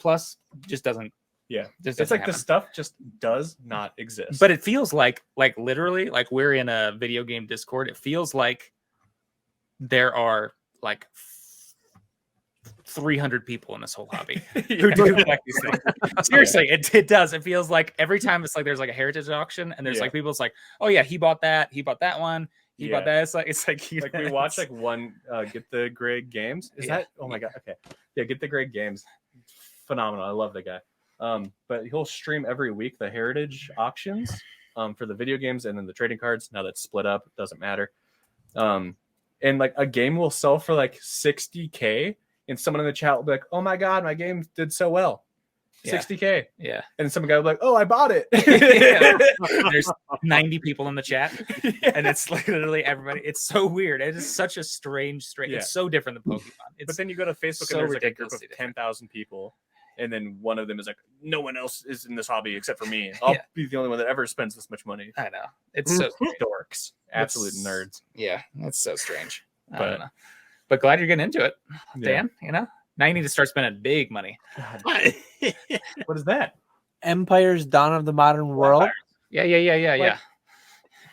just doesn't. Yeah, it's like happen. the stuff just does not exist. But it feels like literally, like we're in a video game Discord. It feels like there are like 300 people in this whole hobby who do like these things. Seriously, it does. It feels like every time it's like there's like a heritage auction, and there's like people. It's like, oh yeah, he bought that one. He bought that. It's like we watch like one Get the Greg Games. Is that? Oh my god. Okay. Yeah, Get the Greg Games. Phenomenal. I love the guy. But he'll stream every week the heritage auctions for the video games and then the trading cards. Now that's split up, it doesn't matter. And like a game will sell for like $60,000, and someone in the chat will be like, "Oh my god, my game did so well." $60,000. Yeah. And some guy will be like, "Oh, I bought it." There's 90 people in the chat, and it's like literally everybody. It's so weird. It is such a strange. It's so different than Pokemon. But then you go to Facebook and there's like a group of 10,000 people. and then one of them is like, no one else is in this hobby except for me. I'll be the only one that ever spends this much money. I know. It's so dorks, absolute nerds. Yeah, that's so strange. I don't know. But glad you're getting into it, Dan. You know, now you need to start spending big money. What is that? Empire's Dawn of the Modern World. Yeah.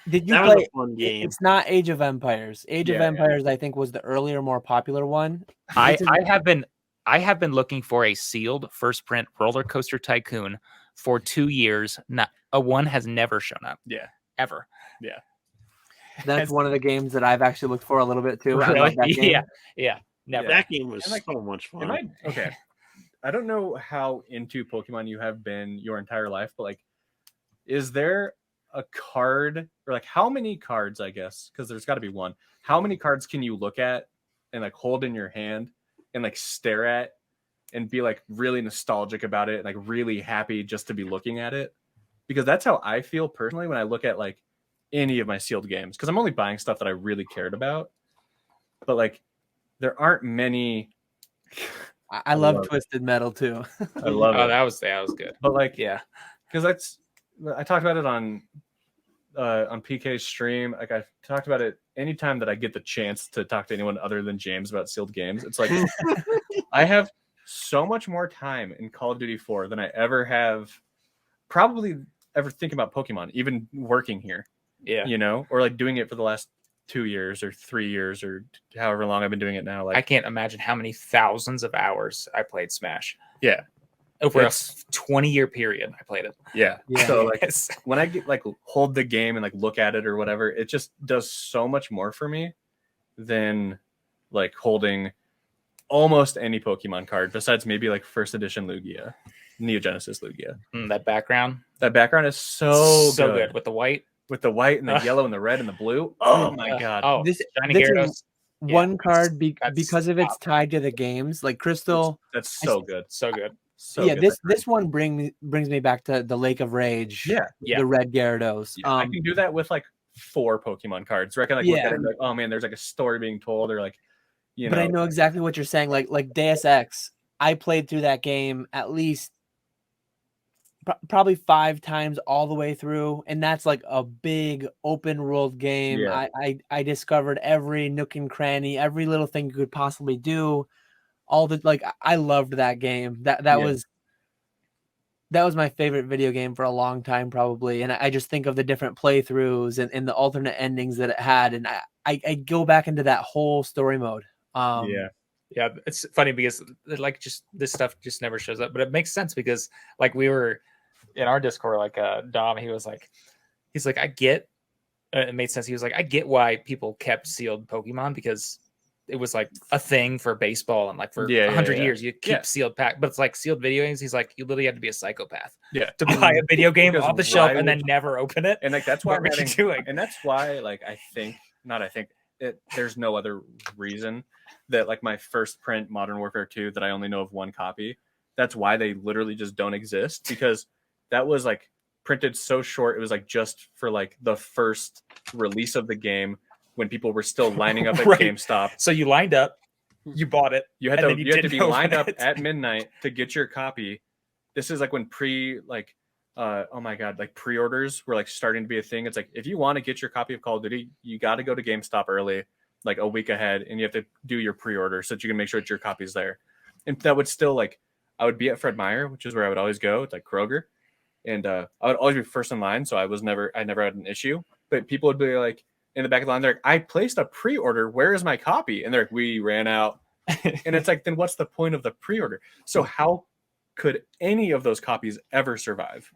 Did you That play? was a fun game. It's not Age of Empires. Age of Empires, I think, was the earlier, more popular one. I have been looking for a sealed first print Roller Coaster Tycoon for 2 years. Not a one has never shown up. Yeah, ever. Yeah, that's one of the games that I've actually looked for a little bit too. Really? I love that game. Yeah. Never. That game was so much fun. Okay. I don't know how into Pokemon you have been your entire life, but like, is there a card or like how many cards, I guess, because there's got to be one. How many cards can you look at and like hold in your hand and like stare at and be like really nostalgic about it and like really happy just to be looking at it? Because that's how I feel personally when I look at like any of my sealed games, because I'm only buying stuff that I really cared about. But like, there aren't many. I love Twisted Metal too. I love it. That was good. But like, because I talked about it on PK's stream. Like I talked about it anytime that I get the chance to talk to anyone other than James about sealed games. It's like I have so much more time in Call of Duty 4 than I ever have probably ever think about Pokemon, even working here. Yeah. You know, or like doing it for the last 2 years or 3 years or however long I've been doing it now. Like I can't imagine how many thousands of hours I played Smash. Yeah. Over a 20-year period, I played it. Yeah. So like when I get like hold the game and like look at it or whatever, it just does so much more for me than like holding almost any Pokemon card besides maybe like first edition Lugia, Neo Genesis Lugia. That background is so good with the white. With the white and the yellow and the red and the blue. Oh my god. Oh, this Shiny is Gyarados. One card because of it's tied to the games, like Crystal. That's so good. So good. So yeah, good. this one brings me back to the Lake of Rage. Yeah. The red Gyarados. Yeah, I can do that with like 4 Pokemon cards. Reckon like look at it like, oh man, there's like a story being told, or like, you know. But I know exactly what you're saying. Like Deus Ex, I played through that game at least probably 5 times all the way through, and that's like a big open world game. Yeah. I discovered every nook and cranny, every little thing you could possibly do. All the like, I loved that game. That was my favorite video game for a long time, probably. And I just think of the different playthroughs and the alternate endings that it had, and I go back into that whole story mode. Yeah, it's funny because like just this stuff just never shows up, but it makes sense because like we were in our Discord, like Dom, he's like, I get. It made sense. He was like, I get why people kept sealed Pokemon because it was like a thing for baseball and like for 100 years you keep sealed pack, but it's like sealed video games. He's like, you literally had to be a psychopath to buy a video game off the shelf and then never open it. And like that's why what are you doing? And that's why like there's no other reason that like my first print Modern Warfare 2 that I only know of 1 copy. That's why they literally just don't exist, because that was like printed so short. It was like just for like the first release of the game, when people were still lining up at GameStop. So you lined up, you bought it. You had to be lined up at midnight to get your copy. This is like when pre-orders were like starting to be a thing. It's like, if you want to get your copy of Call of Duty, you got to go to GameStop early, like a week ahead, and you have to do your pre-order so that you can make sure that your copy's there. And that would still like, I would be at Fred Meyer, which is where I would always go. It's like Kroger. And I would always be first in line. So I never had an issue, but people would be like, in the back of the line, they're like, I placed a pre-order. Where is my copy? And they're like, we ran out. And it's like, then what's the point of the pre-order? So how could any of those copies ever survive?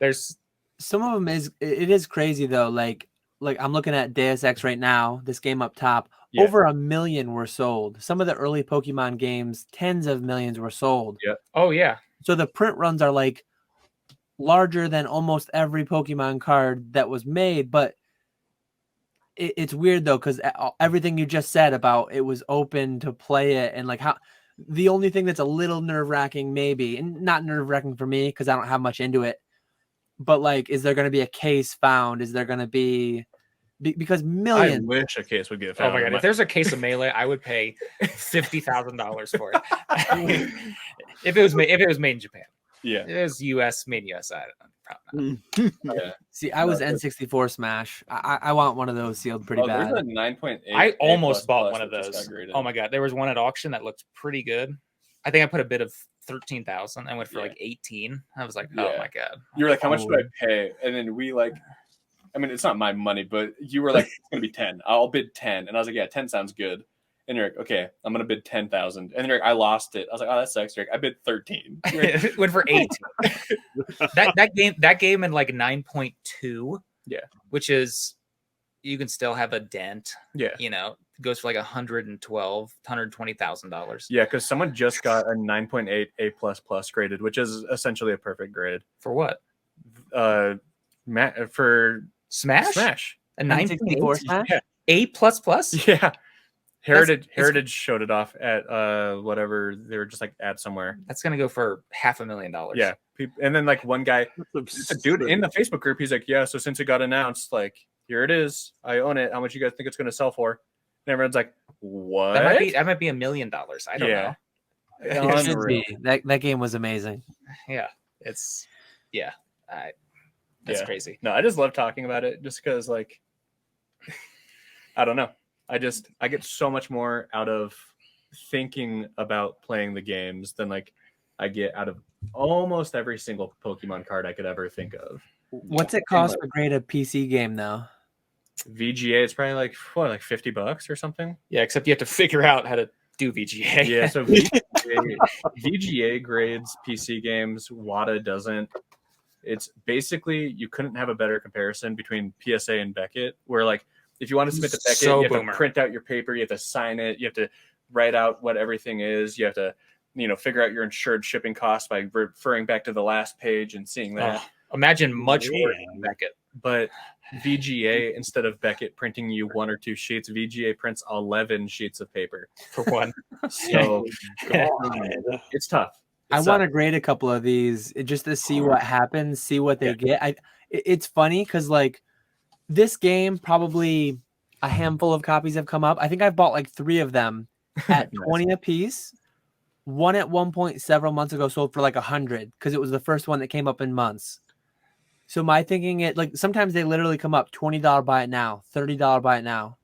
There's some of them it is crazy though. Like I'm looking at Deus Ex right now, this game up top, over 1 million were sold. Some of the early Pokemon games, tens of millions were sold. Yeah. Oh yeah. So the print runs are like larger than almost every Pokemon card that was made, but it's weird though, because everything you just said about it was open to play it, and like how the only thing that's a little nerve-wracking maybe, and not nerve-wracking for me because I don't have much into it, but like, is there going to be a case found? Is there going to be because I millions. wish a case would get Oh found. my god! If there's a case of Melee, I would pay $50,000 for it. if it was made in Japan. Yeah. It was US, made in US. Probably not. Yeah. See, I was N64 Smash. I want one of those sealed pretty bad. There's a 9.8. I almost bought A++ one of that just those. got graded. Oh my god, there was one at auction that looked pretty good. I think I put a bid of 13,000 and went for Yeah. like 18. I was like, Yeah. oh my god. You were like, how much do I pay? And then we like, I mean, it's not my money, but you were like, it's gonna be 10. I'll bid 10. And I was like, yeah, 10 sounds good. And you're like, okay, I'm gonna bid 10,000. And then you're like, I lost it. I was like, oh, that sucks. You're like, I bid 13. Went for 18. that game in like 9.2. Yeah. Which is, you can still have a dent. Yeah. You know, it goes for like $120,000. Yeah, because someone just got a 9.8 A++ graded, which is essentially a perfect grade. For what? For Smash? Smash. A N64 9.8? Smash? A++? Yeah. Heritage showed it off at whatever, they were just like at somewhere. That's gonna go for $500,000. Yeah. And then like one guy, a dude in the Facebook group, he's like, yeah, so since it got announced, like, here it is. I own it. How much you guys think it's gonna sell for? And everyone's like, what? That might be $1 million. I don't know. It should Unreal. be. That game was amazing. Yeah. That's Yeah. crazy. No, I just love talking about it just because, like, I don't know. I get so much more out of thinking about playing the games than like I get out of almost every single Pokemon card I could ever think of. What's it cost for grade a PC game though? VGA is probably like $50 or something. Yeah, except you have to figure out how to do VGA. Yeah, so VGA grades PC games. WADA doesn't. It's basically, you couldn't have a better comparison between PSA and Beckett, where like if you want to submit to Beckett, So you have boomer. to print out your paper, you have to sign it, you have to write out what everything is, you have to, figure out your insured shipping costs by referring back to the last page and seeing that. Imagine much more than Beckett. But VGA, instead of Beckett printing you 1 or 2 sheets, VGA prints 11 sheets of paper. For one. So it's tough. I want to grade a couple of these just to see what happens, see what they get. It's funny because like this game, probably a handful of copies have come up. I think I've bought like 3 of them at 20 a piece. One at one point several months ago sold for like 100 because it was the first one that came up in months. So my thinking, sometimes they literally come up $20 buy it now, $30 buy it now.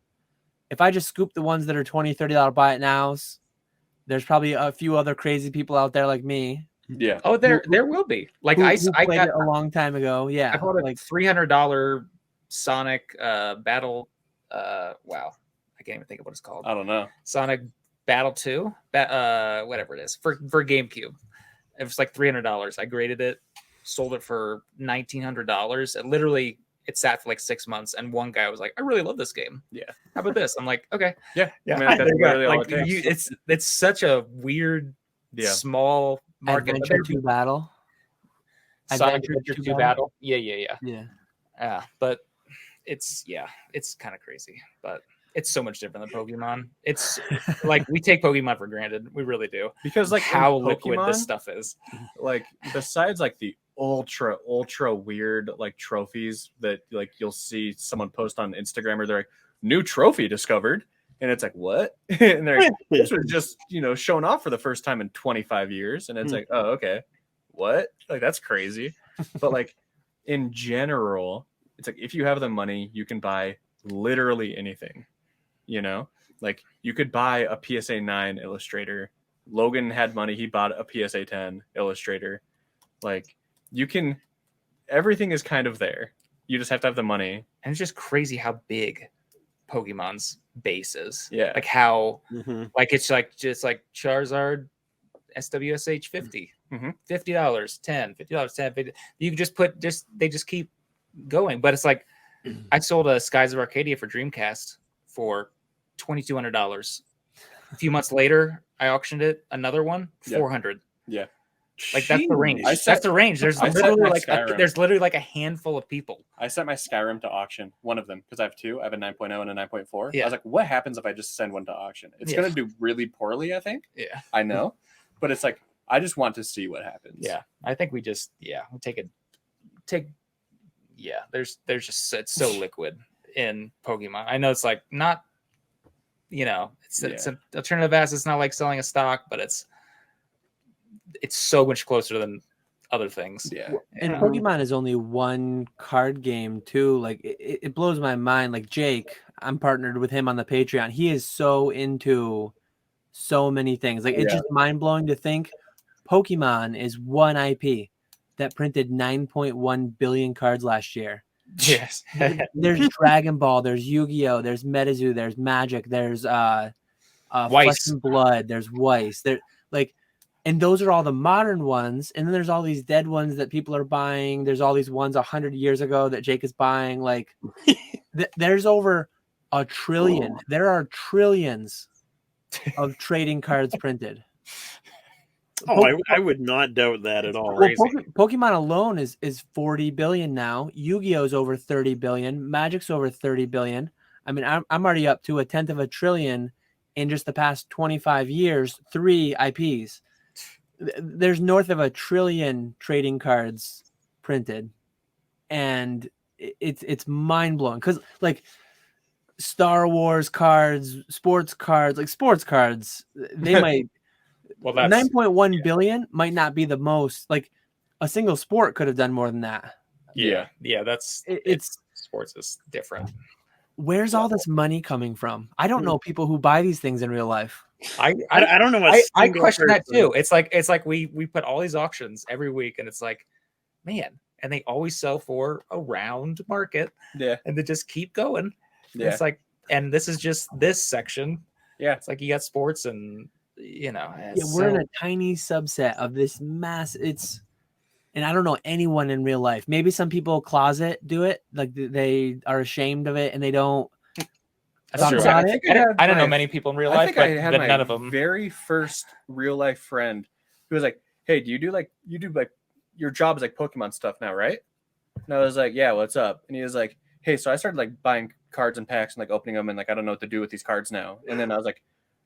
If I just scoop the ones that are $20, $30 buy it nows, there's probably a few other crazy people out there like me. Yeah. Oh, there will be. Like who I played got it a long time ago. Yeah. I bought a like $300 Sonic battle. Wow, I can't even think of what it's called. I don't know. Sonic Battle 2, whatever it is for GameCube. It was like $300. I graded it, sold it for $1,900. And literally, it sat for like 6 months. And one guy was like, "I really love this game. Yeah, how about this?" I'm like, "Okay, yeah." yeah." I mean, that's literally all Like, it takes. it's such a weird, small market. Adventure 2 Battle. Sonic Adventure 2 Battle. Yeah. But it's kind of crazy, but it's so much different than Pokemon. It's like we take Pokemon for granted. We really do. Because like how in liquid Pokemon, this stuff is. Like besides like the ultra weird like trophies that like you'll see someone post on Instagram or they're like, new trophy discovered. And it's like, what? And they're like, this was just, shown off for the first time in 25 years. And it's like, oh, okay. What? Like, that's crazy. But like in general, it's like, if you have the money, you can buy literally anything, like you could buy a PSA 9 illustrator. Logan had money. He bought a PSA 10 illustrator. Like everything is kind of there. You just have to have the money. And it's just crazy how big Pokemon's base is. Yeah. Like how, like it's like just like Charizard SWSH 50, $50, $10, $50, 10, 50. You can just they just keep going. But it's like, I sold a Skies of Arcadia for Dreamcast for $2,200. A few months later, I auctioned it, another one, $400. Yeah. Like that's the range. That's the range. There's I set literally my like a handful of people. I sent my Skyrim to auction, one of them, because I have 2. I have a 9.0 and a 9.4. Yeah. I was like, what happens if I just send one to auction? It's going to do really poorly, I think. Yeah. I know. But it's like, I just want to see what happens. Yeah. I think we just, we'll there's just, it's so liquid. in Pokemon. I know it's like not, it's an alternative asset. It's not like selling a stock, but it's so much closer than other things. Yeah. And Pokemon is only one card game too. Like it blows my mind. Like Jake, I'm partnered with him on the Patreon. He is so into so many things. Like it's just mind blowing to think Pokemon is one IP that printed 9.1 billion cards last year. Yes. There's Dragon Ball, there's Yu-Gi-Oh, there's Metazoo, there's Magic, there's Flesh and Blood, there's Weiss. There and those are all the modern ones. And then there's all these dead ones that people are buying. There's all these ones 100 years ago that Jake is buying. Like there's over a trillion. There are trillions of trading cards printed. Oh, I would not doubt that at all. Well, Pokemon alone is 40 billion now. Yu-Gi-Oh's over 30 billion. Magic's over 30 billion. I mean, I'm already up to 1/10 of a trillion in just the past 25 years, 3 IPs. There's north of 1 trillion trading cards printed, and it's mind blowing because like Star Wars cards, sports cards, they might. Well, that's 9.1 billion might not be the most. Like a single sport could have done more than that. Yeah. That's it's sports is different. Where's all this money coming from? I don't know people who buy these things in real life. I don't know. I question that too. It's like we put all these auctions every week, and it's like, man, and they always sell for a round market. Yeah, and they just keep going. Yeah, it's like, and this is just this section. Yeah, it's like you got sports, and we're in a tiny subset of this mass. And I don't know anyone in real life. Maybe some people closet do it, like they are ashamed of it and they don't. That's true. I don't know many people in real life, but none of them. Very first real life friend who was like, "Hey, do you do your job is like Pokemon stuff now, right?" And I was like, "Yeah, what's up?" And he was like, "Hey, so I started like buying cards and packs and like opening them and like I don't know what to do with these cards now." And then I was like,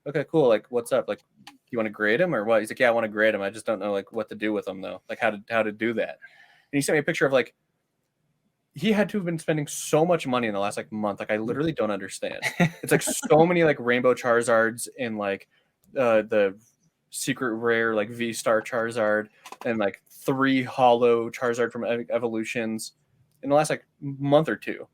"Okay, cool. Like, what's up? Like, you want to grade them or what?" He's like, "Yeah, I want to grade them. I just don't know like what to do with them though. Like how to do that." And he sent me a picture of like he had to have been spending so much money in the last like month. Like I literally don't understand. It's like so many like rainbow Charizards and like the secret rare like V-Star Charizard and like 3 holo Charizard from Evolutions in the last like month or two.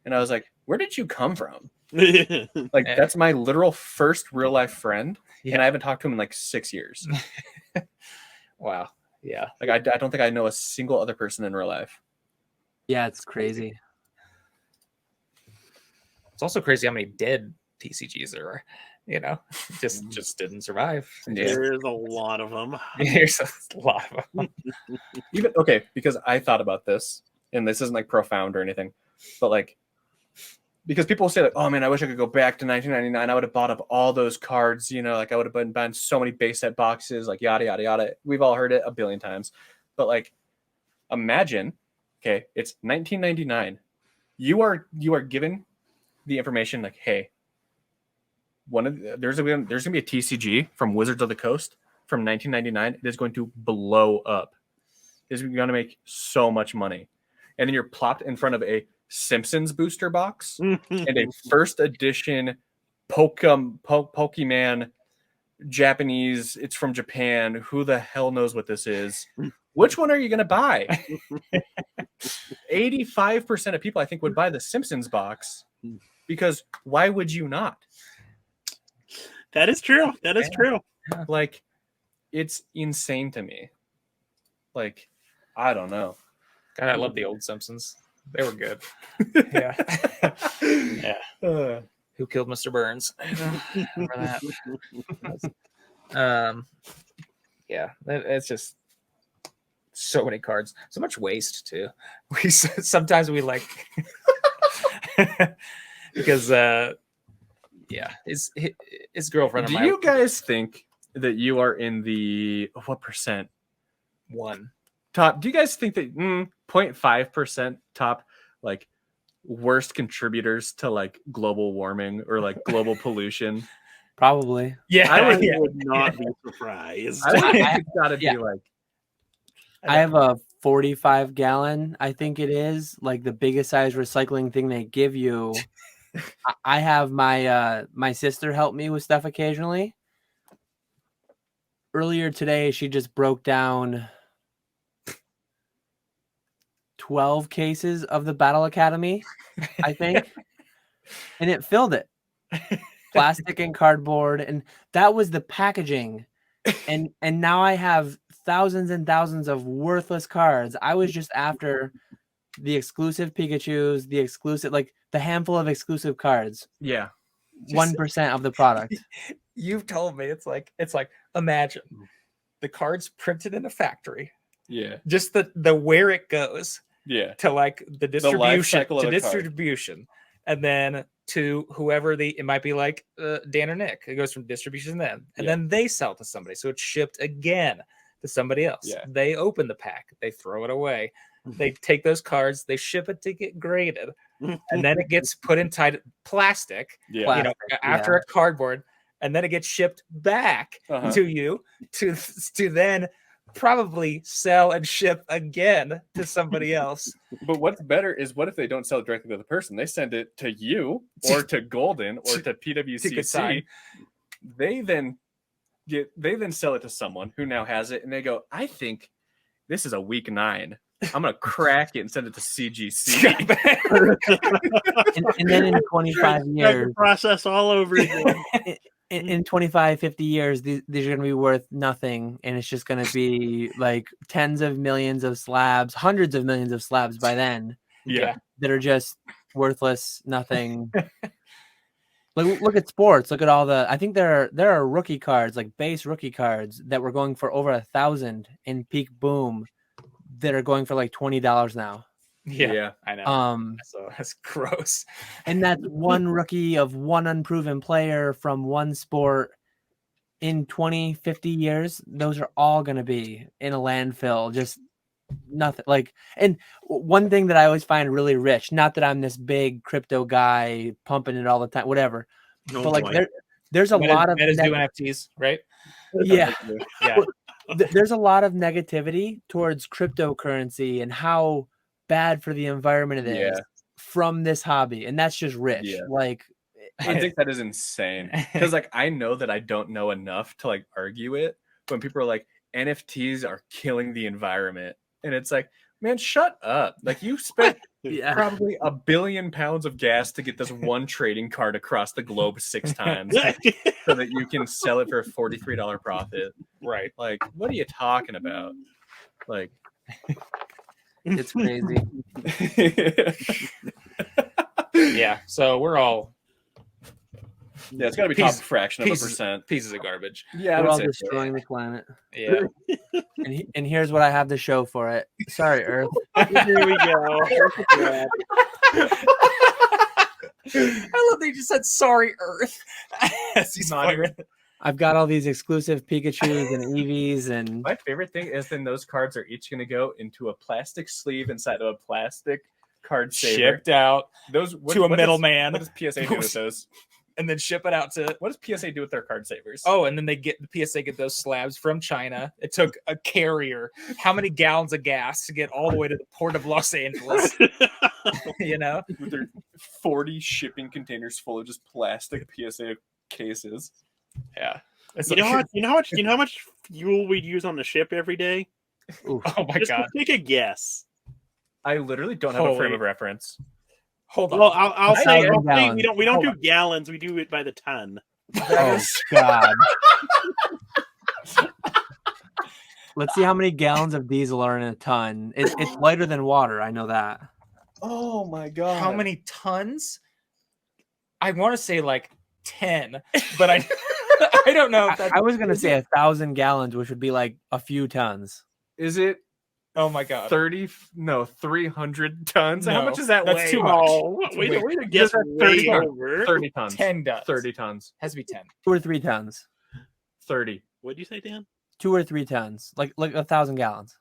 And I was like, where did you come from? Like that's my literal first real life friend, and I haven't talked to him in like 6 years. Wow. Yeah. Like I don't think I know a single other person in real life. Yeah, it's crazy. It's also crazy how many dead TCGs there are. Just didn't survive. There's a lot of them. There's a lot of them. Even because I thought about this, and this isn't like profound or anything, but like. Because people say like, oh man, I wish I could go back to 1999. I would have bought up all those cards, like I would have been buying so many base set boxes, like yada, yada, yada. We've all heard it a billion times. But like, imagine, it's 1999. You are given the information like, hey, there's gonna be a TCG from Wizards of the Coast from 1999. It is going to blow up. It's going to make so much money. And then you're plopped in front of a Simpsons booster box and a first edition Pokemon Japanese. It's from Japan. Who the hell knows what this is? Which one are you going to buy? 85% of people, I think, would buy the Simpsons box because why would you not? That is true. That is true. Like, it's insane to me. Like, I don't know. God, I love the old Simpsons. They were good. Yeah. Who killed Mr. Burns? Remember that? It's just so many cards. So much waste too. Sometimes we like because his girlfriend. Do you guys think that you are in the what percent? Top? Do you guys think that 0.5% top like worst contributors to like global warming or like global pollution? Probably. Yeah, I would not be surprised. I think it's got to be like. I have a 45 gallon, I think it is, like the biggest size recycling thing they give you. I have my sister help me with stuff occasionally. Earlier today, she just broke down 12 cases of the Battle Academy, I think, and it filled it. Plastic and cardboard, and that was the packaging. And now I have thousands and thousands of worthless cards. I was just after the exclusive Pikachus, the exclusive, like the handful of exclusive cards. Yeah. 1% of the product. You've told me it's like imagine the cards printed in a factory. Yeah. Just the where it goes. Yeah. To like the distribution cycle of to the card. distribution. And then to whoever it might be like Dan or Nick. It goes from distribution to them. And then they sell to somebody. So it's shipped again to somebody else. Yeah. They open the pack. They throw it away. They take those cards. They ship it to get graded. And then it gets put in tight plastic. Yeah. You know, after a cardboard. And then it gets shipped back to you to then probably sell and ship again to somebody else. But what's better is what if they don't sell it directly to the person? They send it to you or to Golden or to PWCC. They then sell it to someone who now has it, and they go, I think this is a week 9. I'm gonna crack it and send it to CGC. and then in 25 years, process all over again. In 25, 50 years, these are going to be worth nothing. And it's just going to be like tens of millions of slabs, hundreds of millions of slabs by then. Yeah. That are just worthless, nothing. Look at sports. Look at all I think there are rookie cards, like base rookie cards that were going for over 1,000 in peak boom that are going for like $20 now. Yeah, I know. So that's gross. And that's one rookie of one unproven player from one sport. In 20, 50 years, those are all going to be in a landfill. Just nothing. Like, and one thing that I always find really rich, not that I'm this big crypto guy pumping it all the time, whatever. But like there's a lot of do NFTs, right? Yeah. Yeah. There's a lot of negativity towards cryptocurrency and how bad for the environment it is from this hobby, and that's just rich. Like, I think that is insane because like I know that I don't know enough to like argue it when people are like NFTs are killing the environment, and it's like, man, shut up. Like you spent probably £1 billion of gas to get this one trading card across the globe 6 times so that you can sell it for a $43 profit. Right. Like, what are you talking about? Like, it's crazy. Yeah. So we're all. Yeah, it's got to be top fraction of a percent. Pieces of garbage. Yeah, we're all destroying the planet. Yeah. and here's what I have to show for it. Sorry, Earth. Here we go. I love they just said sorry, Earth. I've got all these exclusive Pikachus and Eevees, and my favorite thing is then those cards are each going to go into a plastic sleeve inside of a plastic card saver, shipped out to a middleman. What does PSA do with those? And then ship it out to. What does PSA do with their card savers? Oh, and then the PSA get those slabs from China. It took a carrier how many gallons of gas to get all the way to the port of Los Angeles? You know, with their 40 shipping containers full of just plastic PSA cases. Yeah. You know how much fuel we'd use on the ship every day? Oof. Oh my god! Take a guess. I literally don't have a frame of reference. Hold on. Well, I'll say we don't do on. gallons. We do it by the ton. Oh God! Let's see how many gallons of diesel are in a ton. It's lighter than water. I know that. Oh my god! How many tons? I want to say like 10, but I don't know. If that's... I was gonna say 1,000 gallons, which would be like a few tons. Is it? Oh my god! 300 tons. No, how much is that? That's weigh? too much. Oh, way to guess 30 over. 30 tons. 10 does. 30 tons. Has to be 10. 2 or 3 tons. 30. What did you say, Dan? 2 or 3 tons, like 1,000 gallons.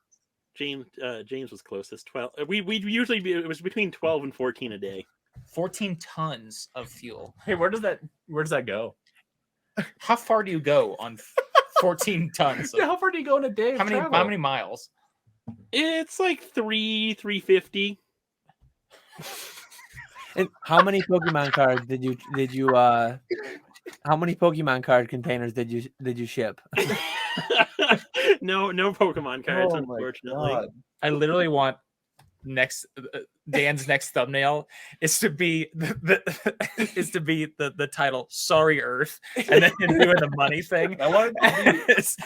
James was closest. 12. We usually it was between 12 and 14 a day. 14 tons of fuel. Hey, where does that go? How far do you go on 14 tons? Yeah, how far do you go in a day? How many miles? It's like $350. And how many Pokemon cards did you how many Pokemon card containers did you ship? No Pokemon cards, Oh my unfortunately. God. I literally want Dan's next thumbnail is to be the title "Sorry Earth," and then him doing the money thing. I wanted it's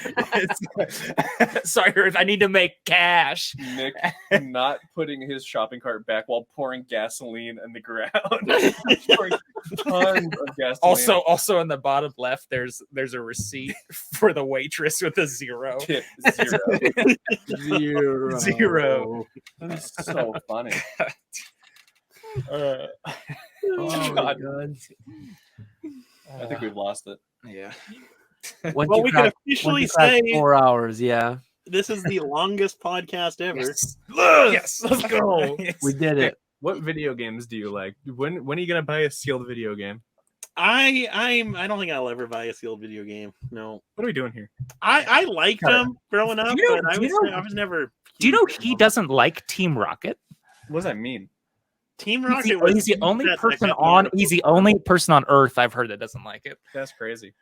Sorry Earth, I need to make cash. Nick not putting his shopping cart back while pouring gasoline in the ground. Pouring tons of gasoline. Also in the bottom left, there's a receipt for the waitress with a zero. Tip zero. Zero. That's so funny. Oh my God. God. I think we've lost it. Yeah. Once Well, you we can crack- officially once you crack say 4 hours. Yeah, this is the longest podcast ever. Yes, let's go. we did it. What video games do you like? When are you gonna buy a sealed video game? I don't think I'll ever buy a sealed video game. No, What are we doing here? I liked them growing up, Do you know- but I do you know- was never. Do you know huge he fan of them. doesn't like Team Rocket? What does that mean? Team He's Rocket? the, he's the only that person got me on. out of He's the Pokemon. only person on Earth I've heard that doesn't like it. That's crazy.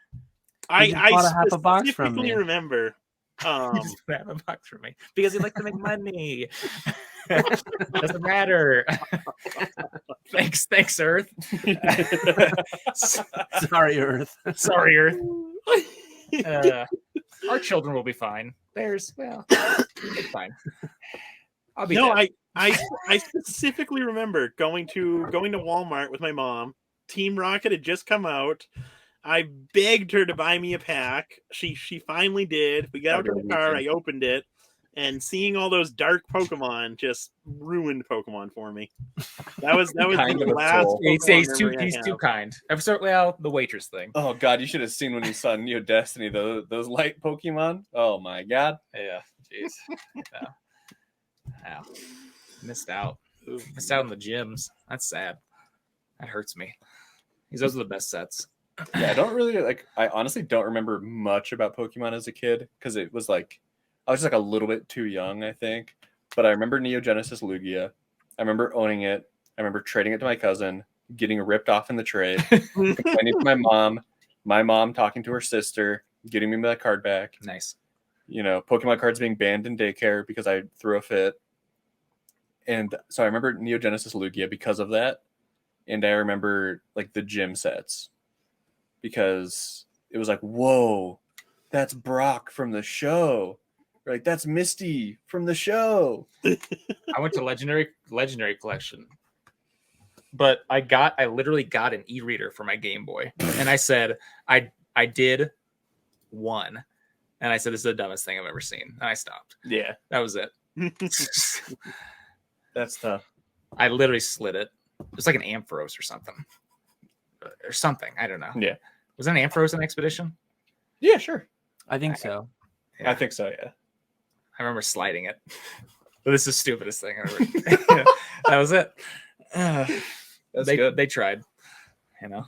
I just bought a half a box from specifically me. remember. He just have a box for me because he likes to make money. Doesn't matter. Thanks, Earth. Sorry, Earth. Sorry, Earth. Our children will be fine. Theirs, well, it's fine. I'll be No, dead. I specifically remember going to Walmart with my mom. Team Rocket had just come out. I begged her to buy me a pack. She finally did. We got out to the car. I opened it, and seeing all those dark Pokemon just ruined Pokemon for me. That was Kind the of a last. troll. Pokemon memory I He's too have. kind. Well, the waitress thing. Oh God, you should have seen when you saw Neo Destiny, those light Pokemon. Oh my God. Yeah, jeez. Wow. Missed out. Missed out on the gyms. That's sad. That hurts me. Because those are the best sets. Yeah, I don't really I honestly don't remember much about Pokemon as a kid because it was like I was just like a little bit too young, I think. But I remember Neo Genesis Lugia. I remember owning it. I remember trading it to my cousin, getting ripped off in the trade, complaining to my mom talking to her sister, getting me my card back. Nice. You know, Pokemon cards being banned in daycare because I threw a fit. And so I remember Neo Genesis Lugia because of that. And I remember like the gym sets because it was like, whoa, that's Brock from the show. Or like, that's Misty from the show. I went to legendary collection, but I literally got an e-reader for my Game Boy, and I said I did one, and I said this is the dumbest thing I've ever seen, and I stopped. Yeah, That was it. that's tough. I literally slid it. It was like an Ampharos or something. I don't know. Yeah. Was it an Ampharos in Expedition? Yeah, sure. I think so. Yeah. I think so, yeah. I remember sliding it. But this is the stupidest thing ever. That was it. That's they, good. They tried. You know.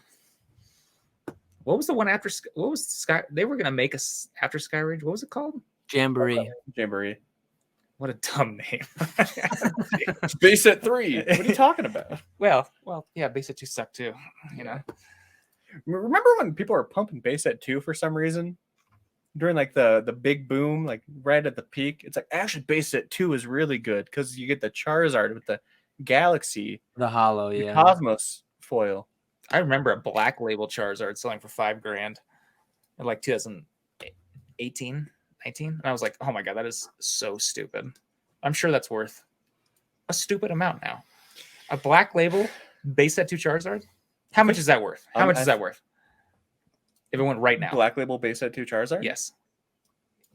What was the one after? What was Sky? They were gonna make us after Sky Ridge. What was it called? Jamboree. Jamboree. What a dumb name. Base at 3. What are you talking about? well, yeah. Base at 2 sucked too. You know. Remember when people were pumping base at 2 for some reason? During like the big boom, like right at the peak. It's like actually base at 2 is really good because you get the Charizard with the Galaxy, The hollow, the yeah. Cosmos foil. I remember a black label Charizard selling for $5,000 in like 2018, 19. And I was like, oh my God, that is so stupid. I'm sure that's worth a stupid amount now. A black label base set 2 Charizard? How much is that worth? How much is that worth? If it went right now. Black label base at 2 Charizard? Yes.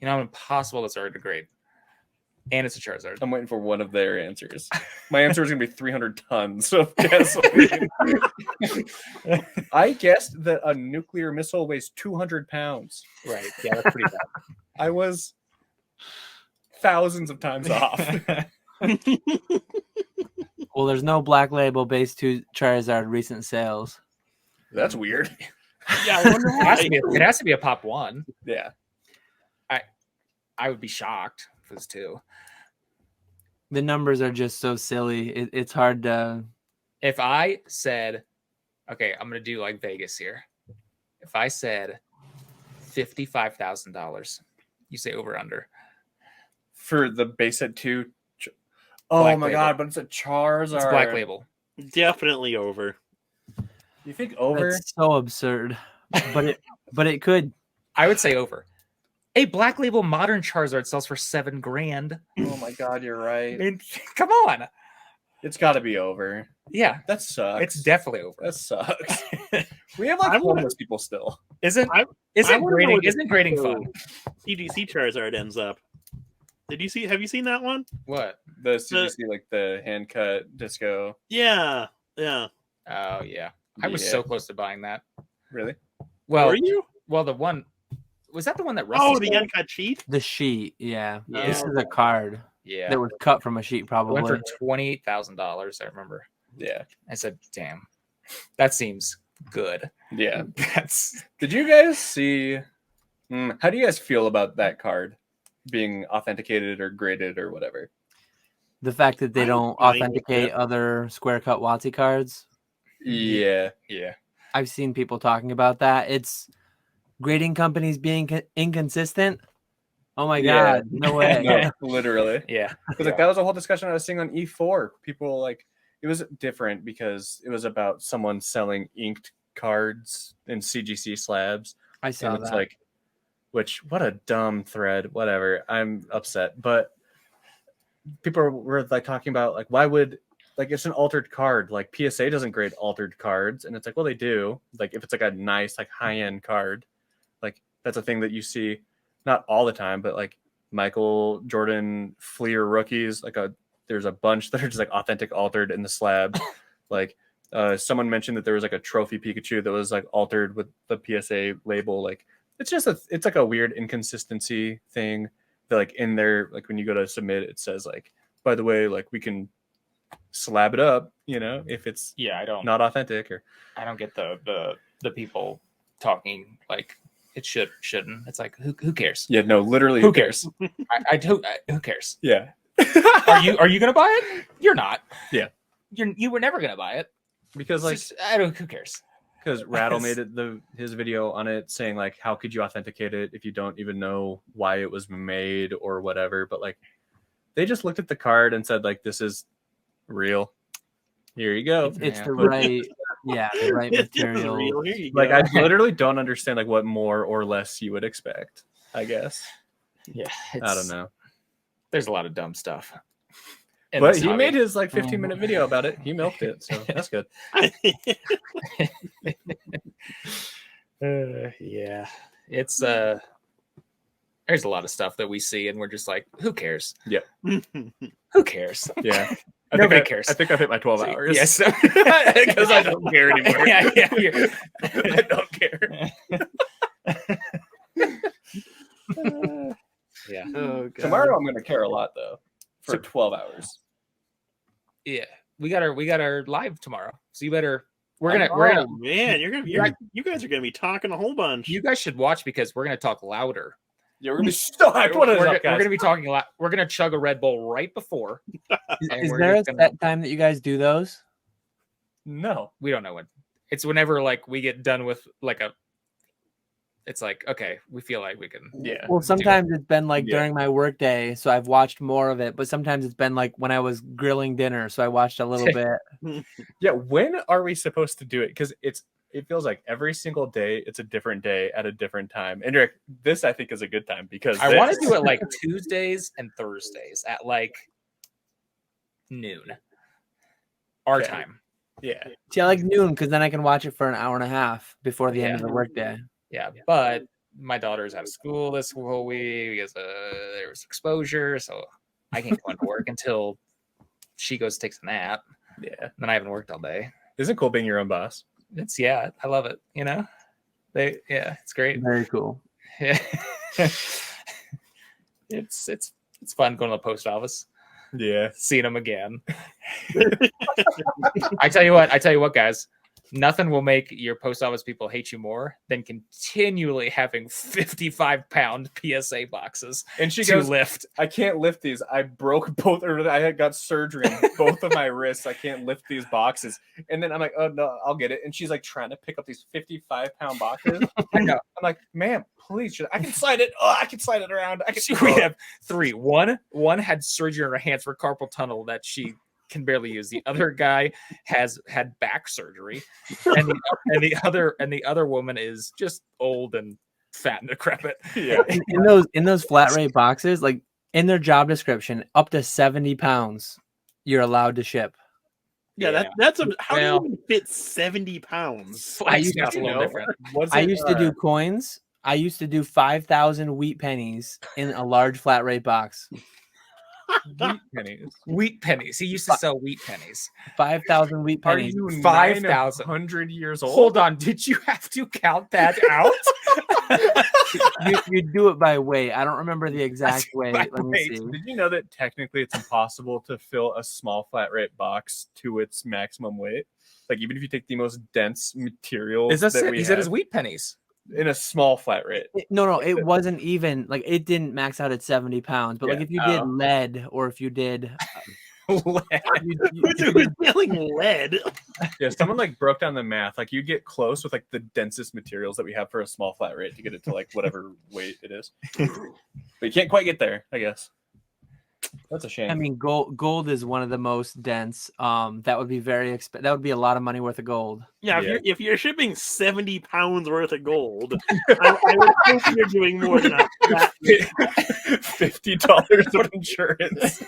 You know how impossible that's already to grade. And it's a Charizard. I'm waiting for one of their answers. My answer is going to be 300 tons of gasoline. I guessed that a nuclear missile weighs 200 pounds. Right. Yeah, that's pretty bad. I was thousands of times off. Well, there's no black label base 2 Charizard recent sales. That's weird. Yeah, I wonder It has, why. to be it has to be a pop 1. Yeah. I would be shocked if it's 2. The numbers are just so silly. It's hard to. If I said, okay, I'm gonna do like Vegas here. If I said $55,000, you say over under For the base set 2. Oh Black my label. god, but it's a Charizard. It's Black Label. Definitely over. You think over? That's so absurd. But it could. I would say over. A Black Label modern Charizard sells for $7,000. Oh my god, you're I right. mean, come on. It's got to be over. Yeah, That sucks. it's definitely over. That sucks. We have like I wanna- homeless people still. Isn't I isn't wanna know grading where this isn't grading fun? CGC Charizard ends up. Have you seen that one? What? The CGC, like the hand cut disco. Yeah. Oh yeah, I was Yeah. so close to buying that. Really? Well, Were you? well, the one was that the one that Rusty Oh, the stole? uncut sheet. The sheet, yeah. Yeah. This is a card Yeah, that was cut from a sheet, it probably. went for $28,000. I remember. Yeah. I said, "Damn, that seems good." Yeah. That's Did you guys see? How do you guys feel about that card being authenticated or graded or whatever? The fact that they I'm don't fine with authenticate it. other square cut WotC cards. Yeah. yeah. I've seen people talking about that. It's grading companies being inconsistent. Oh my Yeah. god, no way. No, literally. Yeah. Because like that was a whole discussion I was seeing on E4. People like it was different because it was about someone selling inked cards in CGC slabs. I saw And it's that. like, which what a dumb thread. Whatever. I'm upset, but people were like talking about like why would like it's an altered card. Like PSA doesn't grade altered cards, and it's like well they do. Like if it's like a nice like high end card, like that's a thing that you see not all the time, but like Michael Jordan Fleer rookies, like there's a bunch that are just like authentic altered in the slab. Like someone mentioned that there was like a trophy Pikachu that was like altered with the PSA label. Like it's just it's like a weird inconsistency thing that like in there, like when you go to submit, it says like, by the way, like we can slab it up, you know, if it's Yeah, I don't not authentic or I don't get the people talking like it shouldn't. It's like who cares? yeah, no, literally Who cares? Who cares? Yeah. Are you gonna buy it? You're not. Yeah. You were never gonna buy it. Because like Who cares? because Rattle made it his video on it saying like how could you authenticate it if you don't even know why it was made or whatever, but like they just looked at the card and said like this is real, here you go. It's Yeah. the right, the right It's just material. real. Here you Like go. I literally don't understand like what more or less you would expect, I guess. Yeah, I don't know, There's a lot of dumb stuff. in but this he hobby. made his like 15-minute video about it. He milked it, so that's good. Yeah, it's there's a lot of stuff that we see and we're just like, who cares? Who cares? Yeah. Nobody cares. I think I've hit my 12 hours. Yes, Because I don't care anymore. yeah, yeah, I don't care. yeah. Oh, God. Tomorrow I'm going to care a lot though for 12 hours. Yeah. We got our live tomorrow, so you better. We're Oh gonna. man, you guys are gonna be talking a whole bunch. You guys should watch because we're gonna talk louder. Yeah, we're going to be so hyped. What is We're up, guys? gonna be talking a lot. We're gonna chug a Red Bull right before. and Is we're there a just gonna- set time that you guys do those? No. We don't know when. It's whenever like we get done with like a. It's like okay, we feel like we can. Yeah. Well, sometimes it's been like Yeah. during my work day, so I've watched more of it. But sometimes it's been like when I was grilling dinner, so I watched a little bit. Yeah. When are we supposed to do it? Because it feels like every single day it's a different day at a different time. And Eric, this I think is a good time because I want to do it like Tuesdays and Thursdays at like noon, our Okay. time. Yeah. See, I like noon because then I can watch it for an hour and a half before the end of the workday. Yeah, but my daughter's out of school this whole week because there was exposure, so I can't go into work until she goes takes a nap. Yeah. Then I haven't worked all day. Isn't it cool being your own boss? I love it. You know, it's great. Very cool. Yeah, it's fun going to the post office, Yeah. seeing them again. I tell you what, guys. Nothing will make your post office people hate you more than continually having 55-pound PSA boxes And she to goes, lift. I can't lift these. I broke both, or I had got surgery on both of my wrists. I can't lift these boxes. And then I'm like, oh no, I'll get it. And she's like trying to pick up these 55-pound boxes. I know. I'm like, ma'am, please, I can slide it. Oh, I can slide it around. We have 3. One had surgery on her hands for carpal tunnel that she can barely use. The other guy has had back surgery, and the other woman is just old and fat and decrepit. Yeah. In those flat rate boxes, like in their job description, up to 70 pounds, you're allowed to ship. Yeah, that's a how do you even fit 70 pounds? I used to, a little different. I used to do coins. I used to do 5,000 wheat pennies in a large flat rate box. Wheat pennies. He used to sell wheat pennies. 5,000 wheat Are pennies. you 5,000 100 years old? Hold on. Did you have to count that out? you do it by weight. I don't remember the exact weight. Let me see. Did you know that technically it's impossible to fill a small flat rate box to its maximum weight? Like even if you take the most dense material, He said his wheat pennies in a small flat rate. No, it wasn't even like it didn't max out at 70 pounds. But like if you did lead or if you did Who's selling lead? Yeah, someone like broke down the math. Like you get close with like the densest materials that we have for a small flat rate to get it to like whatever weight it is. But you can't quite get there, I guess. That's a shame. I mean, gold is one of the most dense. That would be that would be a lot of money worth of gold. Yeah, if you're shipping 70 pounds worth of gold, I would hope you're doing more than that. $50 of insurance.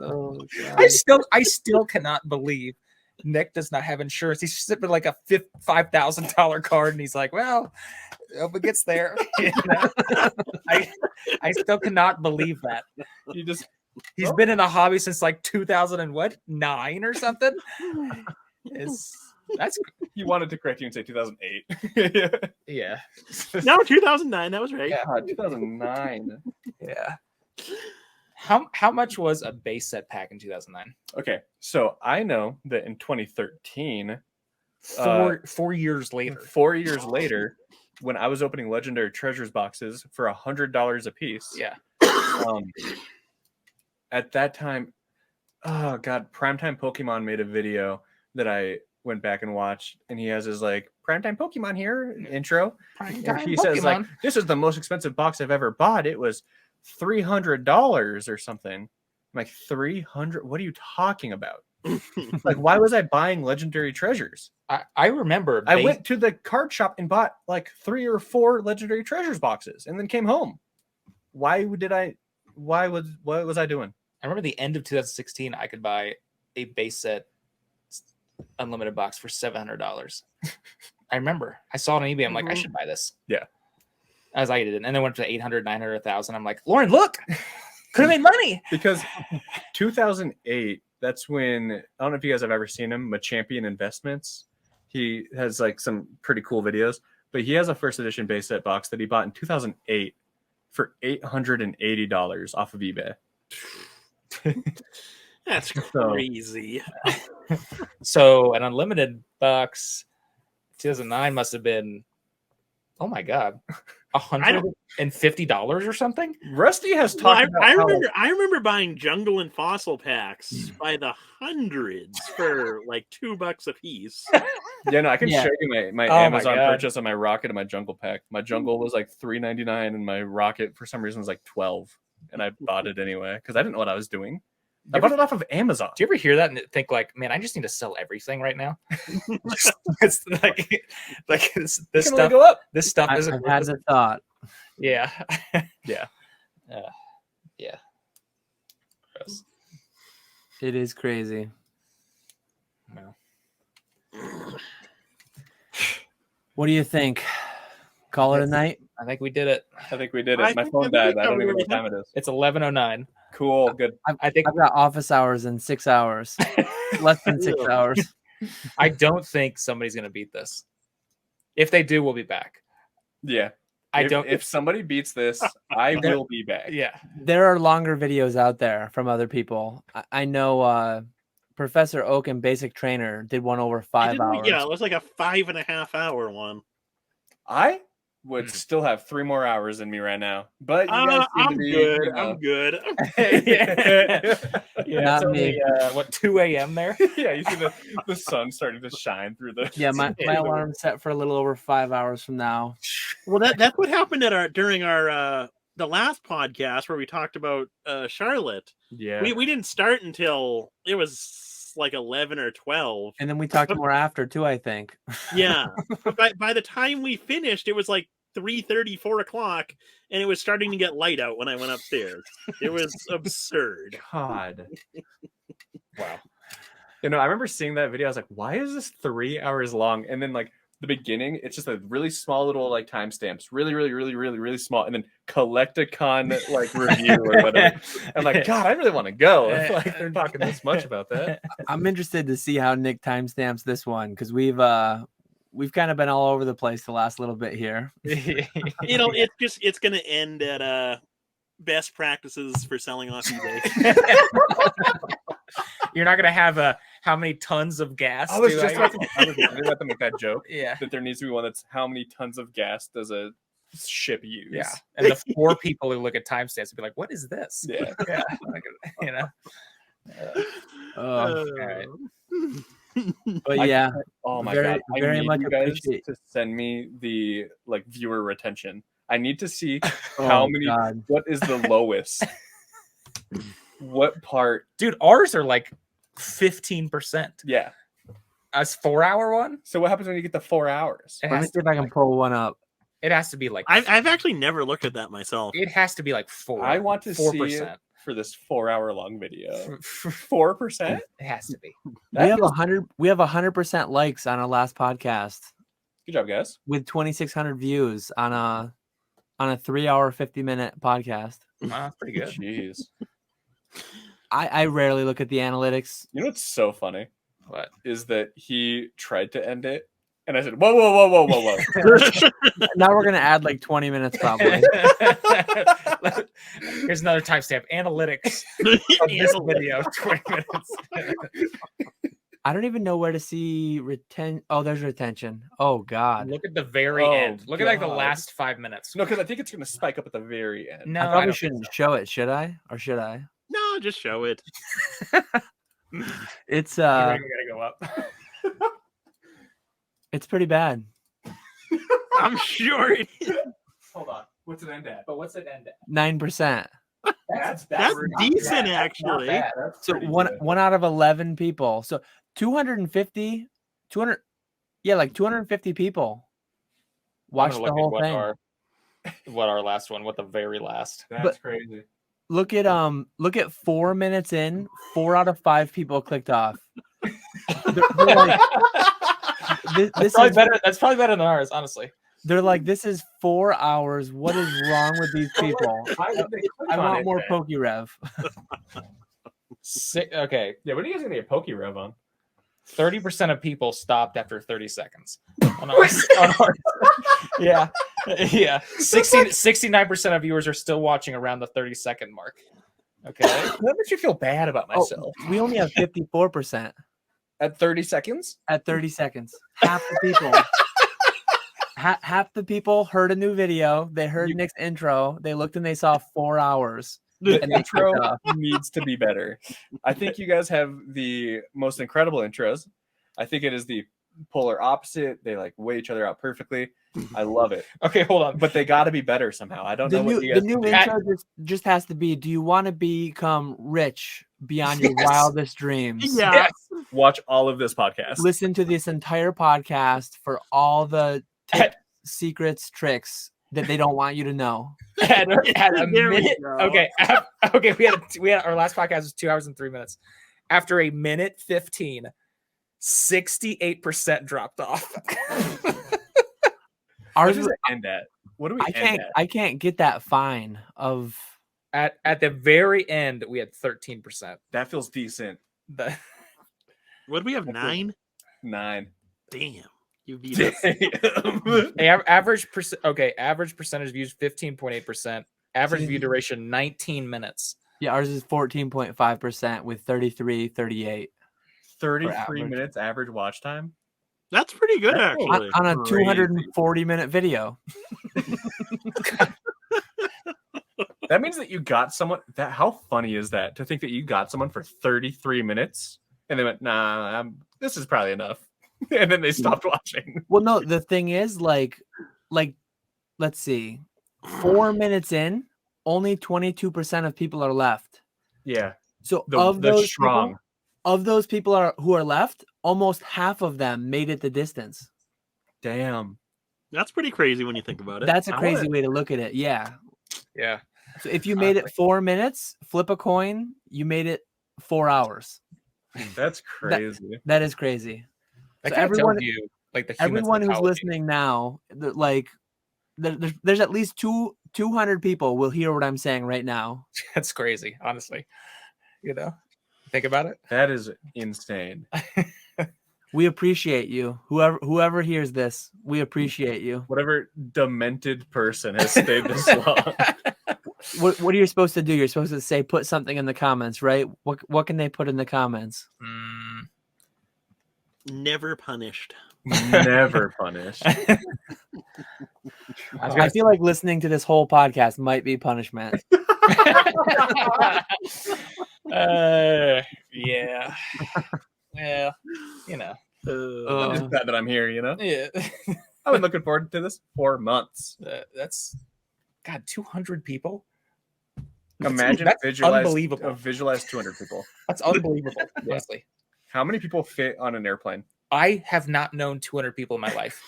Oh, I still cannot believe Nick does not have insurance. He's sitting with like a $5,000 card, and he's like, "Well, hope it gets there." You know? I still cannot believe that. He's been in a hobby since like 2009 or something. That's You wanted to correct you and say 2008. yeah. No, 2009. That was right. Yeah, 2009. Yeah. How much was a base set pack in 2009? Okay, so I know that in 2013, 4 years later. 4 years later, when I was opening Legendary Treasures boxes for $100 a piece. Yeah. At that time, oh god, Primetime Pokemon made a video that I went back and watched, and he has his like Primetime Pokemon here intro. And he says like, "This is the most expensive box I've ever bought. It was $300 or something." I'm like, 300? What are you talking about? Like, why was I buying Legendary Treasures? I remember I went to the card shop and bought like 3 or 4 Legendary Treasures boxes and then came home. What was I doing? I remember the end of 2016, I could buy a base set unlimited box for $700. I remember. I saw it on eBay. I'm like, I should buy this. Yeah. As I did. And then it went to 800, 900, 1,000. I'm like, Lauren, look, could have made money. Because 2008, that's when, I don't know if you guys have ever seen him, Machampion Investments. He has like some pretty cool videos, but he has a first edition base set box that he bought in 2008 for $880 off of eBay. That's crazy. So an unlimited box, 2009 must have been, oh my God, $150 or something. Rusty has talked about I remember buying Jungle and Fossil packs by the hundreds for like $2 a piece. Yeah, no, I can show you my Oh my Amazon God. purchase on my Rocket and my Jungle pack. My Jungle was like $3.99 and my Rocket for some reason was like $12, and I bought it anyway because I didn't know what I was doing. I bought it off of Amazon. Do you ever hear that and think like, man, I just need to sell everything right now? It's like this stuff. Go up. This stuff I've isn't. had the thought. Yeah. Yeah. Yeah. Gross. It is crazy. No. What do you think? Call it a night? I think we did it. I think we did I it. My think phone we died. I don't covered even know what time it is. It's 11:09. Cool. Good. I think I've got office hours in 6 hours. Less than 6 hours. I don't think somebody's gonna beat this. If they do, we'll be back. Yeah. If somebody beats this, I will be back. Yeah. There are longer videos out there from other people. I know Professor Oak and Basic Trainer did one over 5 hours. Yeah, it was like a 5.5 hour one. I would still have 3 more hours in me right now, but you guys seem to be. Good. You know, I'm good. Yeah, Not it's only, me. what, 2 a.m. there? yeah, you see the sun starting to shine through the. Yeah, my alarm's set for a little over 5 hours from now. Well, that's what happened during our the last podcast where we talked about Charlotte. Yeah, we didn't start until it was like 11 or 12. And then we talked more after too, I think. Yeah. But by the time we finished, it was like 3:30, 4 o'clock, and it was starting to get light out when I went upstairs. It was absurd. God. Wow. You know, I remember seeing that video. I was like, why is this 3 hours long? And then like the beginning, it's just a really small little like timestamps, really small, and then Collecticon like review or whatever. I'm like, God, I really want to go. Like they're talking this much about that. I'm interested to see how Nick timestamps this one because we've kind of been all over the place the last little bit here. You know, it's gonna end at best practices for selling off eBay. You're not gonna have how many tons of gas? I was just about to make that joke. Yeah. That there needs to be one that's how many tons of gas does a ship use? Yeah. And the 4 people who look at timestamps would be like, "What is this?" Yeah. Yeah. You know. All right. But yeah, Oh my very, God! I very need much you guys appreciate. to send me the like viewer retention. I need to see Oh, how many. God. What is the lowest? What part? Dude, ours are like 15%. Yeah. Us 4-hour one? So what happens when you get the 4 hours? It Let me has see to if I can pull one up. be like I've actually never looked at that myself. it has to be like 4. I want to 4%. see it for this 4 hour long video. 4%? It has to be. We have 100. We have 100% likes on our last podcast Good job, guys. with 2,600 views on a 3-hour 50-minute podcast. Wow, that's pretty good. Jeez. I rarely look at the analytics. You know what's so funny? What? Is that he tried to end it, and I said, whoa. Now we're gonna add like 20 minutes probably. Here's another timestamp. Analytics of this video. 20 minutes. I don't even know where to see Oh, there's retention. Oh God. Look at the very Oh, end. Look at like the God. last 5 minutes. No, because I think it's going to spike up at the very end. No, I I probably don't think shouldn't so. show it, should I? Or should I? No, just show it. It's We're gonna go up. it's pretty bad. I'm sure it is. Hold on. What's it end at? But what's it end at? 9%. That's decent, actually. That's So pretty one good. one out of 11 people. So 250, 200, yeah, like 250 people watched the whole thing. What our last one? What the very last? That's crazy. Look at 4 minutes in, 4 out of 5 people clicked off. They're like, this Probably is better. That's probably better than ours, honestly. They're like, this is 4 hours. What is wrong with these people? I want more PokeRev. Okay, Yeah, what are you guys going to get PokeRev on? 30% of people stopped after 30 seconds. On ours. Yeah. 69% of viewers are still watching around the 30-second mark. Okay. That makes you feel bad about myself. We only have 54% At 30 seconds? at 30 seconds. Half the people. Half the people heard a new video. They heard Nick's intro. They looked and they saw 4 hours. The And they intro clicked off. needs to be better. I think you guys have the most incredible intros. I think it is the polar opposite. They like weigh each other out perfectly. I love it. Okay, hold on. But they got to be better somehow. I don't The know new, what you the guys new do. intro just has to be, do you want to become rich beyond your Yes. wildest dreams? Yeah. Yes. Watch all of this podcast. Listen to this entire podcast for all the tips, secrets, tricks that they don't want you to know. At a There we minute. go. Okay. Okay. We had our last podcast was 2 hours and 3 minutes. After a minute 15, 68% dropped off. What Ours, does it end at? What do we end at? I can't get that fine of. At the very end, we had 13%. That feels decent. The, What do we have? 9? 9. Damn. You beat us. average percentage views 15.8%. Average view duration 19 minutes. Yeah, ours is 14.5% with 33, 38. 33 average. minutes average watch time. That's pretty good, That's actually. On a Crazy. 240-minute video. That means that you got someone. How funny is that to think that you got someone for 33 minutes and they went, nah, this is probably enough. And then they stopped watching. Well, no, the thing is, like, let's see, 4 minutes in, only 22% of people are left. Yeah. So strong. of those people who are left, almost half of them made it the distance. Damn. That's pretty crazy when you think about it. That's a crazy way to look at it. Yeah. Yeah. So if you made it 4 minutes, flip a coin, you made it 4 hours. That's crazy. That is crazy. That So kind of everyone- tells you like the human Everyone who's psychology. listening now, there's at least 200 people will hear what I'm saying right now. That's crazy, honestly. You know, think about it. That is insane. We appreciate you. Whoever hears this, we appreciate you. Whatever demented person has stayed this long. What are you supposed to do? You're supposed to say, put something in the comments, right? What can they put in the comments? Never punished. Never punished. I feel like listening to this whole podcast might be punishment. Yeah. Well, you know. I'm just glad that I'm here, you know? Yeah. I've been looking forward to this for months. That's God, 200 people. Imagine That's visualize 200 people. That's unbelievable, honestly. How many people fit on an airplane? I have not known 200 people in my life.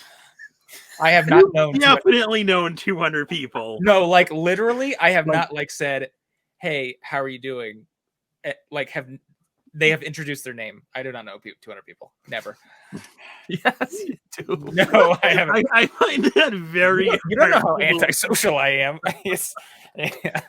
I have not known. Definitely known 200 people. No, like literally, I have not like said, "Hey, how are you doing?" Like they have introduced their name. I do not know 200 people. Never. Yes, you do. No, I haven't. I find that very. You don't know how hurtful. antisocial I am. Yeah.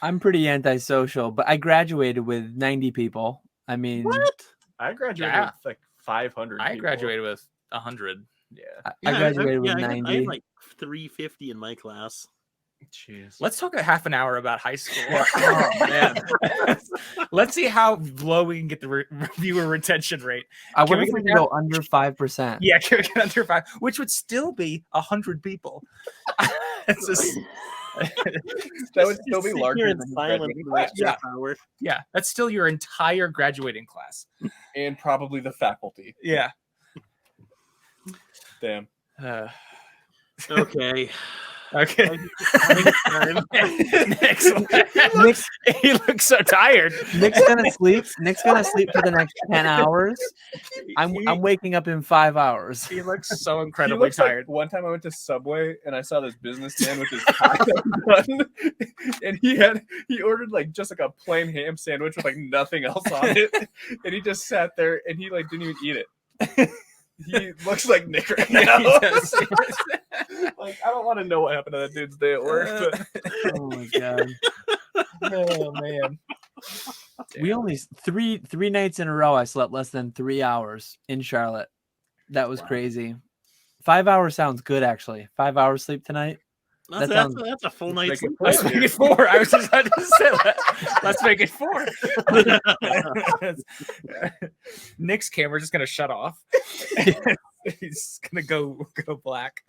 I'm pretty antisocial, but I graduated with 90 people. I mean, What? I graduated Yeah. with like 500 I people. graduated with 100. Yeah. I graduated with I had 90. like 350 in my class. Jeez. Let's talk a half an hour about high school. Oh, man. Let's see how low we can get the viewer retention rate. I Can wonder we if we get can go under 5%. Yeah, can we get under 5, which would still be 100 people. It's just, That would still be Sit here larger in than silence graduating for the next Yeah. half hour. yeah, that's still your entire graduating class. and probably the faculty. Yeah. Damn. Okay. Okay. Next Nick's, he looks so tired. Nick's gonna sleep. Nick's gonna sleep for the next 10 hours. I'm waking up in 5 hours. He looks so He incredibly looks like- tired. one time I went to Subway and I saw this businessman with his tie undone, and he ordered like just like a plain ham sandwich with like nothing else on it, and he just sat there and he like didn't even eat it. He looks like Nick right now. He does. Like I don't want to know what happened to that dude's day at work, but Oh my god. Oh man. We only three nights in a row I slept less than 3 hours in Charlotte. That was crazy. 5 hours sounds good actually. 5 hours sleep tonight. That's a full night's Make it sleep. Let's make it 4. I was just about to say that. Let's make it 4. Nick's camera just gonna shut off. He's gonna go black.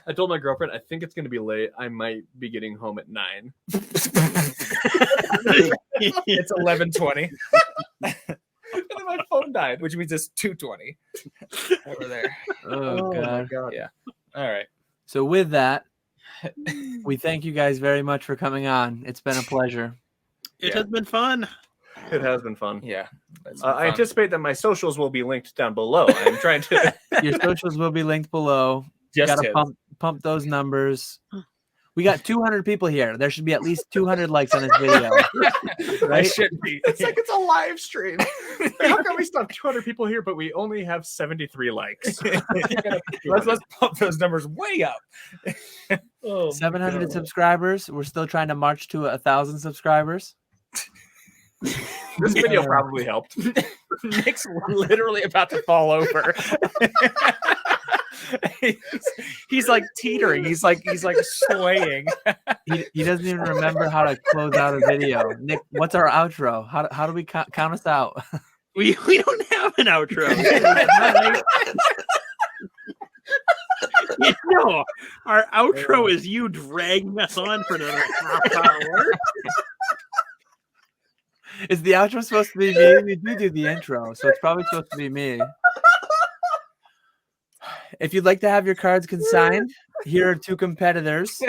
I told my girlfriend I think it's gonna be late. I might be getting home at 9. It's 11:20, And then my phone died. which means it's 2:20 over there. Oh god. god. Yeah. All right. So with that, we thank you guys very much for coming on. It's been a pleasure. It has been fun. It has been fun. Yeah. That's I fun. anticipate that my socials will be linked down below. I'm trying to. Your socials will be linked below. just Gotta his. pump those numbers. We got 200 people here. There should be at least 200 likes on this video. I Right? should be. It's like it's a live stream. How come we still have 200 people here, but we only have 73 likes? let's pump those numbers way up. Oh, 700 subscribers. We're still trying to march to 1,000 subscribers. This video probably helped. Nick's literally about to fall over. he's like teetering. He's like swaying. He doesn't even remember how to close out a video. Nick, what's our outro? How do we count us out? We don't have an outro. No, our outro is you dragging us on for another half hour. Is the outro supposed to be me? We do the intro, so it's probably supposed to be me. If you'd like to have your cards consigned, here are two competitors.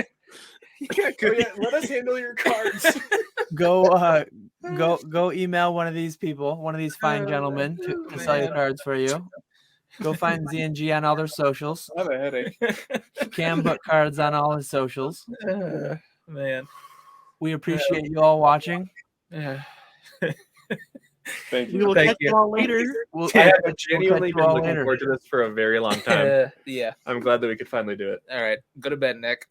Let us handle your cards. Go email one of these people, one of these fine gentlemen to sell your cards for you. Go find Z&G on all their socials. I have a headache. Kam book cards on all his socials. Man. We appreciate you all watching. Thank We you. will catch you all later. I have catch genuinely you been all looking later. forward to this for a very long time. Yeah. I'm glad that we could finally do it. All right. Go to bed, Nick.